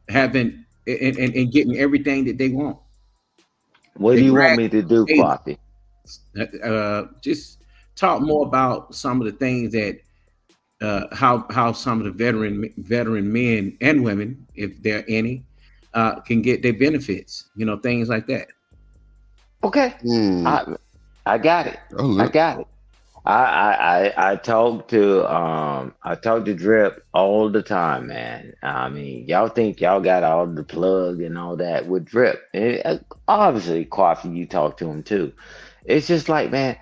having and getting everything that they want. What do you want me to do, Quaffy? Just talk more about some of the things that how some of the veteran men and women, if there are any, can get their benefits, things like that. Okay. I got it. I got it. I talk to Drip all the time, man. I mean, y'all think y'all got all the plug and all that with Drip. Obviously, Quaffy, you talk to him too. It's just like, man,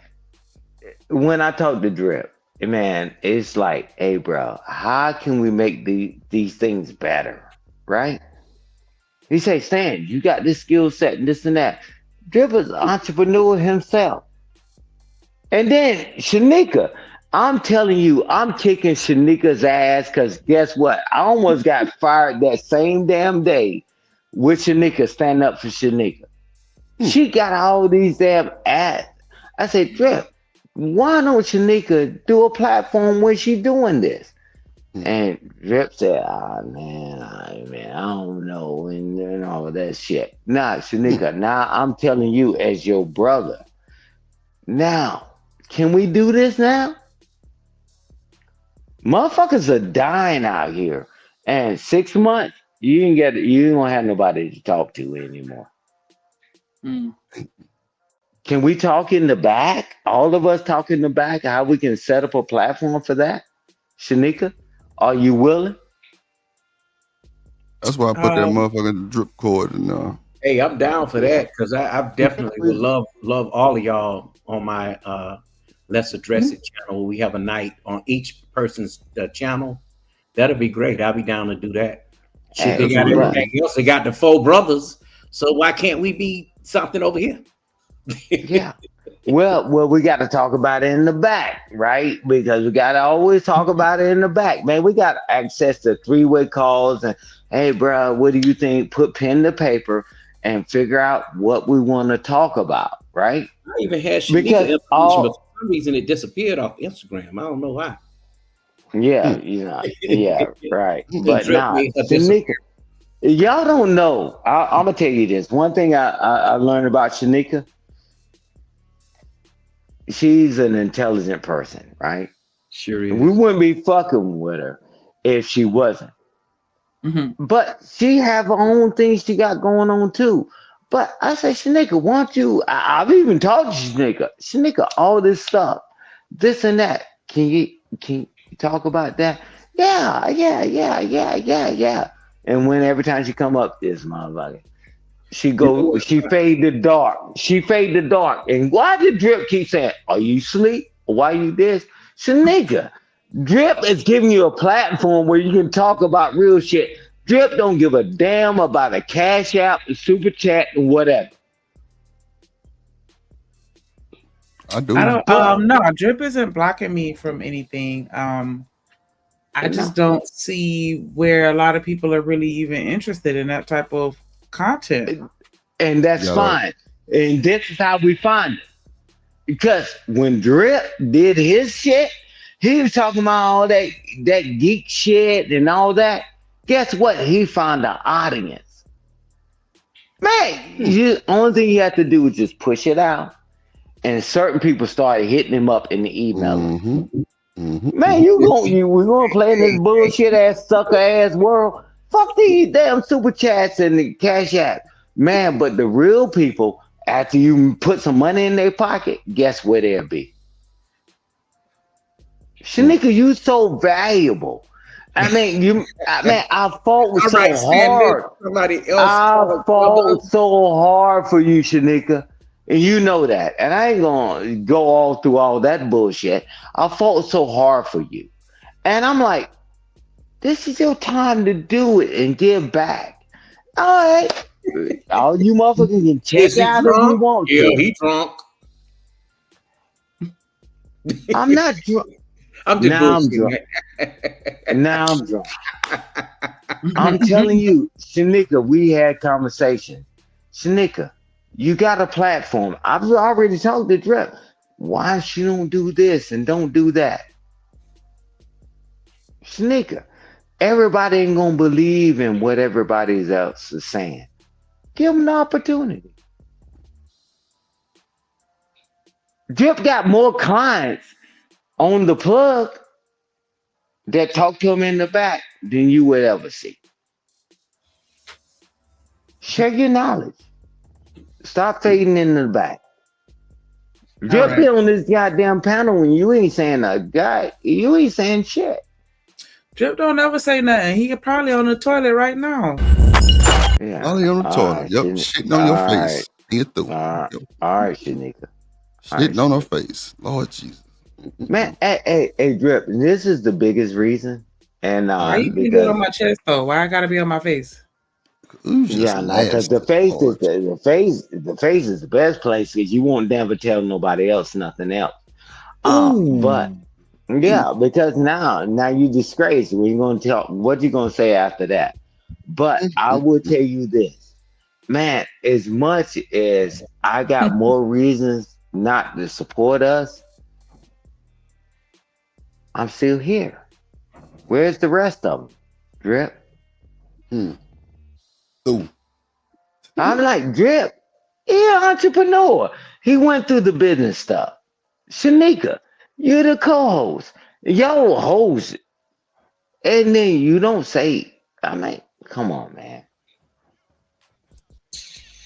when I talk to Drip, man, it's like, hey, bro, how can we make these things better, right? He say, Stan, you got this skill set and this and that. Drip is an entrepreneur himself. And then Shanika, I'm telling you, I'm kicking Shanika's ass because guess what? I almost got fired that same damn day with Shanika, stand up for Shanika. She got all these damn ads. I said, Drip, why don't Shanika do a platform when she doing this? And Drip said, man, I don't know, and all of that shit. Nah, Shanika, now I'm telling you as your brother. Now, can we do this now? Motherfuckers are dying out here, and 6 months you ain't gonna have nobody to talk to anymore. Mm. Can we talk in the back? All of us talk in the back. How we can set up a platform for that? Shanika, are you willing? That's why I put that motherfucking drip cord in there. Hey, I'm down for Yeah. that because I definitely would love all of y'all on my Let's Address It channel. We have a night on each person's channel. That'll be great. I'll be down to do that. Shit, they got everything else. They got the four brothers. So why can't we be something over here? Yeah. Well, we got to talk about it in the back, right? Because we got to always talk about it in the back, man. We got access to three-way calls and, hey, bro, what do you think? Put pen to paper and figure out what we want to talk about, right? I even had Shanika Because information, but for some reason it disappeared off Instagram. I don't know why. yeah, right. But now, Shanika, y'all don't know. I'm gonna tell you this. One thing I learned about Shanika. She's an intelligent person, right? Sure is. We wouldn't be fucking with her if she wasn't. Mm-hmm. But she have her own things she got going on too. But I say, Shanika, why don't you? I've even talked to Shanika, all this stuff, this and that. Can you talk about that? Yeah. And when every time she come up, this motherfucker. She fade the dark. She fade the dark. And why did Drip keep saying, are you asleep? Why you this? Shanika, Drip is giving you a platform where you can talk about real shit. Drip don't give a damn about a cash app, a super chat, and whatever. I do. I don't. No, Drip isn't blocking me from anything. I just don't see where a lot of people are really even interested in that type of content. And that's fine. And this is how we find it. Because when Drip did his shit, he was talking about all that geek shit and all that. Guess what? He found an audience. Man, only thing you have to do is just push it out. And certain people started hitting him up in the email. Man, we're gonna play in this bullshit ass sucker ass world. Fuck these damn super chats and the cash app. Man, but the real people, after you put some money in their pocket, guess where they'll be? Shanika, you so valuable. I fought so hard. I fought so hard for you, Shanika. And you know that. And I ain't gonna go all through all that bullshit. I fought so hard for you. And I'm like, this is your time to do it and give back. All right. All you motherfuckers can check out if you want to. Yeah, he drunk. I'm not drunk. I'm just now I'm drunk. Now I'm drunk. I'm telling you, Shanika, we had conversation. Shanika, you got a platform. I've already talked to Drip. Why she don't do this and don't do that? Shanika, everybody ain't gonna believe in what everybody else is saying. Give them an opportunity. Drip got more clients on the plug that talk to him in the back than you would ever see. Share your knowledge. Stop fading in the back. Drip be on this goddamn panel when you ain't saying a guy, you ain't saying shit. Drip don't ever say nothing. He probably on the toilet right now. Yeah. Probably on the toilet. Yep. Shitting on your face. Get through. All right, Shanika. Shitting on her face. Lord Jesus. Man, hey, Drip, this is the biggest reason. And why you keep it on my chest though? Why I gotta be on my face? Yeah, because the face is the best place because you won't never tell nobody else nothing else. But yeah, because now you disgrace. We're gonna tell what you gonna say after that. But I will tell you this, man. As much as I got more reasons not to support us, I'm still here. Where's the rest of them? Drip. I'm like, Drip, yeah, entrepreneur. He went through the business stuff. Shanika, you're the co-host. Y'all host And then you don't say, I mean, come on, man.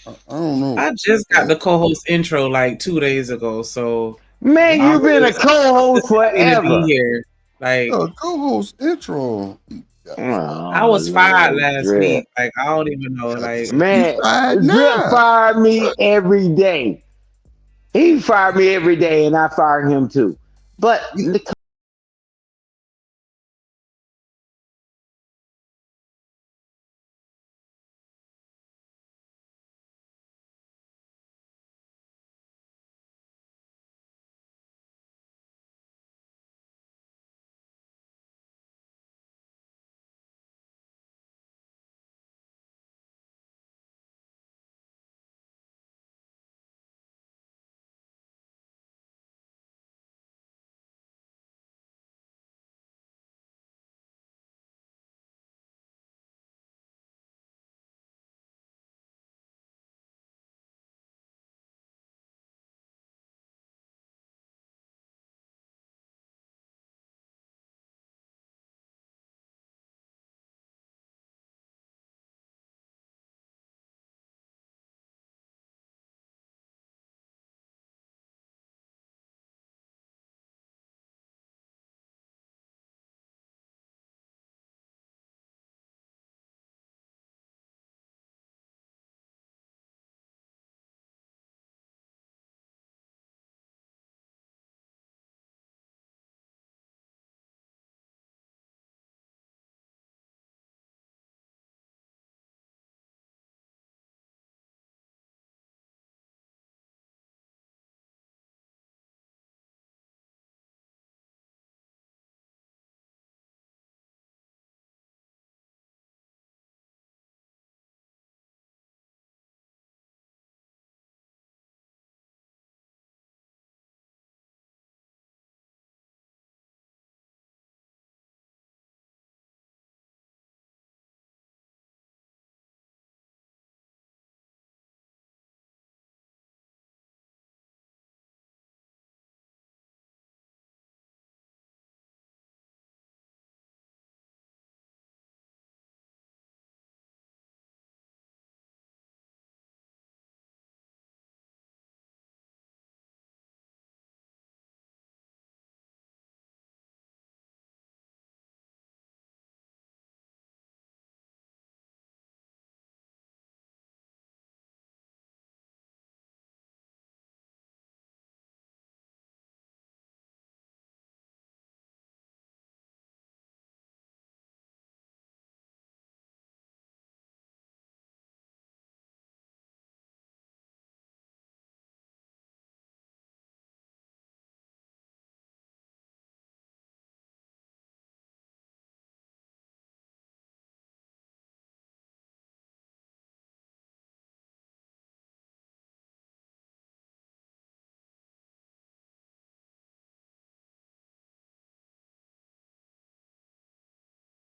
I don't know. I just got the co-host intro like 2 days ago, so Man, I'm you've been a just co-host happy to be forever. here. Like co-host intro. I Oh, was fired Lord, last Drip. week. Like I don't even know. Like You Man, fired Drip now. fired me every day. He fired me every day, and I fired him too. But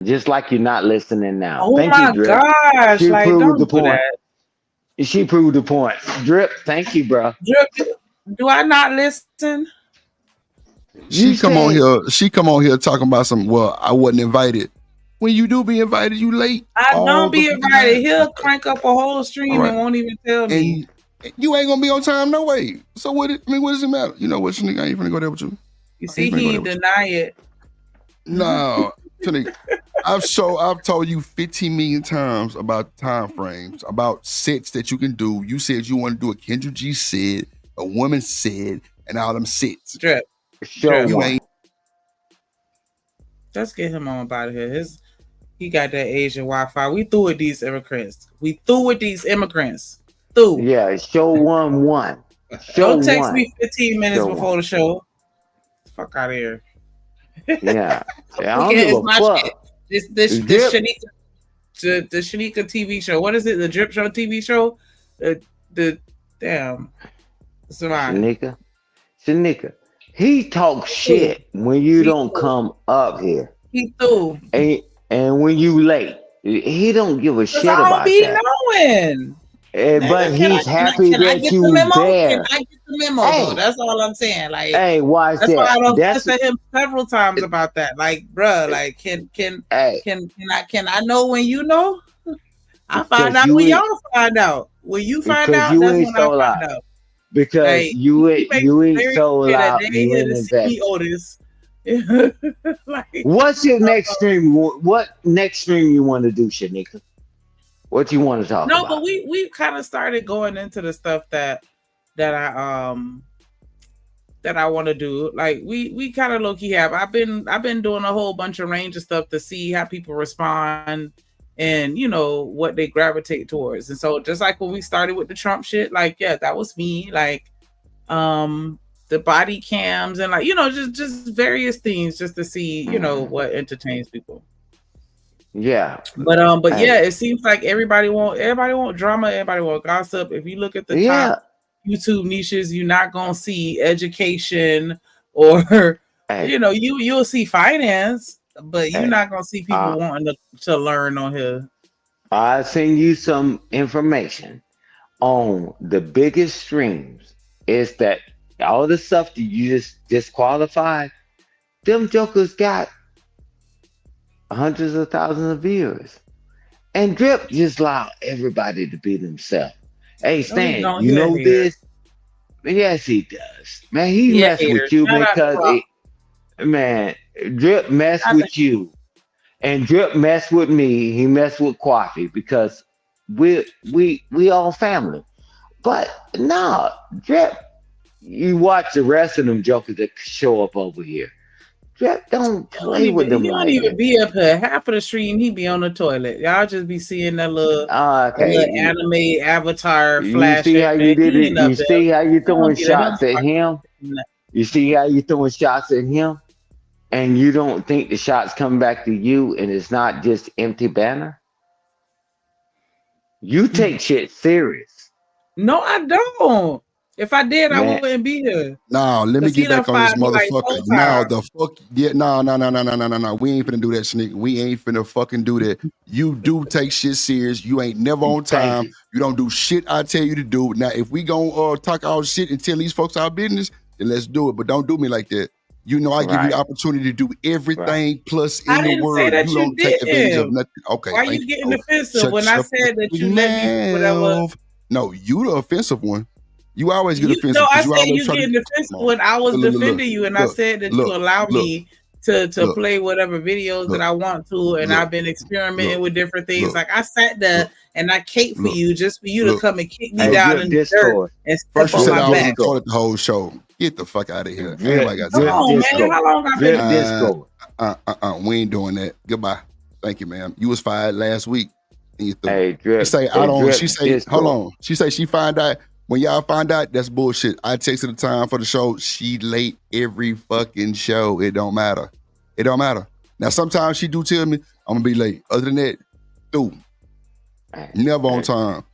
just like you're not listening now. oh Thank you, my Drip. gosh, She like proved the don't do point. that. She proved the point. Drip, thank you, bro. Drip, do I not listen? You said She come on here talking about some. Well, I wasn't invited. When you do be invited, you late I all don't the be fucking invited. time. He'll crank up a whole All stream right, and won't even tell me. and you ain't gonna be on time no way. So what? What does it matter? You know what, Shanique? I ain't finna go there with you. You see, he deny it. No, Shanique. I've told you 15 million times about time frames, about sets that you can do. You said you want to do a Kendra G set, a woman set, and all them sets. Drip. show You one. ain't. Let's get him on out of here. He got that Asian Wi-Fi. We through with these immigrants. Through. Yeah, show one. Show Don't text one. me 15 minutes Show before one. the show. Fuck out of here. Yeah. I don't Okay, give it's a my fuck. shit. This Drip. the Shanika TV show. What is it? The Drip Show TV show? The damn. It's mine. Shanika. He talks shit when you don't come up here. He threw. And when you late. He don't give a shit I don't about be that. knowing. But he's happy can I that get the you memo? Can there. I get the memo though? Hey, That's all I'm saying. Like, hey, watch that's why I that. don't That's pester him several times about that. Like, bruh, like, hey, can I know when you know? I find because out you when ain't y'all find out. When you find because out, you that's ain't when I sold out. find out. Because Like, he makes you it ain't very sold clear that out. they ain't You here ain't to see me, invested. Otis. Like, What's your next stream? What next stream you want to do, Shanika? What you want to talk no, about? but we kind of started going into the stuff that I want to do. Like we kind of low key have. I've been doing a whole bunch of range of stuff to see how people respond and what they gravitate towards. And so just like when we started with the Trump shit, like yeah, that was me. Like the body cams and like just various things just to see what entertains people. Yeah. But Hey. yeah, it seems like everybody want drama, everybody want gossip. If you look at the top YouTube niches, you're not gonna see education or you'll see finance, but you're not gonna see people wanting to learn on here. I'll send you some information on the biggest streams. Is that all the stuff that you just disqualified? Them jokers got hundreds of thousands of viewers. And Drip just allowed everybody to be themselves. Hey, Stan, you know this? Yes, he does. Man, he mess with you because man, Drip mess with you. And Drip mess with me. He mess with Coffee because we all family. But no, Drip, you watch the rest of them jokers that show up over here. Drip don't play with them He don't like even that. be up here. Half of the stream, he be on the toilet. Y'all just be seeing that little, anime avatar You see flashing. how you Man, did he it? ain't You up there. see how you I don't throwing need to him shots at him? You see how you throwing shots at him? And you don't think the shots come back to you and it's not just empty banner? You take shit serious. No, I don't. If I did, I Man. wouldn't be here. Now, let me get back on this motherfucker. Like Now, the fuck, yeah, no. We ain't finna do that, Sneak. We ain't finna fucking do that. You do take shit serious. You ain't never on time. You don't do shit I tell you to do. Now, if we gon' talk our shit and tell these folks our business, then let's do it. But don't do me like that. You know, I give you the opportunity to do everything plus in I the didn't say world. that You you don't take advantage of didn't. nothing. Okay, Why thank you you. getting Oh, offensive when I said that you let me do whatever? No, you the offensive one. You always get No, offensive I because you said always you try to. getting defensive when I was defending you, and I said that you allow me to play whatever videos that I want to, and I've been experimenting with different things. Like I sat there and I cape for you just for you to come and kick me down in the dirt and step First you on said my I was back. on the toilet the whole show. Get the fuck out of here. Anybody got Come time? on, man. How long I been? We ain't doing that. Goodbye. Thank you, ma'am. You was fired last week. And you threw. Hey, Drip. She say Hey, I don't. Drip, She say hold on. She say she find out. When y'all find out, that's bullshit. I texted the time for the show. She late every fucking show. It don't matter. It don't matter. Now, sometimes she do tell me I'm gonna be late. Other than that, through. Never on time.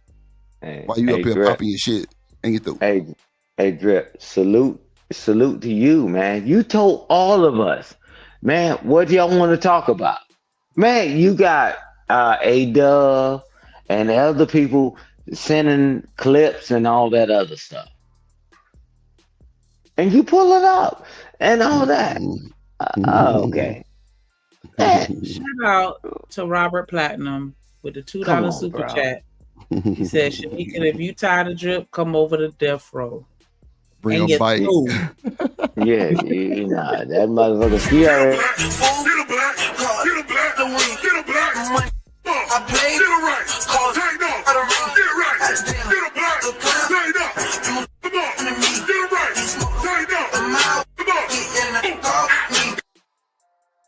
Why you up here Drip. popping your shit and you through? Hey, Drip. Salute to you, man. You told all of us, man. What do y'all want to talk about, man? You got A-Dub and other people sending clips and all that other stuff. And you pull it up and all that. Okay. Shout out to Robert Platinum with the $2 super chat. He said, Shanika, if you tired of Drip, come over to Death Row. Bring and a bike. Yeah, that motherfucker. She already. I played it right. Cause take no. Get right. Get a black. Take no. Come on. Get it right. Take no.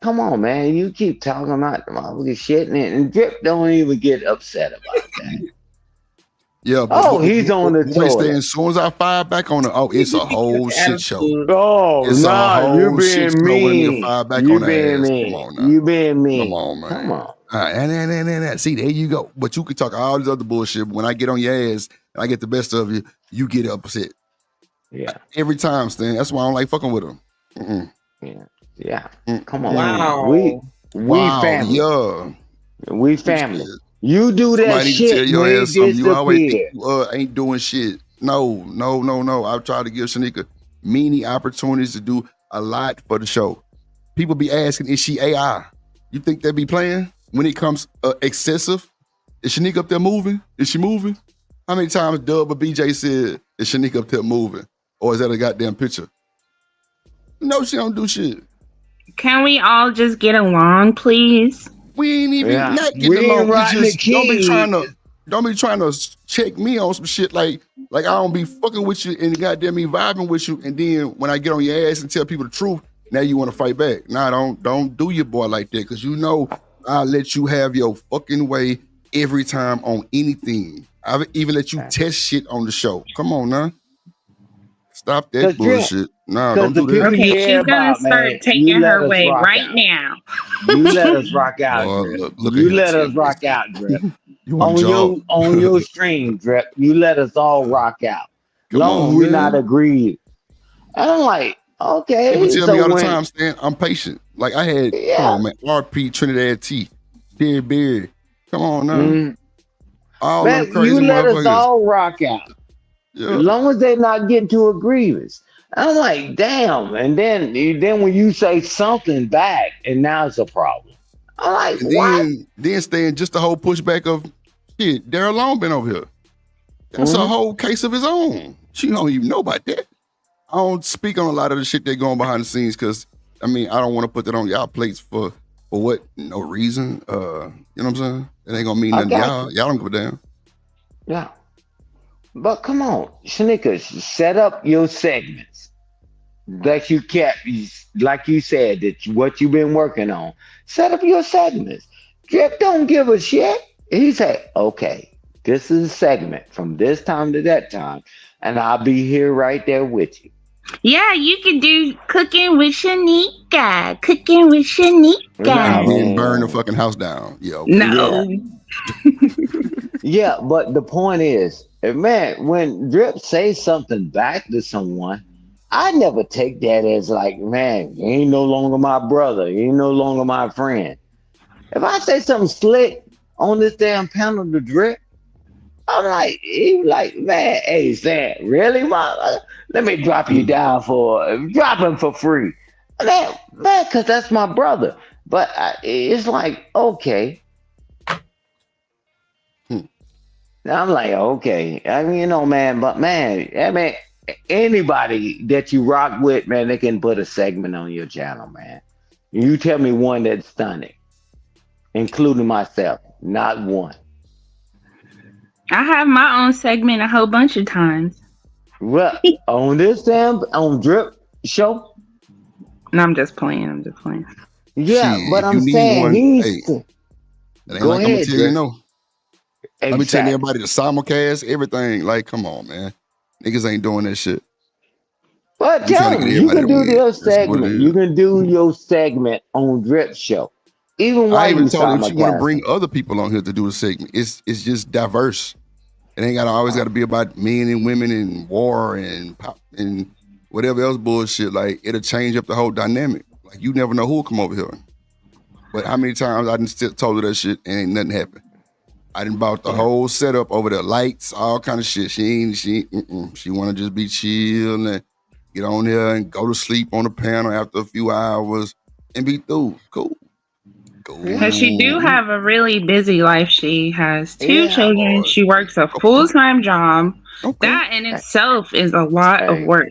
Come on, man. You keep talking about the motherfucking shit, and Drip don't even get upset about that. Yeah, but he's on the toilet. As soon as I fire back on it, it's a whole shit show. Oh, it's a whole you shit being show when a nigga mean. fire back You on the being ass. mean. Come on now. You being mean. Come on, man. Come on. And see, there you go. But you can talk all this other bullshit. But when I get on your ass and I get the best of you, you get upset. Yeah. Every time, Stan. That's why I don't like fucking with him. Yeah. Come on. Wow. We family. Yeah. We family. You do that Somebody need to tell shit, your we ass something. You always think disappear. you ain't doing shit. No. I've tried to give Shanika many opportunities to do a lot for the show. People be asking, is she AI? You think they be playing when it comes excessive? Is Shanika up there moving? Is she moving? How many times Dub or BJ said, is Shanika up there moving? Or is that a goddamn picture? No, she don't do shit. Can we all just get along, please? We ain't even Yeah, not getting we ain't along. It's riding the just key. don't be trying to check me on some shit like I don't be fucking with you and goddamn me vibing with you, and then when I get on your ass and tell people the truth, now you want to fight back. Nah, don't do your boy like that, because you know I'll let you have your fucking way every time on anything. I've even let you test shit on the show. Come on now. Stop that Cause Drip, bullshit. Nah, cause don't the do that. people Okay, you hear she's gonna about, start man, you taking let her us way rock right out. now. You let us rock out, Boy, Drip. look at You here, let Tim. us rock out, Drip. You on On job. your stream, Drip. You let us all rock out. Come Long as on, we not man. agreed. And I'm like, People okay, tell me so all the when time, Stan, I'm patient. Like I had, come yeah, on, man, RP, Trinidad T, Terry Beard. Come on now. mm, All them man, you crazy let us motherfuckers. all rock out. As Yeah. long as they not getting to a grievance. I'm like, damn. And then when you say something back, and now it's a problem. I'm like, And what? then Stan, just the whole pushback of shit, Daryl Long been over here. That's a Mm-hmm. whole case of his own. She don't even know about that. I don't speak on a lot of the shit that going behind the scenes because I mean I don't want to put that on y'all plates for what? No reason. You know what I'm saying? It ain't gonna mean I nothing to got y'all. you. Y'all don't give a damn. Yeah. But come on, Shanika, set up your segments that you kept, like you said, what you've been working on. Set up your segments. Drip don't give a shit. He said, okay, this is a segment from this time to that time, and I'll be here right there with you. Yeah, you can do cooking with Shanika. Cooking with Nah, And Shanika. then burn the man. fucking house down. Yeah, okay. Yeah. No. Yeah, but the point is, man, when Drip says something back to someone, I never take that as like, man, you ain't no longer my brother. You ain't no longer my friend. If I say something slick on this damn panel to Drip, I'm like, he like, man, hey, Sam, really, let me drop you down drop him for free. Man, because that's my brother. But it's like, okay. Hmm. I'm like, okay. I mean, man, but man, I mean, anybody that you rock with, man, they can put a segment on your channel, man. You tell me one that's stunning, including myself. Not one. I have my own segment a whole bunch of times. Well, on this on Drip show, No, I'm just playing. I'm just playing. yeah, Shit, but if I'm you need saying one, hey, that ain't go like I'm gonna ahead, tell you Drip. no. I be telling Exactly. everybody to simulcast everything. Like, come on, man. Niggas ain't doing that shit. Well, You trying to tell get them you everybody can to do win. your That's what it segment. You is. can do your segment on Drip show, even I while you even told her if she want to simulcasting. bring other people on here to do the segment, it's just diverse. It ain't always got to be about men and women and war and pop and whatever else bullshit. Like it'll change up the whole dynamic. Like you never know who'll come over here. But how many times I done still told her that shit and ain't nothing happened. I done bought the Yeah. whole setup over there, lights, all kind of shit. She want to just be chill and get on there and go to sleep on the panel after a few hours and be through. Cool. Because she do Cool. have a really busy life. She has two Yeah. children. Boy. She works a Okay. full-time job. Okay. That in itself is a lot of Hey, work.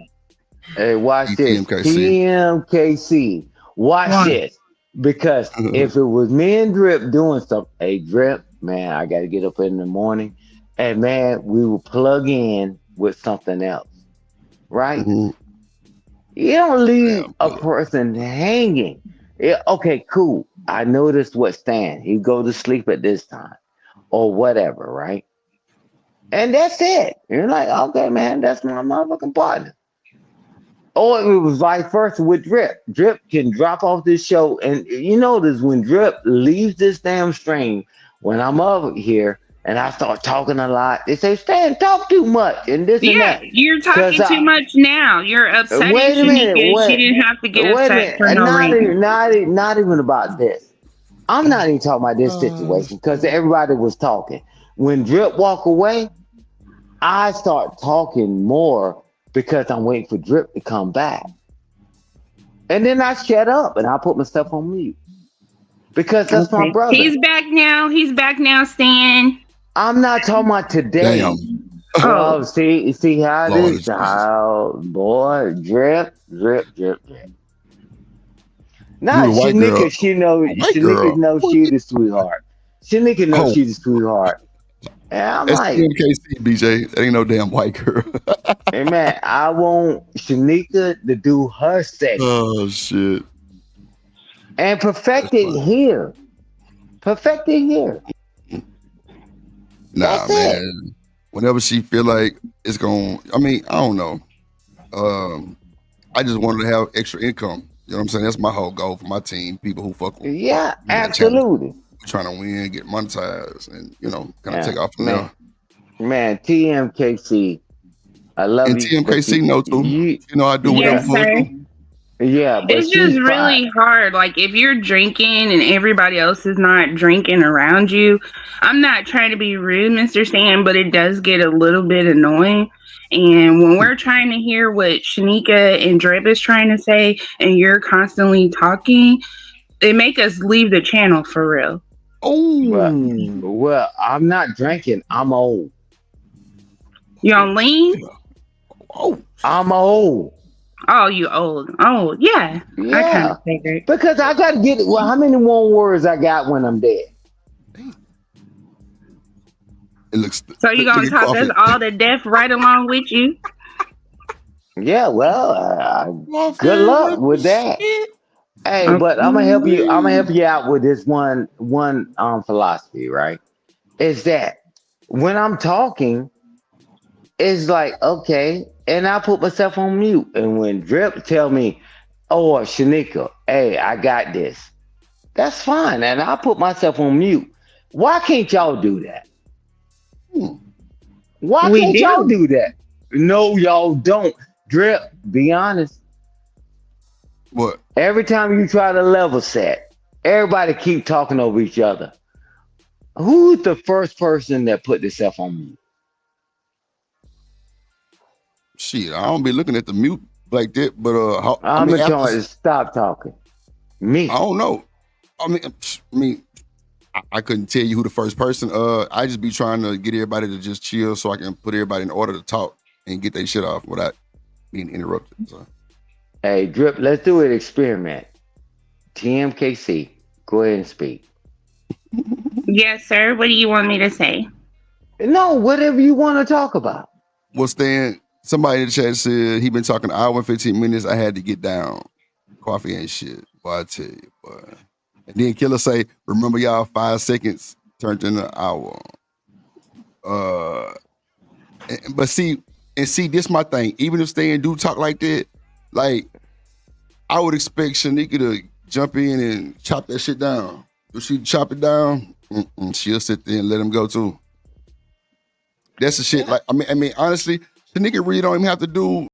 hey, watch this. ETMKC. TMKC. Watch One. this. Because if it was me and Drip doing something, hey, Drip, man, I got to get up in the morning. And man, we will plug in with something else, right? Mm-hmm. You don't leave Damn, a brother. person hanging. Yeah, okay, cool. I noticed what Stan. He go to sleep at this time or whatever, right? And that's it. You're like, okay, man, that's my motherfucking partner. Or it was vice versa with Drip. Drip can drop off this show, and you notice when Drip leaves this damn stream, when I'm over here and I start talking a lot, they say, Stan, talk too much and this and Yeah, that. you're Cause talking too much now. You're upsetting wait a minute, Shanika. She didn't have to get wait a upset minute, for no reason. not even about this. I'm not even talking about this Oh, situation because everybody was talking. When Drip walk away, I start talking more because I'm waiting for Drip to come back. And then I shut up and I put myself on mute because that's my Okay. brother. He's back now. He's back now, Stan. I'm not talking about Damn. today. Oh, Oh, see how it Lord is. Jesus. How boy, drip, drip, drip, drip. You Not a white girl. A white Shanika girl. knows What? she the sweetheart. Shanika knows Oh, she the sweetheart. And I'm that's like, TMKC, BJ. That ain't no damn white girl. hey man, I want Shanika to do her segment Oh shit. and perfect That's it funny. here. Perfect it here. Nah, That's it. man. Whenever she feel like it's going, I mean, I don't know. Um, I just wanted to have extra income. You know what I'm saying? That's my whole goal for my team. People who fuck with Yeah, my channel, absolutely. trying to win, get monetized, and kind of Yeah, take off from man, there. man, TMKC, I love And you, but TMKC know too. you, I do what I'm yes, yeah, supposed sir. to. yeah, but It's she's just fine. really hard. Like if you're drinking and everybody else is not drinking around you, I'm not trying to be rude, Mr. Stan, but it does get a little bit annoying. And when we're trying to hear what Shanika and Drip is trying to say, and you're constantly talking, it make us leave the channel for real. Well, Oh, well, I'm not drinking. I'm old. You on lean? oh, I'm old. Oh, you old. Oh, yeah. I kind Yeah, of figured. because I got to get. Well, how many more words I got when I'm dead? it looks. So you Look gonna at talk us Crawford. all to death right along with you? Yeah, well, good Crawford luck with the with that. shit. Hey, but I'm gonna help you. I'm gonna help Ooh-wee. you out with this one philosophy, right? Is that when I'm talking, it's like okay, and I put myself on mute, and when Drip tell me, "Oh, Shanika, hey, I got this," that's fine, and I put myself on mute. Why can't y'all do that? Hmm. Why We can't y'all do. do that? No, y'all don't. Drip, be honest. What? Every time you try to level set, everybody keep talking over each other. Who's the first person that put themselves on mute? Shit, I don't be looking at the mute like that. But I I'm mean, gonna after tell you to stop talking. I Me. don't know. I couldn't tell you who the first person. I just be trying to get everybody to just chill so I can put everybody in order to talk and get their shit off without being interrupted. So Hey, Drip, let's do an experiment. TMKC, go ahead and speak. Yes, sir. What do you want me to say? No, whatever you want to talk about. what's then? Somebody in the chat said he been talking an hour and 15 minutes. I had to get down. Coffee ain't shit. Boy, I tell you, boy. And then Killer say, remember y'all 5 seconds turned into an hour. Uh but see, this my thing. Even if Stan do talk like that, like I would expect Shanika to jump in and chop that shit down. If she chop it down, she'll sit there and let him go too. That's the shit. Like I mean, honestly, Shanika really don't even have to do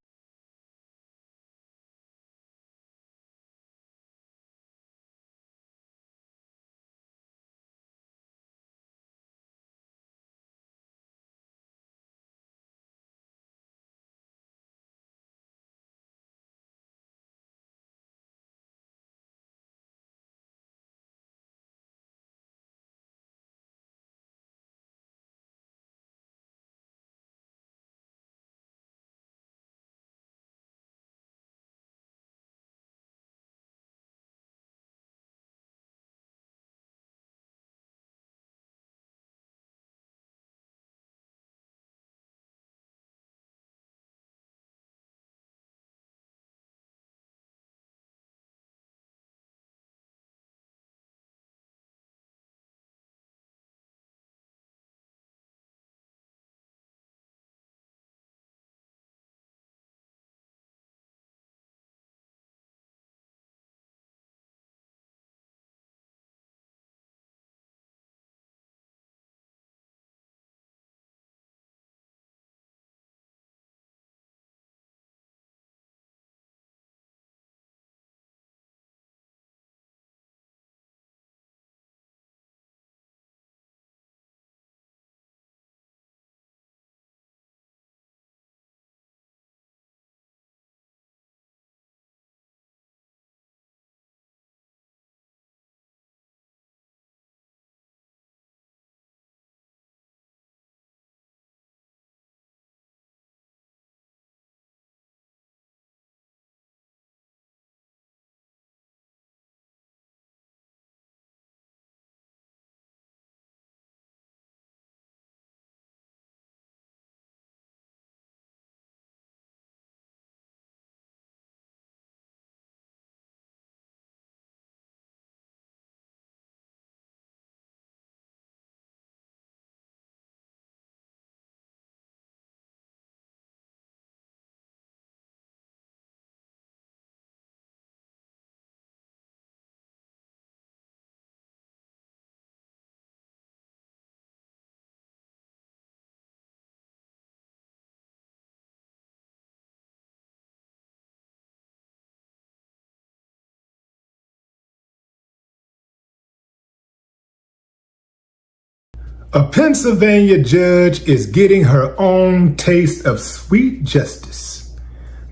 A Pennsylvania judge is getting her own taste of sweet justice.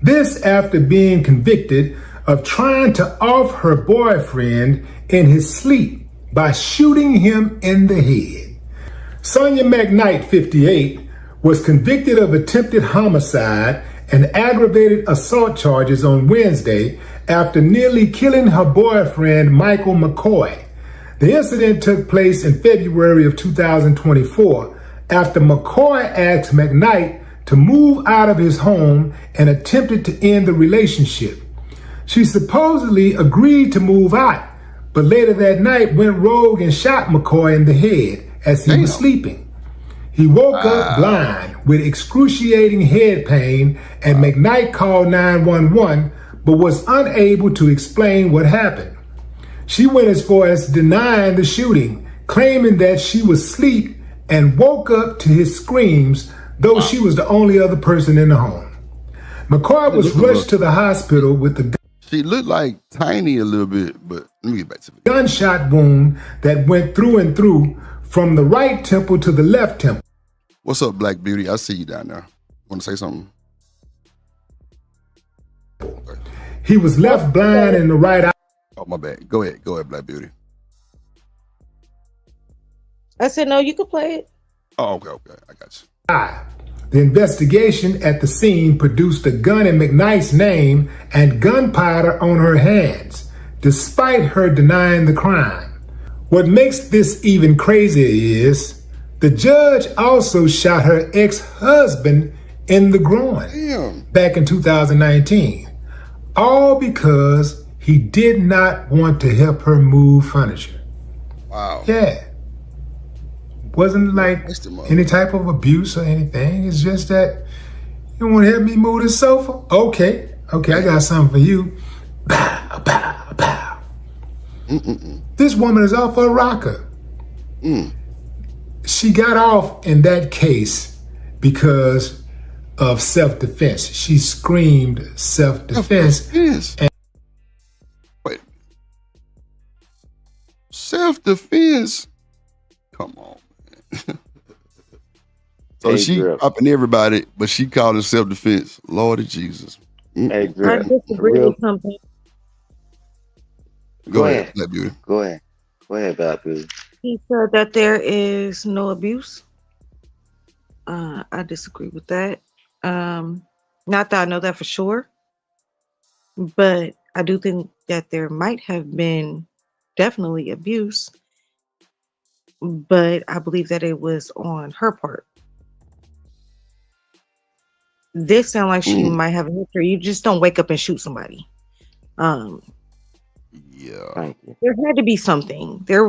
This after being convicted of trying to off her boyfriend in his sleep by shooting him in the head. Sonia McKnight, 58, was convicted of attempted homicide and aggravated assault charges on Wednesday after nearly killing her boyfriend, Michael McCoy. The incident took place in February of 2024 after McCoy asked McKnight to move out of his home and attempted to end the relationship. She supposedly agreed to move out, but later that night went rogue and shot McCoy in the head as he was sleeping. He woke up blind with excruciating head pain, and McKnight called 911 but was unable to explain what happened. She went as far as denying the shooting, claiming that she was asleep and woke up to his screams, though she was the only other person in the home. McCoy was rushed to the hospital with the She looked like tiny a little bit, but let me get back to it. Gunshot wound that went through and through from the right temple to the left temple. What's up, Black Beauty? I see you down there. Want to say something? He was left blind in the right eye. Oh, my bad. Go ahead, Black Beauty. I said, no, you can play it. Oh, okay. I got you. The investigation at the scene produced a gun in McKnight's name and gunpowder on her hands, despite her denying the crime. What makes this even crazier is the judge also shot her ex-husband in the groin back in 2019, all because he did not want to help her move furniture. Wow. Yeah. Wasn't like any type of abuse or anything. It's just that you want to help me move this sofa? Okay, I got something for you. Pow, pow, pow. This woman is off her rocker. She got off in that case because of self-defense. She screamed self-defense. And wait. Self-defense? Come on, man. So Hey, she Grip. upping everybody, but she called it self-defense. Lord of Jesus. Hey, I Grip. disagree with something. Go ahead, Black Beauty. Go ahead, Black Beauty. He said that there is no abuse. I disagree with that. Not that I know that for sure, but I do think that there might have been definitely abuse, but I believe that it was on her part. This sounds like she might have a history. You just don't wake up and shoot somebody. Yeah. There had to be something. There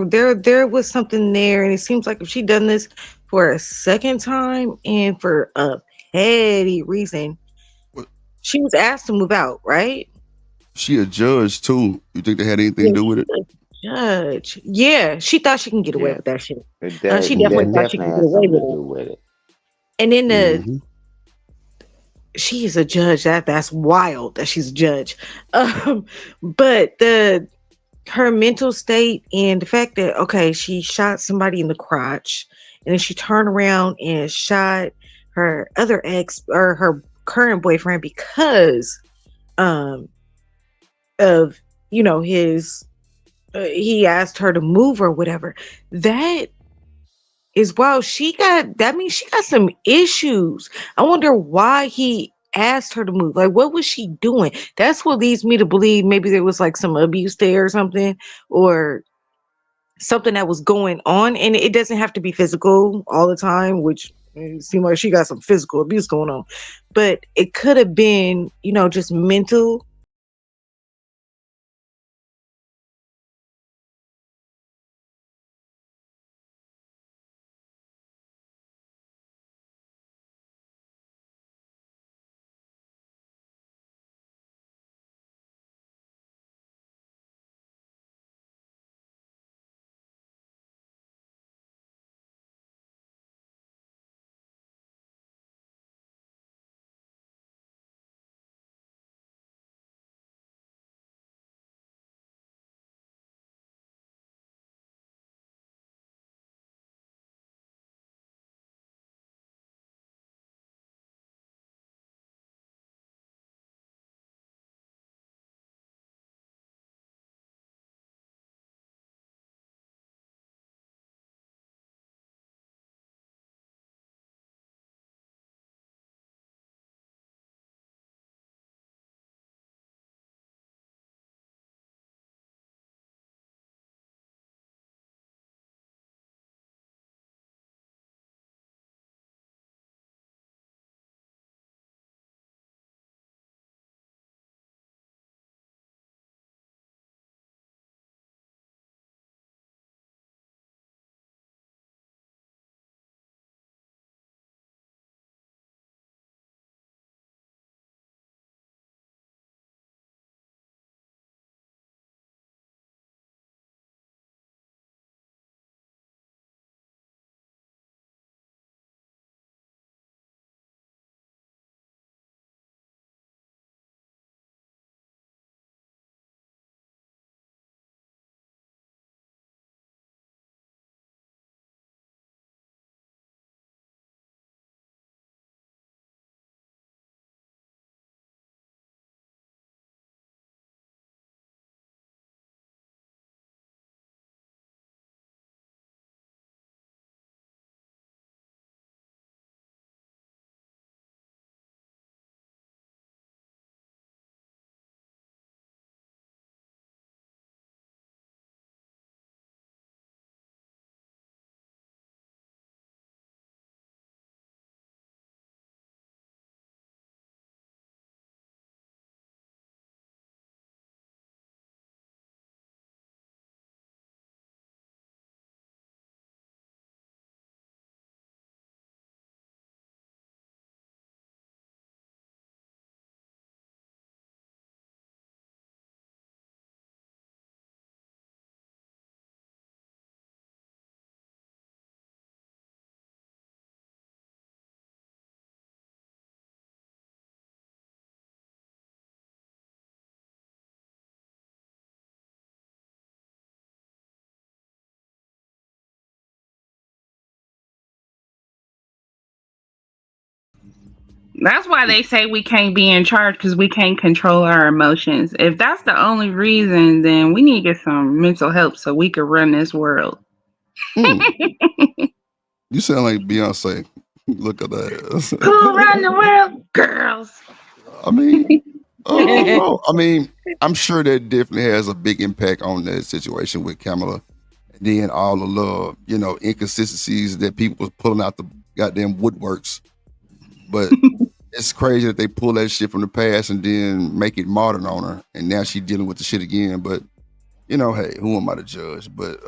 was something there, and it seems like if she done this for a second time and for a petty reason, she was asked to move out, right? She a judge too. You think they had anything to do with it? Judge. Yeah, she thought she can get away with that shit. She That definitely thought she definitely could get has away something with to it. do with it. And then she is a judge. That's wild that she's a judge. But her mental state and the fact that she shot somebody in the crotch, and then she turned around and shot her other ex or her current boyfriend because of his he asked her to move or whatever. That is wow. That means she got some issues. I wonder why he asked her to move. Like, what was she doing? That's what leads me to believe maybe there was like some abuse there or something, or something that was going on. And it doesn't have to be physical all the time, which it seemed like she got some physical abuse going on, but it could have been, just mental. That's why they say we can't be in charge because we can't control our emotions. If that's the only reason, then we need to get some mental help so we can run this world. You sound like Beyonce. Look at that. Who run the world? Girls. I mean, I don't know. I mean, I'm sure that definitely has a big impact on that situation with Kamala. And then all the little, inconsistencies that people was pulling out the goddamn woodworks. But it's crazy that they pull that shit from the past and then make it modern on her. And now she's dealing with the shit again. But, hey, who am I to judge? But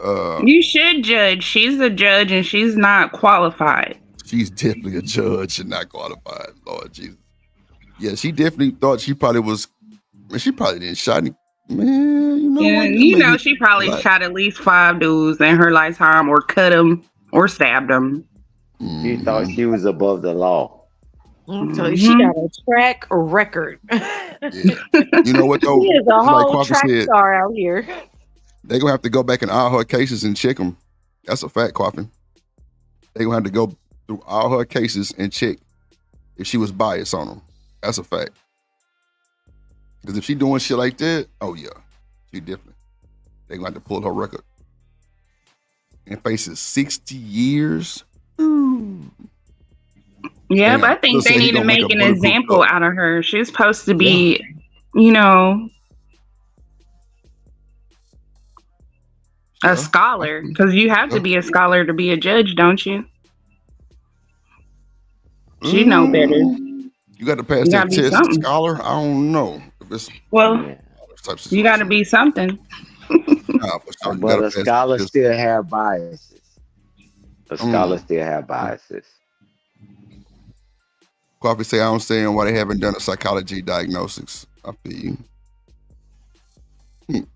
you should judge. She's a judge and she's not qualified. She's definitely a judge and not qualified. Lord Jesus. Yeah, she definitely thought she probably was. Man, she probably didn't shot any. Man, what? She probably shot at least 5 dudes in her lifetime, or cut them, or stabbed them. She thought she was above the law. So she got a track record. Yeah. You know what though? She is a whole Quaffin track said, star out here. They're gonna have to go back in all her cases and check them. That's a fact, Quaffin. They're gonna have to go through all her cases and check if she was biased on them. That's a fact. Because if she doing shit like that, oh yeah, she definitely. They're gonna have to pull her record. And faces 60 years. Yeah, Damn. but I think they need to make an example out of her. She's supposed to be, a scholar. Because you have to be a scholar to be a judge, don't you? She know better. You got to pass that test, scholar. I don't know. You got to be something. But a scholar still have biases. Coffee say, I don't understand why they haven't done a psychology diagnosis. I feel you.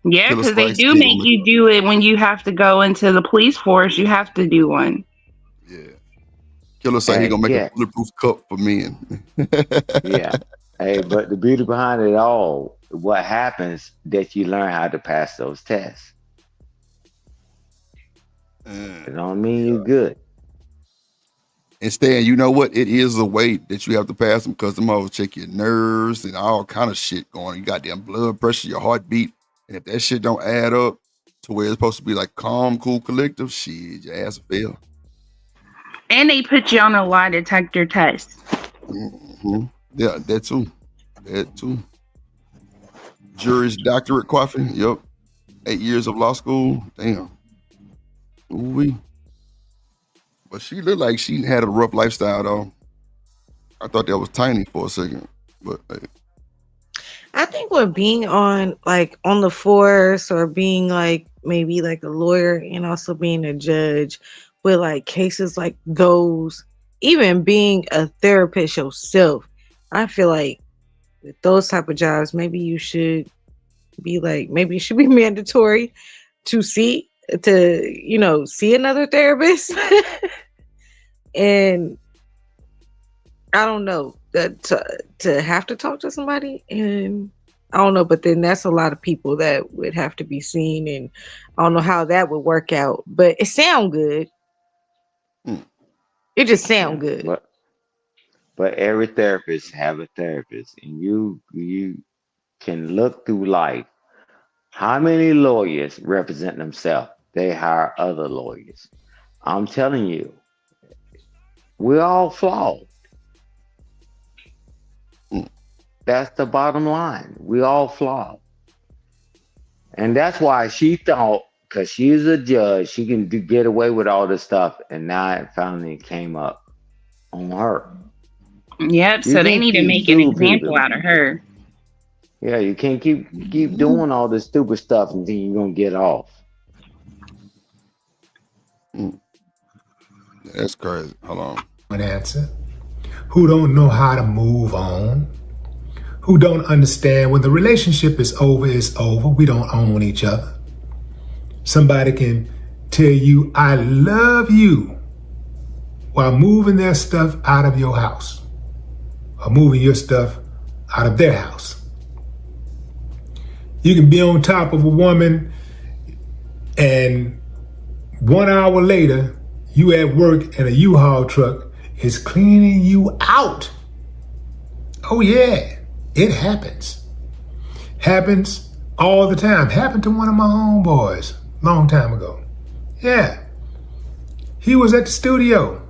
Yeah, because they do make you do it when you have to go into the police force. You have to do one. Yeah. Killer say he gonna make a bulletproof cup for men. Yeah. Hey, but the beauty behind it all, what happens that you learn how to pass those tests. It don't mean you're good. And Stan, you know what? It is a way that you have to pass them because them hoes check your nerves and all kind of shit going. You got damn blood pressure, your heartbeat. And if that shit don't add up to where it's supposed to be like calm, cool, collective, shit, your ass will fail. And they put you on a lie detector test. Mm-hmm. Yeah, that too. Juris Doctorate Coffee. Yep. 8 years of law school. Damn. Ooh-wee. But she looked like she had a rough lifestyle though. I thought that was tiny for a second. But hey. I think with being on the force or being maybe a lawyer and also being a judge with cases like those, even being a therapist yourself, I feel like with those type of jobs, maybe you should be maybe it should be mandatory to see another therapist. And I don't know, that to have to talk to somebody, and I don't know, but then that's a lot of people that would have to be seen, and I don't know how that would work out, but it sound good. It just sound good. But every therapist have a therapist, and you can look through life. How many lawyers represent themselves? They hire other lawyers. I'm telling you, we're all flawed. That's the bottom line. We all flawed. And that's why she thought, because she's a judge, she can get away with all this stuff. And now it finally came up on her. Yep, so they need to make an example out of her. Yeah, you can't keep doing all this stupid stuff until you're going to get off. That's crazy. Hold on. An answer. Who don't know how to move on. Who don't understand when the relationship is over, it's over. We don't own each other. Somebody can tell you, I love you, while moving their stuff out of your house, or moving your stuff out of their house. You can be on top of a woman and 1 hour later, you at work and a U-Haul truck is cleaning you out Oh yeah, it happens. Happens all the time. Happened to one of my homeboys long time ago. Yeah, he was at the studio,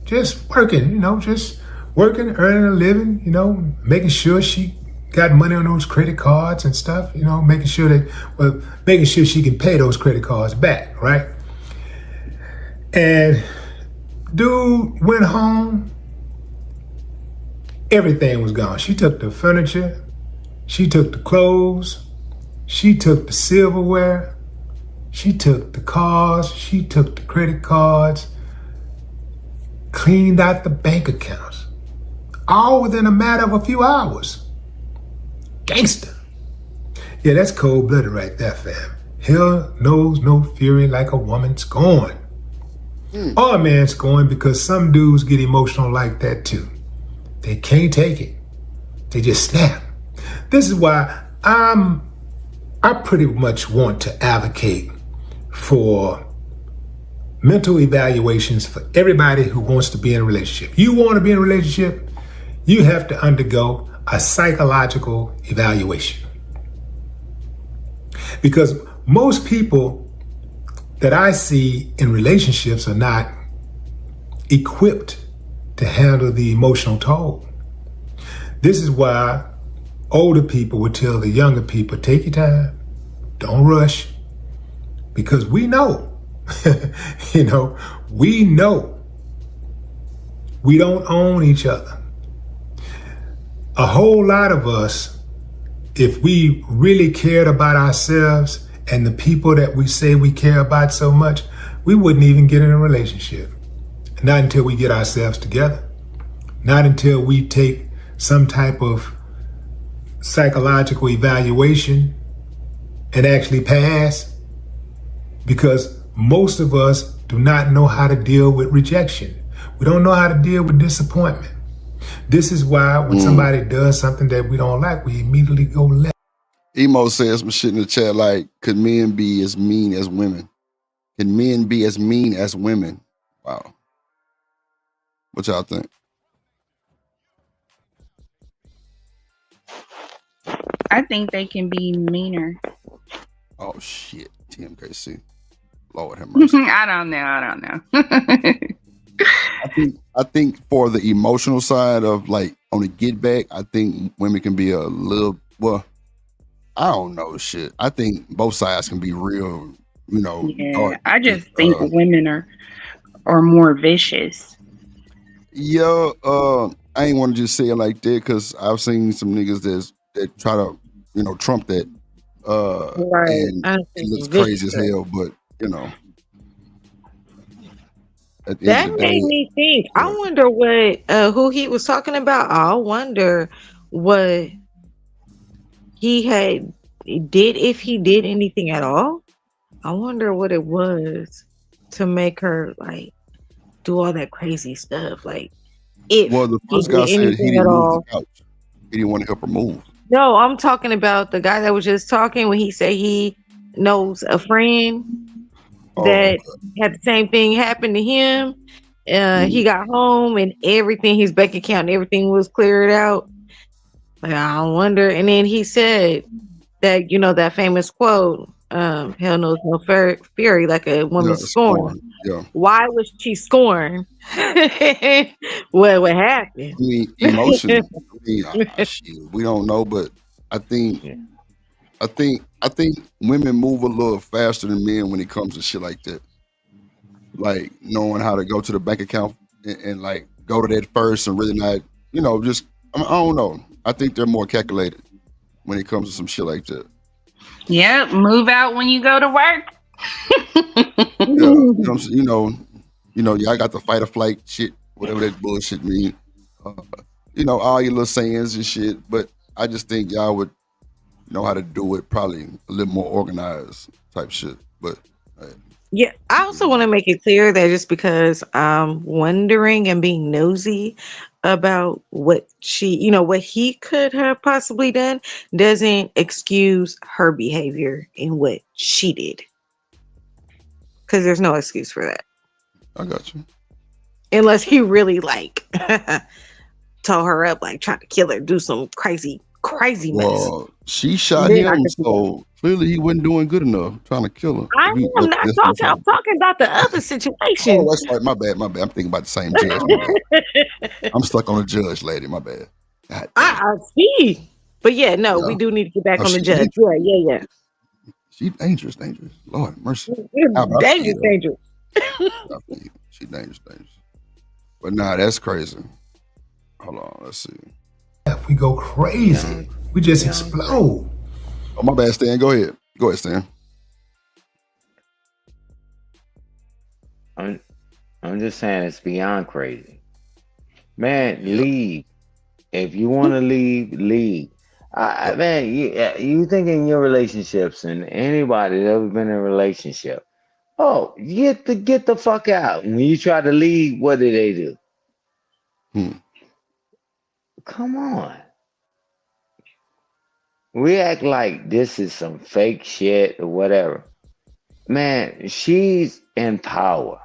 just working, just working, earning a living, making sure she got money on those credit cards and stuff, making sure she can pay those credit cards back, right? And dude went home, everything was gone. She took the furniture, she took the clothes, she took the silverware, she took the cars, she took the credit cards, cleaned out the bank accounts, all within a matter of a few hours. Gangster. Yeah, that's cold-blooded right there, fam. Hell knows no fury like a woman scorned. Or a man scorned, because some dudes get emotional like that too. They can't take it. They just snap. This is why I pretty much want to advocate for mental evaluations for everybody who wants to be in a relationship. You want to be in a relationship, you have to undergo a psychological evaluation. Because most people that I see in relationships are not equipped to handle the emotional toll. This is why older people would tell the younger people, take your time, don't rush, because we know, we know we don't own each other. A whole lot of us, if we really cared about ourselves and the people that we say we care about so much, we wouldn't even get in a relationship. Not until we get ourselves together. Not until we take some type of psychological evaluation and actually pass. Because most of us do not know how to deal with rejection. We don't know how to deal with disappointment. This is why when somebody does something that we don't like, we immediately go left. Emo says some shit in the chat like, could men be as mean as women? Can men be as mean as women? Wow. What y'all think? I think they can be meaner. Oh shit, TMKC. Lord have mercy. I don't know. I think for the emotional side of like on the get back, I think women can be a little, well, I don't know shit. I think both sides can be real, Yeah, dark. I just think women are more vicious. Yeah, I ain't want to just say it like that because I've seen some niggas that try to, trump that, Right. and it looks crazy as hell. But at the end That of the made day, me think. I wonder what who he was talking about. I wonder what he did, if he did anything at all. I wonder what it was to make her like do all that crazy stuff. Like if the he first guy did said he anything at didn't move the all. couch. He didn't want to help her move. No, I'm talking about the guy that was just talking when he said he knows a friend that had the same thing happen to him. He got home and everything, his bank account and everything was cleared out. Like, I wonder. And then he said that, that famous quote, hell knows no fury like a woman scorned. Yeah. Why was she scorned? what happened? I mean, emotion. Shit, we don't know, but I think women move a little faster than men when it comes to shit like that. Like knowing how to go to the bank account and like go to that first and really not, just I don't know. I think they're more calculated when it comes to some shit like that. Yep, move out when you go to work. I got the fight or flight shit, whatever that bullshit mean. All your little sayings and shit. But I just think y'all would know how to do it, probably a little more organized type shit. But yeah, I also want to make it clear that just because I'm wondering and being nosy about what what he could have possibly done doesn't excuse her behavior in what she did. Because there's no excuse for that. I got you. Unless he really tow her up, like trying to kill her, do some crazy mess. Well, she And shot then I him, could see that. so clearly he wasn't doing good enough trying to kill her. I If he am was not this talking. much- I'm talking about the other Oh, situation. that's right. My bad. I'm thinking about the same judge. My bad. I'm stuck on the judge, lady. My bad. God damn. I see. But yeah, no, we Yeah. do need to get back Oh, on the she judge. dangerous. Yeah. She dangerous. Lord mercy. It's dangerous. She dangerous. But nah, that's crazy. Hold on, let's see. We go crazy. We just explode. Oh, my bad, Stan. Go ahead, Stan. I'm just saying it's beyond crazy. Man, leave. If you want to leave, leave. Man, you think in your relationships and anybody that ever been in a relationship, oh, get the fuck out. When you try to leave, what do they do? Come on. We act like this is some fake shit or whatever. Man, she's in power.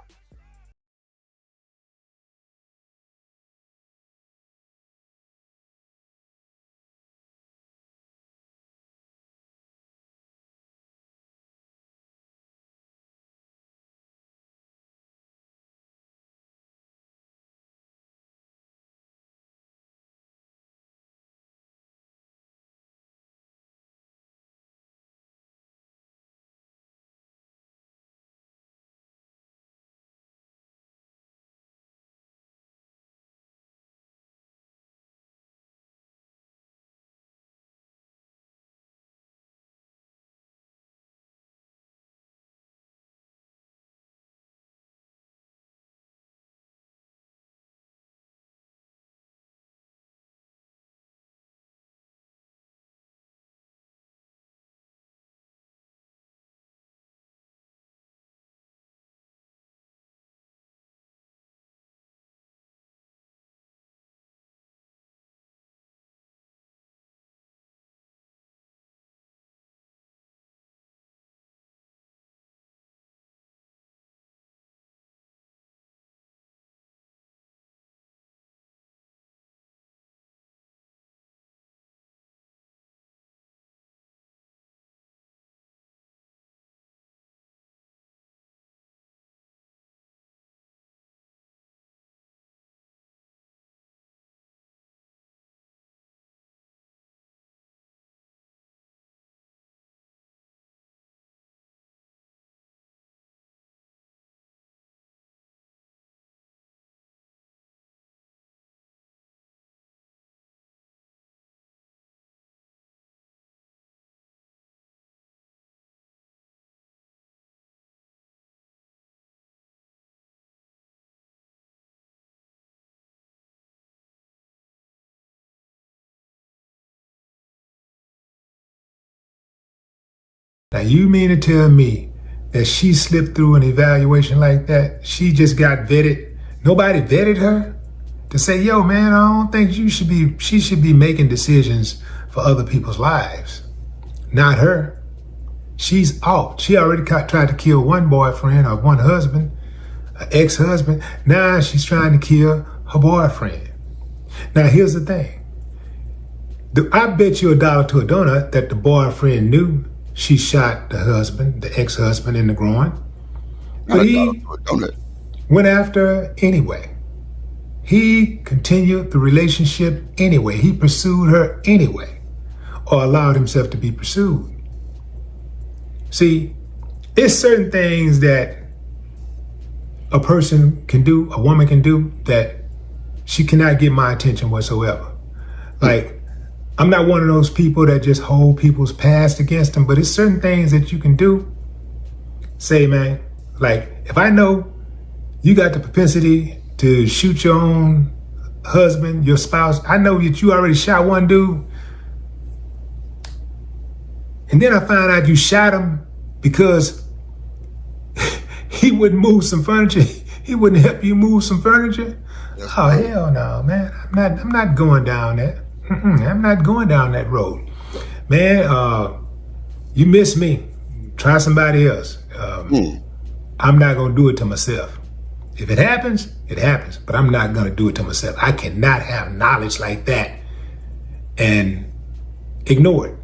Now you mean to tell me that she slipped through an evaluation like that? She just got vetted. Nobody vetted her to say, yo, man, I don't think she should be making decisions for other people's lives. Not her. She's out. She already tried to kill one boyfriend or one husband, an ex-husband. Now she's trying to kill her boyfriend. Now here's the thing. I bet you $1 to a donut that the boyfriend knew she shot the husband, the ex-husband, in the groin. But he went after her anyway. He continued the relationship anyway. He pursued her anyway, or allowed himself to be pursued. See, it's certain things that a person can do, a woman can do, that she cannot get my attention whatsoever. Like, I'm not one of those people that just hold people's past against them, but it's certain things that you can do. Say, man, like, if I know you got the propensity to shoot your own husband, your spouse, I know that you already shot one dude, and then I find out you shot him because he wouldn't move some furniture. He wouldn't help you move some furniture. Oh, hell no, man. I'm not going down that. I'm not going down that road. Man, you miss me. Try somebody else. I'm not going to do it to myself. If it happens, it happens. But I'm not gonna do it to myself. I cannot have knowledge like that and ignore it.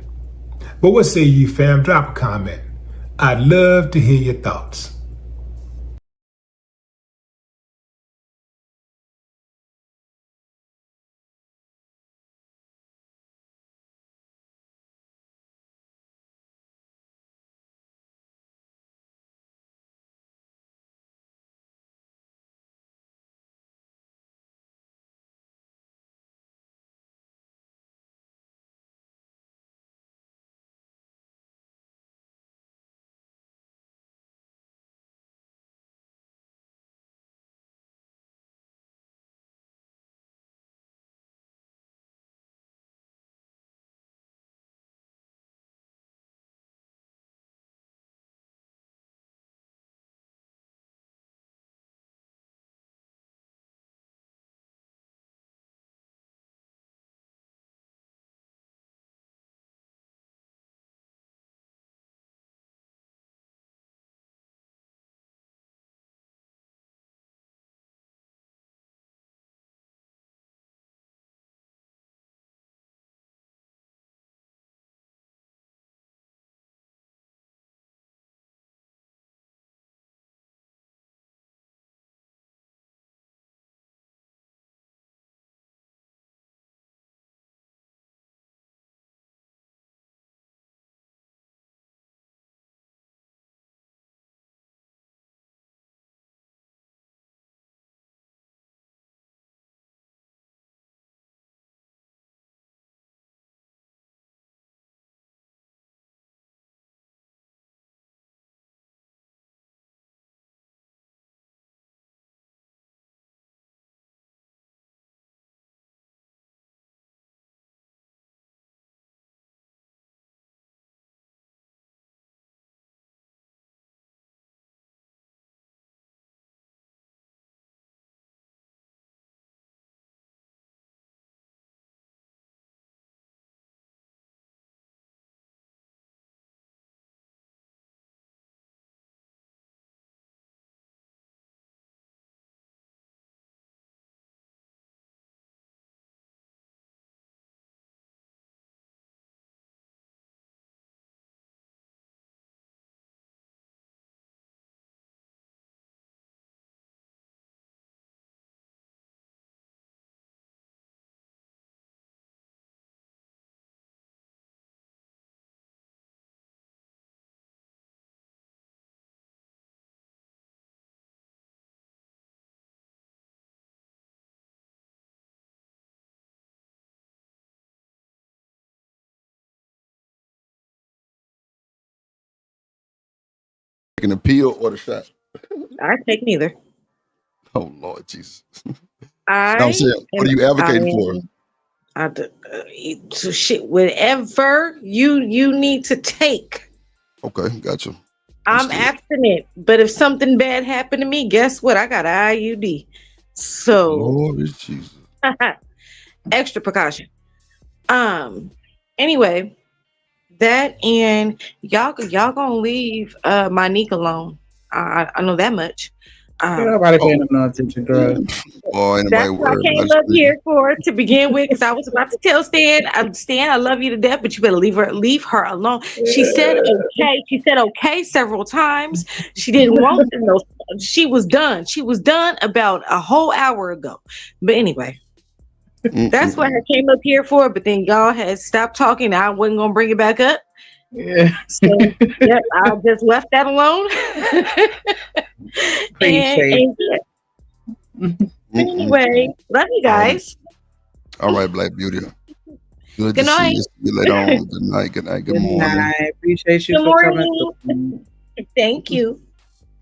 But what say you, fam? Drop a comment. I'd love to hear your thoughts. An appeal or the shot? I take neither. Oh Lord Jesus. Now I'm I saying, what are you I advocating for? so shit, whatever you need to take. Okay, gotcha. I'm Understood. abstinent, but if something bad happened to me, guess what? I got an IUD. So Lord Jesus. extra precaution. Anyway, that and y'all gonna leave Monique alone. I know that much. Ain't nobody paying Oh, them no attention, girl. boy, ain't nobody That's what I worried came about up it. here for to begin with, because I was about to tell Stan, I love you to death, but you better leave her alone. She said okay. She said okay several times. She didn't want to know. She was done. She was done about a whole hour ago. But anyway, that's what I came up here for. But then y'all had stopped talking. I wasn't gonna bring it back up. Yeah. So yep, I just left that alone. Appreciate and anyway, love you guys. All right, Black Beauty. Good to Good see night. you. See you later on. Good night. Good night. Good Good morning. night. Appreciate you Good for coming morning. through. Thank you.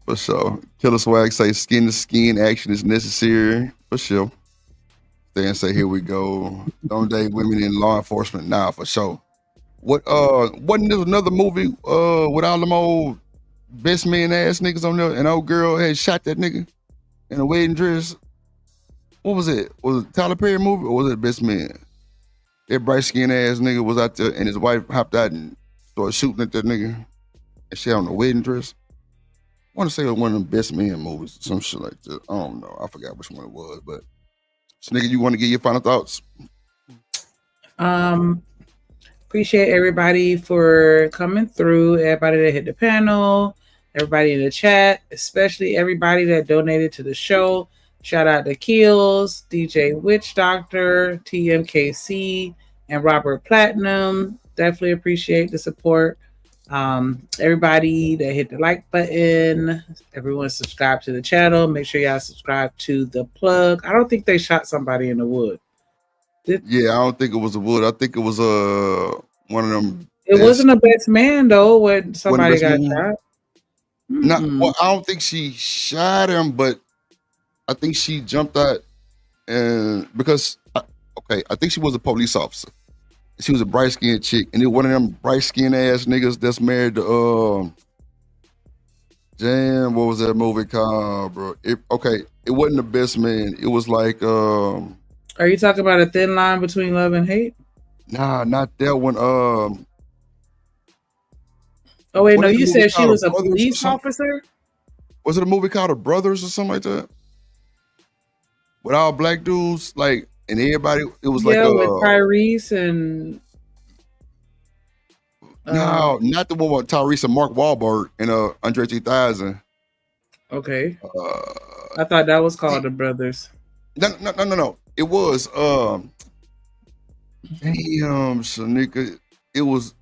For sure. Killer Swag say skin to skin action is necessary. For sure. Then say here we go. Don't date women in law enforcement now. For sure. What wasn't there another movie with all them old best man ass niggas on there, and old girl had shot that nigga in a wedding dress? What was it? Was it Tyler Perry movie or was it Best Man? That bright skinned ass nigga was out there and his wife hopped out and started shooting at that nigga, and she had on a wedding dress. want to say it was one of the best men movies, some shit like that. I don't know. I forgot which one it was, but nigga, you want to get your final thoughts? Appreciate everybody for coming through. Everybody that hit the panel, everybody in the chat, especially everybody that donated to the show. Shout out to Keels, DJ Witch Doctor, TMKC, and Robert Platinum. Definitely appreciate the support. Everybody that hit the like button, everyone subscribe to the channel. Make sure y'all subscribe to the plug. I don't think they shot somebody in the wood. Yeah, I don't think it was a wood. I think it was one of them. It wasn't a best man though when somebody got shot. Not well, I don't think she shot him, but I think she jumped out and because I think she was a police officer. She was a bright skinned chick, and it one of them bright skinned ass niggas that's married to damn, what was that movie called, bro? It wasn't the best man. It was like Are you talking about a thin line between love and hate? Nah, not that one. Oh wait, no, you said she was a police officer? Was it a movie called The Brothers or something like that? With all black dudes, like, and everybody, it was like with Tyrese and no, not the one with Tyrese and Mark Wahlberg and Andre 3000. Okay. I thought that was called The Brothers. No. It was damn, Shanika. It was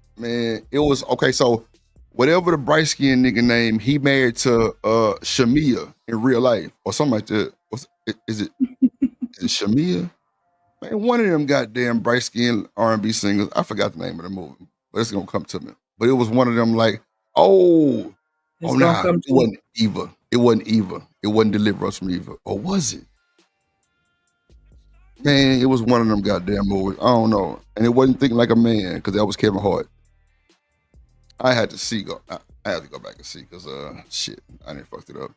okay. So whatever the bright skinned nigga name, he married to Shamia in real life or something like that. Is it Shamia? Man, one of them goddamn bright skinned R&B singers. I forgot the name of the movie, but it's gonna come to me. But it was one of them like, it wasn't Eva. It wasn't Eva. It wasn't Deliver Us from Eva. Or was it? Man, it was one of them goddamn movies. I don't know. And it wasn't Thinking Like a Man, because that was Kevin Hart. I had to I had to go back and see because shit, I didn't fucked it up.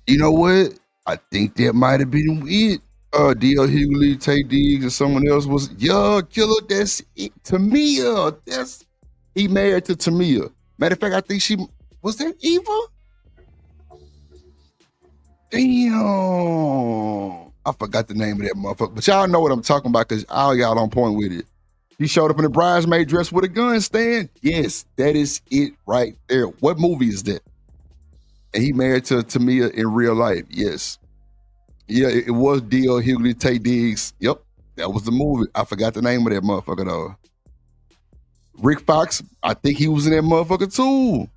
You know what? I think that might have been it. D.L. Hughley, Tay Diggs, and someone else was Killer. That's it. Tamia. He married to Tamia. Matter of fact, I think she was that Eva. Damn. I forgot the name of that motherfucker. But y'all know what I'm talking about because all y'all on point with it. He showed up in a bridesmaid dress with a gun stand. Yes, that is it right there. What movie is that? And he married to Tamia in real life. Yes. Yeah, it was D.L. Hughley, Tay Diggs. Yep, that was the movie. I forgot the name of that motherfucker though. Rick Fox, I think he was in that motherfucker too.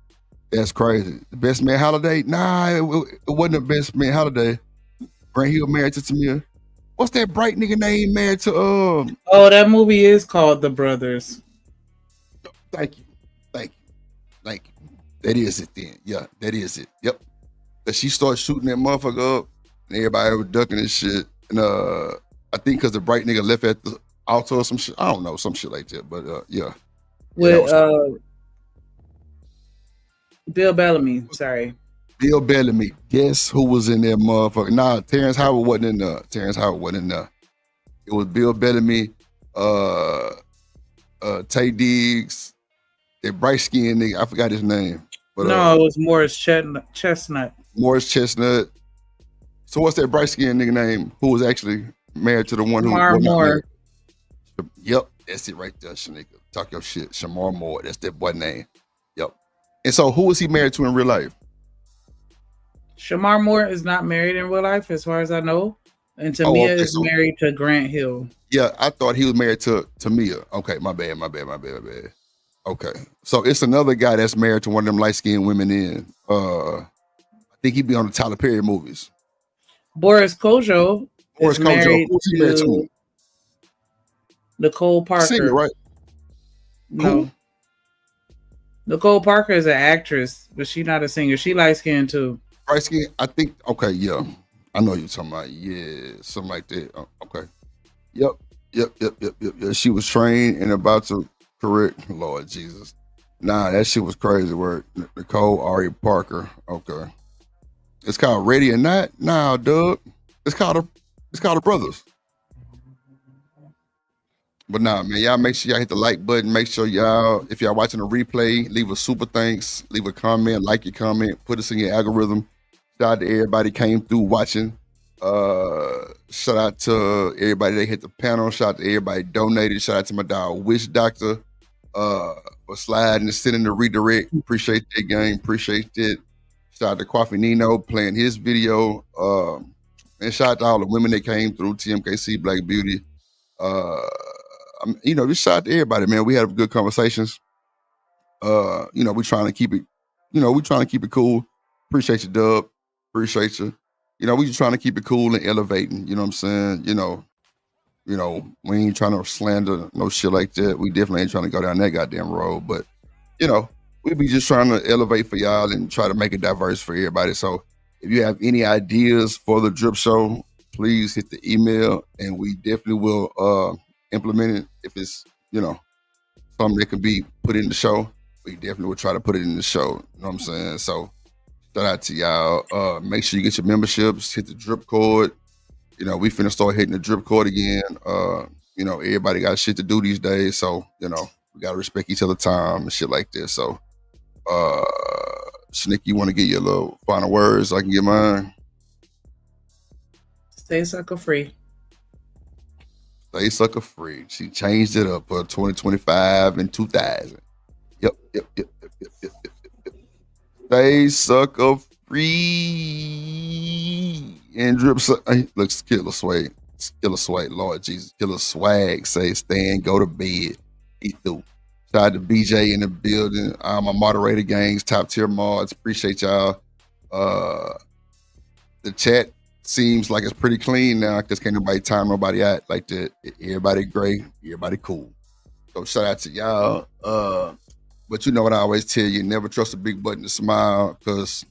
That's crazy. The Best Man Holiday? Nah, it wasn't the Best Man Holiday. Grant Hill married to Tamia. What's that bright nigga name married to Oh, that movie is called The Brothers. Thank you. That is it then. Yeah, that is it. Yep. But she started shooting that motherfucker up and everybody was ducking and shit. And I think because the bright nigga left at the altar or some shit. I don't know, some shit like that. But yeah. With Bill Bellamy, sorry. Bill Bellamy. Guess who was in that motherfucker? Nah, Terrence Howard wasn't in there. It was Bill Bellamy, Tay Diggs, that bright skinned nigga. I forgot his name. But, no, it was Morris Chestnut. Morris Chestnut. So what's that bright skinned nigga name who was actually married to the one Shamar Moore. Yep, that's it right there, Shanika. Talk your shit. Shamar Moore. That's that boy name. Yep. And so who was he married to in real life? Shamar Moore is not married in real life, as far as I know. And Tamia is married to Grant Hill. Yeah, I thought he was married to Tamia. Okay, my bad. Okay. So it's another guy that's married to one of them light-skinned women in. I think he'd be on the Tyler Perry movies. Boris Kojo is married Who's he married to? Nicole Parker. Singer, right? No. Who? Nicole Parker is an actress, but she's not a singer. She light-skinned too. Light-skinned? I think, okay, yeah. I know you're talking about, something like that. Okay. Yep. She was trained and about to correct. Lord Jesus. Nah, that shit was crazy word. Nicole Ari Parker. Okay. It's called Ready or Not? Nah, Doug. It's called the Brothers. But nah, man, y'all make sure y'all hit the like button. Make sure y'all, if y'all watching a replay, leave a super thanks, leave a comment, like your comment, put us in your algorithm. Shout out to everybody came through watching. Shout out to everybody that hit the panel. Shout out to everybody donated. Shout out to my dog Wish Doctor for sliding and sending the redirect. Appreciate that game. Appreciate it. Shout out to Coffee Nino playing his video. And shout out to all the women that came through, TMKC Black Beauty. Just shout out to everybody, man. We had good conversations. We trying to keep it, we trying to keep it cool. Appreciate you, Dub. Appreciate you. We just trying to keep it cool and elevating. You know what I'm saying? We ain't trying to slander no shit like that. We definitely ain't trying to go down that goddamn road. But we be just trying to elevate for y'all and try to make it diverse for everybody. So if you have any ideas for the Drip Show, please hit the email and we definitely will implement it. If it's something that can be put in the show, we definitely will try to put it in the show. You know what I'm saying? So shout out to y'all. Make sure you get your memberships, hit the drip cord. We finna start hitting the drip cord again. Everybody got shit to do these days, so we gotta respect each other's time and shit like this. So Snick, you wanna get your little final words so I can get mine? Stay sucker free. Stay sucker free. She changed it up for 2025 and 2000. Yep. Stay sucker free. And Drip looks Killer Swag. Killer Swag, Lord Jesus. Killer Swag say stand, go to bed. He through. Shout out to BJ in the building. My moderator gangs, top tier mods. Appreciate y'all. The chat seems like it's pretty clean now because can't nobody time nobody out like that. Everybody great, everybody cool. So shout out to y'all. But you know what I always tell you, never trust a big button to smile because